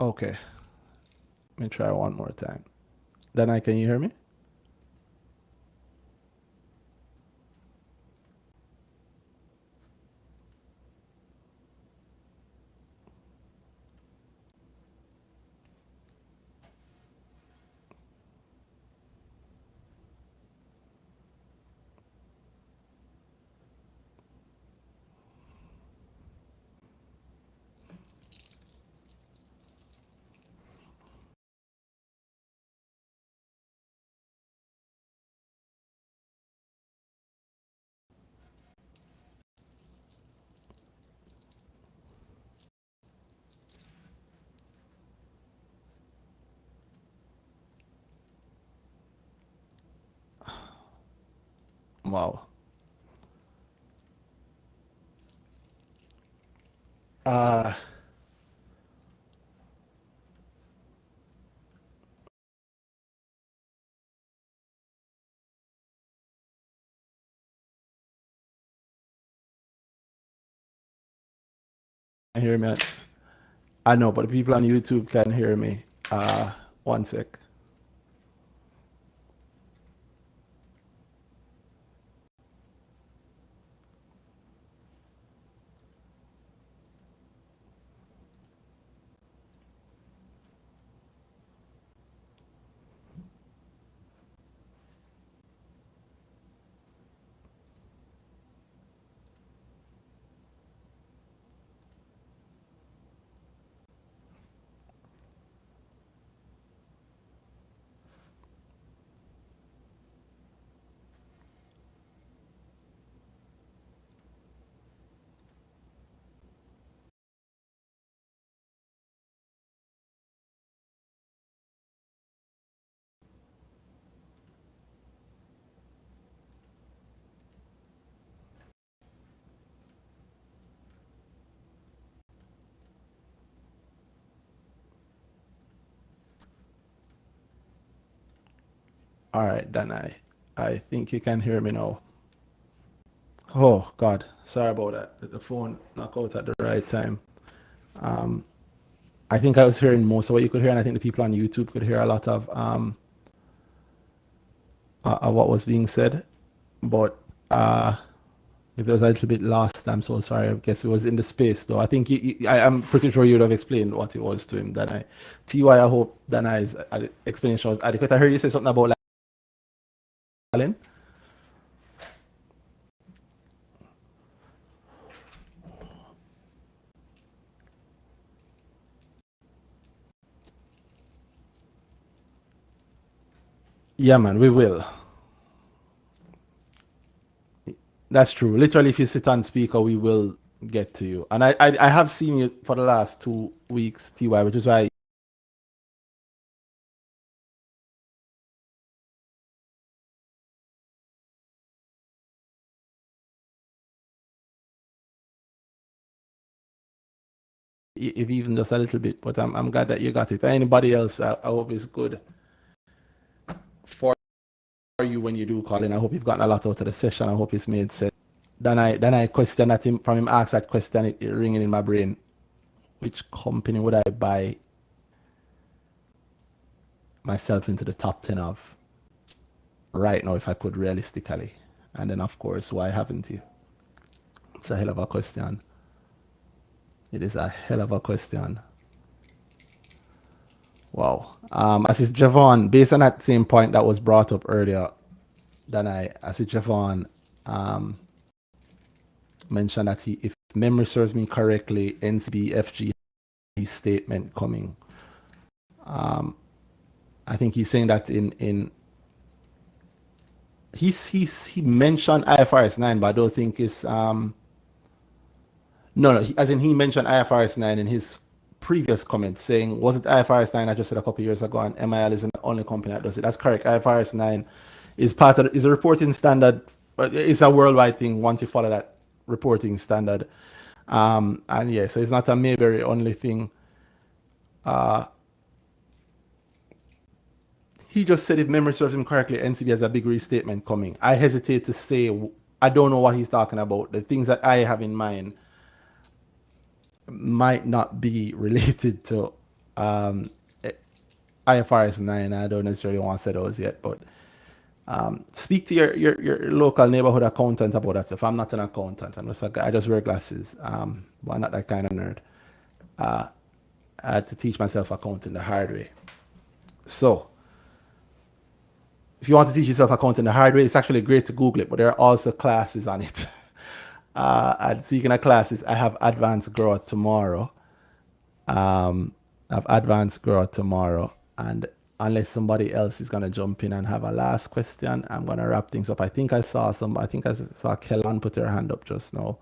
Okay. Let me try one more time. Danhai, can you hear me? Wow. Uh, hear me? I know, but people on YouTube can hear me. One sec. All right, Danhai. I think you can hear me now. Oh God, sorry about that. The phone knocked out at the right time. Um, I think I was hearing most of what you could hear, and I think the people on YouTube could hear a lot of what was being said. But if it was a little bit lost, I'm so sorry. I guess it was in the space, though. I think I'm pretty sure you would have explained what it was to him. Danhai. TY, I hope Danhai's explanation was adequate. I heard you say something about Allen. Yeah, man, we will. That's true. Literally, if you sit on speaker, we will get to you. And I have seen you for the last 2 weeks, TY, which is why if even just a little bit. But I'm glad that you got it. Anybody else, I hope it's good for you when you do call in. I hope you've gotten a lot out of the session. I hope it's made sense. Then I question that him from him ask that question, it ringing in my brain. Which company would I buy myself into the top 10 of right now if I could realistically? And then of course, why haven't you? It's a hell of a question. It is a hell of a question. Wow. Assist Javon, based on that same point that was brought up earlier, then Assist Javon mentioned that if memory serves me correctly, NCBFG statement coming. I think he's saying that in he mentioned IFRS 9, but I don't think it's no, as in he mentioned IFRS 9 in his previous comment, saying, was it IFRS 9 I just said a couple years ago, and MIL is the only company that does it. That's correct. IFRS 9 is is a reporting standard, but it's a worldwide thing once you follow that reporting standard. And yeah, so it's not a Mayberry only thing. He just said, if memory serves him correctly, NCB has a big restatement coming. I hesitate to say, I don't know what he's talking about. The things that I have in mind might not be related to IFRS 9. I don't necessarily want to say those yet, but speak to your local neighborhood accountant about that stuff. I'm not an accountant. I just wear glasses. But I'm not that kind of nerd. I had to teach myself accounting the hard way. So if you want to teach yourself accounting the hard way, it's actually great to Google it, but there are also classes on it. And speaking of classes, I have advanced growth tomorrow. And unless somebody else is gonna jump in and have a last question, I'm gonna wrap things up. I think I saw Kellan put her hand up just now,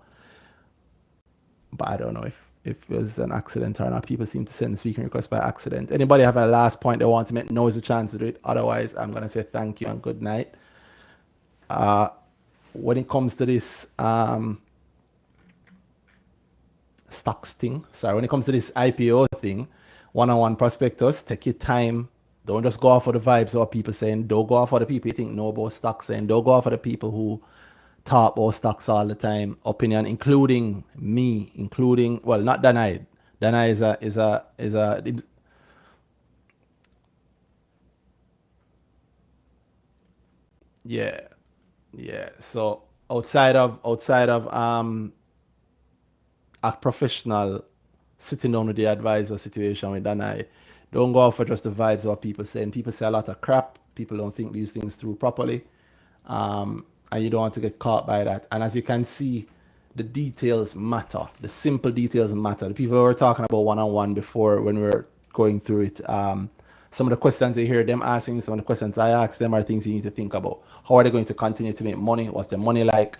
but I don't know if it was an accident or not. People seem to send speaking requests by accident. Anybody have a last point they want to make? Now is the chance to do it. Otherwise, I'm gonna say thank you and good night. When it comes to this stocks thing, when it comes to this IPO thing, one-on-one prospectus, take your time. Don't just go off of the vibes of what people saying. Don't go off of the people you think know about stocks saying. Don't go off of the people who talk about stocks all the time. Opinion, including me, well, not Danhai. Danhai is a yeah. So outside of a professional sitting down with the advisor situation with Danhai, don't go off for just the vibes of what people saying. People say a lot of crap. People don't think these things through properly. And you don't want to get caught by that. And as you can see, the details matter. The simple details matter. The people who were talking about one-on-one before when we were going through it, some of the questions you hear them asking, some of the questions I ask them are things you need to think about. How are they going to continue to make money? What's their money like?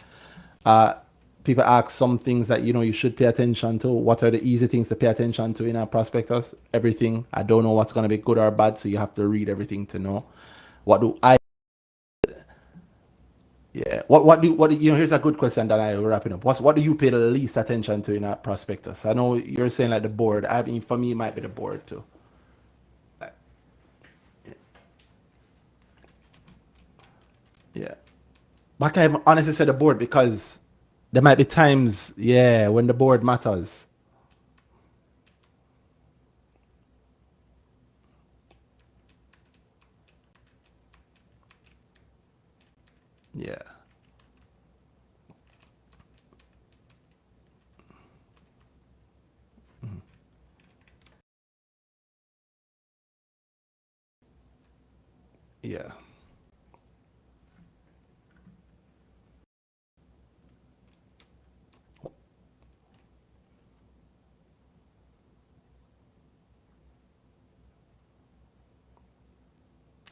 People ask some things that you should pay attention to. What are the easy things to pay attention to in a prospectus? Everything. I don't know what's going to be good or bad, so you have to read everything to know. What do I? Yeah. What do here's a good question that I will wrapping up. What do you pay the least attention to in a prospectus? I know you're saying like the board. I mean, for me, it might be the board too. Yeah. But I honestly say the board because there might be times, yeah, when the board matters. Yeah. Yeah.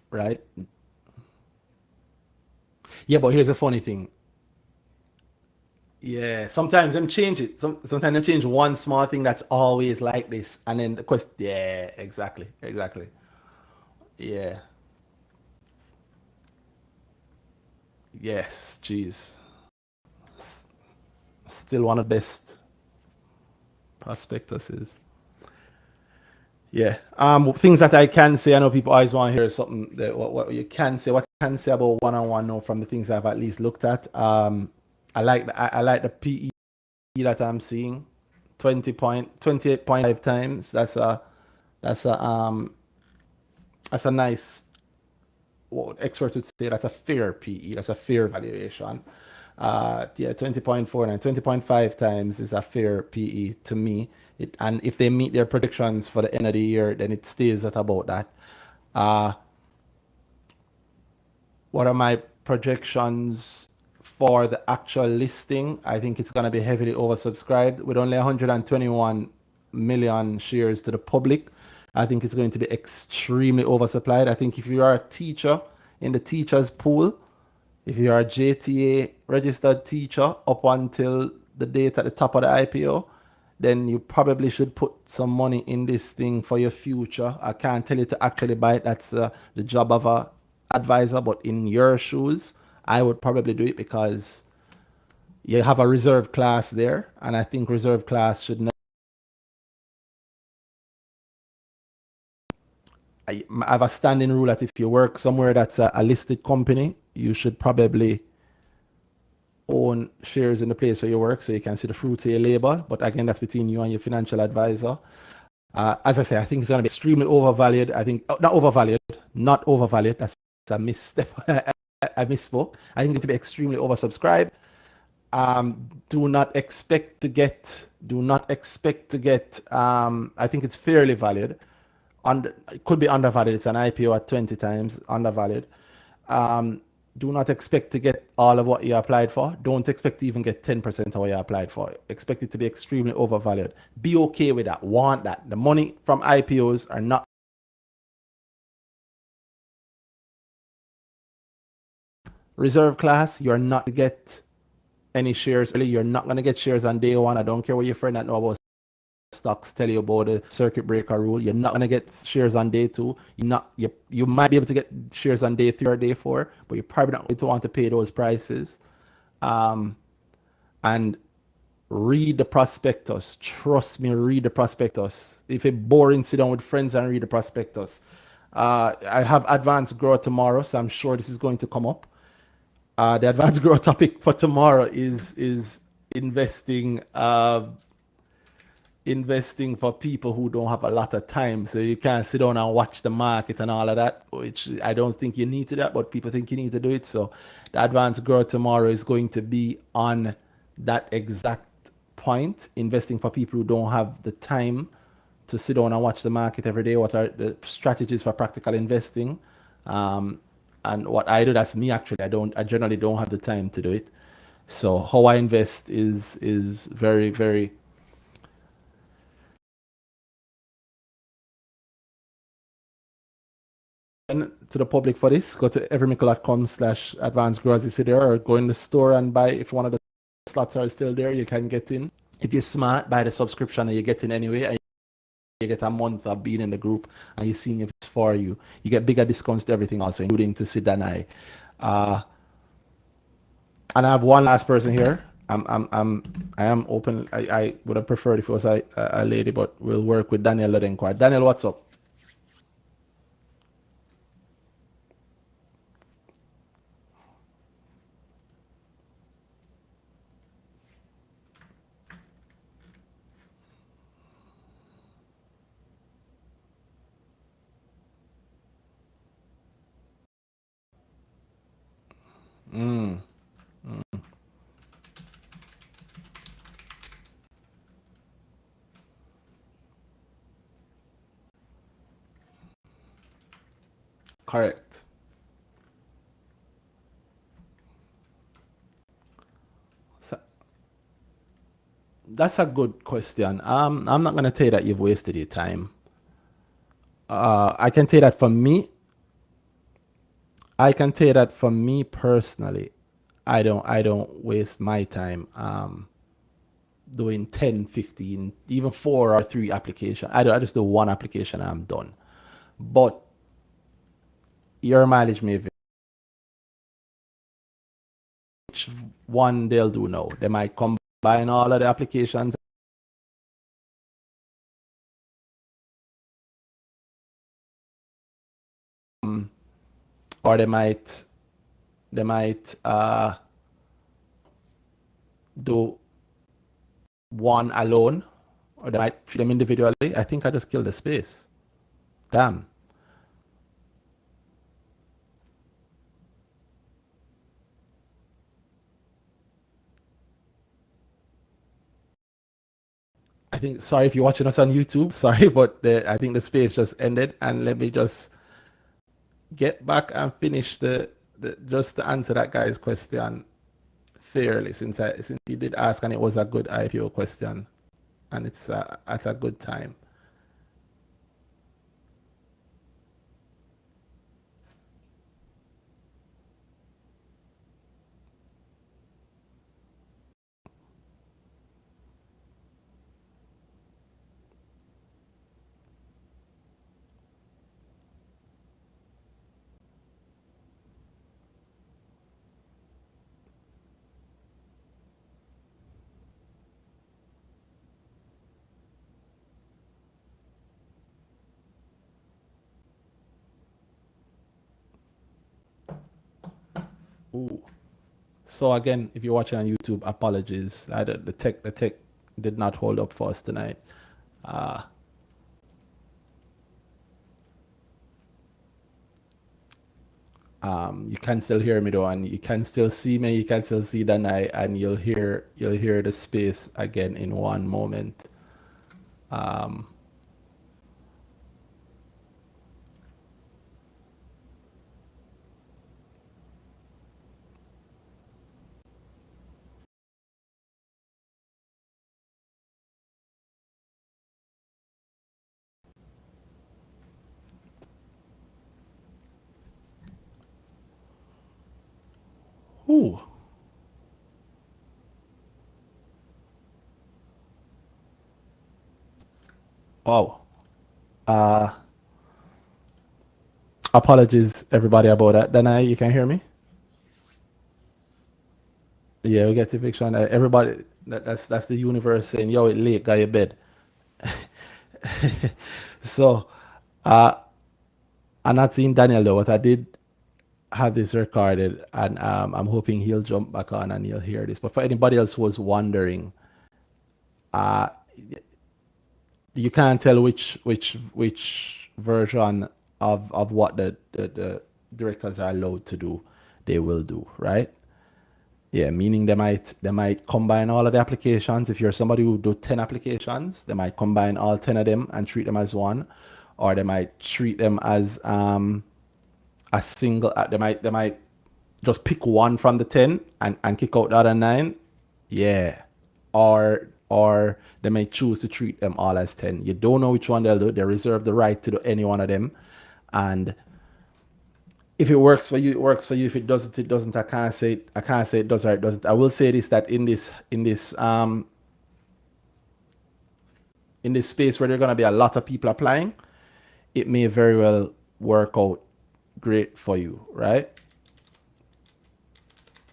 Right? Yeah, but here's the funny thing. Yeah, sometimes them change it. Sometimes them change one small thing that's always like this, and then the question. Yeah, exactly, exactly. Yeah, yes, jeez. Still one of the best prospectus is. Yeah. Things that I can say. I know people always want to hear something that what you can say. What I can say about one-on-one now from the things I've at least looked at. I like the PE that I'm seeing, 28.5 times. That's a that's a nice, what expert would say, that's a fair PE. That's a fair valuation. Yeah, 20.49, 20.5 times is a fair PE to me. And if they meet their predictions for the end of the year, then it stays at about that. Uh, what are my projections for the actual listing? I think it's going to be heavily oversubscribed with only 121 million shares to the public. I think it's going to be extremely oversupplied. I think if you are a teacher in the teachers pool, if you are a JTA registered teacher up until the date at the top of the IPO, then you probably should put some money in this thing for your future. I can't tell you to actually buy it. That's the job of a advisor. But in your shoes, I would probably do it because you have a reserve class there, and I think reserve class should not. I have a standing rule that if you work somewhere that's a listed company, you should probably own shares in the place where you work so you can see the fruits of your labor. But again, that's between you and your financial advisor. As I say, I think it's going to be extremely overvalued. I think not overvalued, not overvalued. That's a misstep. I misspoke. I think it to be extremely oversubscribed. Do not expect to get. Do not expect to get. I think it's fairly valued. It could be undervalued. It's an IPO at 20 times undervalued. Um, do not expect to get all of what you applied for. Don't expect to even get 10% of what you applied for. Expect it to be extremely overvalued. Be okay with that. Want that. The money from IPOs are not reserve class. You're not to get any shares early. You're not going to get shares on day one. I don't care what your friend that know about stocks tell you about the circuit breaker rule. You're not gonna get shares on day two. You might be able to get shares on day three or day four, but you're probably not going to want to pay those prices. And read the prospectus. Trust me, read the prospectus. If it's boring, sit down with friends and read the prospectus. I have advanced growth tomorrow, so I'm sure this is going to come up. The advanced growth topic for tomorrow is investing. Investing for people who don't have a lot of time. So you can't sit down and watch the market and all of that, which I don't think you need to do that, but people think you need to do it. So the advanced growth tomorrow is going to be on that exact point, investing for people who don't have the time to sit down and watch the market every day. What are the strategies for practical investing? And what I do, that's me actually. I generally don't have the time to do it. So how I invest is very, very to the public for this. Go to everymickle.com/advanced grow as you see there, or go in the store and buy. If one of the slots are still there, you can get in. If you're smart, buy the subscription and you get in anyway. And you get a month of being in the group and you're seeing if it's for you. You get bigger discounts to everything also, including to Sid and I. And I have one last person here. I am open. I would have preferred if it was a lady, but we'll work with Daniel Lodenquart. Daniel, what's up? Mm. Correct. So that's a good question. I'm not gonna tell you that you've wasted your time. I can tell you that for me. I can tell you that for me personally, I don't waste my time doing 10, 15, even 4 or 3 applications. I just do one application and I'm done. But your mileage may vary. Which one they'll do now? They might combine all of the applications, or they might do one alone, or they might treat them individually. I think I just killed the space. Damn. I think, sorry if you're watching us on YouTube, sorry, but I think the space just ended. And let me just get back and finish just to answer that guy's question fairly, since he did ask and it was a good IPO question and it's at a good time. Ooh. So again, if you're watching on YouTube, apologies. The tech did not hold up for us tonight. Uh, you can still hear me though, and you can still see me. You can still see Danhai, and you'll hear the space again in one moment. Um, ooh, wow. Uh, Apologies everybody about that. Danhai, you can hear me? Yeah, we get eviction. Everybody, that's the universe saying, "Yo, it late, got your bed." So, uh, I'm not seeing Daniel though, but I did have this recorded, and I'm hoping he'll jump back on and he'll hear this. But for anybody else who was wondering, uh, you can't tell which version of what the directors are allowed to do, they will do, right? Yeah, meaning they might combine all of the applications. If you're somebody who do 10 applications, they might combine all 10 of them and treat them as one, or they might treat them as a single. They might just pick one from the 10 and kick out the other 9. Yeah, or they may choose to treat them all as 10. You don't know which one they'll do. They reserve the right to do any one of them, and if it works for you, it works for you. If it doesn't, it doesn't. I can't say it does or it doesn't. I will say this, that in this space where there are gonna be a lot of people applying, it may very well work out great for you, right?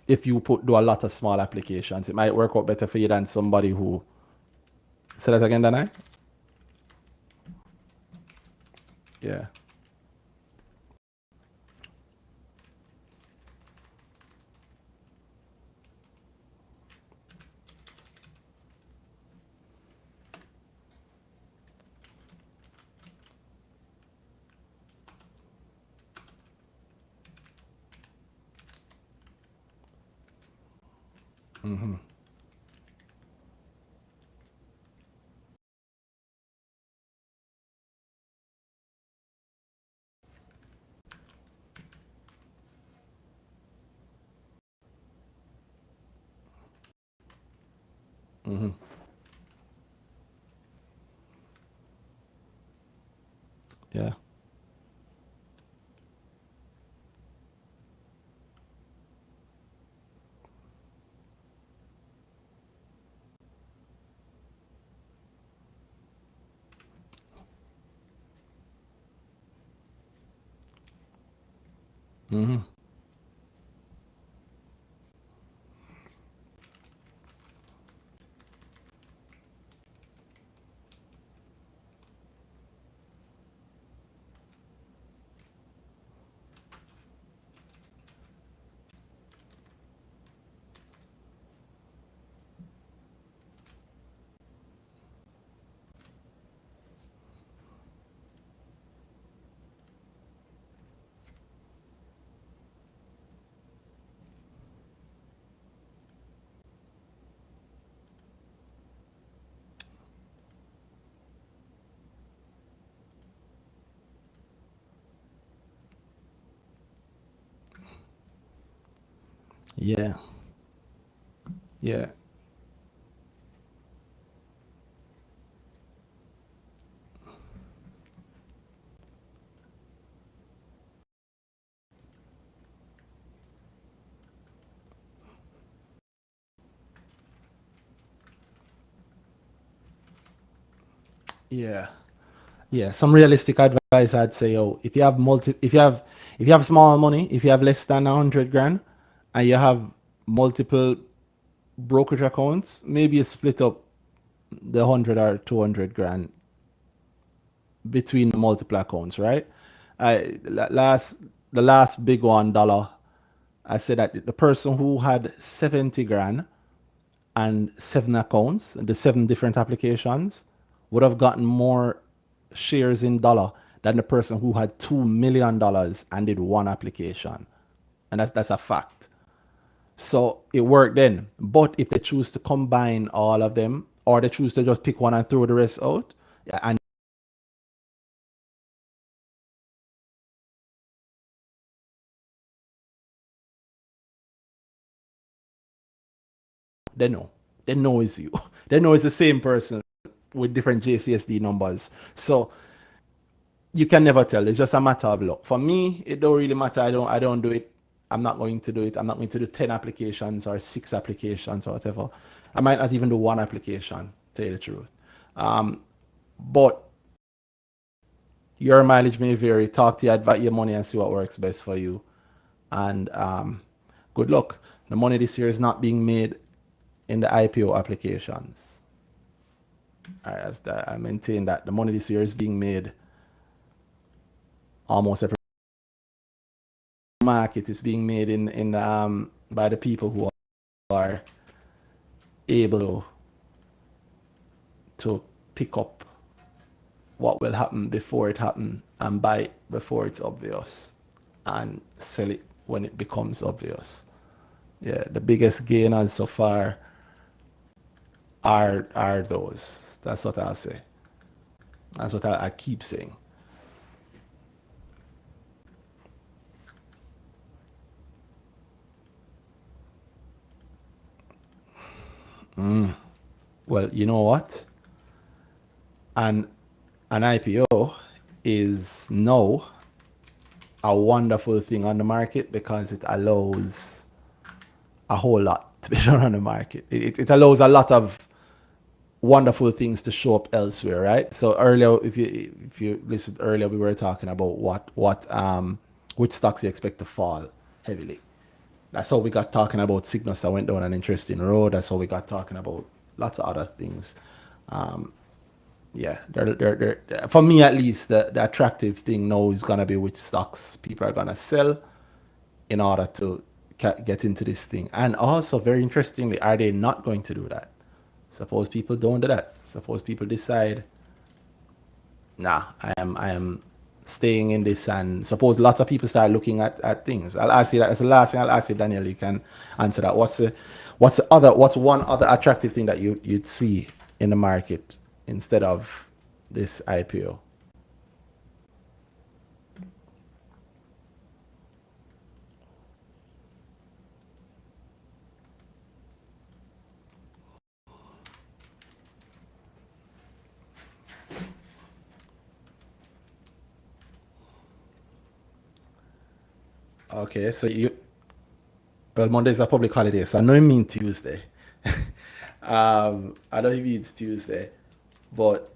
If you do a lot of small applications, it might work out better for you than somebody who. Say that again, Danai. Yeah. Mm-hmm. Mm-hmm. Yeah. Mm-hmm. Yeah. Yeah. Yeah. Yeah. Some realistic advice I'd say, oh, if you have small money, if you have less than 100 grand, and you have multiple brokerage accounts, maybe you split up the 100 or 200 grand between the multiple accounts, right? I last the last big one dollar, I said that the person who had 70 grand and 7 accounts, the 7 different applications, would have gotten more shares in dollar than the person who had $2 million and did one application. And that's a fact. So it worked then. But if they choose to combine all of them, or they choose to just pick one and throw the rest out, yeah, and they know. They know it's you. They know it's the same person with different JCSD numbers. So you can never tell. It's just a matter of luck. For me, it don't really matter. I don't do it. I'm not going to do it. I'm not going to do 10 applications or 6 applications or whatever. I might not even do one application, to tell you the truth. But your mileage may vary. Talk to your money and see what works best for you. And good luck. The money this year is not being made in the IPO applications. I maintain that the money this year is being made almost every market is being made in by the people who are able to pick up what will happen before it happens and buy it before it's obvious and sell it when it becomes obvious. Yeah, the biggest gainers so far are those. That's what I'll say. That's what I keep saying. Well, you know what? An IPO is now a wonderful thing on the market because it allows a whole lot to be done on the market. It allows a lot of wonderful things to show up elsewhere, right? So earlier, if you listened earlier, we were talking about which stocks you expect to fall heavily. That's how we got talking about Cygnus that went down an interesting road. That's how we got talking about lots of other things. Yeah, for me at least, the attractive thing now is gonna be which stocks people are gonna sell in order to get into this thing. And also, very interestingly, are they not going to do that? Suppose people don't do that. Suppose people decide, nah, I am staying in this, and suppose lots of people start looking at things. I'll ask you that as the last thing. I'll ask you, Daniel. You can answer that. What's one other attractive thing that you'd see in the market instead of this IPO? Okay, so well, Monday is a public holiday, so I know you mean Tuesday. I know you mean it's Tuesday, but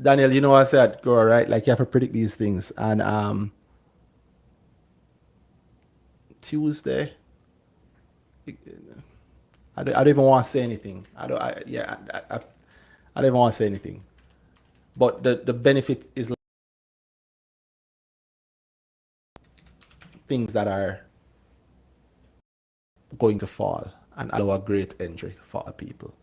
Daniel, you know what I said, girl, right? Like you have to predict these things, and Tuesday, I don't even want to say anything. I don't even want to say anything. But the benefit is things that are going to fall and allow a great entry for people.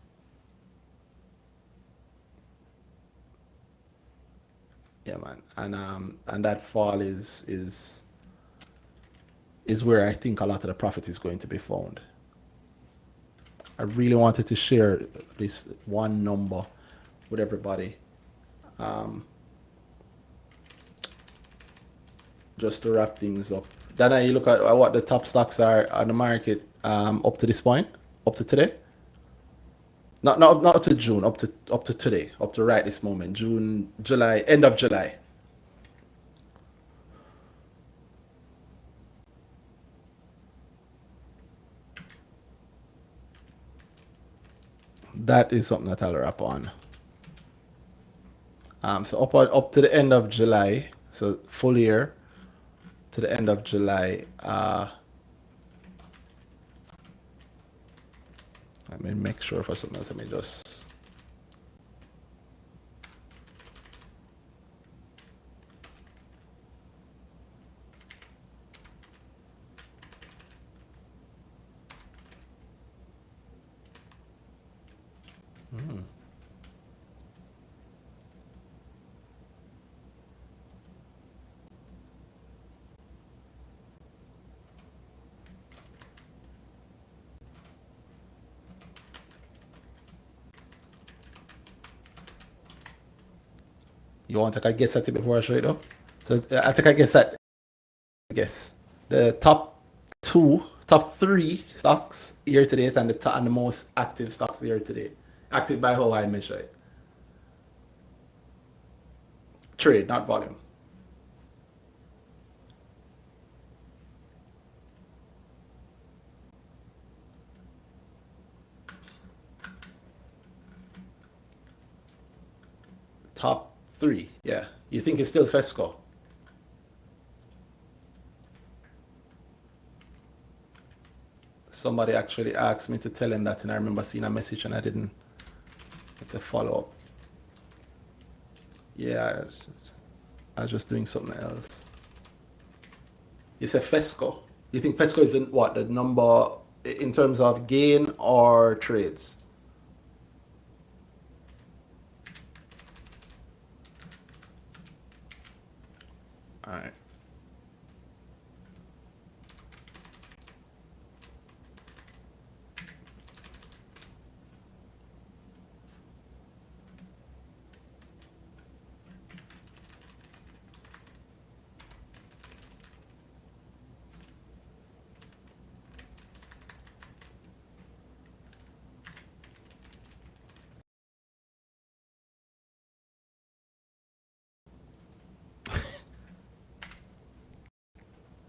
Yeah, man, and that fall is where I think a lot of the profit is going to be found. I really wanted to share this one number with everybody, just to wrap things up. Then you look at what the top stocks are on the market up to this point, up to today. Not up to June, up to today, up to right this moment, June, July, end of July. That is something that I'll wrap on. So up to the end of July, so full year to the end of July. Let me make sure for something else. Let me just. You want to take a guess at it before I show it up? So I take a guess at. Guess the top three stocks year to date, and the most active stocks year to date. Active by how I measure it. Trade, not volume. Top three, yeah. You think it's still Fesco? Somebody actually asked me to tell him that, and I remember seeing a message and I didn't get a follow up. Yeah, I was just doing something else. You said Fesco. You think Fesco is in what, the number in terms of gain or trades? All right.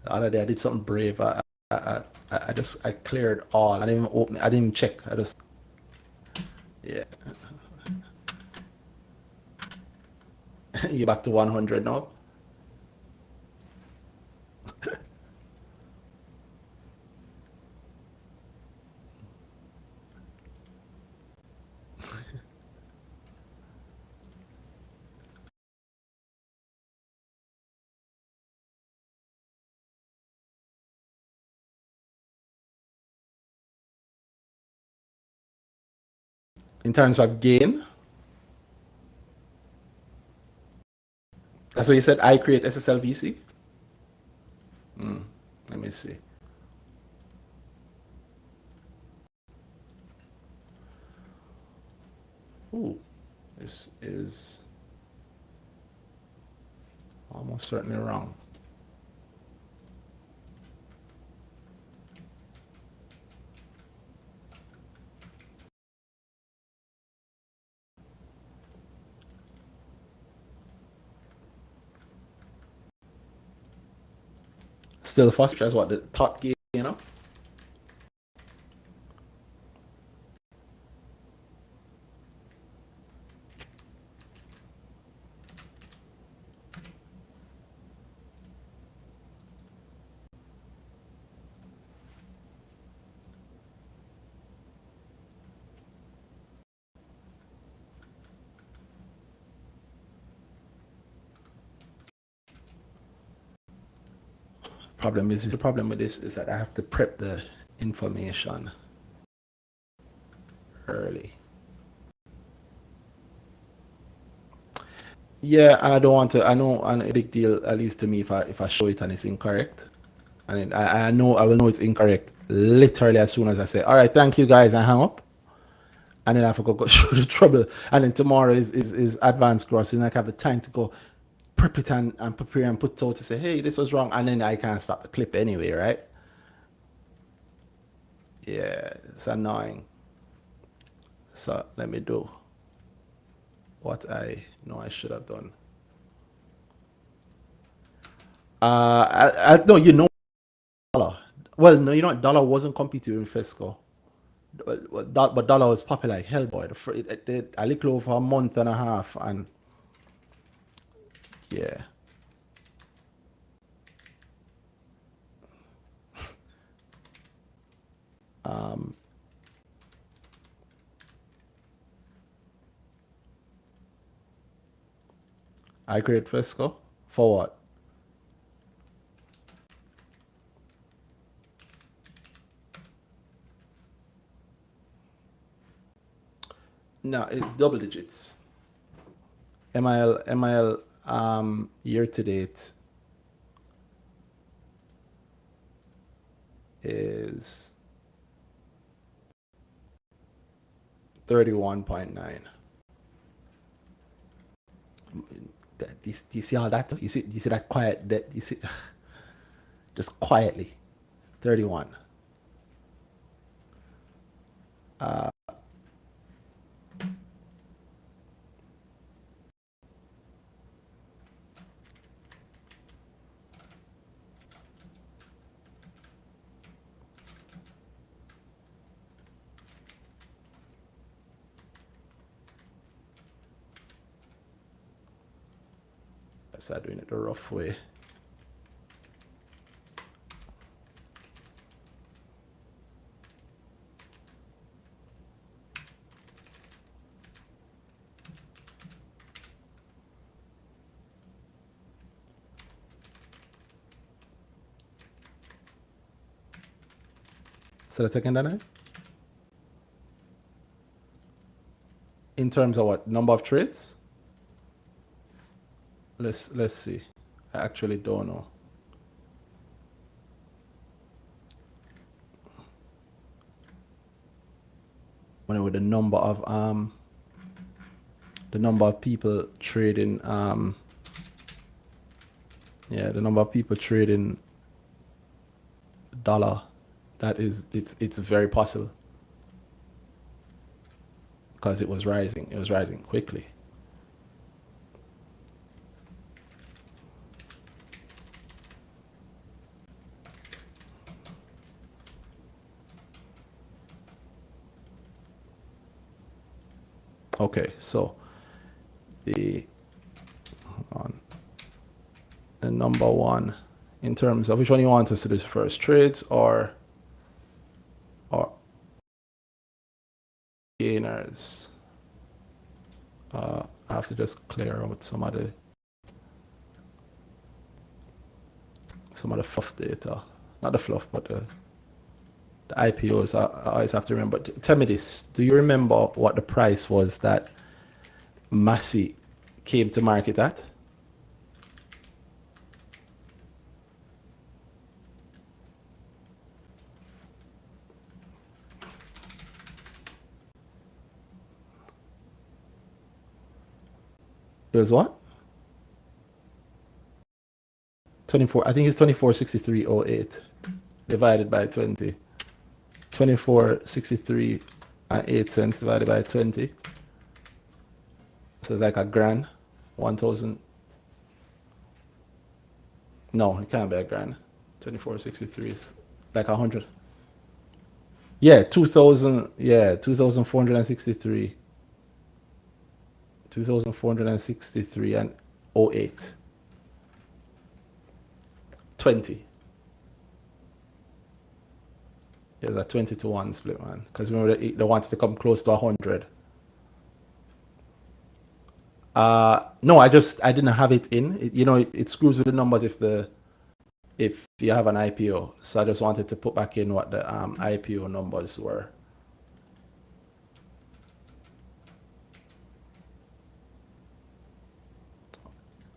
The other day I did something brave. I cleared all. I didn't even open it. I didn't even check. I just, yeah. You back to 100 now? In terms of gain, That's what you said. I create SSLVC. Let me see. Ooh, this is almost certainly wrong. Still FOSRICH as what the top game, you know? The problem with this is that I have to prep the information early. Yeah, and I don't want to. I know, and a big deal, at least to me, if I show it and it's incorrect, and I know I will know it's incorrect literally as soon as I say, "All right, thank you guys," I hang up, and then I have to go through the trouble, and then tomorrow is advanced crossing. I have the time to go prep it and prepare and put it out to say, "Hey, this was wrong," and then I can't stop the clip anyway, right? Yeah, it's annoying. So let me do what I know I should have done. No, you know, dollar. Well, no, you know what? Dollar wasn't competing with Fesco, but dollar was popular like hell, boy. It did a little over a month and a half, and yeah. I create Fesco for what? No, it's double digits. MIL year to date is 31.9. Do you see all that? You see that quiet? That you see, just quietly, 31. I started doing it the rough way. So the second Danhai? In terms of what? Number of trades? Let's see. I actually don't know. When with the number of people trading yeah, the number of people trading dollar, it's very possible because it was rising quickly. Okay, so the number one in terms of which one you want us to do first, trades or gainers. I have to just clear out some of the fluff data, not the fluff, but the IPOs. I always have to remember. Tell me this: do you remember what the price was that Massey came to market at? It was what? 24. I think it's 24.6308 divided by 20. 24.63 and 8 cents divided by 20. So it's like a grand. 1,000. No, it can't be a grand. 24.63 is like 100. Yeah, 2,000. Yeah, 2,463. 2,463 and 08. 20. Yeah, that 20 to 1 split, man. Because remember, they wanted to come close to 100. No, I didn't have it in. It screws with the numbers if you have an IPO. So I just wanted to put back in what the IPO numbers were.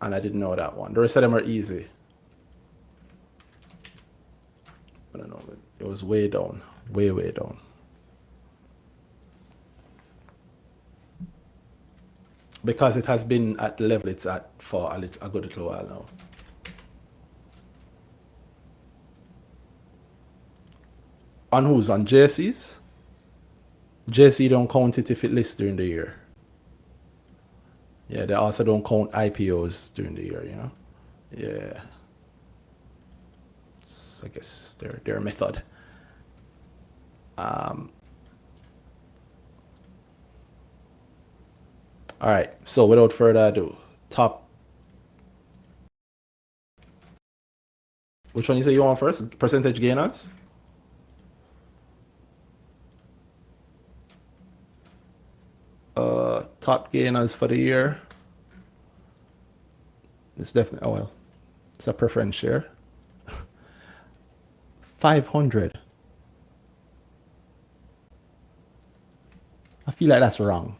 And I didn't know that one. The rest of them are easy. I don't know. It was way down. Way, way down. Because it has been at the level it's at for a good little while now. On whose? On JC's? JC don't count it if it lists during the year. Yeah, they also don't count IPOs during the year, Yeah. I guess their method. All right, so without further ado, top. Which one you say you want first? Percentage gainers? Top gainers for the year. It's definitely, it's a preference share. 500. I feel like that's wrong.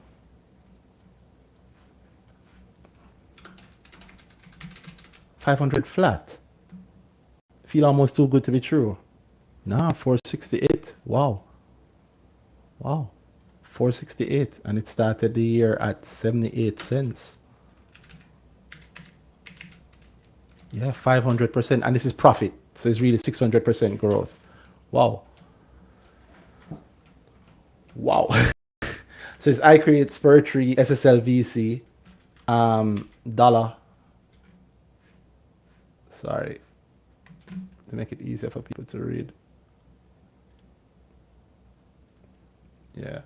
$500 flat. Feel almost too good to be true. Nah, 468. Wow. 468. And it started the year at 78 cents. Yeah, 500%. And this is profit. So it's really 600% growth. Wow. So it's I create Spur3, SSLVC, dollar. Sorry. To make it easier for people to read. Yeah.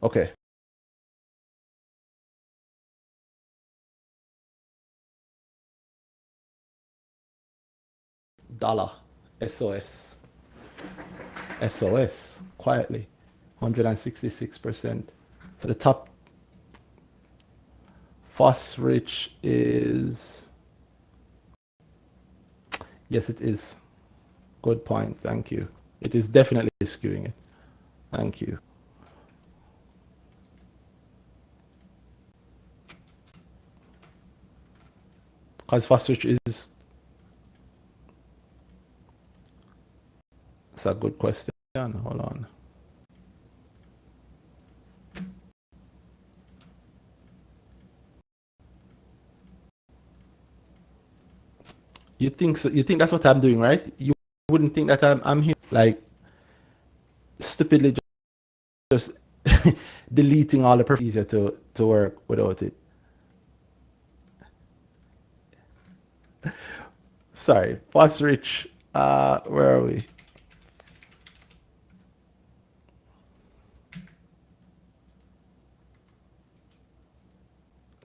Okay. Dollar. SOS. Quietly. 166%. So the top FOSRICH is. Yes, it is. Good point. Thank you. It is definitely skewing it. Thank you. Because FOSRICH is. It's a good question. Hold on. You think so? You think that's what I'm doing, right? You wouldn't think that I'm here like stupidly just deleting all the easier to work without it. Sorry, FOSRICH. Where are we?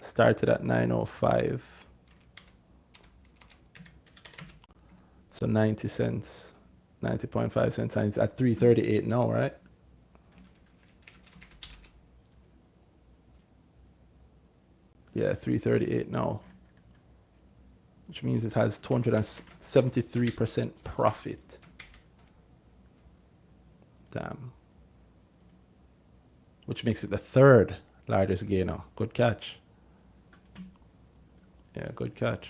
Started at 905. So 90 cents, 90.5 cents, and it's at 338 now, right? Yeah, 338 now. Which means it has 273% profit. Damn. Which makes it the third Largest gainer. Good catch. Yeah, good catch.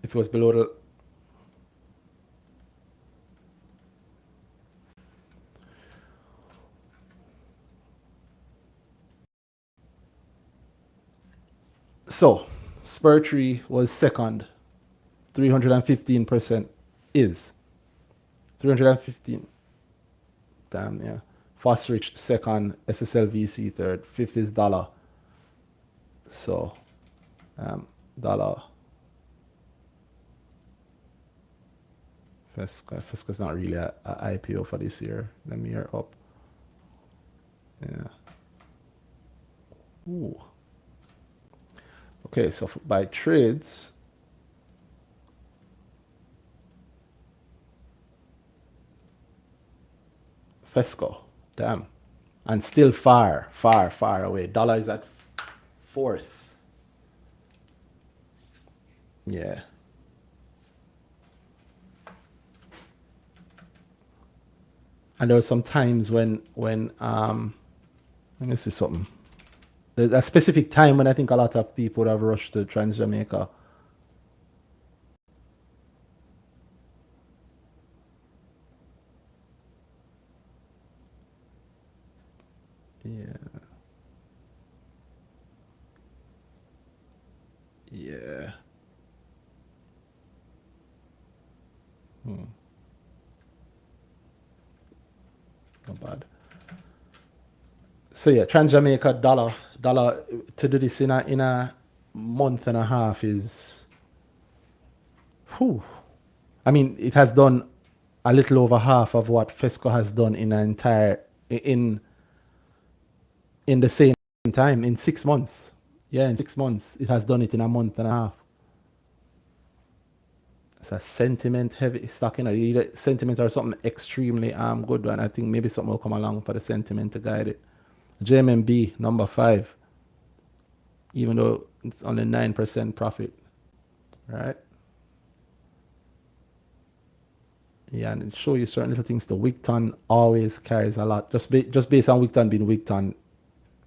If it was below the so Spurtree was second, 315% is 315. Damn, yeah. FOSRICH second, SSLVC third, fifth is dollar. So dollar. Fesco's not really a IPO for this year. Let me hear up. Yeah. Ooh. Okay, so by trades, Fesco, damn, and still far away. Dollar is at fourth. Yeah. And there was some times when let me see something. There's a specific time when I think a lot of people have rushed to Trans Jamaica. Yeah. Yeah. Not bad. So yeah, Trans Jamaica dollar to do this in a month and a half is, whew. I mean, it has done a little over half of what Fesco has done in an entire in the same time in 6 months. Yeah, in 6 months, it has done it in a month and a half. It's a sentiment heavy stock, you know. You need a sentiment or something extremely good, and I think maybe something will come along for the sentiment to guide it. JMMB number 5, even though it's only 9% profit, right? Yeah, and it show you certain little things. The Wigton always carries a lot, just based on Wigton being Wigton,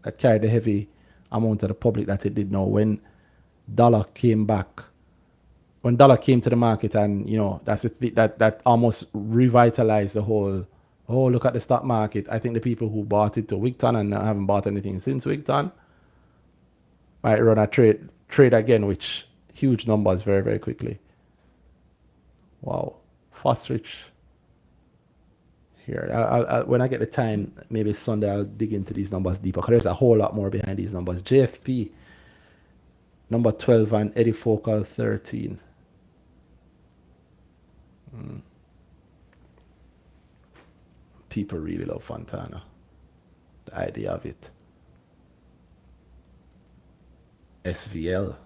that carried a heavy amount of the public that it did know when dollar came back. When dollar came to the market, and you know that's that almost revitalized the whole. Oh, look at the stock market. I think the people who bought it to Wigton and haven't bought anything since Wigton might run a trade again, which huge numbers very, very quickly. Wow. FOSRICH here. I'll, when I get the time, maybe Sunday, I'll dig into these numbers deeper, because there's a whole lot more behind these numbers. JFP number 12 and Eddie Focal 13. People really love Fontana. The idea of it. SVL.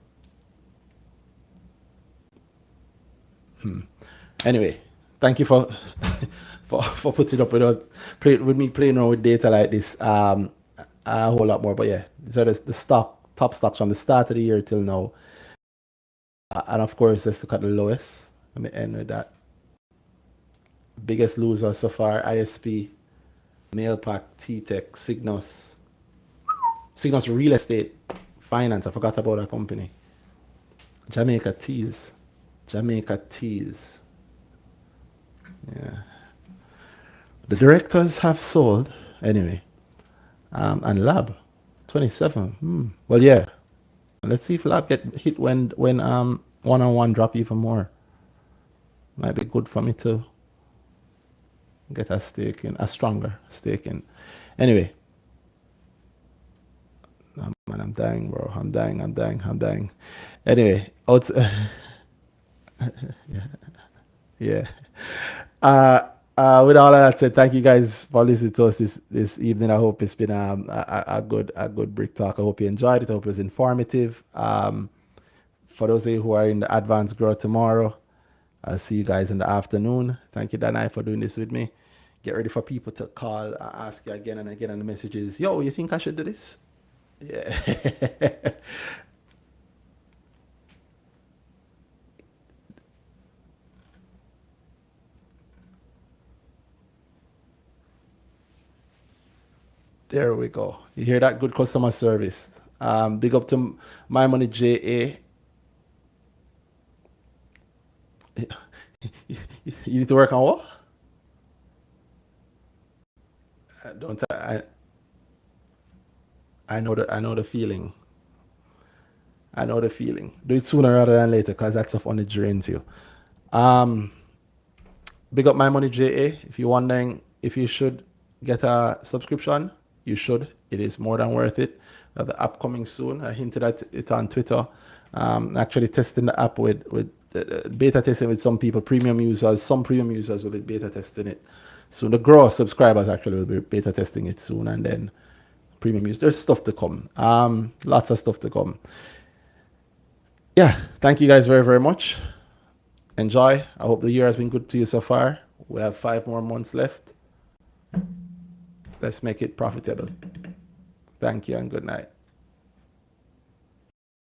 Anyway, thank you for for putting up with us, with me playing around with data like this. A whole lot more, but yeah, these are the top stocks from the start of the year till now. And of course, let's look at the lowest. Let me end with that. Biggest loser so far: ISP, Mailpack, T-Tech, Cygnus Real Estate Finance. I forgot about that company. Jamaica Teas. Yeah. The directors have sold anyway. And Lab 27. Well, yeah. Let's see if Lab get hit when one-on-one drop even more. Might be good for me to get a stronger stake in. Anyway. Oh, man, I'm dying, bro. I'm dying. Anyway, yeah. With all of that said, thank you guys for listening to us this evening. I hope it's been a good brick talk. I hope you enjoyed it. I hope it was informative. For those of you who are in the advanced growth tomorrow, I'll see you guys in the afternoon. Thank you, Danhai, for doing this with me. Get ready for people to call, ask you again and again, and the messages, yo, you think I should do this? Yeah. There we go. You hear that? Good customer service. Big up to My Money JA. You need to work on what? Don't I know the feeling. I know the feeling. Do it sooner rather than later because that stuff only drains you. Um, Big up My Money JA. If you're wondering if you should get a subscription, you should. It is more than worth it. The app coming soon. I hinted at it on Twitter. Actually testing the app with beta testing with some people, premium users. Some premium users will be beta testing it soon. The gross subscribers actually will be beta testing it soon, and then premium use. There's stuff to come. Lots of stuff to come. Yeah, thank you guys very, very much. Enjoy. I hope the year has been good to you so far. We have 5 more months left. Let's make it profitable. Thank you and good night.